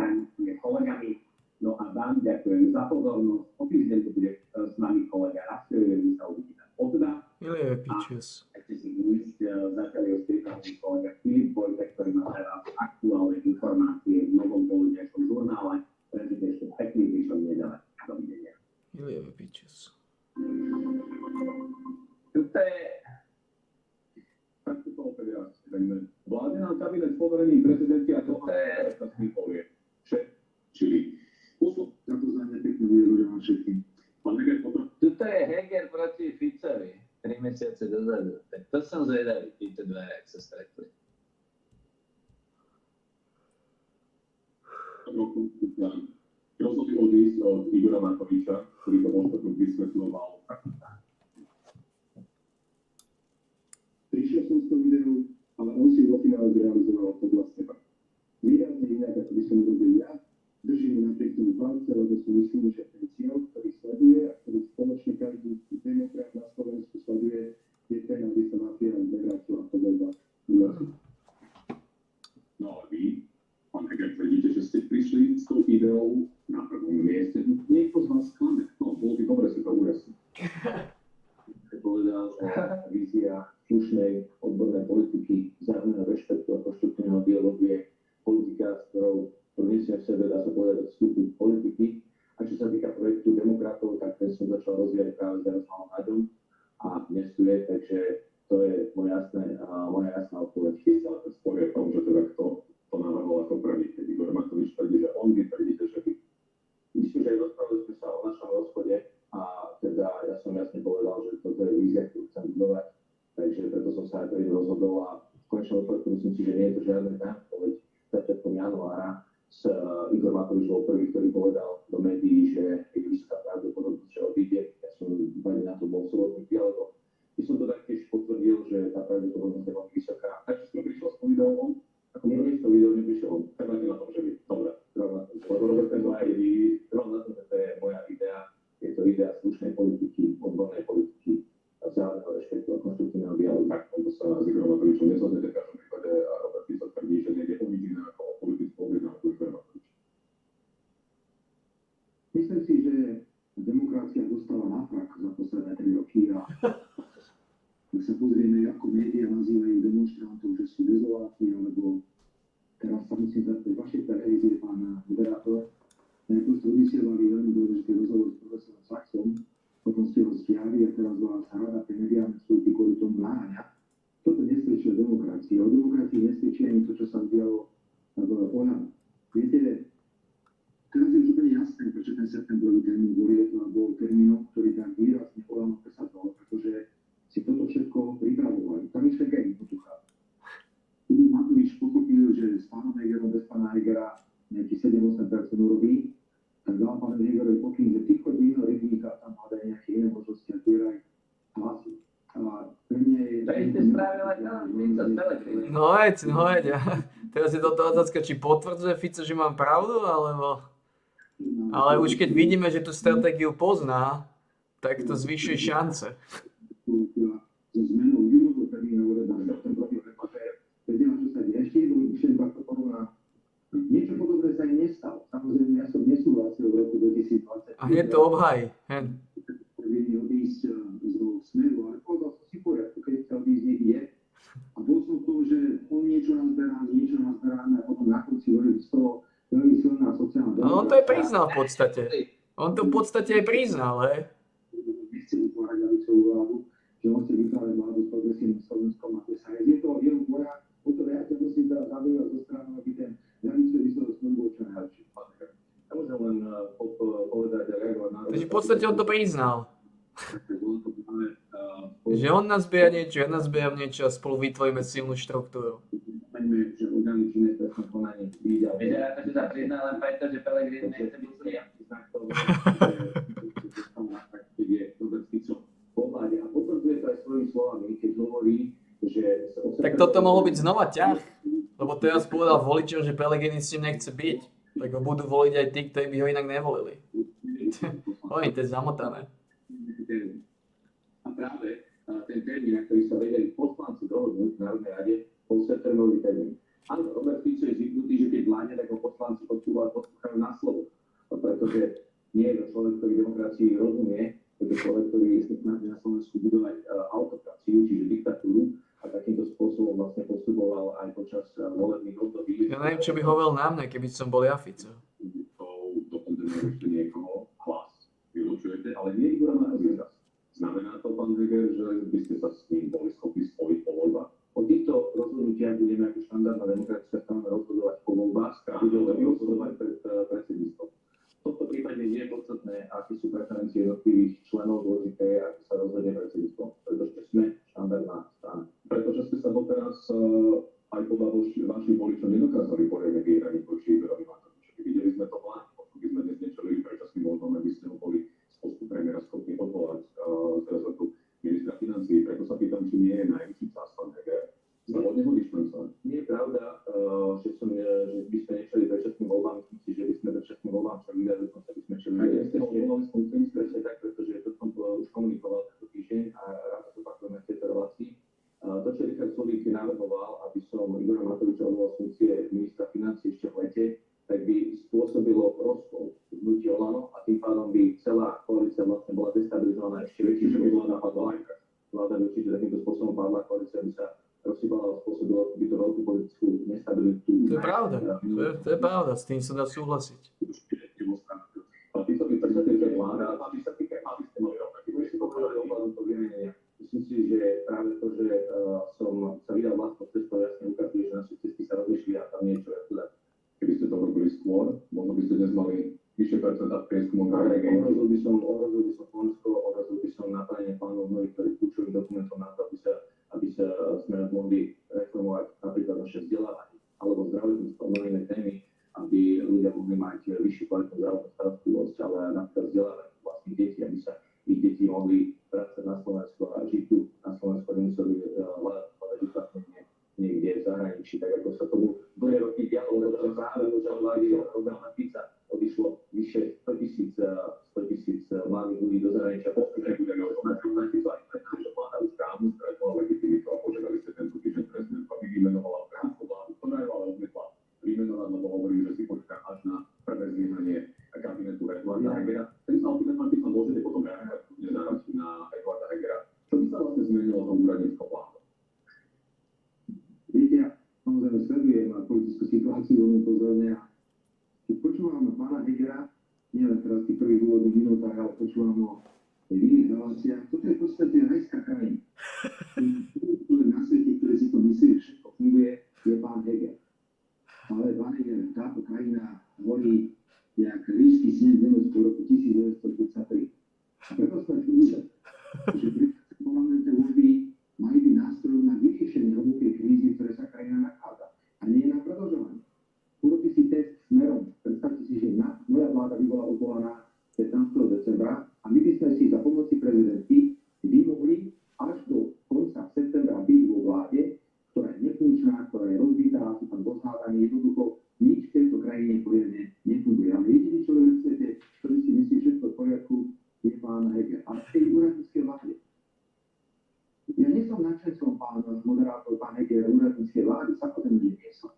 kolegami. No a vám ďakujem za pozornosť. O týždeň tu bude s nami kolega Rastiovi, my sa uvidíme o 2. Ilie Pičus. A chcete si uísť zatiaľ je sprípravný kolega Filip Vojtek, ktorý má pre vás aktuálne informácie v novom poludňajšom žurnále. Prežite ešte pekný zvyšok nedele. Dovidenia. Ilie Pičus. Tuto je takto to opäť raz. Vládne kabinet s poverením prezidentky a to je mi povie. Čili posluch, za to znamená pekný výročia vám všetkým. Pán Heger, potom. Tuto je Heger proti Ficovi 3 mesiace dozadu. Tak to som zvedavý, títo dva, jak sa stretli. Rozhodli odísť od Igora Matoviča, ktorý to možno vysvetľoval. Prišiel som s tou videou, ale on si vo finále zrealizoval podľa seba. Výrazne inak, ako by som robil ja, držím napriek tomu palce, lebo si myslím, že ten cieľ, ktorý sleduje a ktorý spoločne každý demokrat na Slovensku sleduje, je ten, aby sa mafia nevrátila po voľbách. No ale vy, pán Heger, tvrdíte, že ste prišli s tou ideou na prvom mieste. Niekto z vás klame. No, bolo by dobre si to ujasniť. Povedal, že vízia slušnej odbornej politiky, vzájomného rešpektu a konštruktívneho dialógu je politika, s ktorou nesie v sebe, dá sa povedať, vstupu politiky. A čo sa týka projektu demokratov, tak ten som začal rozvíjať práve s Jarosłavom Naďom a dnes tu je, takže to je moja jasná odpoveď. Chystá sa sporie v tom, že teda kto to navrhol ako prvý, keď Igor Matovič tvrdí, že on by tvrdíte, že vy. Myslím, že aj rozprávali sme sa o našom rozchode a teda ja som jasne povedal, že toto je vízia, ktorú chcem budovať, takže preto som sa aj prvý rozhodol a v konečnom dôsledku myslím si, že nie je to žiadne odpoveď. Začiatkom januára Igor Matovič bol prvý, ktorý povedal do médií, že je vysoká pravdepodobnosť, že odíde. Ja som na to bol sobotný dialog. My som to taktiež potvrdil, že tá pravdepodobnosť je veľmi vysoká. Takže som prišiel s tou videou, ako nie s tou videou neprišiel. Trváte na tom, že vy. Dobre, trvám na tom. Lebo Robert ten trvám na tom, že to je moja idea. Je to idea slušnej politiky, odbornej politiky, vzájomného rešpektu a konštruktívneho dialógu. Tak, to sa s Igorom Matovičom nezhodnete v každom prípade a Robert Fico tvrdí, že nejde o nič iné ako o politickú objednávku Igora Matoviča. Myslím si, že demokracia dostala na frak za posledné 3 roky a ak sa pozrieme, ako médiá nazývajú demonstrantov, že sú dezoláti, alebo teraz sa musím zať pri vašej televízie, pán moderátor, najprv ste vysielali veľmi dôležitý rozhovor s profesorom Saxom, potom ste ho stiahli a teraz vás rada pre mediálne služby kvôli tomu náňa. Toto nesvedčí o demokracii. O demokracii nesvedčí ani to, čo sa udialo v Olano. Viete, teraz je už úplne jasné, prečo ten septembrový termín bol termínom, ktorý tak výrazne Olano presadzoval, pretože si toto všetko pripravovali. Tam je všetko aj jednoduchá. Keď Matovič pochopil, že s pánom Hegerom bez pána Hegera nejaký 7-8% urobí, tak dal pánu Hegerovi pokyn, že ty chodí iného rybníka, tam hľadaj nejaké iné možnosti a zbieraj hlasy. A pre mňa je... To ešte spravil aj Fico s Pellegrini. No veď. Teraz je toto otázka, či potvrdzuje Fico, že mám pravdu, alebo... Ale už keď vidíme, že tú stratégiu pozná, tak to zvyšuje šance. So zmenou júnového termínu uvedám septembrový repatér. Vedela, čo sa deje. Ešte jednu myšlienku ako koruna. Niečo podobné sa aj nestalo. Samozrejme, ja som nesúhlasil v roku 2020. A hneď to obhaj. Viedne odísť zo Smeru, ale povedal som si poriadku, keď chcel odísť, nech je. A bol som v tom, že on niečo nazberáme a potom na konci hovorí z toho veľmi silná sociálna demokracia. No on to aj priznal v podstate. On to v podstate aj priznal, hej. Nechce vytvárať ľavicovú vládu, že on chce vytvárať vládu s progresívnym Slovenskom a to sa je to jeho boja, o to viac, ako si teraz zabývať zo strany, aby ten ľavicový Slovensko bol čo najlepší. Samozrejme, môžem len povedať a reagovať na... Takže v podstate on to priznal. Že on nazbiera niečo, ja nazbieram niečo a spolu vytvoríme silnú štruktúru. Pomeňme, že orgány činné v trestnom konaní vidia. Vyzerá to, že sa prizná len preto, že Pellegrini nechce byť sliam. Je Robert Fico vo vláde a potvrdzuje to aj svojimi slovami, keď hovorí, že... Tak toto mohlo byť znova ťah, lebo teraz povedal voličom, že Pellegrini s ním nechce byť. Tak ho budú voliť aj tí, ktorí by ho inak nevolili. Oj, to je zamotané. A práve ten termín, na ktorý sa vedeli poslanci dohodnúť v Národnej rade, bol septembrový termín. Áno, Robert Fico je zvyknutý, že keď vládne, tak ho poslanci poslúchajú na slovo. Pretože nie je to človek, ktorý demokracii rozumie, je to človek, ktorý sa snaží na Slovensku budovať autokraciu, čiže diktatúru, a takýmto spôsobom vlastne postupoval aj počas volebných období. Ja neviem, čo by hovoril na mňa, keby som bol ja Fico. Ešte niekoho hlas vylučujete, ale nie Igora Matoviča. Znamená to, pán Heger, že by ste sa s ním boli schopní spojiť po voľbách? O týchto rozhodnutiach budeme ako štandardná demokratická strana rozhodovať po voľbách a budeme rozhodovať pred predsedníctvom. V tomto prípade nie je podstatné, aké sú preferencie jednotlivých členov, dôležité je, ako sa rozhodne predsedníctvo, pretože sme štandardná strana. Pretože ste sa doteraz aj podľa vašich voličov nedokázali poriadne vyhraniť voči Igorovi Matovičovi. Videli sme to vlád, by sme dnes nečelili predčasným voľbám, aby ste ho boli z postu premiéra schopní odvolať z rezortu ministra financií. Preto sa pýtam, či nie je najvyšší čas, pán Heger, sa od neho vyšľancovať. Nie je pravda, že by sme nečeli predčasným voľbám, myslím si, že by sme predčasným voľbám čelili, a dokonca by sme čelili. Aj ste ho volali spolupracovníci, presne tak, pretože to som už komunikoval tento týždeň a rád to opakujeme v tejto relácii. To, čo Richard Sulík navrhoval, aby som Igora Matoviča odvolal z funkcie ministra financií ešte v lete, tak by spôsobilo rozkol v hnutí Olano a tým pádom by celá koalícia vlastne bola destabilizovaná ešte väčšie, že by vláda padla. Vláda by určite takýmto spôsobom padla, koalícia by sa rozsypala a spôsobila by to veľkú politickú nestabilitu. To je pravda, to je pravda, s tým sa dá súhlasiť. A týmto by predstaviteľ vláda, aby ste mali rovnaký. Budeš si povedali ohľadom toho vymenenia. Myslím si, že práve to, že som sa vydal vlastnou cestou, jasne ukazuje, že naše cesty sa rozlišili a tam niečo je zle. Keby ste to robili skôr, možno by ste dnes mali vyššie percentá v prieskumu. Ohrozil by som Slovensko, ohrozil by som naplnenie plánov mnohých, ktorých kľúčových dokumentov na to, aby sa sme mohli reformovať napríklad naše vzdelávanie alebo zdravotníctvo, mnohé iné témy, aby ľudia mohli mať vyššiu kvalitnú zdravotnú starostlivosť, ale napríklad vzdelávanie vlastných detí, aby sa ich deti mohli vrácať na Slovensko a žiť tu na Slovensku, aby museli hľadať uplatnenie niekde v zahraničí, tak ako sa tomu dlhé roky dialo, pretože práve počas vlády Roberta Fica odišlo vyše 100 000 mladých ľudí do zahraničia. Postupne budeme označovať aj pretože vláda už právnu stretla legitimitu a požiadali ste tento týždeň prezidentka, aby vymenovala právnu vládu, ktorá ju ale odmietla vymenovať, lebo hovorí, že si počká až na prvé zlyhanie kabinetu Eduarda Hegera. Ten sa opýta, pán Fico, môžete potom reagovať na Eduarda Hegera. Čo by sa vlastne zmenilo do úradníckeho plánu? Viete, ja samozrejme sledujem politickú situáciu veľmi pozorne a keď počúvam pána Hegera, nielen teraz v tých prvých úvodných minútach, ale počúvam ho v iných reláciách, toto je v podstate rajská krajina. Na svete, ktoré si to myslí, že všetko funguje, je pán Heger. Ale pán Heger, táto krajina horí jak ríšsky sneh v Nemecku v roku 1933. A preto sme čuli, že parlamentné voľby majú byť nástrojom na vyriešenie hlbokej krízy, ktoré sa krajina nachádza. A nie na predĺžovanie. Urobí si test smerom. Predstavte si, že moja vláda by bola odvolaná 15. decembra a my by sme si za pomoci prezidentky vymohli až do konca septembra byť vo vláde, ktorá je nefunkčná, ktorá je rozbitá, sú tam rozhádaní, jednoducho nič v tejto krajine poriadne nefunguje. Ale jediný človek v svete, ktorý si myslí všetko v poriadku, je pán Heger. A v tej úradníckej vláde. Ja nie som nadšencom moderátor pán Heger úradníckej vlády, samozrejme, že nie som.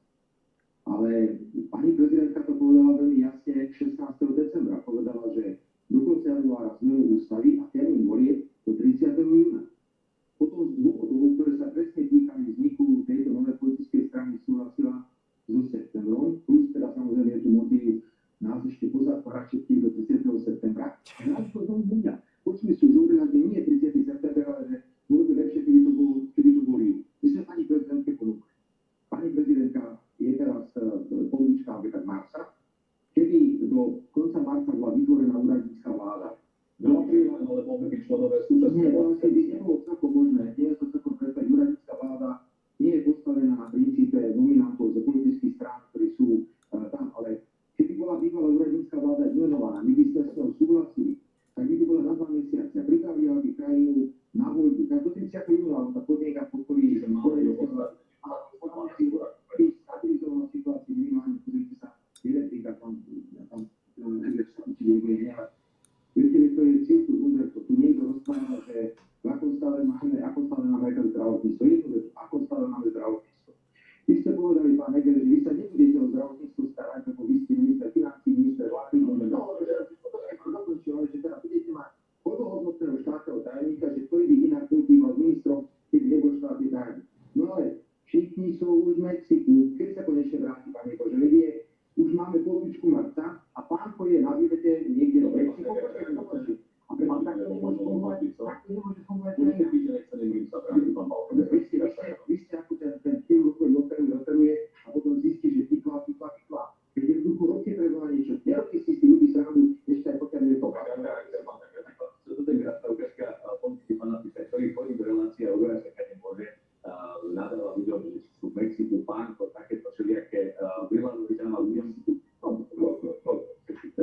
Ale pani prezidentka to povedala veľmi jasne 16. decembra. Povedala, že do konca januára zmenu ústavy a termín volieb do 30. júna. Potom z dôvodov, ktoré sa presne týkali vzniku tejto novej politickej strany, súhlasila so septembrom, plus teda samozrejme je tu motív nás ešte pozatvárať všetkých do 30. septembra. A nás to tomu budia. Počuli sú, že uvedať, že nie je 30. september, ale že bolo by lepšie, keby to boli. My sme pani prezidentke ponúkli. Pani prezidentka je teraz polovička napríklad marca, keby do konca marca bola vytvorená úradnícka vláda. Lebo vyšlo nové súčasné Nie, to asi by nebolo celkom možné. Nie je to celkom predstaviť. Úradnícka vláda nie je postavená na princípe nominantov z politických strán, ktorí sú tam, ale keby bola bývalá úradnícka vláda vymenovaná, my by sme s ňou súhlasili, tak by to bola na 2 mesiace a pripravila by krajinu na voľbu. Tak do 30. júna tá podmienka podporí, že má stabilizovaná situáciu minimálne, pozrite sa, elektrika tam určite nebude hnevať. Viete, to je cirkus Umberto. Tu niekto rozpráva, že v akom stave máme zdravotníctvo. Jednoducho, v akom stave máme zdravotníctvo. Vy ste povedali, pán Heger, že vy sa nebudete o zdravotníctvo starať, ako vy ste minister financí, minister vlády, ale že teda budete mať plnohodnotného štátneho tajomníka, že ktorý by inak býval ministrom, keď nebol štátny tajomník. No ale všichni sú už v Mexiku. Keď sa konečne vráti, pane Bože, vedie, už máme polovičku marca a pánko je na výlete niekde do Mexiku. A preto takto nemôže fungovať. Vy ste ako ten chirurg, ktorý operuje a potom zistí, že pikla. Keď je v duchu roky treba niečo, roky si ľudí srandu, ešte aj pokiaľ je to. Toto je krásna ukážka politiky fanatika, ktorý chodí do relácie a hovorí sa, keď nemôže. Nadáva ľuďom, že sú v Mexiku, pánko, takéto všelijaké vyhľadovať na ľuďom.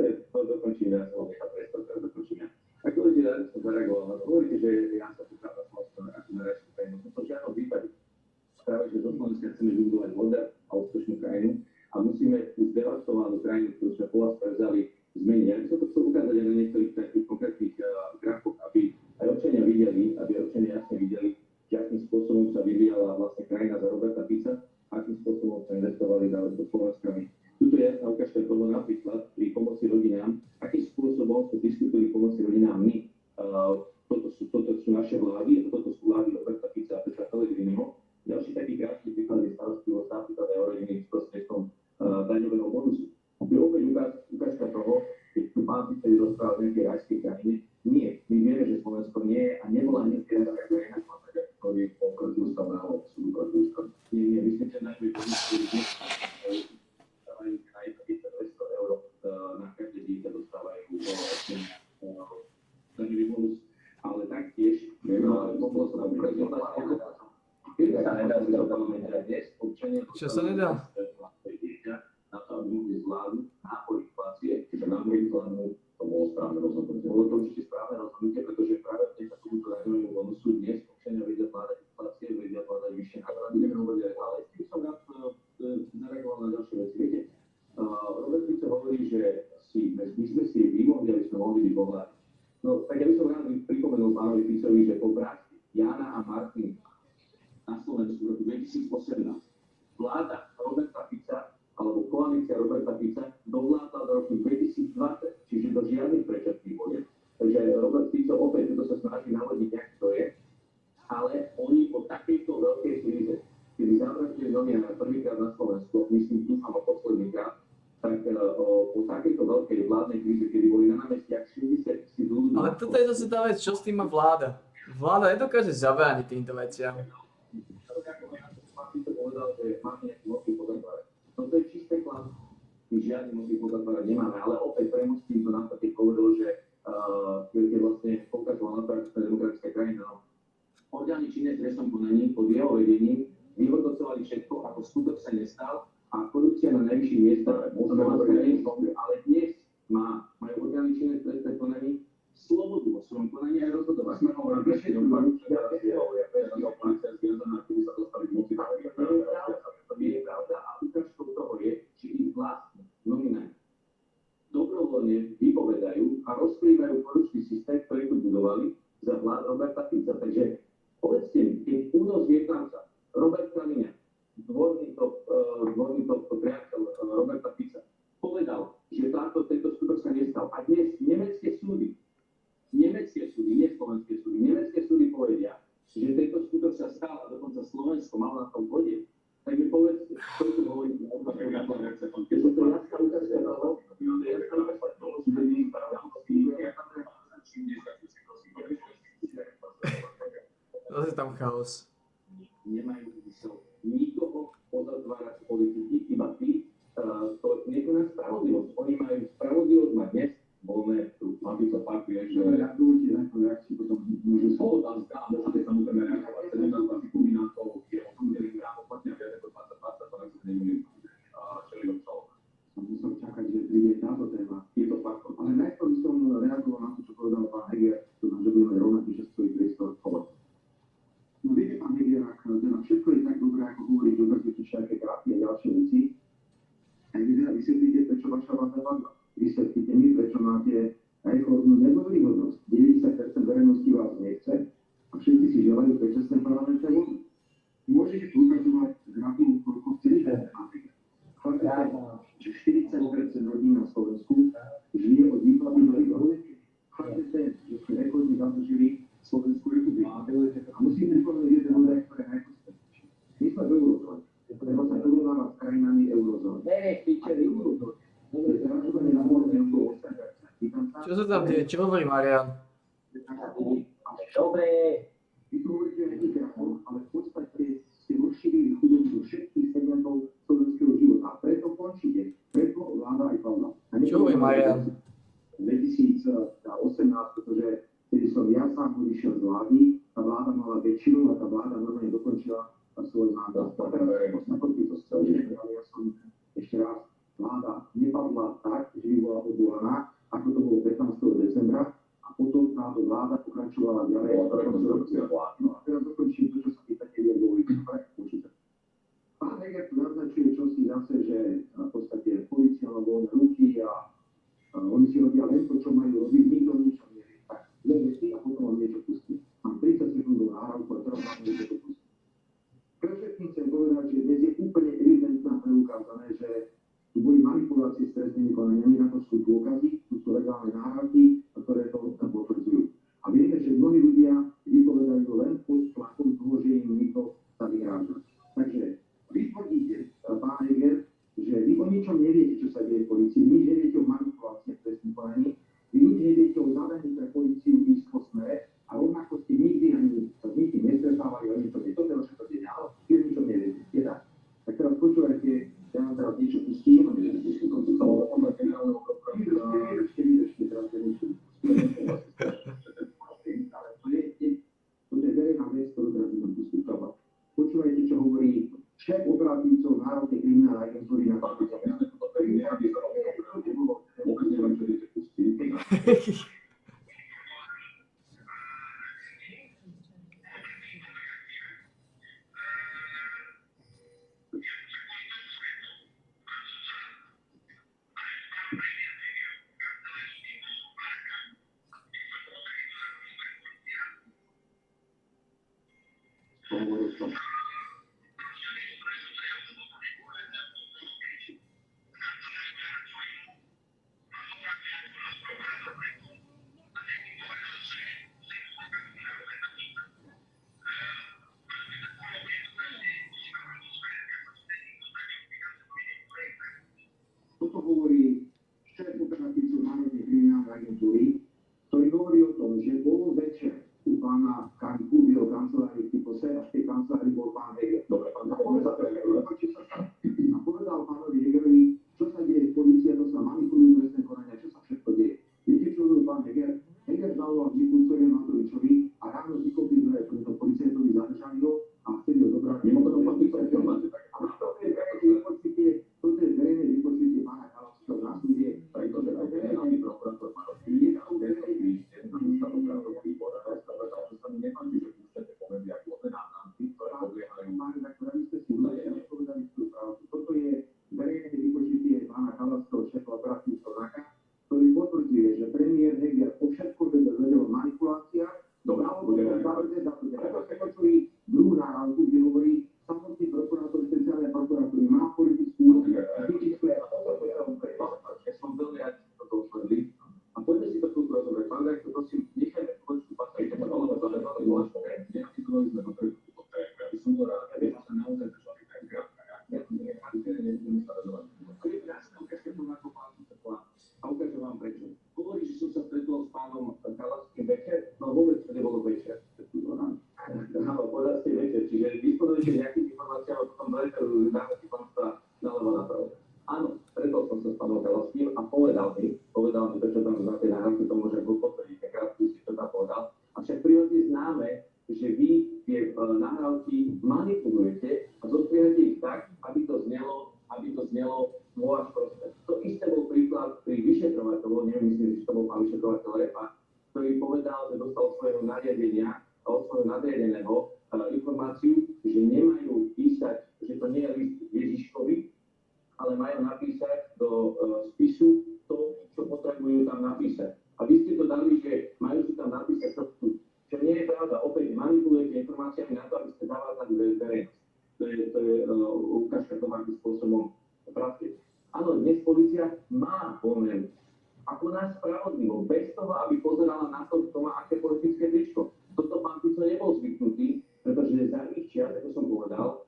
To dokončíme, ja som nechal priestor, to dokončíme. Ak dôležite, ja som zareagoval na to. Hovoríte, že ja sa tu práva Slovensko ako narážku krajinu. To v žiadnom prípade. Práve, že do Slovenska chceme vybudovať modern a úspešnú krajinu a musíme zdevastovanú krajinu, ktorú sme po vás prevzali, zmeniť. Ja by som to chcel ukázať aj na niektorých takých konkrétnych grafoch, aby aj občania videli, aby občania jasne videli, akým spôsobom sa vyvíjala vlastne krajina za Roberta Fica, akým spôsobom sa investovali do Slovenska. Tuto je jasná ukážka toho napríklad pri pomoci rodinám, akým spôsobom sú pristúpili pomoci rodinám my. Toto sú naše vlády, toto sú vlády Roberta Fica a Petra Pellegriniho. Ďalší taký krásny príklad je starostlivosť napríklad aj o rodiny s prostredstvom daňového bonusu. Je opäť ukážka toho, keď tu pán Fica rozprával o nejakej rajskej krajine. Nie, my vieme, že Slovensko nie je a nebola nikdy taká krajina, ktorý proti ústavného súdu proti ústavu. Nie, myslím, že najmä podniky dostávajú aj 200 eur na každé dieťa dostávajú daňový bonus, ale taktiež pomoc na keď sa nedá si to parlamente dnes, občania Čo sa nedá? dieťa na to, aby mohli zvládnuť nápor inflácie, čiže napriek tomu to bolo správne rozhodnutie. Bolo to určite správne rozhodnutie, pretože práve vďaka tomuto daňovému bonusu dnes občania vedia vládať inflácie, vedia vládať vyššie náklady. Budeme hovoriť aj ďalej. S tým som rád zareagoval na ďalšie veci. Viete, Robert Fico hovorí, že my sme si vymohli, aby sme mohli byť vo vláde. No, tak ja by som rád pripomenul pánovi Ficovi, že po práci Jána a Martina na Slovensku v roku 2018 vláda Roberta Fica alebo koalícia Roberta Fica dovládla do roku 2020, čiže do žiadnych predčasných volieb. Takže Robert Fico opäť to sa snaží navodiť, jak to je, ale oni po takejto veľkej kríze, kedy zavraždili novinára prvýkrát na Slovensku, myslím, dúfam o posledný krát, tak po takejto veľkej vládnej kríze, kedy boli na námestiach 60 000 ľudí. Ale toto je zase tá vec, čo s tým má vláda. Vláda nedokáže zabrániť týmto veciam. Povedal, že máme nejaký motív pozatvárať. No to je čisté klam. My žiadny motív pozatvárať nemáme, ale opäť premostím to na to, keď povedal, že keď vlastne poukazoval na to, ako sme demokratická krajina. No. Orgány činné v trestnom konaní pod jeho vedením vyhodnocovali všetko, ako skutok sa nestal a korupcia na najvyšších miestach ale dnes majú orgány činné v trestnom konaní slobodu vo svojom konaní aj rozhodovať. Sme hovorili, že je pravda a ukážkou toho je, či ich vlastní nominanti dobrovoľne vypovedajú a rozkrývajú korupčný systém, ktorý tu budovali za vlád Roberta Fica. Takže povedzte mi, keď únos Vietnamca Robert Kaliňák, dvorný top priateľ Roberta Fica, povedal, že tento skutok sa nestal. A dnes nemecké súdy, nie slovenské súdy, nemecké súdy povedia, že tento skutok sa stal a dokonca Slovensko malo na tom podiel. Tak mi povedzte, čo tu hovorím, keď som to jasná ukázka toho, Zase tam chaos. Nemajú zmysel nikoho pozatvárať z politiky, iba tí, to nekoná spravodlivosť. Oni majú voľné, aby to fakt vie, že Ja dovolite nejakú reakciu, potom môžu sa... otázka, a môžete samozrejme reagovať, 17 asi kombinátov je o tom, že hrá oplatne viac ako 20, to nechce nebudem čeliť obsahu. Som musel čakať, že príde táto téma. Je to fakt. Ale najskôr by som reagoval na to, čo povedal pán Heger, to znamená, že budeme rovnaký časový priestor. No viete, pán Heger, ak teda všetko je tak dobré, ako hovorí, že brzíte všaké krátky a ďalšie veci, tak vy teda vysvetlíte, prečo vaša vláda padla. Vysvetlíte mi, prečo máte rekordnú nedôveryhodnosť. 90% verejnosti vás nechce a všetci si želajú predčasné parlamentné voľby. Môžete ukazovať grafiku, koľko chcete, pán Heger. Fakt, že 40% rodín na Slovensku žije od výplaty do výplaty. Fakt je ten, že ste rekordne zadržili Slovenskú republiku. A musíme povedať jeden údaj, ktoré je najpodstatnejšie. My sme v eurozóne, lebo sa porovnáva s krajinami eurozóny. Eurozóne. Dobre, zražovanie na voľne okolo 8%. Čo sa tam deje? Čo hovorí Marian? Dobre. Vy tu hovoríte o nejakých grafoch, ale v podstate ste rozšírili chudobu do všetkých segmentov slovenského života. A preto končíte. Preto vláda aj padla. Čo hovorí Marian? 2018, pretože keď som ja sám odišiel z vlády, tá vláda mala väčšinu a tá vláda normálne dokončila svoj mandát. A teraz ako by to chcel, že ja som ešte raz, vláda nepadla tak, že by bola odvolaná, ako to bolo 15. decembra, a potom táto vláda pokračovala ďalej. No a teraz dokončím to, čo sa pýtate, kde dovolíte. Určite. Pán Heger tu naznačuje čosi zase, že v podstate polícia má voľné ruky a oni si robia len to, čo majú robiť, nikto ničo nevie. Tak, dve veci a potom vám niečo pustí. Mám 30 sekúndov nahrávku a teraz vám niečo pustí. Pre všetkým chcem povedať, že dnes je úplne evidentná preukázané, že tu boli manipulácie s trestnými konaniami, na to sú dôkazy, tu sú legálne náhrávky, ktoré to potvrdzujú. A vieme, že mnohí ľudia vypovedajú len pod tlakom toho, že im niekto sa vyhráža. Takže vy tvrdíte, pán Heger, že vy o ničom neviete, čo sa deje v polícii, nič neviete o manipuláciách trestných konaní, vy nič neviete o zadaní pre políciu ísť po smere a rovnako ste nikdy ani sa s nikým nestretávali o ničom. Je to teraz všetko deň, ale vy o ničom neviete. Je tak. Tak teraz počúvajte, ja vám teraz niečo pustím. Vydržte, teraz niečo pustím. Ale to je verejná vec, ktorú teraz budem pustiť. Počúvajte, čo hovorí šéf operatívcov Národnej kriminálnej agentúry na Patrice. Toto hovorí šéf operatívcov Národnej kriminálnej agentúry, ktorý hovorí o tom, že bol večer u pána Kanku v jeho kancelárii v Typose a v tej kancelárii bol pán Heger. Dobre, pán a povedal pánovi Hegerovi, čo sa deje v polícii, to sa manipulujú trestné konania, čo sa všetko deje. Viete, čo robil pán Heger? Heger zavolal Mikulcovi Matovičovi a ráno vykopli dve preto policajtovi, zadržali ho a chceli ho zobrať. Mimochodom, pán Mikulcovi máte tak. Toto je verejné vypočutie pána Kalavského na súde, pretože aj generálny prokurátor Maroštín je na údajnej výšte na ústavnoprávnom výbore a rozprávať, že sa mi nepáči, že púšťate povedy ako náznamky, ktoré podliehajú. Pán redaktor, aby ste si údajne nepovedali tú pravdu. Toto je verejné vypočutie pána Kalavského šéfa operatívneho NAKA, ktorý potvrdzuje, že premiér Heger o všetko vedel o manipuláciách. Dobre, budeme počuli druhú nahrávku, kde hovorí, samotný prokurátor špeciálnej prokuratúry má politickú výčistku a toto je ja som veľmi rád, že toto utvrdili. A poďme si to tu rozobrať. Pán rektor, prosím, nechajme počuť patričku, ale to je veľmi dôležité. Neartikulali sme to trošku potrebe. Ja by som bol rád, aby sa naozaj držali tak krátko. Ja to nie nebudem sa rozhovať. Ja som ukážem to ako pán Tekla a ukážem vám prečo. Hovorí, že som sa stretol s pánom Kalavským večer, no vôbec to nebolo večer. Áno, povedal ste večer, čiže disponujete nejakým informáciám a potom dáme si panstva naľavo napravo. Áno, stretol som sa s pánom Kalavským a povedal mi, prečo tam za tie nahrávky, to môžem potvrdiť, krátko si to tam povedal. Avšak prirodzene známe, že vy tie nahrávky manipulujete a zostriehate ich tak, aby to znelo vo váš prospech. To isté bol príklad pri vyšetrovateľovi, nemyslím, že to bol pán vyšetrovateľ Repa, ktorý povedal, že dostal svojho nariadenia a od svojho nadriadeného informáciu, že nemajú písať, že to nie je list Ježiškovi, ale majú napísať do spisu to, čo potrebujú tam napísať. A vy ste to dali, že majú si tam napísať to, čo nie je pravda. Opäť manipulujete informáciami na to, aby ste zavázali verejnosť. To je ukážka toho, akým spôsobom pracuje. Áno, dnes polícia má pomer a koná spravodlivo, bez toho, aby pozerala na to, kto má aké politické tričko. Toto pán Fico nebol zvyknutý, pretože za ich čias, ako som povedal,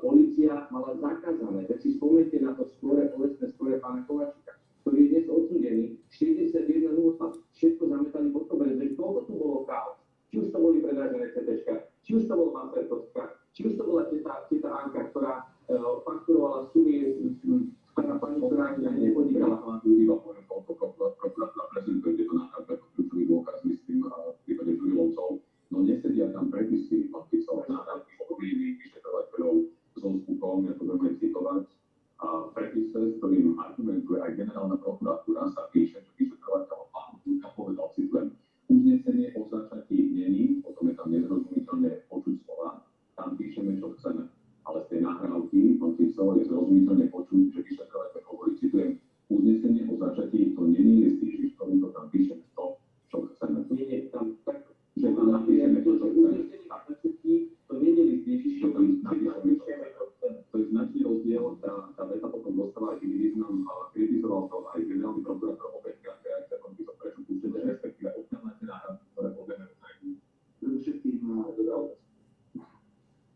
polícia mala zakázané. Veď si spomente na to povedzme skôr pána Kovačika, ktorý je dnes odsúdený, 41 0, všetko zametali pod koberec, veď koľko tu bolo chaos. Či už to boli predražené CTčka, či už to bol Macerkovská, či už to bola teta Anka, ktorá fakturovala sumy, ktorá pani, ktorá nepodnikala. Iba poviem, koľko prokuratúra prezentuje tieto náhrady ako kľúčový dôkaz, myslím, v prípade Žurilovcov. No nesedia tam prepisy podpisov náhrady okolí vyšetrovateľov so zvukom, ja to budem citovať. A v prepise, s ktorým argumentuje aj generálna prokuratúra, sa píše, že vyšetrovateľ pán Kulka povedal, citujem, uznesenie o začatí není, potom je tam nezrozumiteľne počuť slova, tam píšeme, čo chceme. Ale z tej nahrávky, pán Fico, je zrozumiteľne počuť, že vyšetrovateľ hovorí, citujem, uznesenie o začatí, to není list Ježiškovi, to tam píšeme to, čo chceme. Nie, tam tak, že tam napíšeme to, čo chceme. To nie je list Ježiškovi, to je značný rozdiel, tá veta potom dostala aj význam, kritizoval to aj generálny prokurátor opäťkrát, reakcia pán Fico, prečo púšťate, respektíve obťaľnáte náhrady, ktoré povieme v tajku.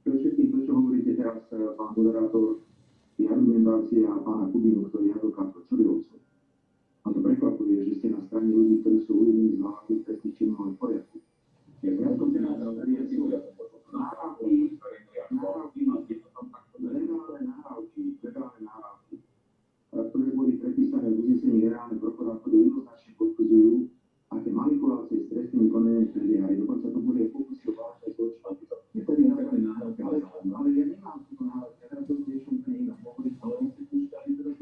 Predovšetkým to, čo hovoríte teraz, pán moderátor, je argumentácia pána Kubinu, ktorý je advokát Čurilovcov. A to prekvapuje, že ste na strane ľudí, ktorí sú uvedení z hlavných trestných činov v poriadku. Legálne nahrávky, ktoré boli prepísané v uznesení generálnej prokuratúry, jednoznačne potvrdzujú, aké manipulácie s trestnými konaniami prebiehajú. Dokonca to bude pokusy o vážne zločiny. Ale ja nemám túto nahrávku, ja teraz to riešim úplne inak. Hovorím, ale on si púšťali teraz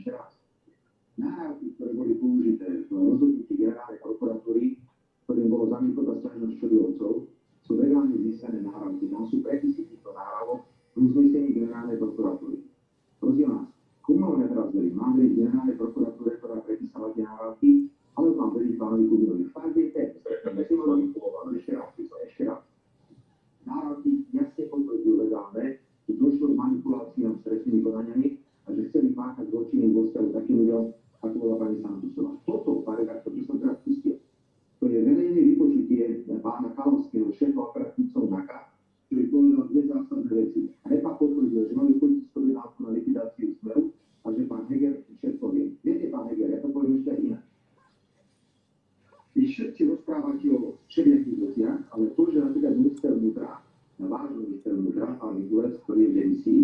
ešte raz. Nahrávky, ktoré boli použité v rozhodnutí generálnej prokuratúry, ktorým bolo zamietnutá sťažnosť Čurilovcov, sú legálne získané nahrávky. Tam sú prepisy týchto nahrávok v uznesení generálnej prokuratúry. Prosím vás, komu máme teraz veriť? Mám veriť generálnej prokuratúre, ktorá prepísala tie nahrávky, ale mám veriť pánovi Kubinovi. Fakt je ten. Ešte raz. Nahrávky jasne potvrdzujú legálne, že došlo k manipuláciám s trestnými konaniami a že chceli páchať zločiny vo vzťahu takým ľuďom, ako bola pani Santusová. Toto, paragraf, ktorý som teraz pustil, to je verejné vypočutie pána Kalovského, šéfa operatívcov NAKA, ktorý povedal dve zásadné veci. Repa potvrdil, že majú politickú dodávku na likvidáciu Smeru a že pán Heger všetko vie. Viete, pán Heger, ja to poviem ešte aj inak. Vy všetci rozprávate o všelijakých veciach, ale to, že napríklad minister vnútra, váš minister vnútra, pán Igorec, ktorý je v demisii,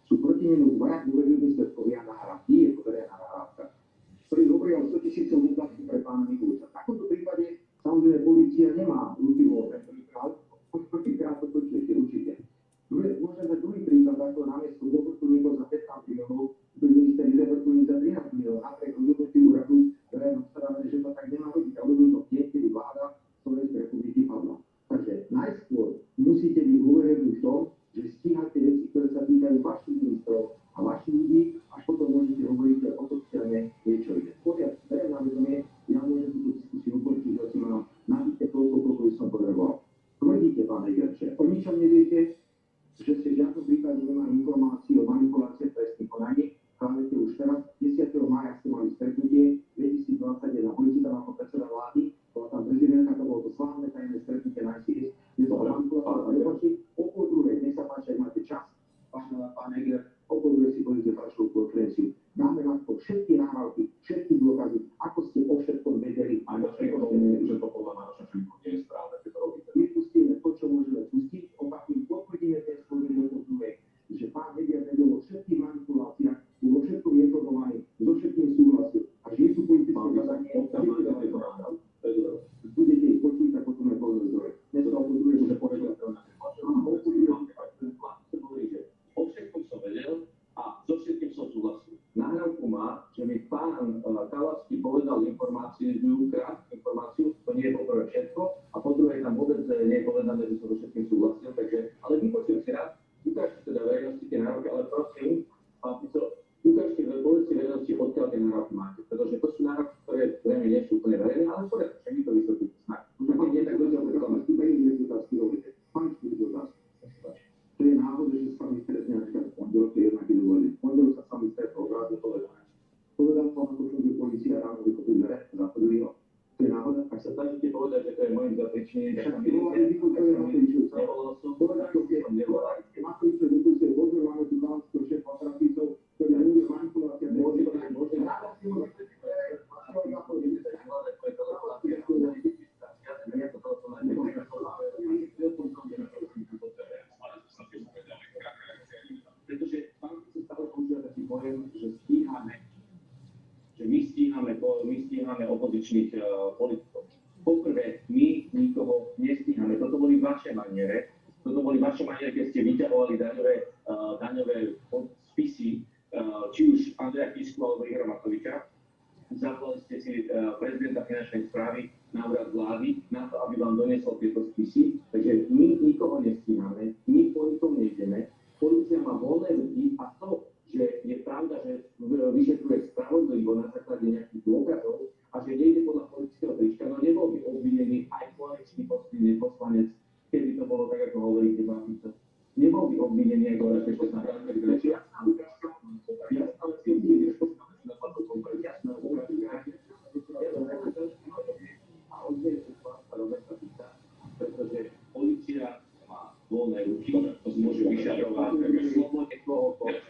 sú proti nemu dvaja dôležití svedkovia nahrávky, je to verejná nahrávka, ktorý hovoria o 100 000 úplatkov pre pána Mikulca. V takomto prípade samozrejme polícia nemá ruky voľné. Prvýkrát to počujete, určite. Môžeme dať druhý príklad, ako námestku vrtuľníkov za 15 miliónov, ktorý minister ide vrtuľník za 13 miliónov, napriek rozhodnutí úradu, ktoré je obstarávané, že to tak nemá robiť. A urobil to tiež, kedy vláda Slovenskej republiky padla. Takže najskôr musíte byť uverení v tom, že stíhate veci, ktoré sa týkajú vašich ministrov a vašich ľudí, až potom môžete hovoriť o to, že niečo ide. Poriadku, teraz na vedomie, ja môžem túto diskusiu ukončiť, že si mám napíšte toľko, koľko som potreboval. Tvrdíte, pán Heger, že o ničom neviete, že ste v žiadnom prípade nemali informácií o manipulácii trestných konaní, kladete už teraz, 10. mája ste mali stretnutie, 2021, budete tam ako predseda vlády, bola tam prezidentka, to bolo to slávne tajné stretnutie na ICS, je to manipulácia, okolo druhej, nech sa páči, ak máte čas, pán Heger, okolo druhej si budete tlačovú konferenciu. Dáme na to všetky nahrávky, všetky dôkazy, ako ste o všetkom vedeli. A napriek tomu, že to podľa nášho všetko nie je správne, keď to robíte. pán Kalavský povedal informáciu, krátku informáciu, to nie je po prvé všetko, a po druhé tam vôbec nie je povedané, že som so všetkým súhlasil, takže, ale vypočujem si rád, ukážte teda verejnosti tie nároky, ale prosím, ukážte povedzte verejnosti, odkiaľ tie nároky máte, pretože to sú nároky, ktoré zrejme nie sú úplne verejné, ale v poriadku, však my to vysvetlíte snad. Už tak nie tak ľudia predkladáme. To je náhoda, že sa s vami stretne napríklad v pondelok, je jednak dovolené. V pondelok sa s vami stretol rád povedané. Povedal som, ako čo je polícia ráno vykopil dvere, zachodili ho. To je náhoda. Ak sa snažíte povedať, že to je môjim zapričením, Však to bolo aj vykopil Matovičovca. Povedal som, že Matovičov vypustil pozor, máme tu kalanského šéfa trafícov, ktorý bude manipulácia. Pretože pán sa stále používa taký pojem, že my stíhame opozičných politikov. Poprvé, my nikoho nestíhame. Toto boli vaše maniere, keď ste vyťahovali daňové spisy, či už Andreja Kisku alebo Igora Matoviča. Zavolali ste si prezidenta finančnej správy na úrad vlády na to, aby vám doniesol tieto spisy. Takže my nikoho nestíhame, my po nikom nejdeme. Polícia má voľné ruky a to, že je pravda, že vyšetruje spravodlivo na základe nejakých dôkazov a že nejde podľa politického trička, no nebol by obvinený aj koaličný poslanec, keby to bolo tak, ako hovorí Babiš. Nebol by obvinený aj koaličný poslanec. Pretože polícia má voľné ruky, to môže vyšetrovať slobodne kohokoľvek.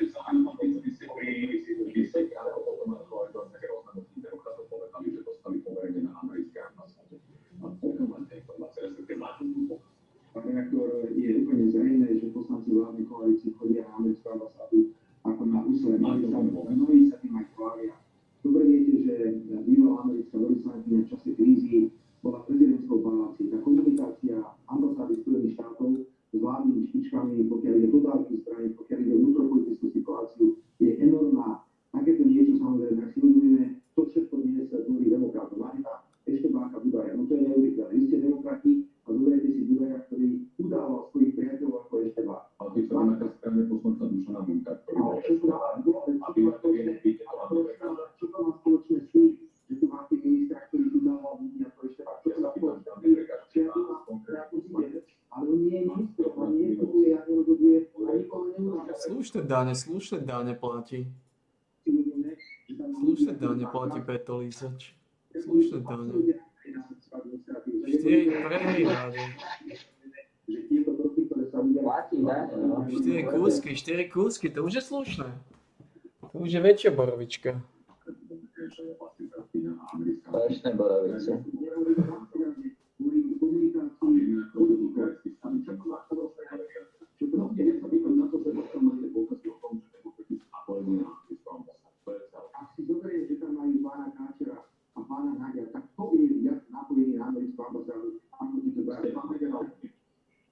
Pán redaktor, je úplne zrejmé, že poslanci vládnej koalície chodia na americkú ambasádu ako na úsle. Mnohí sa tým aj chvália. Dobre viete, že bývalá americká veľvyslankyňa v čase krízy bola prezidentskou paláci. Tá komunikácia ambasády Spojených štátov s vládnymi špičkami, pokiaľ ide dodávky zbraní, pokiaľ ide vnútropolitickú situáciu, je enormná. Takéto niečo samozrejme, ak si uvedomíme, to všetko dnes tvorí demokratov. Máte tam Eštebáka Budaja, no to je neuveriteľné. Vy ste demokrati a zoberiete si Budaja, ktorý udával svojich priateľov ako Eštebák. Ale ty sa na strane poslanca Dušana Minka, ktorý bol čo to má spoločné s tým, že tu máte ministra, ktorý udával ľudí ako Eštebák. Čo sa spoločné? Ale on nie je ministrom, on nevstupuje a nerozhoduje a nikoho neuráža. Slušné dáne platí. Slušné dáne platí Peto Lízač. Slušné dáne. 4 prehry ráde. 4 kúsky, to už je slušné. To už je väčšia borovička. Strašné borovice. Ak si zoberie, že tam majú pána Káčera a pána Nadia, tak to je viac napojený na americkú ambasádu, ako ti to dáš.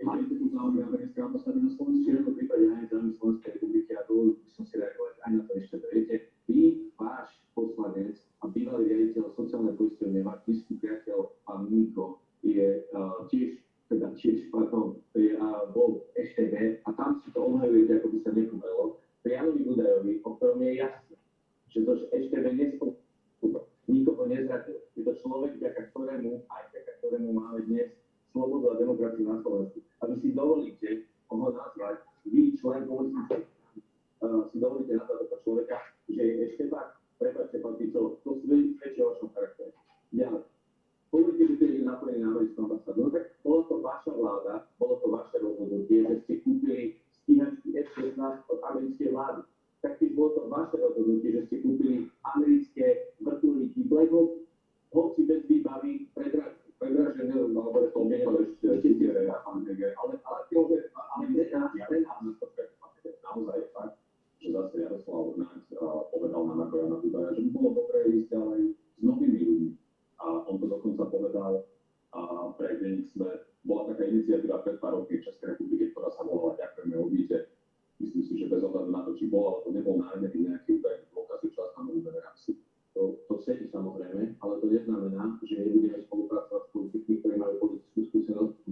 Máte tu záujem americké ambasády na Slovensku, v tomto prípade aj záujem Slovenskej republiky a dovolil by som si reagovať aj na to ešte. Viete, vy, váš poslanec a bývalý riaditeľ sociálnej poisťovne, váš blízky priateľ pán Minko je bol EŠTB a tam si to obhajujete, ako by sa nepovedalo. Pri Jánovi Budajovi, o ktorom je jasné, že to EŠTB nikoho nezradil. Je to človek, vďaka ktorému máme dnes slobodu a demokraciu na Slovensku. A vy si dovolíte ho nazvať, vy, člen komunistickej si dovolíte nazvať toho človeka, že je Eštebák. Prepáčte, pán Fico, to svedčí o vašom charaktere. Ďalej. Poviete, že to je napojený na americkú ambasádu. No tak bolo to vaša vláda, bolo to vaše rozhodnutie, že ste kúpili stíhačky F-16 od americkej vlády. Taktiež bolo to vaše rozhodnutie, že ste kúpili americké vrtuľníky Black Hawk, hoci bez výbavy predražené, alebo respektíve, ale naozaj je fakt, že zase Jaroslav Náď povedal nám ako Jana Budaja, že by bolo dobré ísť ďalej s novými ľuďmi. A on to dokonca povedal pre denník SME. Bola taká iniciatíva pred pár rokmi v Českej republike, ktorá sa volala Ďakujeme, odíte. Myslím si, že bez ohľadu na to, či bol alebo nebol nájdený nejaký údaj dôkazy, čo tam uberá si. To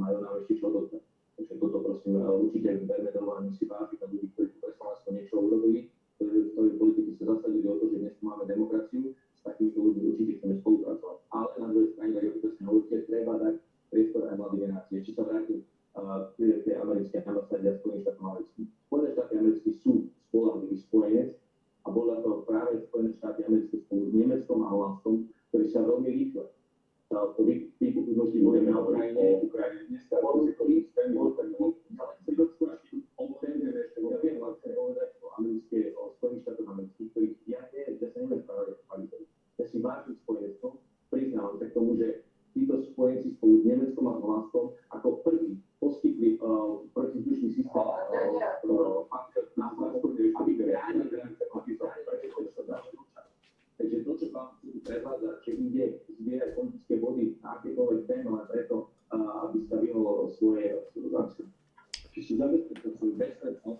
majú nám ešte čo dodať. Takže toto prosím, určite berme do úvahy, si vážiť na ľudí, ktorí tu pre Slovensko niečo urobili, ktorí v tej politike sa zasadili o to, že dnes tu máme demokraciu, s takýmito ľuďmi určite chceme spolupracovať. Ale na druhej strane, tak ako presne hovoríte, treba dať priestor aj mladým generáciám. Ešte sa vrátim tie americké ambasády a Spojených štátov amerických. Spojené štáty americké sú spoľahlivý spojenec a bola to práve Spojené štáty americké spolu s Nemeckom a Holandskom, ktorí sa veľmi rýchle po výbuchnosti budeme hovoriť o Ukrajine. Dneska ja viem vlastne povedať o Spojených štátoch amerických, ktorých ja sa neviem správať ako Parizovi. Ja si vážim spojenectvom, priznávam sa k tomu, že títo spojenci spolu s Nemeckom a Holandskom ako prvý poskytli protivzdušný systém na Slovensku, aby bránili hranice proti Takže to, čo vám chcú prevázať, že ide zbierať politické body na akékoľvek témy, len preto, aby sa vyholo svoje či si zabezpečil svoju bezpečnosť,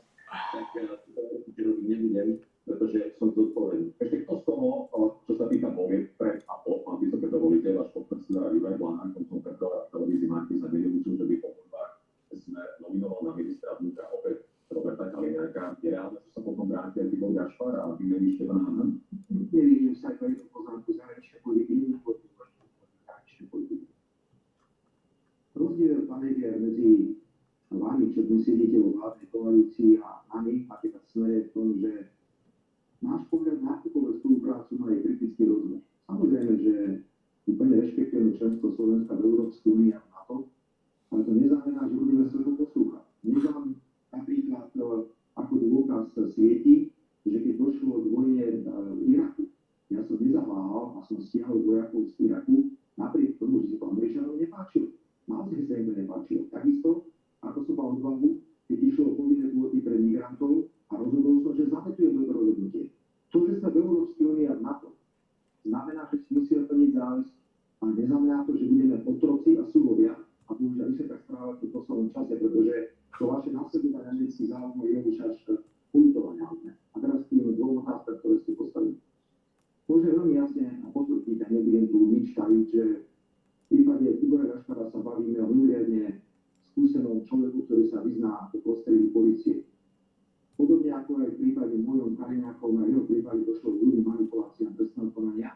tak to určite robiť nebudem, pretože som zodpovedný. Ešte kto z toho, čo sa týka volieb pred a po, aby sa preto volíte, váš podpredseda Juraj Blanák, koncom predkladá v televízii Marky za nedeľu, že by po voľbách sme nominoval na ministra vnútra opäť Roberta Kaliňáka. Je reálne, že sa potom vráti aj Tibor Gašpar a vymení Štefana Hana? Nevidím sa aj jednu poznámku zahraničnej politiky, inú zahraničnej politiky. Rozdiel, pán Heger, medzi vami, čo dnes sedíte vo vládnej koalícii a nami, napríklad Sme, je v tom, že náš pohľad na akúkoľvek spoluprácu má aj kritický rozmer. Samozrejme, že úplne rešpektujeme členstvo Slovenska v Európskej únii a v NATO, ale to neznamená, že budeme sledo poslúchať. Dnes vám napríklad ako dôkaz svieti, že keď došlo k vojne v Iraku, ja som nezaváhal a som stiahol vojakov z Iraku, napriek tomu, že sa to Američanom nepáčilo. Naozaj sa im to nepáčilo. Takisto, ako som mal odvahu, keď išlo o povinné kvóty pre migrantov a rozhodol som, že zavetujem toto rozhodnutie. To, že sme v Európskej únii a v NATO, znamená, že si musíme plniť záväzky, ale neznamená to, že budeme otroci a súrovia a bohužiaľ vy sa tak správate v poslednom čase, pretože to vaše následovanie amerických záujmov je už až politovania. A teraz príjme dvom otázkam, ktoré ste postavili. Môžem veľmi jasne a potvrdiť, a nebudem tu nič tajiť, že v prípade Tibora Gašpara sa bavíme o mimoriadne skúsenom človeku, ktorý sa vyzná do prostredí polície. Podobne ako aj v prípade mojom Kaliňákov, na jeho prípade došlo k ľudí manipuláciám trestného konania.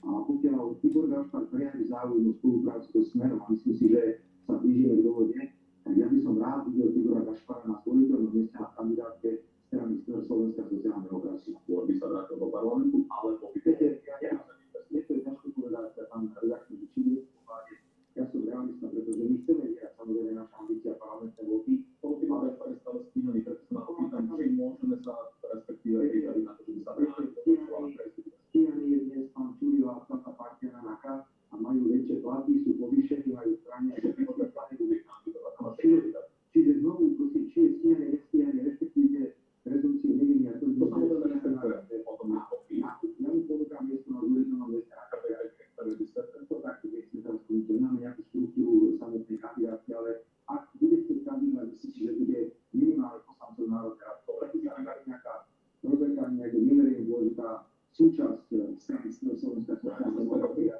A pokiaľ Tibor Gašpar prejaví záujem o spoluprácu so Smerom a myslím si, že sa blížime k dohode, tak ja by som rád videl Tibora Gašpara na zvoliteľnom mieste na kandidátke strany Smer Slovenská sociálna demokracia. Skôr by sa vrátil do parlamentu, ale po Viete, je to ťažko povedať, pán redaktor, či nie v vláde. Ja som realista, pretože my chceme vierať, samozrejme, naša ambícia parlamentné voľby. Polky má Gašpar stále stíhaný, preto sa ma opýtam, či môžeme sa respektíve vyjadriť na to, že by sa vrátili. Stíhaný je dnes pán Čurila a celá partia na NAKA a majú väčšie platy, sú povýšení, majú strany a čiže znovu, prosím, či je stíhaný, nestíhaný, respektujte prezumciu neviny a to je ja mu ponúkam miesto na zvoliteľnom mieste na to takto, keď sme teraz končili, máme nejakú štruktúru samotnej kandidátky, ale ak bude chcieť kandidovať, myslím si, že bude minimálne poslancov národnej rady. Roberta Kaliňák je mimoriadne dôležitá súčasť strany Slovenská sociálna demokracia.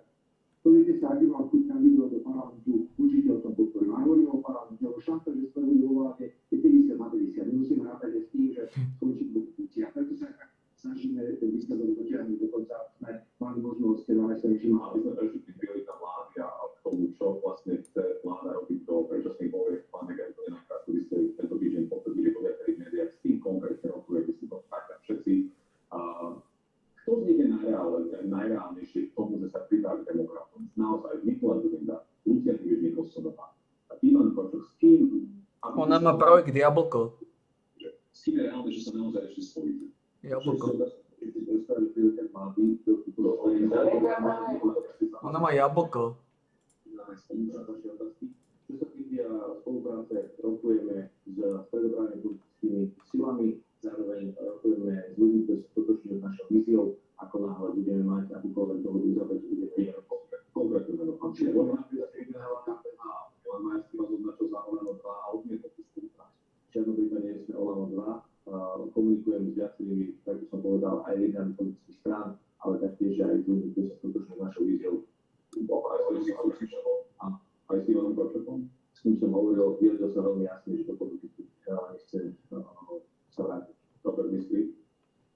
Pozrite sa, ak by mal chuť kandidovať do parlamentu, určite o tom podporím. A hovorím o parlamente, lebo šanca, že sme vo vláde, je 50 na 50. Nemusíme rátať s tým, že skončí do funkcie. A preto sa snažíme ten výsledok dotiahnuť, dokonca sme mali možnosť, keď máme sa niečím ale sme prešli tým prioritám vlády a k tomu, čo vlastne chce vláda robiť do predčasných volieb. Pán Heger, to je napríklad, ktorý ste tento týždeň potvrdili vo viacerých médiách, s tým konkrétne rokuje, by si to tak všetci. Kto z nich je najreálnejšie k tomu, že sa pridá k demokratom? Naozaj, Nikola Zurinda, Lucian Kvižník Osobová, Ivan Kočok, s kým... Ona má projekt Jablko. S kým je reálne, že sa naozaj ešte spojíte? Jablko. Ona má Jablko. Čo sa týka spolupráce, rokujeme s stredoprávne politickými silami, zároveň rokujeme s ľuďmi, ktorí sa totočňujú s našou víziou, ako náhle budeme mať akúkoľvek dohodu uzavreť, bude príjemné konkrétne dohodnúť. Čiže napríklad regionálna a Milan Majerský vás označil za Olano 2 a odmietol tú spoluprácu. V žiadnom prípade nie sme Olano 2, komunikujem s viacerými, tak som povedal, aj lídrami politických strán, ale taktiež aj s ľuďmi, ktorí sa totočňujú s našou víziou. A aj s Ivanom Kočokom, s kým som hovoril, vyjadril sa veľmi jasne, že do politiky nechce sa vrátiť. Robert myslí,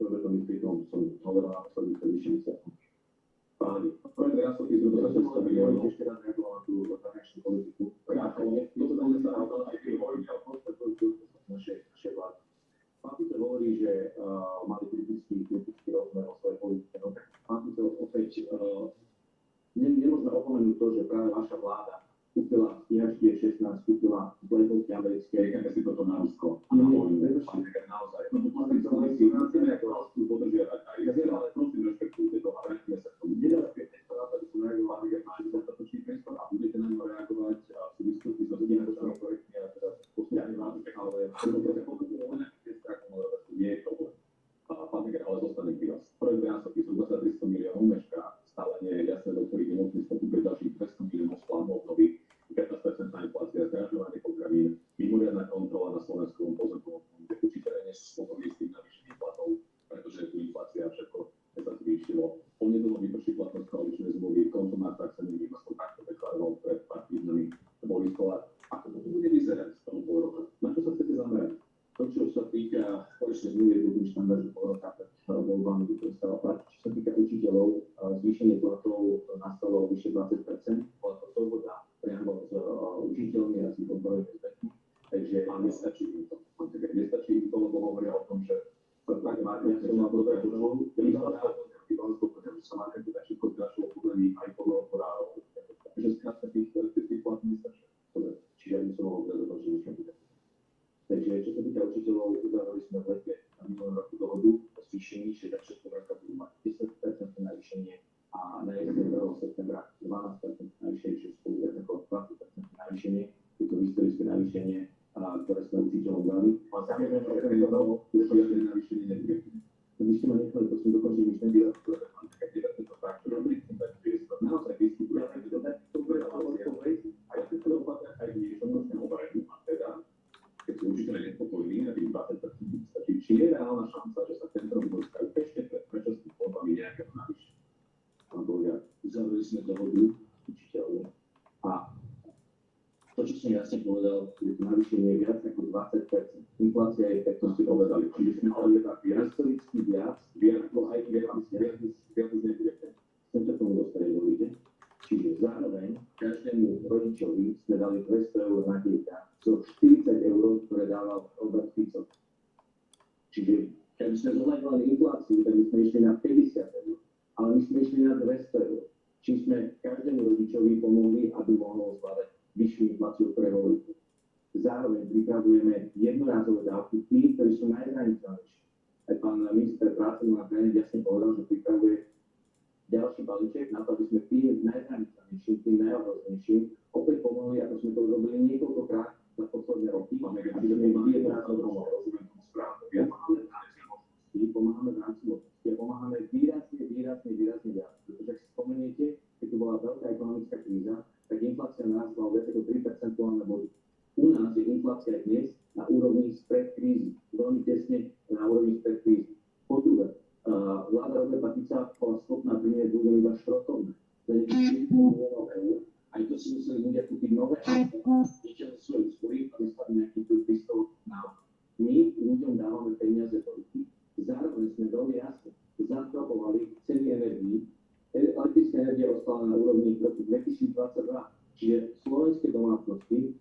Robertom myslíkom som hovoril na posledných vyšších páni. Projekt Rasovky z 26 miliónov. Ešte raz reagoval na tú zahraničnú politiku. To sa tam sa aj pri vojne, ale našej vlády. Pán Fico hovorí, že mali kritický rozmer o svojej politike. No tak pán Fico opäť nemôžeme opomenúť to, že práve vaša vláda kúpila stíhačky F-16, kúpila letovky americké. Nechajme si toto na Rusko. A na vojnu. Pán Heger, naozaj. No to pán Fico musí tú podržiavať aj ale prosím, rešpektujte to a vrátime sa k tomu. Nedávajte priestor na to, aby som reagoval, že máte dostatočný priestor a budete na ňo reagovať a si vystúpiť zo stíhačkami projektmi a teda posledne vám, ale nie je problém. Pán Heger, ale zostane pri vás. Projekt Rasovky sú 300 miliónov meška. Stále nie je jasné, do ktorých nemocníc postupuje ďalších 200 miliónov z plánu obnovy. 15% inflácia, zdražovanie potravín, mimoriadna kontrola na Slovenskom pozemkovom fonde. Učiteľe nie sú schopní s tým navýšením platov, pretože je tu inflácia a všetko sa zvýšilo. Onedlho vyprší platnosť koaličnej zmluvy, koncom marca sa neviem, aspoň takto deklaroval pred pár týždňami Boris Kolár. Ako to bude vyzerať z toho pol roka? Na čo sa chcete zamerať? To, čo sa týka koaličnej zmluvy, je budú štandard, že pol roka pred voľbami by to stalo platiť. Čo sa týka učiteľov, zvýšenie platov nastalo vyššie 20%, ale to dohoda priamo s učiteľmi a s ich odborovými zväzmi, takže nestačí im to. Nestačí im to, lebo hovoria o tom, že tak máte nejakú dobré úlohu, že sa máte teda všetko zdražilo podľa aj podľa odborárov. Takže skrátka tých plat nestačí. Čiže ja by som mohol prezovať, že niečo bude. Takže čo sa týka učiteľov, uzavreli sme v lete na minulom roku dohodu o zvýšení, že tak všetko roka budú mať 10% navýšenie a na 1. septembra 12% navýšenie, čo spolu viac ako 20% navýšenie. Je to historické navýšenie, ktoré sme učiteľom dali. A samozrejme, že okrem toho, žiadne navýšenie nebude. Vy ste ma nechali, prosím, dokončiť myšlenky, ktoré mám také to tak, že dobrý chcem dať priestor. Naozaj vystupuje, a to bude a ja si to dopadne aj v niečom vlastne obrajdu. A teda, keď sú učiteľe nespokojní, aby 20% stačí, či je reálna šanca, že sa tento rok dostajú ešte pred predčasnými voľbami nejakého navýšenia. Pán Bolia, uzavreli sme dohodu učiteľov a to, čo som jasne povedal, je to navýšenie viac ako 20%. Inflácia je, tak to ste povedali, čiže sme ale tak historicky viac ako aj viac nebudete. Chcem sa tomu dostať do ľudia. Čiže zároveň každému rodičovi sme dali 200 eur na dieťa, zo 40 eur, ktoré dával Robert Fico. Čiže keby sme zohľadňovali infláciu, tak by sme išli na 50 eur, ale my sme išli na 200 eur. Či sme každému rodičovi pomohli, aby mohol zvládať vyššiu infláciu, ktoré hovoríte. Zároveň pripravujeme jednorázové dávky tým, ktorí sú najzraniteľnejší. Aj pán minister práce na krajine jasne povedal, že pripravuje ďalší balíček na to, aby sme tým najzraniteľnejším, tým najohrozenejším opäť pomohli, ako sme to robili niekoľkokrát za posledné roky. Aby sme mali jednorázové pomohli. Pomáhame v rámci možností a pomáhame výrazne viac. Pretože ak si spomeniete, keď tu bola veľká ekonomická kríza, tak inflácia narastla o viac ako 3% body. U nás je inflácia dnes na úrovni spred krízy, veľmi tesne na úrovni spred krízy. Po druhé, vláda Roberta Fica bola schopná priniesť ľuďom iba šrotovné. Za nejakých 40 miliónov eur. Aj to si museli ľudia kúpiť nové auto, vyťahli svoje úspory a dostali nejakých turistov na auto. My ľuďom dávame peniaze do ruky. Zároveň sme veľmi jasne zastropovali ceny energií. Elektrická energia ostala na úrovni roku 2022. Čiže slovenské domácnosti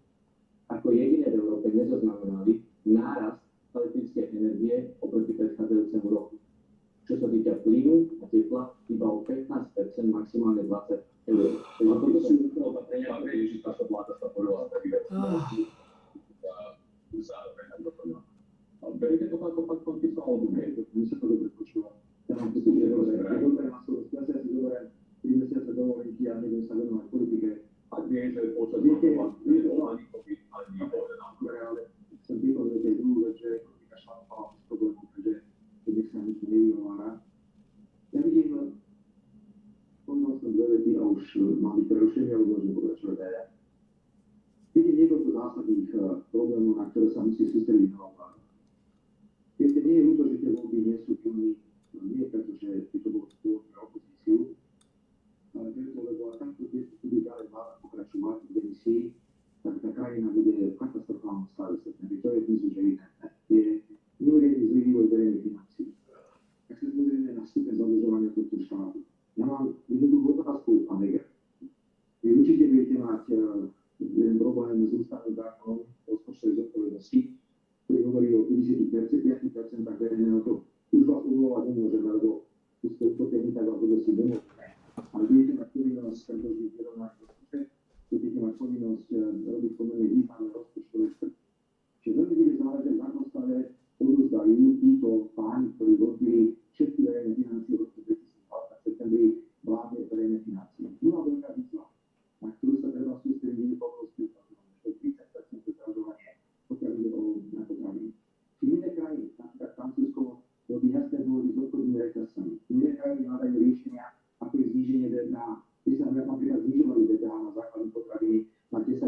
ako jediné v Európe nezaznamenali nárast elektrické energie oproti predchádzajúcemu roku. Čo sa týka plynu a tepla, iba o 15%, maximálne 20 eur. A toto sú opatrenia, ktoré že táto vláda sa povedala tak vec. Beriete to ako fakt kontico, alebo nie? My sa to dobre počúva. Ja mám pocit, že je dobre na slovo. Ja si dobre 3 mesiace dovolenky a nebudem sa venovať politike. Ak vie, že počas nie je to ani COVID, ani nepovedená. Ale som vypovedal tej druhú vec, že politika šlapala z problému, takže nech sa nič nevyhovára. Ja vidím, spomínal som dve vety a už mám byť prerušenie, alebo môžem pokračovať aj ja. Vidím niekoľko zásadných problémov, na ktoré sa musí sústrediť nová vláda. Viete, nie je ľúto, že tie voľby nie sú plní, nie preto, že by to bolo spôr pre opozíciu, ale preto, lebo ak takto tie budú ďalej vláda pokračovať v demisii, tak tá krajina bude v katastrofálnom stave septembri. To je myslím, že evidentné. Je mimoriadne zlý vývoj verejných financií. Tak sa pozrieme na stupeň zadlžovania tohto štátu. Ja mám jednoduchú otázku, pán Heger. Vy určite budete mať jeden problém s ústavným zákonom o rozpočtovej zodpovednosti, ktorý hovorí o 55% verejného dlhu. Už vás uvolovať nemôžeme, lebo tu ste utopiení, tak vám to si nemôžeme. Ale budete mať povinnosť predložiť vyrovnaný rozpočet, budete mať povinnosť robiť pomerne významné rozpočtové škrty. Čiže veľmi bude záležať, v akom stave odozdajú títo páni, ktorí vodili všetky verejné financie v roku 2020 v septembri vládne verejné financie. Druhá veľká výzva, na ktorú sa treba sústrediť, je povolnosť to je 30% zdražovanie, pokiaľ ide o potraviny. Iné krajiny, napríklad Francúzsko, robí jasné dôvody s obchodnými reťazcami. Iné krajiny hľadajú riešenia, ako je zníženie DPH. Keď sa napríklad znižovali DPH na základné potraviny na 10%,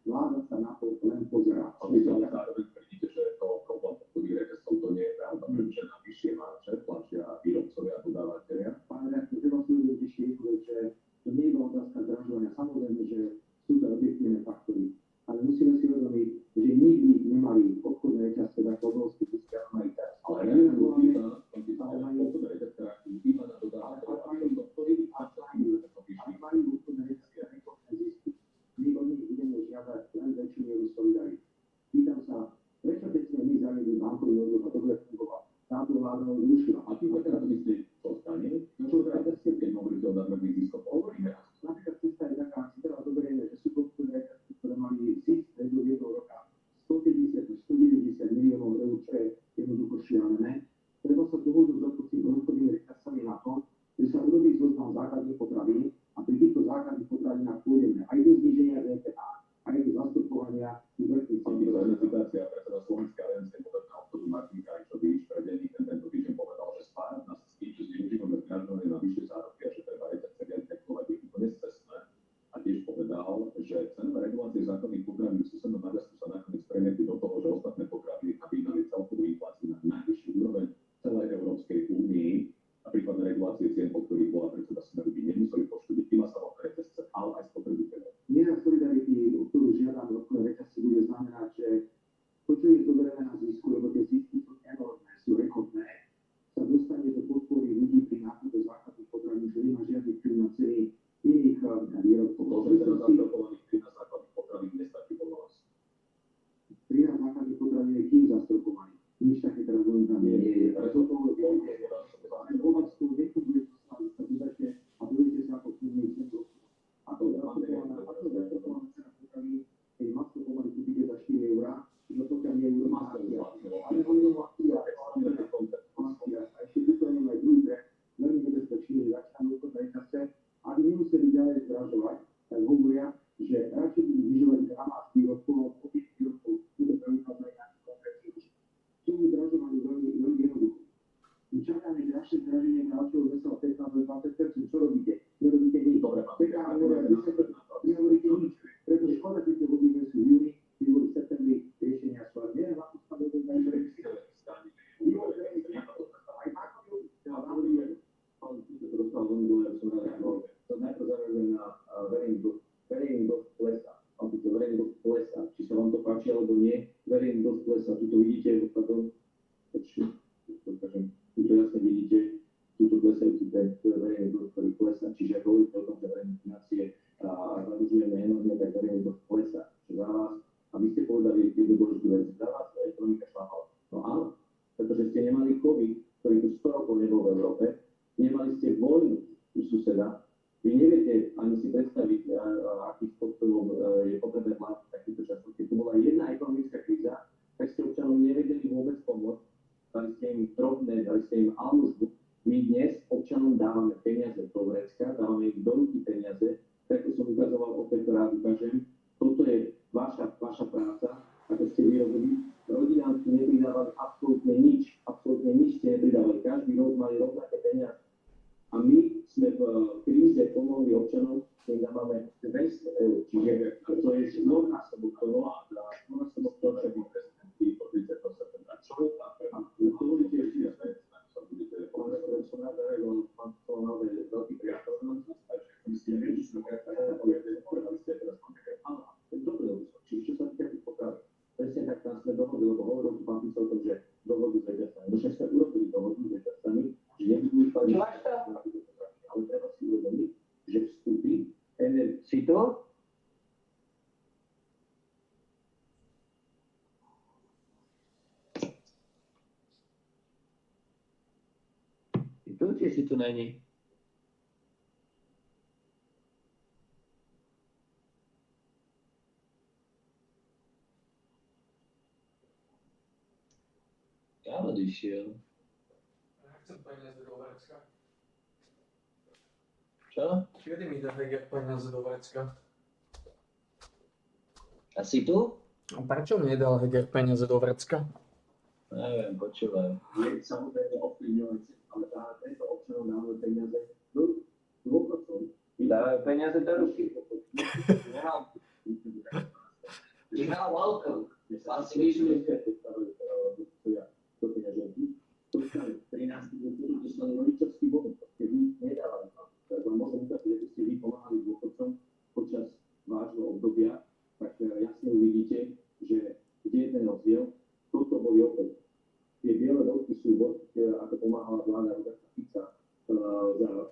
vláda sa na to len pozerá. Vy ale zároveň tvrdíte, že to problém obchodných reťazcov to nie je pravda, pretože na vyššie marže platia výrobcovia a dodávateľia. Pán redaktor, treba si uvedomiť ešte jednu vec, že to nie je iba otázka zdražovania. Samozrejme, že sú to objektívne faktory. Ale musíme si uvedomiť, že nikdy nemali obchodné reťazce tak obrovské zisky, ako majú teraz. Ale obchodné reťazce iba na dodávateľov a majú obchodné reťazce a rekordné zisky. My od nich budeme žiadať len väčšiu mieru solidarity. Pýtam sa, prečo keď sme my zaviedli bankový odvod a to bude fungovať? Táto vláda ho zrušila. A tým teraz myslíte, čo stane? Čo reťazce, keď hovoríte o nadmerných ziskoch? Hovoríme. Napríklad cesta je taká, si teraz zoberieme, že sú to obchodné reťazce, ktoré mali zisk do jedného roka 150 až 190 miliónov eur, čo je jednoducho šialené. Treba sa dohodnúť s obchodnými reťazcami na tom, že sa urobí zoznam základných potravín a pri týchto základných potravinách pôjdeme aj do zníženia DPH, aj do zastupovania úvertných cien. Citácia predseda Slovenskej aliancie moderná obchodu Martin Karičovič predený tento týždeň povedal, že spájať nás s tým, že zneužívame zdražovanie na vyššie zárobky a že treba reťazce viac regulovať, je to nescestné. A tiež povedal, že cenové regulácie základných potravín v susednom Maďarsku sa nakoniec premietli do toho, že ostatné potraviny nabíjali celkovú infláciu na najvyššiu úroveň celej Európskej únii a prípadné regulácie cien, po ktorých bola predseda Smeru, by nemuseli poškodiť iba samotné reťazce, ale aj spotrebiteľov. Miera solidarity, o ktorú žiadam obchodné reťazce, bude znamenať, že to, čo je zoberané na zisku, lebo tie zisky sú enormné, sú rekordné, sa dostane do podpory ľudí pri nákupe základných potravín, že nemá žiadny vplyv na ceny iných výrobkov. To, že teraz zastropovaných 13 základných potravín nestačí podľa vás. 13 základných potravín je kým zastropovaný? Nič také teraz momentálne nie je. Ale to Slovensku nefunguje sa budete a budete sa ako kúrnej cenu. A to zastropovaná cena potravín, keď maslo pomaly kúpite za 4 eurá, že pokiaľ nie je akcia. Ale hovorím o akcia. A ešte vytvoríme aj druhý trend, veľmi nebezpečný, že začínajú obchodné reťazce, aby nemuseli ďalej zdražovať, tak hovoria, že radšej budú znižovať gramách výrobkov, objekt výrobkov, budú preukázať nejaký konkrétny účet. Sú zdražovaní veľmi jednoducho. My čakáme ďalšie zdraženie ďalšieho vesela 15-20%, čo robíte? Nerobíte nič. Nehovoríte nič, pretože škoda, keď tie hodiny sú v júni, keď boli v septembri riešenia sú, ale neviem, ako sa do toho dajú najprv zareagujem na verejný dosť klesa. Verejný dosť klesa. Či sa vám to páči alebo nie, verejný dosť klesa. Tuto vidíte, tuto jasne vidíte, tuto klesajúci trend, to je verejný dosť, ktorý klesa. Čiže ak hovoríte o tom, že verejné financie zadlžujeme enormne, tak verejný dosť klesa. Čiže za vás, a vy ste povedali jednu dôležitú vec, za vás ekonomika šlápala. No áno, pretože ste nemali COVID, ktorý tu 100 rokov nebol v Európe, nemali ste vojnu u suseda. Vy neviete ani si predstaviť, akých spôsobov je potrebné mať takýto čas. Keď tu bola jedna ekonomická kríza, tak ste občanom nevedeli vôbec pomôcť. Dali ste im drobné, dali ste im almužbu. My dnes občanom dávame peniaze do vrecka, dávame im do ruky peniaze. Tak som ukazoval, opäť to rád ukážem. Toto je vaša práca, ako ste vyrobili. Rodinám ste nepridávali absolútne nič ste nepridávali. Každý rok mali rovnaké peniaze. A my sme v kríze pomohli občanom, keď dávame 200 eur. Čiže to je dvojnásobok toho, dvojnásobok toho, čo by prezidentí po 30. septembra. Čo je tam? To budete ešte viac, sa budete povedať, som rád zareagoval, mám to naozaj veľký priateľ. Vy ste nevedeli, že som povedali ste teraz konkrétne. Áno, to je dobré, čiže lebo hovoril tu pán Fico o tom, že dohodu s vetercami. No však sme urobili dohodu s vetercami, že nebudú spať, ale treba si uvedomiť, že vstupy Si tu? Si tu, či si tu není? Kam odišiel? Ja chcem peniaze do vrecka. Čo? Kedy mi dá Heger peniaze do vrecka? A si tu? A prečo mi nedal Heger peniaze do vrecka? Neviem, počúvaj. je samozrejme ovplyvňujúce, ale práve tento občanov dávajú peniaze do dôchodcov. Dávajú peniaze do ruky. You're not welcome. Vám si vyšli. Do peňaženky. To je 13 ľudí, dostali rodičovský bonus, keby nedávali vám. Tak vám môžem ukázať, že ste vy pomáhali dôchodcom počas vášho obdobia, tak jasne uvidíte, že kde je ten rozdiel. Toto boli opäť. Tie biele veľký súbor, ako pomáhala vláda Roberta Fica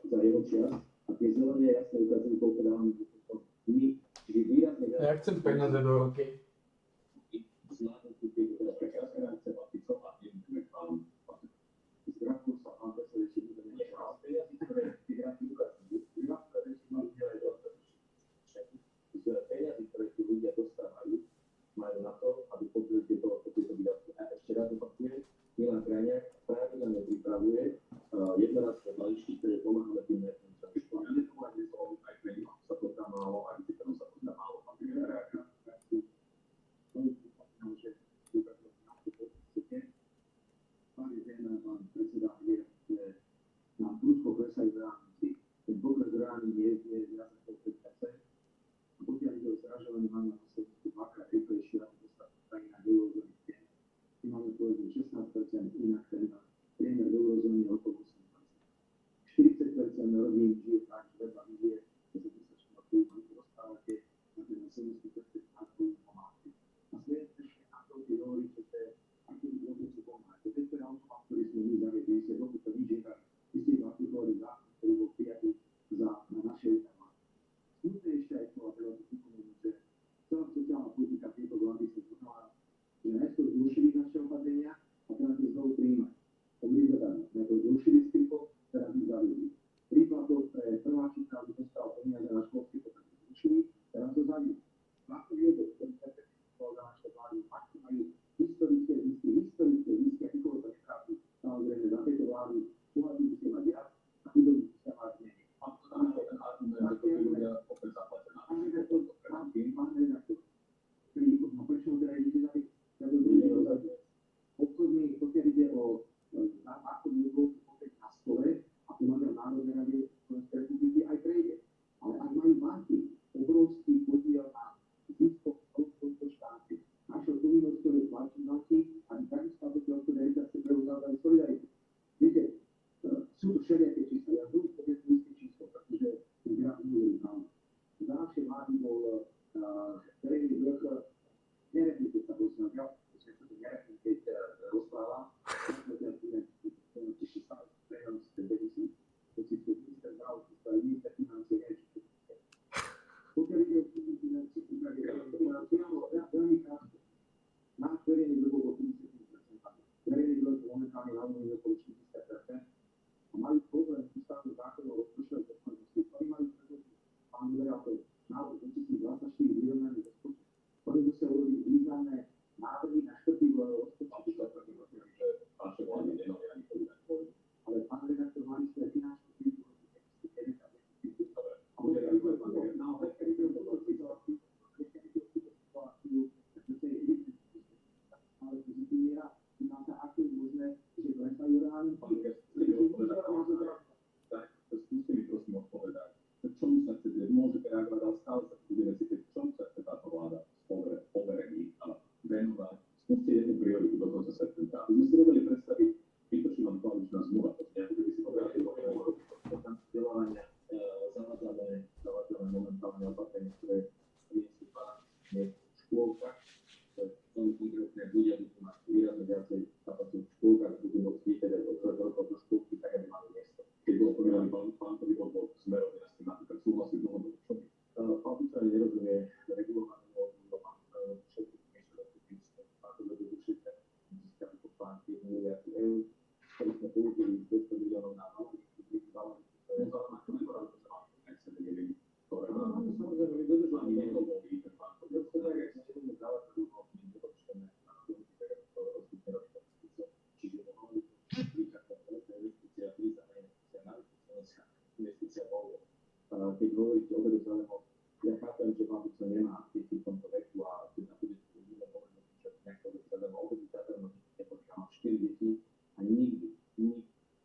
za jeho čas, a tie zelené jasne ukazujú, koľko dávame dôchodcom. My, čiže výrazne... Ja chcem peniaze do roky. Zvládnuť tieto teraz prekrásne rámce a Fico a zdravú sa a veselé si budeme nechať. Ktoré tie grafy ukazujú, peniazy, ktoré tí ľudia dostávajú, majú na to, aby pokryli tieto výdavky. A ešte raz opakujem, Milan Krajniak pravidelne pripravuje jednorazové balíčky, ktoré pomáhajú tým najmenším. Ja nepovedal, že to aj pre nich sa to tam málo, aj keď sa to tam málo. Pán predseda, je nám prúdko klesajú ránici. Ten pokles ráni je viac ako 5%. A pokiaľ ide o zražovanie, máme na Slovensku dvakrát rýchlejšie ako ostatná krajina do eurozóny. My máme povedzme 16%, inak ten priemer do eurozóny je okolo 8%. 40% rodín žije tak, že vedľa žije, že sa mesačného príjmu rozprávate na ten 70% nákladov pomáhate. A smiete ešte na to, keď hovoríte, že aký dôchodcu pomáhate. To je automat, ktorý sme my zavedli, ste dokonca nič inak. Vy ste iba aplikovali zákon, ktorý bol prijatý na naše územie. Smutné ešte aj to, a treba to pripomenúť, že celá sociálna politika tejto vlády sa poznala, že najskôr zrušili naše opatrenia a teraz ich znovu prijímať. To bude zadarmo. Najskôr zrušili skripov, teraz ich zaviedli. Príkladov pre prváčika, aby dostal peniaze na školské, potom zrušili, teraz to zaviedli. Máte viedol, ktorý sa predstavil za naše vlády, máte majú historické zisky, a nikoho to netrápi. Samozrejme, za tejto vlády bohatí by ste mať viac a chudobní by ste mať menej. A to znamená, že ten argument, že tí ľudia opäť zaplatia na pán redaktor, prečo teda idete zaviesť? Obchodný, pokiaľ ide o zákonný úvod, opäť na stole, a tu máme v Národnej rade Slovenskej republiky aj prejde. Ale ak majú banky obrovský podiel na ziskoch tohto štátu, našou povinnosťou je tlačiť banky, aby takisto ako tie obchodné reťazce preuzavrali solidaritu. Viete, sú to všelijaké čísla. Ja znovu poviem nízke číslo, pretože ten graf nehovorí pravdu. Za naše vlády bol verejný dlh, nerepnite sa, bo som ja, že sa to nerepnite, keď rozpráva, pokiaľ ide o veľmi krátko, náš verejný dlh bol 50%. Verejný dlh je momentálne na úrovni okolo 40% a majú problém s ústavným zákonom o rozpočtovej zodpovednosti. Oni majú predložiť, pán guvernátor, návrh 2024 vyrovnaný rozpočet. Oni musia urobiť významné návrhy na škrty v rozpočtu. Vaše vlády nemali ani povedať poviem. Ale pán redaktor, mali ste finančnú krízu v roku 2009 a 2010. A bude naozaj, kedy to bolo situáciu, ale pozitívne nám sa ako je možné, že klesajú reálne tak, skúste mi prosím odpovedať. Čomu sa chcete, môžete reagovať, ale stále sa budeme cítiť, čomu sa chce táto vláda poverení a venovať. Skúste jednu prioritu do konca septembra. Aby sme si vedeli predstaviť, vytočím vám koaličná zmluva, to nie, aby si povedali, že tam vzdelávania zavádzame momentálne opatrenie, ktoré nie sú v škôlkach, konkrétne ľudia budú mať výrazne viacej kapacít v škôlkach, budú môcť ísť teda od 3 rokov do škôlky, tak aby mali miesto. Keď bol spomínaný plantový odbor smerom, ja s tým napríklad súhlasím dlhodobo. Pán Fico ani nerozumie regulovanému odborom všetkých myšlenky, ako to využite, získali popánky 1 miliardy eur, ktoré sme použili 200 miliónov na malých, to je zaujímavé, to neborám, že vám nechceme neviem, ktoré samozrejme my dodržovanie nedovolí ten plán. To je tak, jak ste nebudeme dávať do úlohy, nedočtené na politike, tak to rozhodne robí to Fico. Čiže mohli príklad veľká investícia, prízemná investícia, navyše slovenská investícia bolo. Keď hovoríte o vedu zeleného, ja chápem, že vám Fico nemá deti v tomto veku a keď na budete ľudia povedať, že nejaké vedu zeleného obedu zadarmo nepočíta, mám 4 deti a nikdy,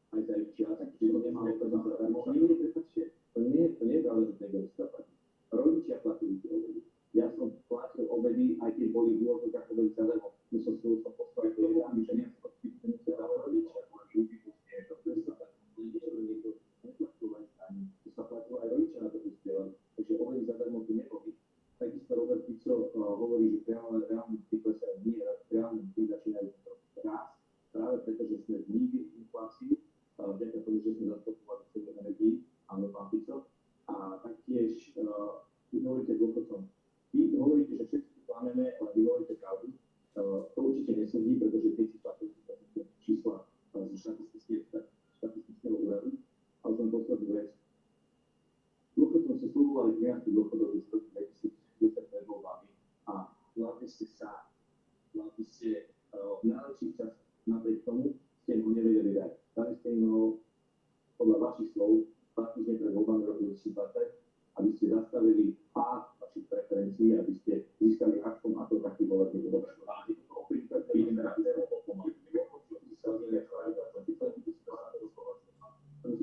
aj za ich čas, že to nemá obedu zadarmo. Nikdy, prepáčte, to nie je záležité, kto to platí. Rodičia platili tie obedy. Ja som platil obedy, aj keď boli v úvodzovkách obedy zadarmo. Musel som postaviť to jedno, že nie som podpísaný, ale rodičia, ale ľudí to nie je to, že sa niekto neplatil aj ani, to sa platilo aj rodičia na to prispievali. Takže obedy zadarmo tu neboli. Takisto Robert Fico hovorí, že reálne vyklesá nie, reálne začínajú rásť, práve preto, že sme znížili infláciu, vďaka tomu, že sme zastopovali cenu energií, áno, pán Fico. A taktiež, vy hovoríte dôchodcom, vy hovoríte, že všetci klameme, ale vy hovoríte pravdu. To určite nesedí, pretože keď si platili čísla z štatistického úradu, ale som poslednú vec. Dôchodcom sa slúbovali nejaký dôchodový z roku 2010 pred voľbami a vládli ste v najlepších čas napriek tomu, ste ho nevedeli dať. Dali ste im ho podľa vašich slov 2 týždne pred voľbami roku 2020, aby ste zastavili pád vašich preferencií, aby ste získali aspoň a to taký volebný bod.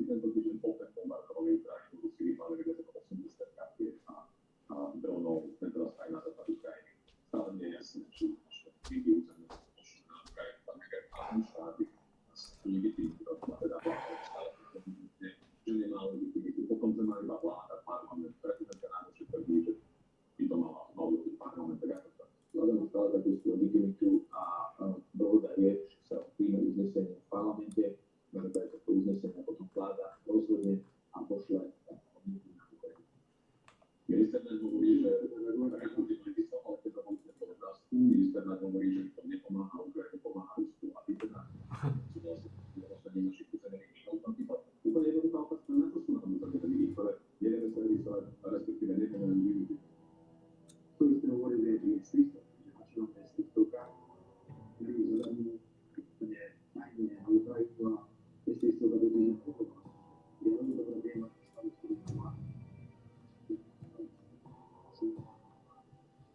Tento týždeň opäť bombardovali Ukrajinu, Rusi vypálili viac ako 80 kapier a dronov, teraz aj na západ Ukrajiny. Stále nie je jasné, či vývy územie na Ukrajinu, tam nejaké právne štáty legitímne, teda že nemá legitimitu. Potom sme mali iba vláda, parlament, prezidentka najvyššie tvrdí, že by to mal byť parlament, tak ako to. Vláda má stále takú legitimitu a dohoda je, že sa príjme uznesenie v parlamente, môže to aj toto uznesenie, potom vláda rozhodne a pošle odmietnú na Ukrajinu. Minister nám hovorí, že vyslal, ale keď sa pomôžete po otázku, minister nám hovorí, že to nepomáha Ukrajine, pomáha Rusku a vy teda sú vlastne našich územných mínov. Úplne jednoduchá otázka, na čo sú na tom územných mínov, ktoré nevieme sa registrovať, respektíve nevieme využiť. To isté hovorí, že je 400, že načíname s 400 ktorý zadarmo úplne najmä na Ukrajinu a bez 400 bude nepochodná. Ja veľmi dobre viem, aký stav, ktorý to má.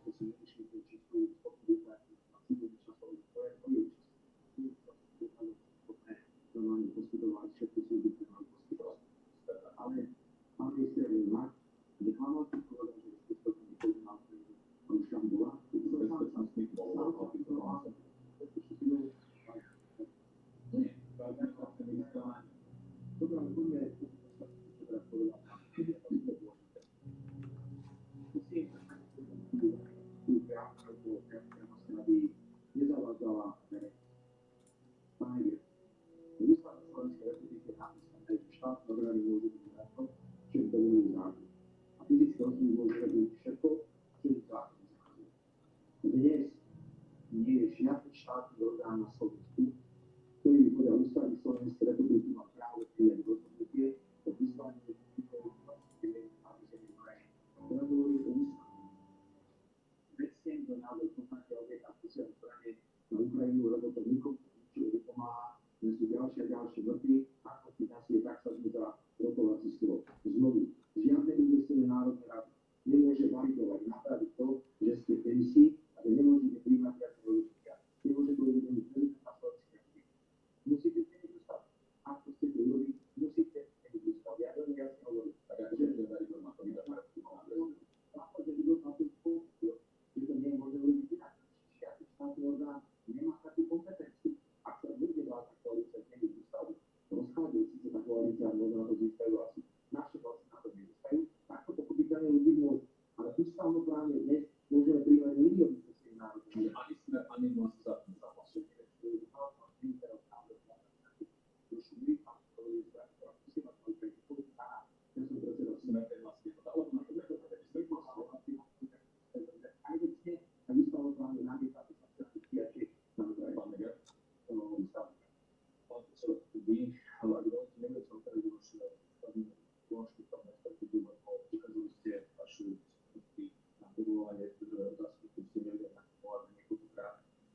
To si nevyšli to čisto spokojúvať a cítiť časový projekt, normálne poskytovať všetky služby, ktoré mám poskytovať. Ale pán minister má neklamal si povedať, že ste to nechodí na Ukrajinu. On už tam bola. Bezpečnostný bol. Nie, právne vlastne ministrovanie. Dobrá, poďme, čo teraz povedal. Musím tú priamosť, aby nezavádzala pánie. Výsledok Slovenskej republiky je napísané, že štát obrany môže byť zákon, čo je dovolí zákon. A fyzické osoby môžu robiť všetko, čo je zákon zakazuje. Dnes nie je žiadny štátny orgán na Slovensku, ktorý by podľa ústavy Slovenskej republiky má právo prijať rozhodnutie o vyzvaní výkonov a území Ukrajiny. Teraz hovorí o ústavu. Vedzte, kto návrh poznáte objeť a posiel zbranie na Ukrajinu, lebo to nikomu ničoho nepomáha. Dnes sú ďalšie a ďalšie vrty, ako si nasie, tak sa za rokovací stôl. Znovu, žiadne investovanie Národnej rady nemôže validovať, napraviť to, že ste v demisii a že nemôžete príjmať viac rozhodnutia. Nemôže to urobiť prezidenta Slovenskej republiky. Musíte zmeniť ústav. Ak to chcete urobiť, musíte zmeniť ústav. Ja veľmi jasne hovorím. Tak ja že validovať má to vydať na že to nie je možné urobiť inak. Žiadny štátny orgán nemá takú kompetenciu. Ak sa bude vládna koalícia zmeniť ústavu, rozchádzajú si tá koalícia a možno na to získajú asi. Naše vlastne na to nezískajú, tak to pochopiteľne ľudí môžu. Ale ústavnoprávne dnes môžeme príjmať milióny českých národov.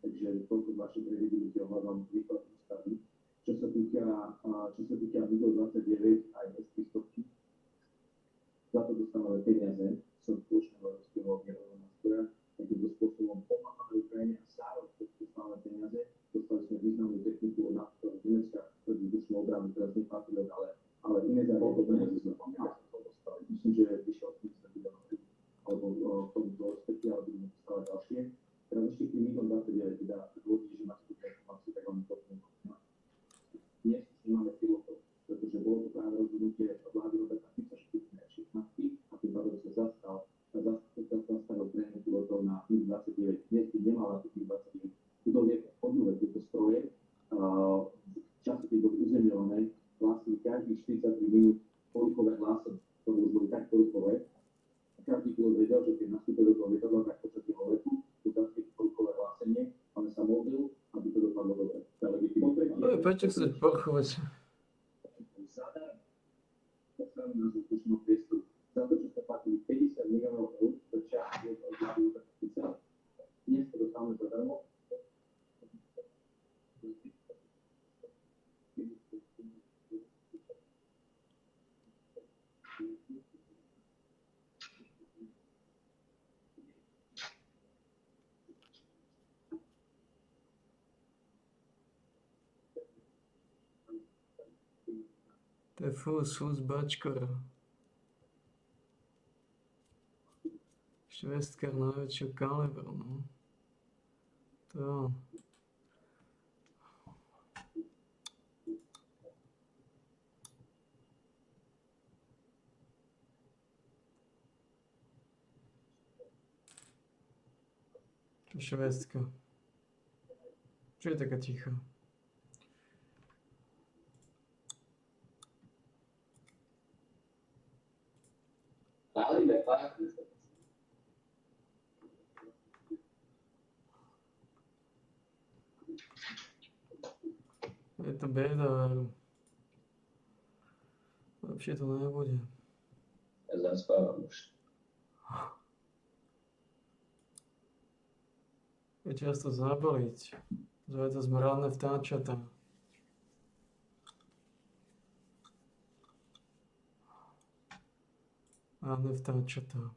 Takže toľko z vašej kredibility ohľadom výkladu ústavy. Čo sa týka Bigo 29 aj S-300, za to dostávame peniaze z spoločného európskeho obierového nástroja, takýmto spôsobom pomáhame Ukrajine a zároveň dostávame peniaze. Dostali sme významnú techniku od NATO z Nemecka, ktorý vzdušnú obranu teraz nepatrí, ale iné zároveň peniaze sme dostali. Myslím, že vyšiel 30 miliónov alebo v tomto respektíve, ale budeme dostávať ďalšie. Teraz ešte k tým Migom 29, teda dôvodí, že máte túto informáciu, tak vám to poviem. Dnes už nemáme pilotov, pretože bolo to práve rozhodnutie vlády Roberta Fica, že kúpime F-16 a tým pádom sa zastavil tréning pilotov na MiG-29. Dnes by nemal na tých MiG-29. Kto vie, po druhé, tieto stroje v čase, keď boli uzemňované, vlastne každých 43 minút poruchové hlásenie, ktoré už boli tak poruchové. Každý pilot vedel, že keď nastúpil do toho lietadla, tak počas jeho letu dodávky poruchové hlásenie, ale sa modlil, aby to dopadlo dobre. Prečo chceš porchovať? Zadarmo ochranu nás vzdušného priestoru. Za to, čo ste platili 50 miliónov eur, to čas je to vlády Roberta Fica. Dnes to dostávame zadarmo. To je fús bačkor. Švestkár najväčšieho kalibru, no. To. Čo Švédska? Čo je taká tichá? Je to beda, lepšie to nebude. Ja zaspávam už. Je často zaboliť. Zvaj to zmradné vtáčata. Mradné vtáčata.